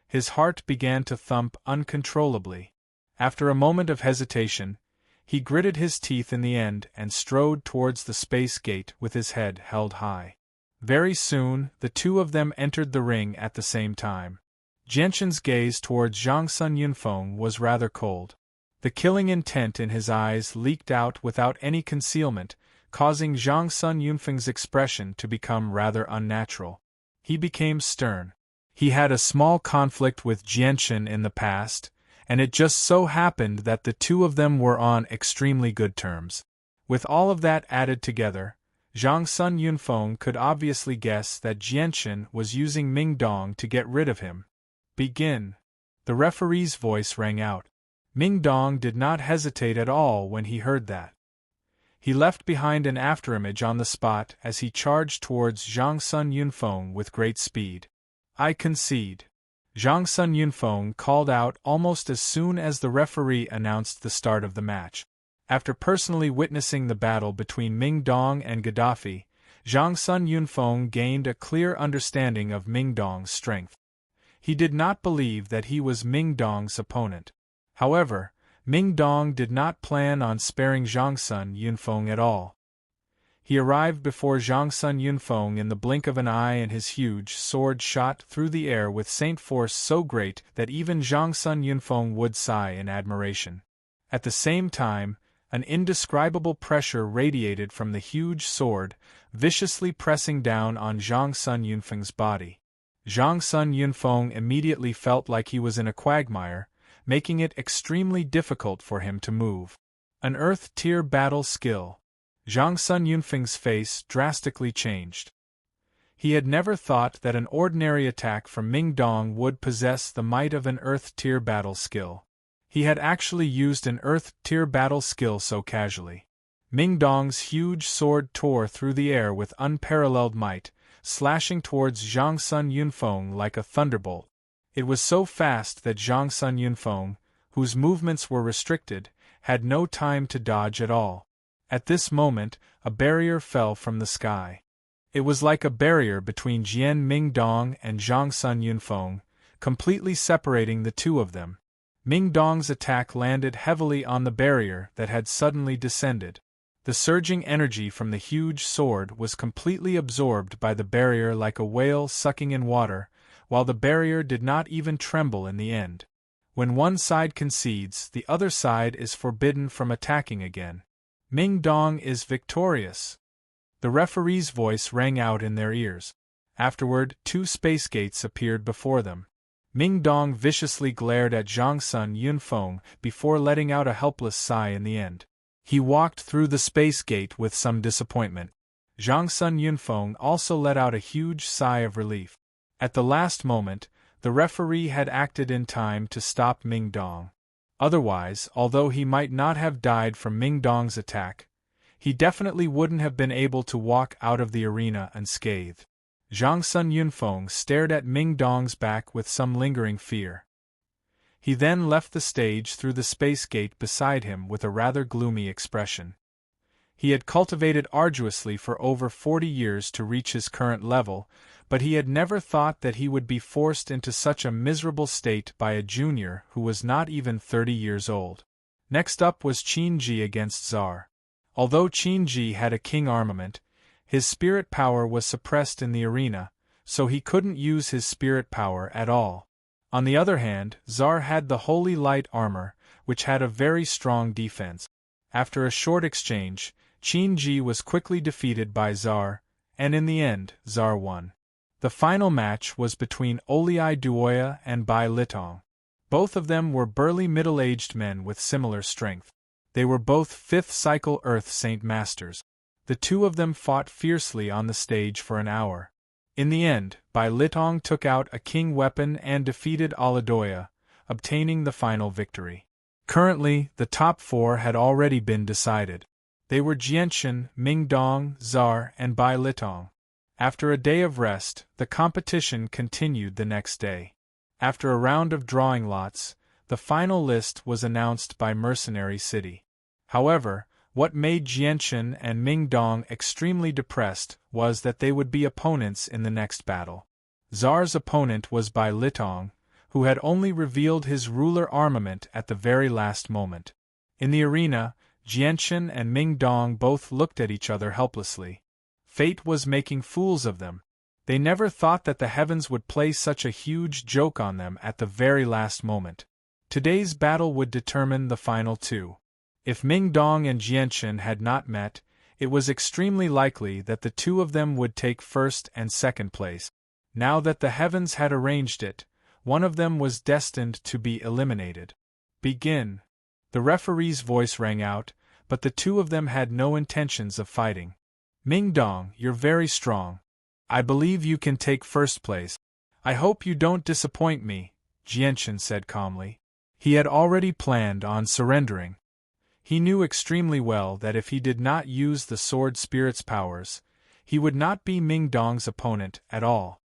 Speaker 1: His heart began to thump uncontrollably. After a moment of hesitation, he gritted his teeth in the end and strode towards the space gate with his head held high. Very soon, the two of them entered the ring at the same time. Jianshan's gaze towards Zhang Sun Yunfeng was rather cold. The killing intent in his eyes leaked out without any concealment, causing Zhang Sun Yunfeng's expression to become rather unnatural. He became stern. He had a small conflict with Jianshan in the past, and it just so happened that the two of them were on extremely good terms. With all of that added together, Zhang Sun Yunfeng could obviously guess that Jianshan was using Ming Dong to get rid of him. "Begin." The referee's voice rang out. Ming Dong did not hesitate at all when he heard that. He left behind an afterimage on the spot as he charged towards Zhang Sun Yunfeng with great speed. "I concede," Zhang Sun Yunfeng called out almost as soon as the referee announced the start of the match. After personally witnessing the battle between Ming Dong and Gaddafi, Zhang Sun Yunfeng gained a clear understanding of Ming Dong's strength. He did not believe that he was Ming Dong's opponent. However, Ming Dong did not plan on sparing Zhang Sun Yunfeng at all. He arrived before Zhang Sun Yunfeng in the blink of an eye, and his huge sword shot through the air with saint force so great that even Zhang Sun Yunfeng would sigh in admiration. At the same time, an indescribable pressure radiated from the huge sword, viciously pressing down on Zhang Sun Yunfeng's body. Zhang Sun Yunfeng immediately felt like he was in a quagmire, making it extremely difficult for him to move. An Earth-tier battle skill. Zhang Sun Yunfeng's face drastically changed. He had never thought that an ordinary attack from Ming Dong would possess the might of an Earth-tier battle skill. He had actually used an Earth-tier battle skill so casually. Ming Dong's huge sword tore through the air with unparalleled might, slashing towards Zhang Sun Yunfeng like a thunderbolt. It was so fast that Zhang Sun Yunfeng, whose movements were restricted, had no time to dodge at all. At this moment, a barrier fell from the sky. It was like a barrier between Jian Ming Dong and Zhang Sun Yunfeng, completely separating the two of them. Ming Dong's attack landed heavily on the barrier that had suddenly descended. The surging energy from the huge sword was completely absorbed by the barrier like a whale sucking in water, while the barrier did not even tremble in the end. When one side concedes, the other side is forbidden from attacking again. Ming Dong is victorious. The referee's voice rang out in their ears. Afterward, 2 space gates appeared before them. Ming Dong viciously glared at Zhang Sun Yunfeng before letting out a helpless sigh in the end. He walked through the space gate with some disappointment. Zhang Sun Yunfeng also let out a huge sigh of relief. At the last moment, the referee had acted in time to stop Ming Dong. Otherwise, although he might not have died from Ming Dong's attack, he definitely wouldn't have been able to walk out of the arena unscathed. Zhang Sun Yunfeng stared at Ming Dong's back with some lingering fear. He then left the stage through the space gate beside him with a rather gloomy expression. He had cultivated arduously for over 40 years to reach his current level, but he had never thought that he would be forced into such a miserable state by a junior who was not even 30 years old. Next up was Qin Ji against Czar. Although Qin Ji had a king armament, his spirit power was suppressed in the arena, so he couldn't use his spirit power at all. On the other hand, Czar had the Holy Light armor, which had a very strong defense. After a short exchange, Qin Ji was quickly defeated by Czar, and in the end, Czar won. The final match was between Oliai Duoya and Bai Litong. Both of them were burly middle-aged men with similar strength. They were both 5th cycle Earth Saint Masters. The two of them fought fiercely on the stage for an hour. In the end, Bai Litong took out a king weapon and defeated Aladoya, obtaining the final victory. Currently, the top 4 had already been decided. They were Jianchen, Ming Dong, Czar, and Bai Litong. After a day of rest, the competition continued the next day. After a round of drawing lots, the final list was announced by Mercenary City. However, what made Jianchen and Ming Dong extremely depressed was that they would be opponents in the next battle. Czar's opponent was Bai Litong, who had only revealed his ruler armament at the very last moment. In the arena, Jianchen and Ming Dong both looked at each other helplessly. Fate was making fools of them. They never thought that the heavens would play such a huge joke on them at the very last moment. Today's battle would determine the final 2. If Ming Dong and Jianchen had not met, it was extremely likely that the two of them would take 1st and 2nd place. Now that the heavens had arranged it, one of them was destined to be eliminated. Begin. The referee's voice rang out, but the two of them had no intentions of fighting. Ming Dong, you're very strong. I believe you can take 1st place. I hope you don't disappoint me, Jianchen said calmly. He had already planned on surrendering. He knew extremely well that if he did not use the sword spirit's powers, he would not be Ming Dong's opponent at all.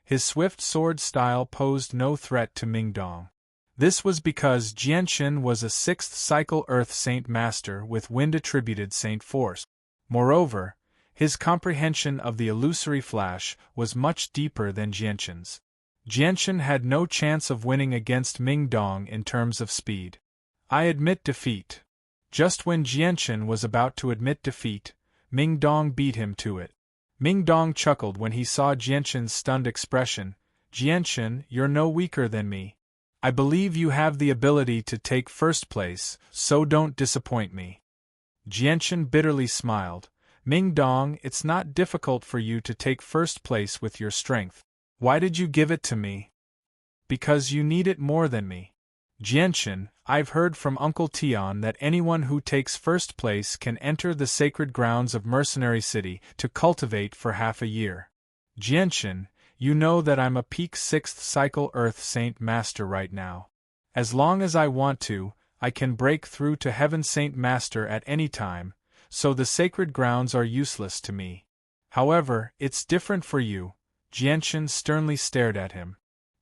Speaker 1: His swift sword style posed no threat to Ming Dong. This was because Jianchen was a 6th cycle Earth Saint Master with wind-attributed Saint Force. Moreover, his comprehension of the illusory flash was much deeper than Jianchen's. Jianchen had no chance of winning against Ming Dong in terms of speed. I admit defeat. Just when Jianchen was about to admit defeat, Ming Dong beat him to it. Ming Dong chuckled when he saw Jianshan's stunned expression. Jianshan, you're no weaker than me. I believe you have the ability to take first place, so don't disappoint me. Jianshan bitterly smiled. Ming Dong, it's not difficult for you to take first place with your strength. Why did you give it to me? Because you need it more than me. Jianshan, I've heard from Uncle Tian that anyone who takes first place can enter the sacred grounds of Mercenary City to cultivate for half a year. Jianshan, you know that I'm a peak 6th cycle Earth Saint Master right now. As long as I want to, I can break through to Heaven Saint Master at any time, so the sacred grounds are useless to me. However, it's different for you. Jianshan sternly stared at him.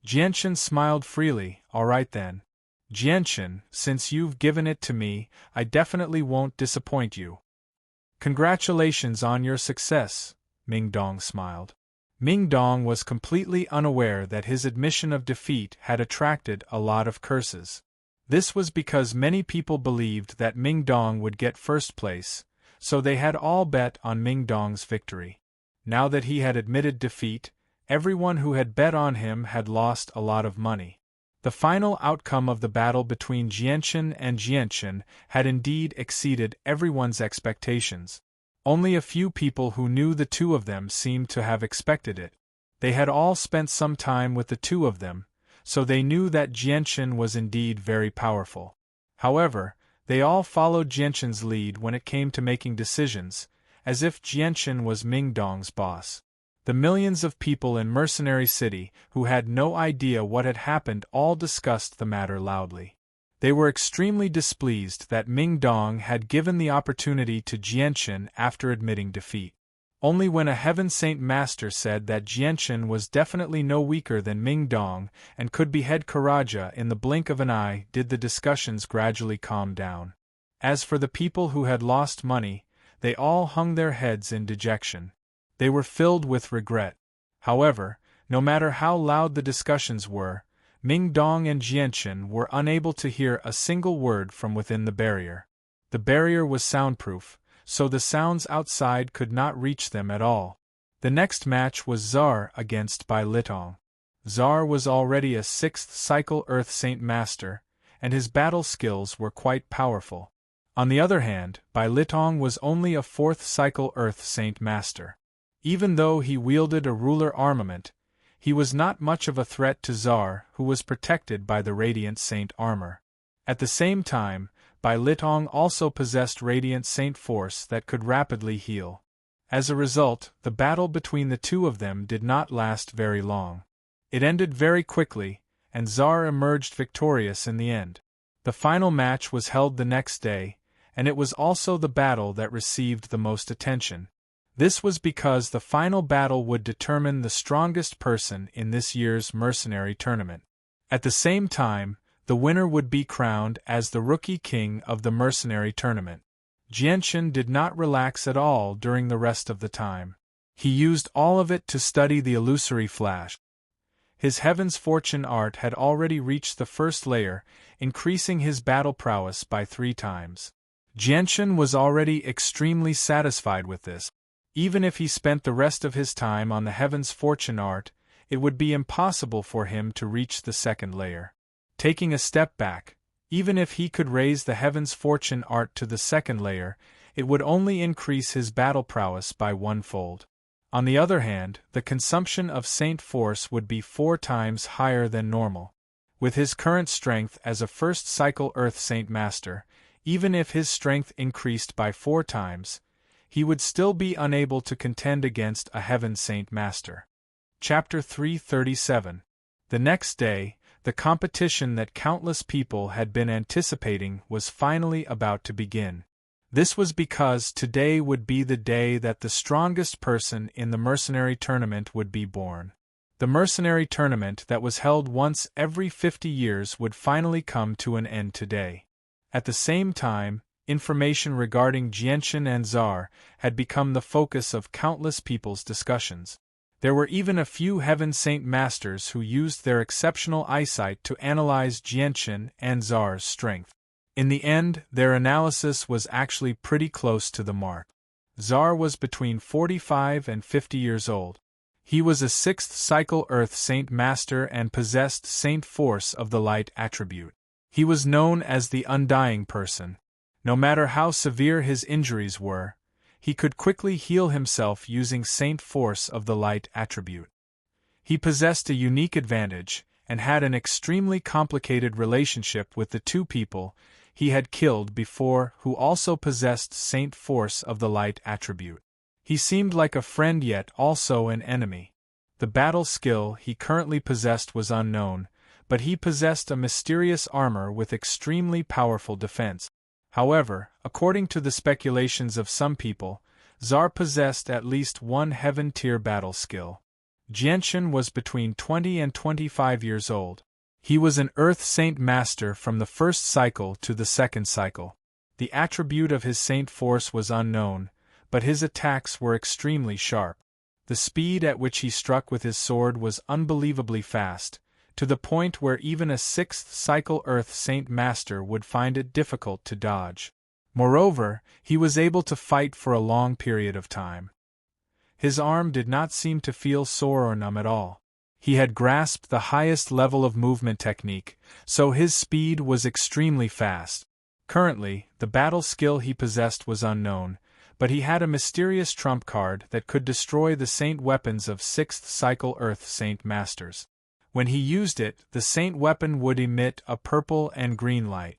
Speaker 1: Jianshan smiled freely. All right then. Jianshan, since you've given it to me, I definitely won't disappoint you. Congratulations on your success, Ming Dong smiled. Ming Dong was completely unaware that his admission of defeat had attracted a lot of curses. This was because many people believed that Ming Dong would get first place, so they had all bet on Ming Dong's victory. Now that he had admitted defeat, everyone who had bet on him had lost a lot of money. The final outcome of the battle between Jianshan and Jianshan had indeed exceeded everyone's expectations. Only a few people who knew the two of them seemed to have expected it. They had all spent some time with the two of them, so they knew that Jianshan was indeed very powerful. However, they all followed Jianshan's lead when it came to making decisions, as if Jianshan was Ming Dong's boss. The millions of people in Mercenary City who had no idea what had happened all discussed the matter loudly. They were extremely displeased that Ming Dong had given the opportunity to Jianshan after admitting defeat. Only when a Heaven Saint Master said that Jianshan was definitely no weaker than Ming Dong and could behead Karaja in the blink of an eye did the discussions gradually calm down. As for the people who had lost money, they all hung their heads in dejection. They were filled with regret. However, no matter how loud the discussions were, Ming Dong and Jianshan were unable to hear a single word from within the barrier. The barrier was soundproof, so the sounds outside could not reach them at all. The next match was Zar against Bai Litong. Zar was already a 6th cycle Earth Saint Master, and his battle skills were quite powerful. On the other hand, Bai Litong was only a 4th cycle Earth Saint Master. Even though he wielded a ruler armament, he was not much of a threat to Zar, who was protected by the Radiant Saint armor. At the same time, Bai Litong also possessed Radiant Saint force that could rapidly heal. As a result, the battle between the two of them did not last very long. It ended very quickly, and Zar emerged victorious in the end. The final match was held the next day, and it was also the battle that received the most attention. This was because the final battle would determine the strongest person in this year's mercenary tournament. At the same time, the winner would be crowned as the Rookie King of the mercenary tournament. Jianshan did not relax at all during the rest of the time. He used all of it to study the illusory flash. His Heaven's Fortune art had already reached the first layer, increasing his battle prowess by 3 times. Jianshan was already extremely satisfied with this. Even if he spent the rest of his time on the Heaven's Fortune art, it would be impossible for him to reach the second layer. Taking a step back, even if he could raise the Heaven's Fortune art to the second layer, it would only increase his battle prowess by 1-fold. On the other hand, the consumption of Saint Force would be 4 times higher than normal. With his current strength as a first cycle Earth Saint Master, even if his strength increased by 4 times, he would still be unable to contend against a Heaven Saint Master. Chapter 337. The next day, the competition that countless people had been anticipating was finally about to begin. This was because today would be the day that the strongest person in the mercenary tournament would be born. The mercenary tournament that was held once every 50 years would finally come to an end today. At the same time, information regarding Jianshan and Zar had become the focus of countless people's discussions. There were even a few Heaven Saint Masters who used their exceptional eyesight to analyze Jianshan and Zar's strength. In the end, their analysis was actually pretty close to the mark. Zar was between 45 and 50 years old. He was a 6th cycle Earth Saint Master and possessed Saint Force of the Light attribute. He was known as the Undying Person. No matter how severe his injuries were, he could quickly heal himself using Saint Force of the Light attribute. He possessed a unique advantage, and had an extremely complicated relationship with the two people he had killed before who also possessed Saint Force of the Light attribute. He seemed like a friend yet also an enemy. The battle skill he currently possessed was unknown, but he possessed a mysterious armor with extremely powerful defense. However, according to the speculations of some people, Zar possessed at least one heaven-tier battle skill. Jianshan was between 20 and 25 years old. He was an Earth Saint Master from the first cycle to the second cycle. The attribute of his Saint Force was unknown, but his attacks were extremely sharp. The speed at which he struck with his sword was unbelievably fast, to the point where even a 6th cycle Earth Saint Master would find it difficult to dodge. Moreover, he was able to fight for a long period of time. His arm did not seem to feel sore or numb at all. He had grasped the highest level of movement technique, so his speed was extremely fast. Currently, the battle skill he possessed was unknown, but he had a mysterious trump card that could destroy the saint weapons of 6th cycle Earth Saint Masters. When he used it, the saint weapon would emit a purple and green light.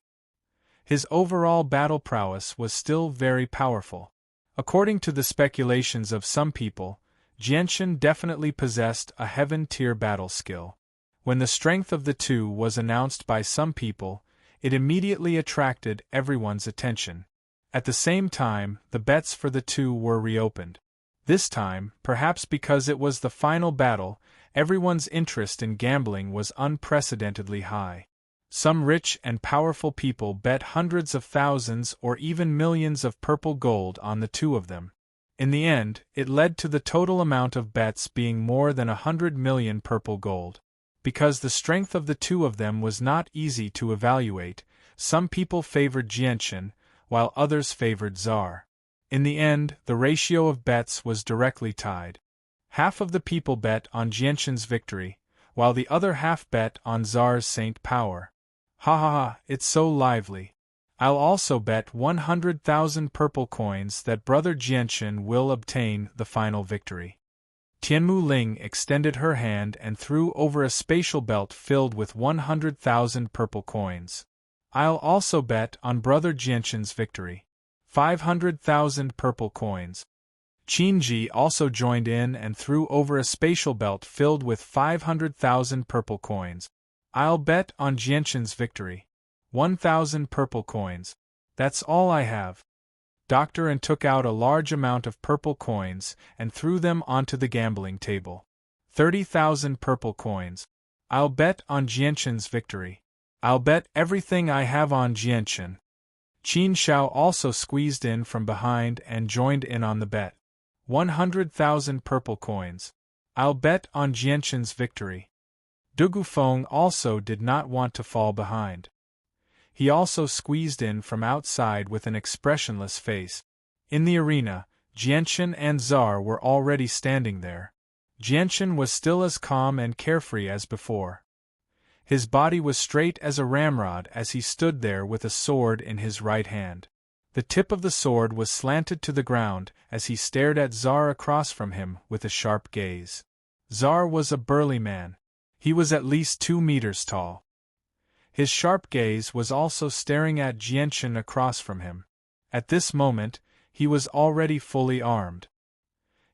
Speaker 1: His overall battle prowess was still very powerful. According to the speculations of some people, Jianshan definitely possessed a heaven-tier battle skill. When the strength of the two was announced by some people, it immediately attracted everyone's attention. At the same time, the bets for the two were reopened. This time, perhaps because it was the final battle, everyone's interest in gambling was unprecedentedly high. Some rich and powerful people bet hundreds of thousands or even millions of purple gold on the two of them. In the end, it led to the total amount of bets being more than 100 million purple gold. Because the strength of the two of them was not easy to evaluate, some people favored Jianshan, while others favored Zar. In the end, the ratio of bets was directly tied. Half of the people bet on Jianshan's victory, while the other half bet on Zar's saint power. Ha ha ha, it's so lively. I'll also bet 100,000 purple coins that Brother Jianshan will obtain the final victory. Tianmu Ling extended her hand and threw over a spatial belt filled with 100,000 purple coins. I'll also bet on Brother Jianshan's victory. 500,000 purple coins. Qinji also joined in and threw over a spatial belt filled with 500,000 purple coins. I'll bet on Jianshan's victory. 1,000 purple coins. That's all I have. Doctor An took out a large amount of purple coins and threw them onto the gambling table. 30,000 purple coins. I'll bet on Jianshan's victory. I'll bet everything I have on Jianshan. Qin Shao also squeezed in from behind and joined in on the bet. 100,000 purple coins. I'll bet on Jianshan's victory. Dugu Feng also did not want to fall behind. He also squeezed in from outside with an expressionless face. In the arena, Jianshan and Zar were already standing there. Jianshan was still as calm and carefree as before. His body was straight as a ramrod as he stood there with a sword in his right hand. The tip of the sword was slanted to the ground as he stared at Zar across from him with a sharp gaze. Zar was a burly man. He was at least 2 meters tall. His sharp gaze was also staring at Jianshan across from him. At this moment, he was already fully armed.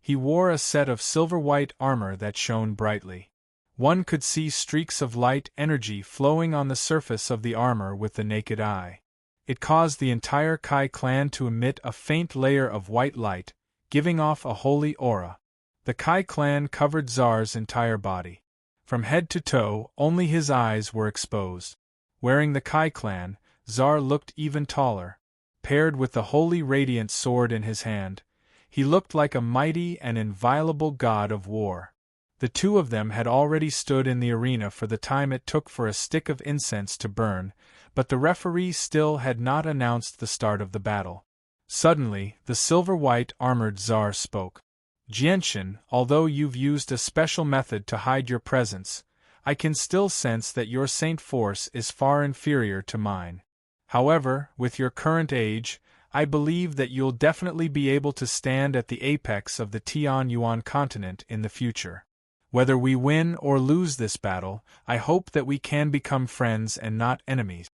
Speaker 1: He wore a set of silver-white armor that shone brightly. One could see streaks of light energy flowing on the surface of the armor with the naked eye. It caused the entire Kai clan to emit a faint layer of white light, giving off a holy aura. The Kai clan covered Zar's entire body. From head to toe, only his eyes were exposed. Wearing the Kai clan, Zar looked even taller. Paired with the holy radiant sword in his hand, he looked like a mighty and inviolable god of war. The two of them had already stood in the arena for the time it took for a stick of incense to burn, but the referee still had not announced the start of the battle. Suddenly, the silver-white armored Tsar spoke. Jianshan, although you've used a special method to hide your presence, I can still sense that your saint force is far inferior to mine. However, with your current age, I believe that you'll definitely be able to stand at the apex of the Tianyuan continent in the future. Whether we win or lose this battle, I hope that we can become friends and not enemies.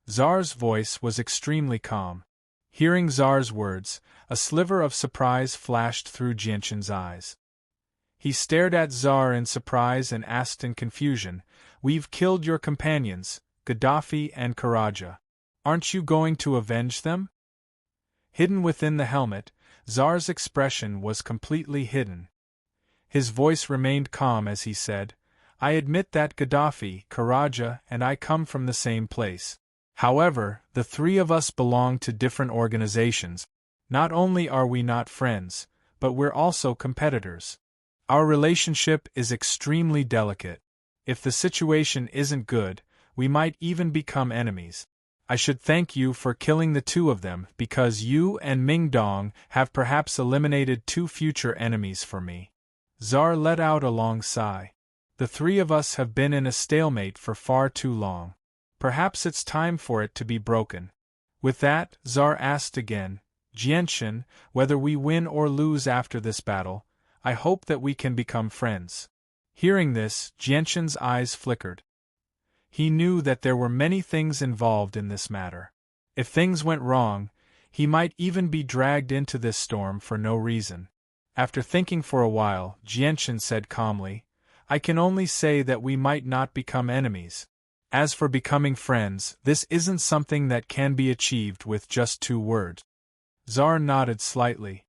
Speaker 1: Tsar's voice was extremely calm. Hearing Tsar's words, a sliver of surprise flashed through Jianshan's eyes. He stared at Tsar in surprise and asked in confusion, "We've killed your companions, Gaddafi and Karaja. Aren't you going to avenge them?" Hidden within the helmet, Tsar's expression was completely hidden. His voice remained calm as he said, "I admit that Gaddafi, Karaja, and I come from the same place. However, the three of us belong to different organizations. Not only are we not friends, but we're also competitors. Our relationship is extremely delicate. If the situation isn't good, we might even become enemies. I should thank you for killing the two of them because you and Ming Dong have perhaps eliminated two future enemies for me." Tsar let out a long sigh. "The three of us have been in a stalemate for far too long. Perhaps it's time for it to be broken." With that, Tsar asked again, "Jianshan, whether we win or lose after this battle, I hope that we can become friends." Hearing this, Jianshan's eyes flickered. He knew that there were many things involved in this matter. If things went wrong, he might even be dragged into this storm for no reason. After thinking for a while, Jianshan said calmly, "I can only say that we might not become enemies. As for becoming friends, this isn't something that can be achieved with just 2 words." Tsar nodded slightly.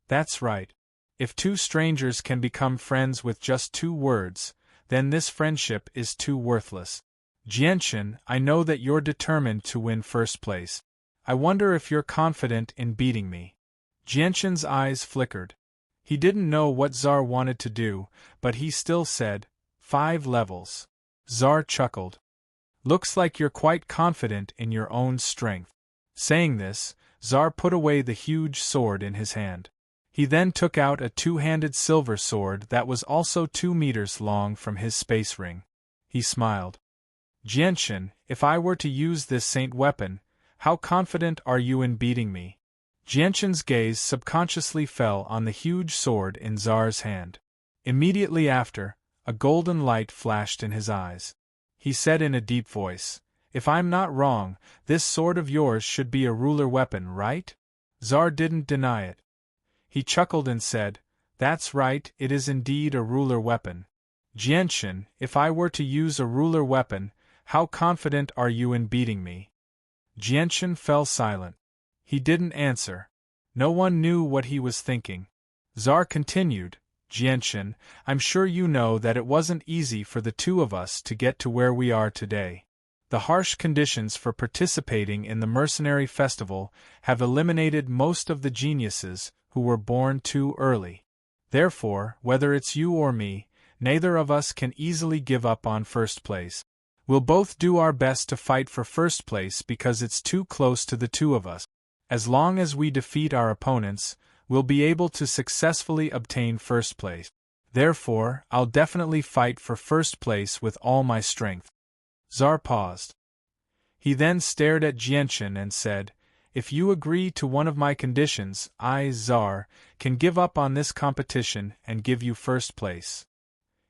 Speaker 1: "That's right. If two strangers can become friends with just 2 words, then this friendship is too worthless. Jianshan, I know that you're determined to win first place. I wonder if you're confident in beating me." Jianshan's eyes flickered. He didn't know what Tsar wanted to do, but he still said, 5 levels. Tsar chuckled. "Looks like you're quite confident in your own strength." Saying this, Tsar put away the huge sword in his hand. He then took out a 2-handed silver sword that was also 2 meters long from his space ring. He smiled. "Jianshan, if I were to use this saint weapon, how confident are you in beating me?" Jianshan's gaze subconsciously fell on the huge sword in Tsar's hand. Immediately after, a golden light flashed in his eyes. He said in a deep voice, "If I'm not wrong, this sword of yours should be a ruler weapon, right?" Tsar didn't deny it. He chuckled and said, "That's right, it is indeed a ruler weapon. Jianshan, if I were to use a ruler weapon, how confident are you in beating me?" Jianshan fell silent. He didn't answer. No one knew what he was thinking. Tsar continued, "Jianshan, I'm sure you know that it wasn't easy for the 2 of us to get to where we are today. The harsh conditions for participating in the mercenary festival have eliminated most of the geniuses who were born too early. Therefore, whether it's you or me, neither of us can easily give up on first place. We'll both do our best to fight for first place because it's too close to the 2 of us. As long as we defeat our opponents, we'll be able to successfully obtain first place. Therefore, I'll definitely fight for first place with all my strength." Tsar paused. He then stared at Jianshan and said, "If you agree to one of my conditions, I, Tsar, can give up on this competition and give you first place."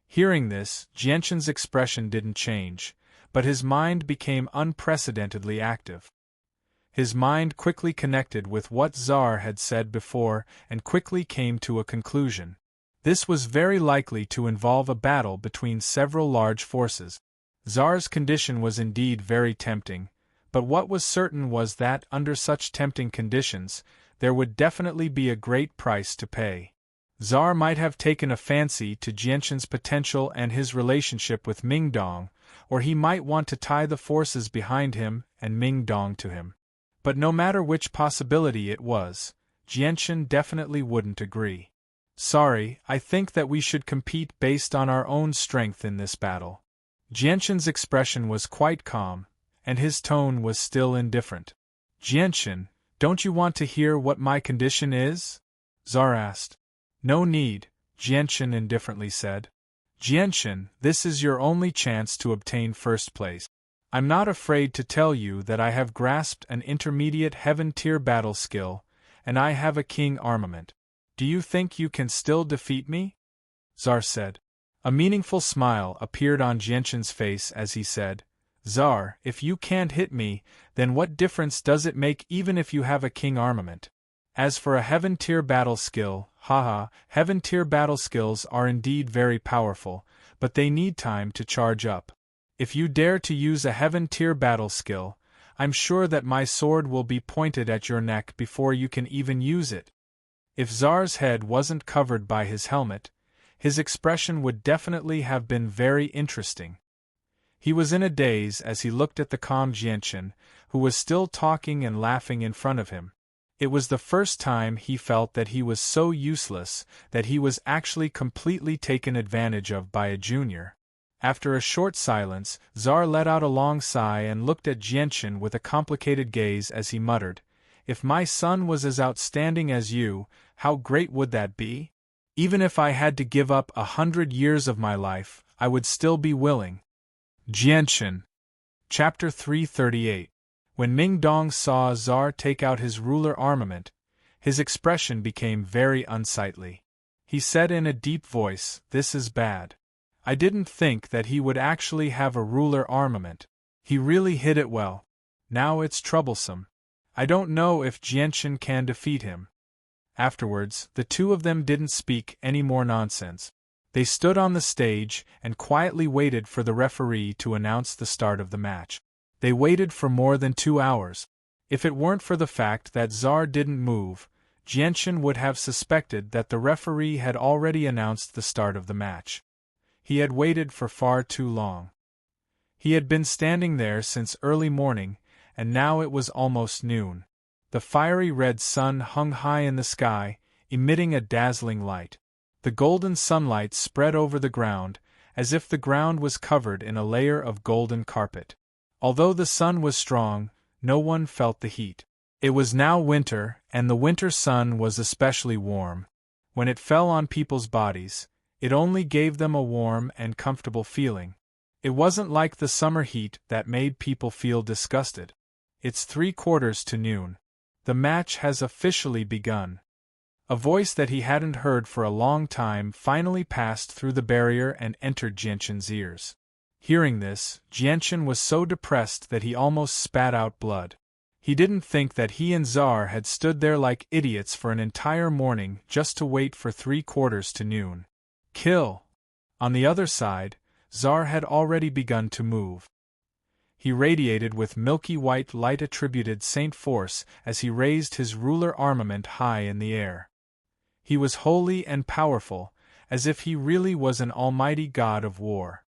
Speaker 1: Hearing this, Jianshan's expression didn't change, but his mind became unprecedentedly active. His mind quickly connected with what Tsar had said before and quickly came to a conclusion. This was very likely to involve a battle between several large forces. Tsar's condition was indeed very tempting, but what was certain was that under such tempting conditions, there would definitely be a great price to pay. Tsar might have taken a fancy to Jianshan's potential and his relationship with Ming Dong, or he might want to tie the forces behind him and Ming Dong to him. But no matter which possibility it was, Jianshan definitely wouldn't agree. "Sorry, I think that we should compete based on our own strength in this battle." Jianshan's expression was quite calm, and his tone was still indifferent. "Jianshan, Don't you want to hear what my condition is? Tsar asked. No need, Jianchen indifferently said. Jianchen, this is your only chance to obtain first place. I'm not afraid to tell you that I have grasped an intermediate heaven-tier battle skill, and I have a king armament. Do you think you can still defeat me? Tsar said. A meaningful smile appeared on Jianchen's face as he said, Tsar, if you can't hit me, then what difference does it make even if you have a king armament? As for a heaven-tier battle skill, haha, heaven-tier battle skills are indeed very powerful, but they need time to charge up. If you dare to use a heaven-tier battle skill, I'm sure that my sword will be pointed at your neck before you can even use it. If Tsar's head wasn't covered by his helmet, his expression would definitely have been very interesting. He was in a daze as he looked at the calm Jianchen, who was still talking and laughing in front of him. It was the first time he felt that he was so useless that he was actually completely taken advantage of by a junior. After a short silence, Tsar let out a long sigh and looked at Jianchen with a complicated gaze as he muttered, If my son was as outstanding as you, how great would that be? Even if I had to give up 100 years of my life, I would still be willing. Jianchen. Chapter 338. When Ming Dong saw Tsar take out his ruler armament, his expression became very unsightly. He said in a deep voice, This is bad. I didn't think that he would actually have a ruler armament. He really hid it well. Now it's troublesome. I don't know if Jianchen can defeat him. Afterwards, the two of them didn't speak any more nonsense. They stood on the stage and quietly waited for the referee to announce the start of the match. They waited for more than 2 hours. If it weren't for the fact that Tsar didn't move, Jianchen would have suspected that the referee had already announced the start of the match. He had waited for far too long. He had been standing there since early morning, and now it was almost noon. The fiery red sun hung high in the sky, emitting a dazzling light. The golden sunlight spread over the ground, as if the ground was covered in a layer of golden carpet. Although the sun was strong, no one felt the heat. It was now winter, and the winter sun was especially warm. When it fell on people's bodies, it only gave them a warm and comfortable feeling. It wasn't like the summer heat that made people feel disgusted. It's 3/4 to noon. The match has officially begun. A voice that he hadn't heard for a long time finally passed through the barrier and entered Jianchen's ears. Hearing this, Jianchen was so depressed that he almost spat out blood. He didn't think that he and Tsar had stood there like idiots for an entire morning just to wait for 3/4 to noon. Kill! On the other side, Tsar had already begun to move. He radiated with milky white light attributed Saint Force as he raised his ruler armament high in the air. He was holy and powerful, as if he really was an almighty god of war.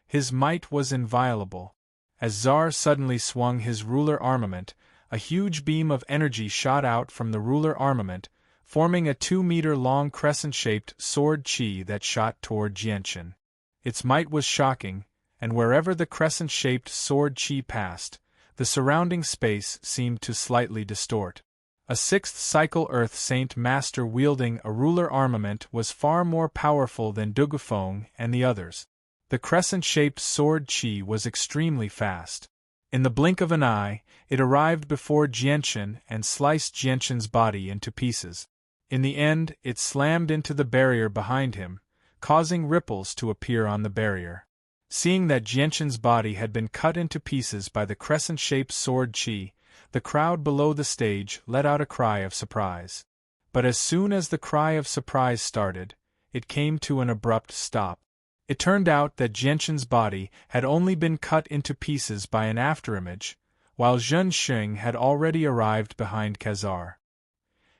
Speaker 1: His might was inviolable. As Tsar suddenly swung his ruler armament, a huge beam of energy shot out from the ruler armament, forming a 2-meter-long crescent-shaped sword chi that shot toward Jianchen. Its might was shocking, and wherever the crescent-shaped sword chi passed, the surrounding space seemed to slightly distort. A 6th cycle Earth Saint Master wielding a ruler armament was far more powerful than Dugufeng and the others. The crescent-shaped sword chi was extremely fast. In the blink of an eye, it arrived before Jianchen and sliced Jianchen's body into pieces. In the end, it slammed into the barrier behind him, causing ripples to appear on the barrier. Seeing that Jianchen's body had been cut into pieces by the crescent-shaped sword chi, the crowd below the stage let out a cry of surprise. But as soon as the cry of surprise started, it came to an abrupt stop. It turned out that Jianchen's body had only been cut into pieces by an afterimage, while Zhen Xing had already arrived behind Khazar.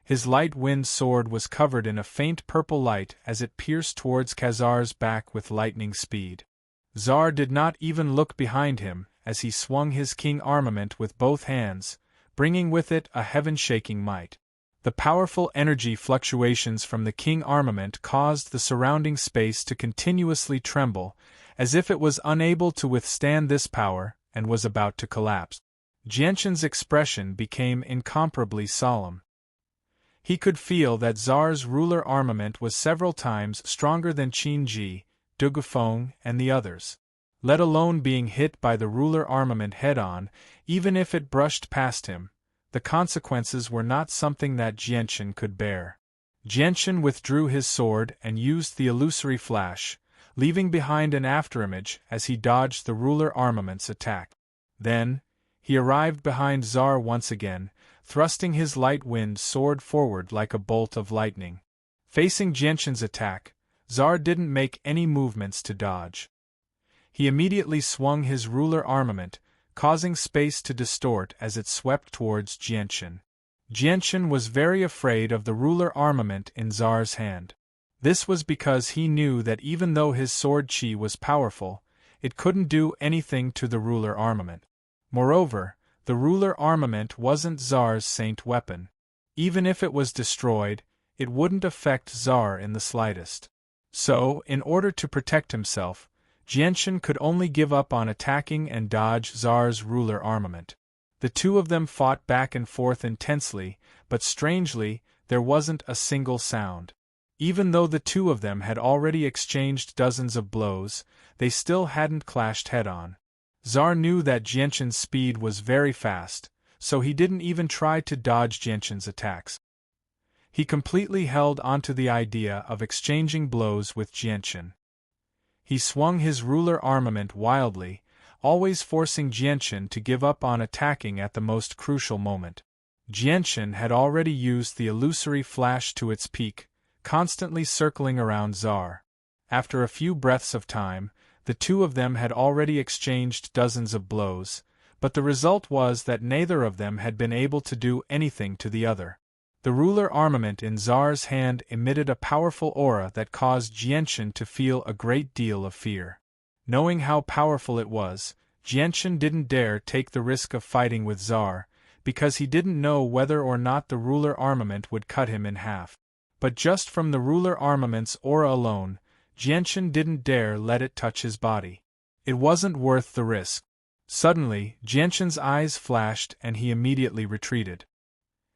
Speaker 1: His light wind sword was covered in a faint purple light as it pierced towards Khazar's back with lightning speed. Tsar did not even look behind him as he swung his king armament with both hands, bringing with it a heaven-shaking might. The powerful energy fluctuations from the king armament caused the surrounding space to continuously tremble, as if it was unable to withstand this power and was about to collapse. Jianshan's expression became incomparably solemn. He could feel that Tsar's ruler armament was several times stronger than Qin Ji, Dugufeng, and the others. Let alone being hit by the ruler armament head-on, even if it brushed past him, the consequences were not something that Jianshan could bear. Jianshan withdrew his sword and used the illusory flash, leaving behind an afterimage as he dodged the ruler armament's attack. Then, he arrived behind Tsar once again, thrusting his light wind sword forward like a bolt of lightning. Facing Jianshan's attack, Tsar didn't make any movements to dodge. He immediately swung his ruler armament, causing space to distort as it swept towards Jianshan. Jianshan was very afraid of the ruler armament in Tsar's hand. This was because he knew that even though his sword qi was powerful, it couldn't do anything to the ruler armament. Moreover, the ruler armament wasn't Tsar's saint weapon. Even if it was destroyed, it wouldn't affect Tsar in the slightest. So, in order to protect himself, Jianshan could only give up on attacking and dodge Tsar's ruler armament. The two of them fought back and forth intensely, but strangely, there wasn't a single sound. Even though the two of them had already exchanged dozens of blows, they still hadn't clashed head-on. Tsar knew that Jianshan's speed was very fast, so he didn't even try to dodge Jianshan's attacks. He completely held onto the idea of exchanging blows with Jianshan. He swung his ruler armament wildly, always forcing Jianshan to give up on attacking at the most crucial moment. Jianshan had already used the illusory flash to its peak, constantly circling around Tsar. After a few breaths of time, the two of them had already exchanged dozens of blows, but the result was that neither of them had been able to do anything to the other. The ruler armament in Tsar's hand emitted a powerful aura that caused Jianshan to feel a great deal of fear. Knowing how powerful it was, Jianshan didn't dare take the risk of fighting with Tsar, because he didn't know whether or not the ruler armament would cut him in half. But just from the ruler armament's aura alone, Jianshan didn't dare let it touch his body. It wasn't worth the risk. Suddenly, Jianshan's eyes flashed and he immediately retreated.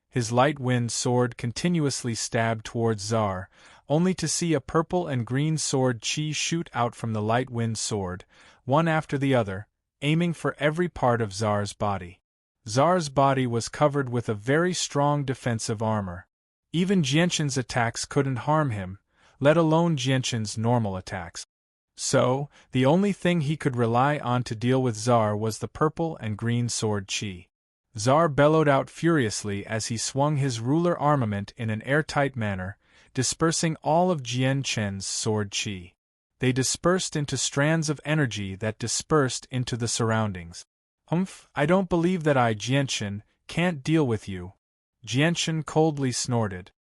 Speaker 1: His light wind sword continuously stabbed towards Tsar, only to see a purple and green sword qi shoot out from the light wind sword, one after the other, aiming for every part of Tsar's body. Tsar's body was covered with a very strong defensive armor. Even Jianshan's attacks couldn't harm him, let alone Jianshan's normal attacks. So, the only thing he could rely on to deal with Tsar was the purple and green sword qi. Tsar bellowed out furiously as he swung his ruler armament in an airtight manner, dispersing all of Jianshan's sword qi. They dispersed into strands of energy that dispersed into the surroundings. I don't believe that Jianshan, can't deal with you," Jianshan coldly snorted.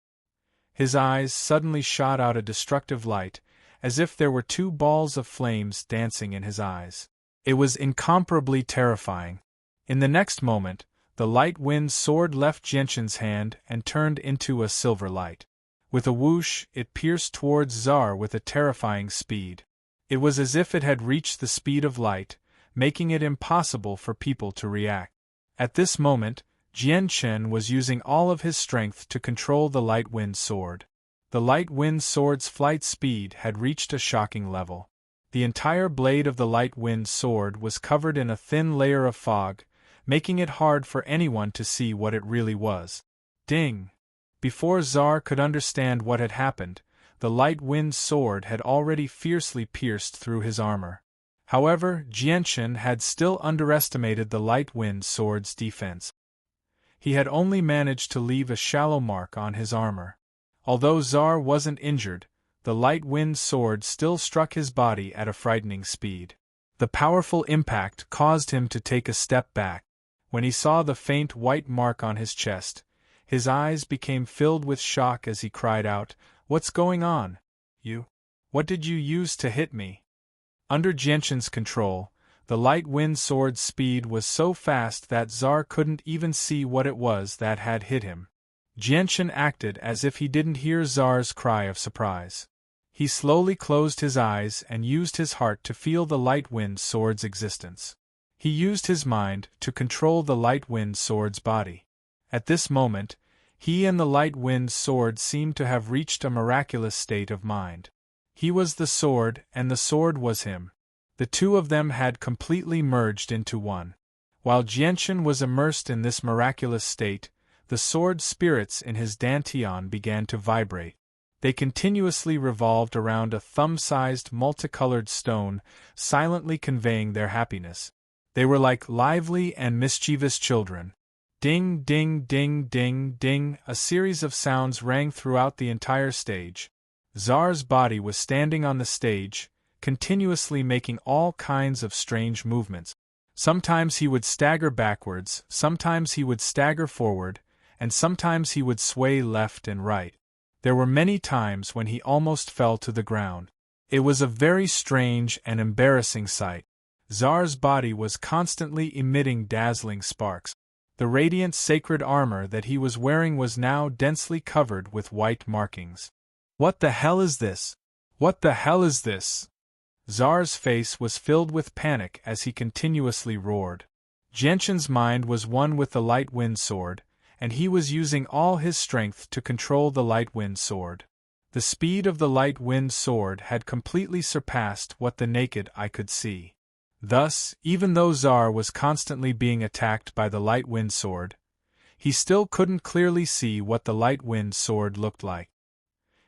Speaker 1: His eyes suddenly shot out a destructive light, as if there were two balls of flames dancing in his eyes. It was incomparably terrifying. In the next moment, the light wind sword left Jianshan's hand and turned into a silver light. With a whoosh, it pierced towards Tsar with a terrifying speed. It was as if it had reached the speed of light, making it impossible for people to react. At this moment, Jianshan was using all of his strength to control the light wind sword. The light wind sword's flight speed had reached a shocking level. The entire blade of the light wind sword was covered in a thin layer of fog, making it hard for anyone to see what it really was. Ding! Before Tsar could understand what had happened, the light wind sword had already fiercely pierced through his armor. However, Jianshan had still underestimated the light wind sword's defense. He had only managed to leave a shallow mark on his armor. Although Tsar wasn't injured, the light wind sword still struck his body at a frightening speed. The powerful impact caused him to take a step back. When he saw the faint white mark on his chest, his eyes became filled with shock as he cried out, "What's going on? You? What did you use to hit me?" Under Jianshan's control, the light wind sword's speed was so fast that Tsar couldn't even see what it was that had hit him. Jianshan acted as if he didn't hear Tsar's cry of surprise. He slowly closed his eyes and used his heart to feel the light wind sword's existence. He used his mind to control the Light Wind Sword's body. At this moment, he and the Light Wind Sword seemed to have reached a miraculous state of mind. He was the sword, and the sword was him. The two of them had completely merged into one. While Jianchen was immersed in this miraculous state, the sword spirits in his dantian began to vibrate. They continuously revolved around a thumb-sized multicolored stone, silently conveying their happiness. They were like lively and mischievous children. Ding, ding, ding, ding, ding, a series of sounds rang throughout the entire stage. Czar's body was standing on the stage, continuously making all kinds of strange movements. Sometimes he would stagger backwards, sometimes he would stagger forward, and sometimes he would sway left and right. There were many times when he almost fell to the ground. It was a very strange and embarrassing sight. Czar's body was constantly emitting dazzling sparks. The radiant sacred armor that he was wearing was now densely covered with white markings. What the hell is this? What the hell is this? Czar's face was filled with panic as he continuously roared. Jianchen's mind was one with the Light Wind Sword, and he was using all his strength to control the Light Wind Sword. The speed of the Light Wind Sword had completely surpassed what the naked eye could see. Thus, even though Czar was constantly being attacked by the Light Wind Sword, he still couldn't clearly see what the Light Wind Sword looked like.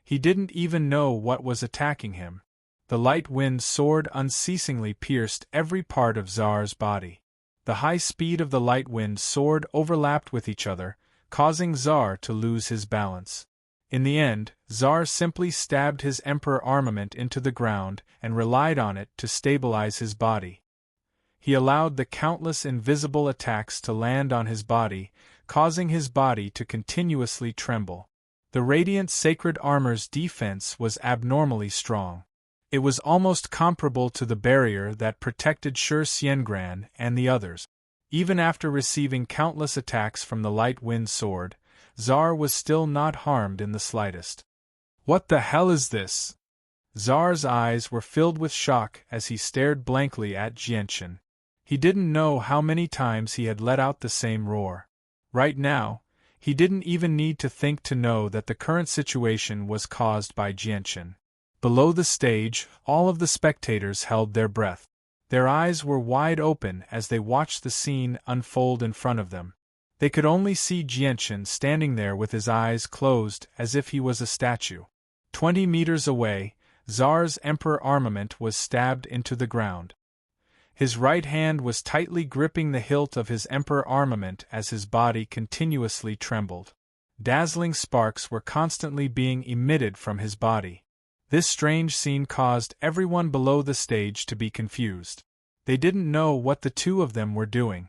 Speaker 1: He didn't even know what was attacking him. The Light Wind Sword unceasingly pierced every part of Czar's body. The high speed of the Light Wind Sword overlapped with each other, causing Czar to lose his balance. In the end, Czar simply stabbed his Emperor armament into the ground and relied on it to stabilize his body. He allowed the countless invisible attacks to land on his body, causing his body to continuously tremble. The radiant sacred armor's defense was abnormally strong. It was almost comparable to the barrier that protected Shi Xiangran and the others. Even after receiving countless attacks from the Light Wind Sword, Czar was still not harmed in the slightest. What the hell is this? Czar's eyes were filled with shock as he stared blankly at Jianchen. He didn't know how many times he had let out the same roar. Right now, he didn't even need to think to know that the current situation was caused by Jianchen. Below the stage, all of the spectators held their breath. Their eyes were wide open as they watched the scene unfold in front of them. They could only see Jianchen standing there with his eyes closed as if he was a statue. 20 meters away, Czar's Emperor armament was stabbed into the ground. His right hand was tightly gripping the hilt of his Emperor armament as his body continuously trembled. Dazzling sparks were constantly being emitted from his body. This strange scene caused everyone below the stage to be confused. They didn't know what the two of them were doing.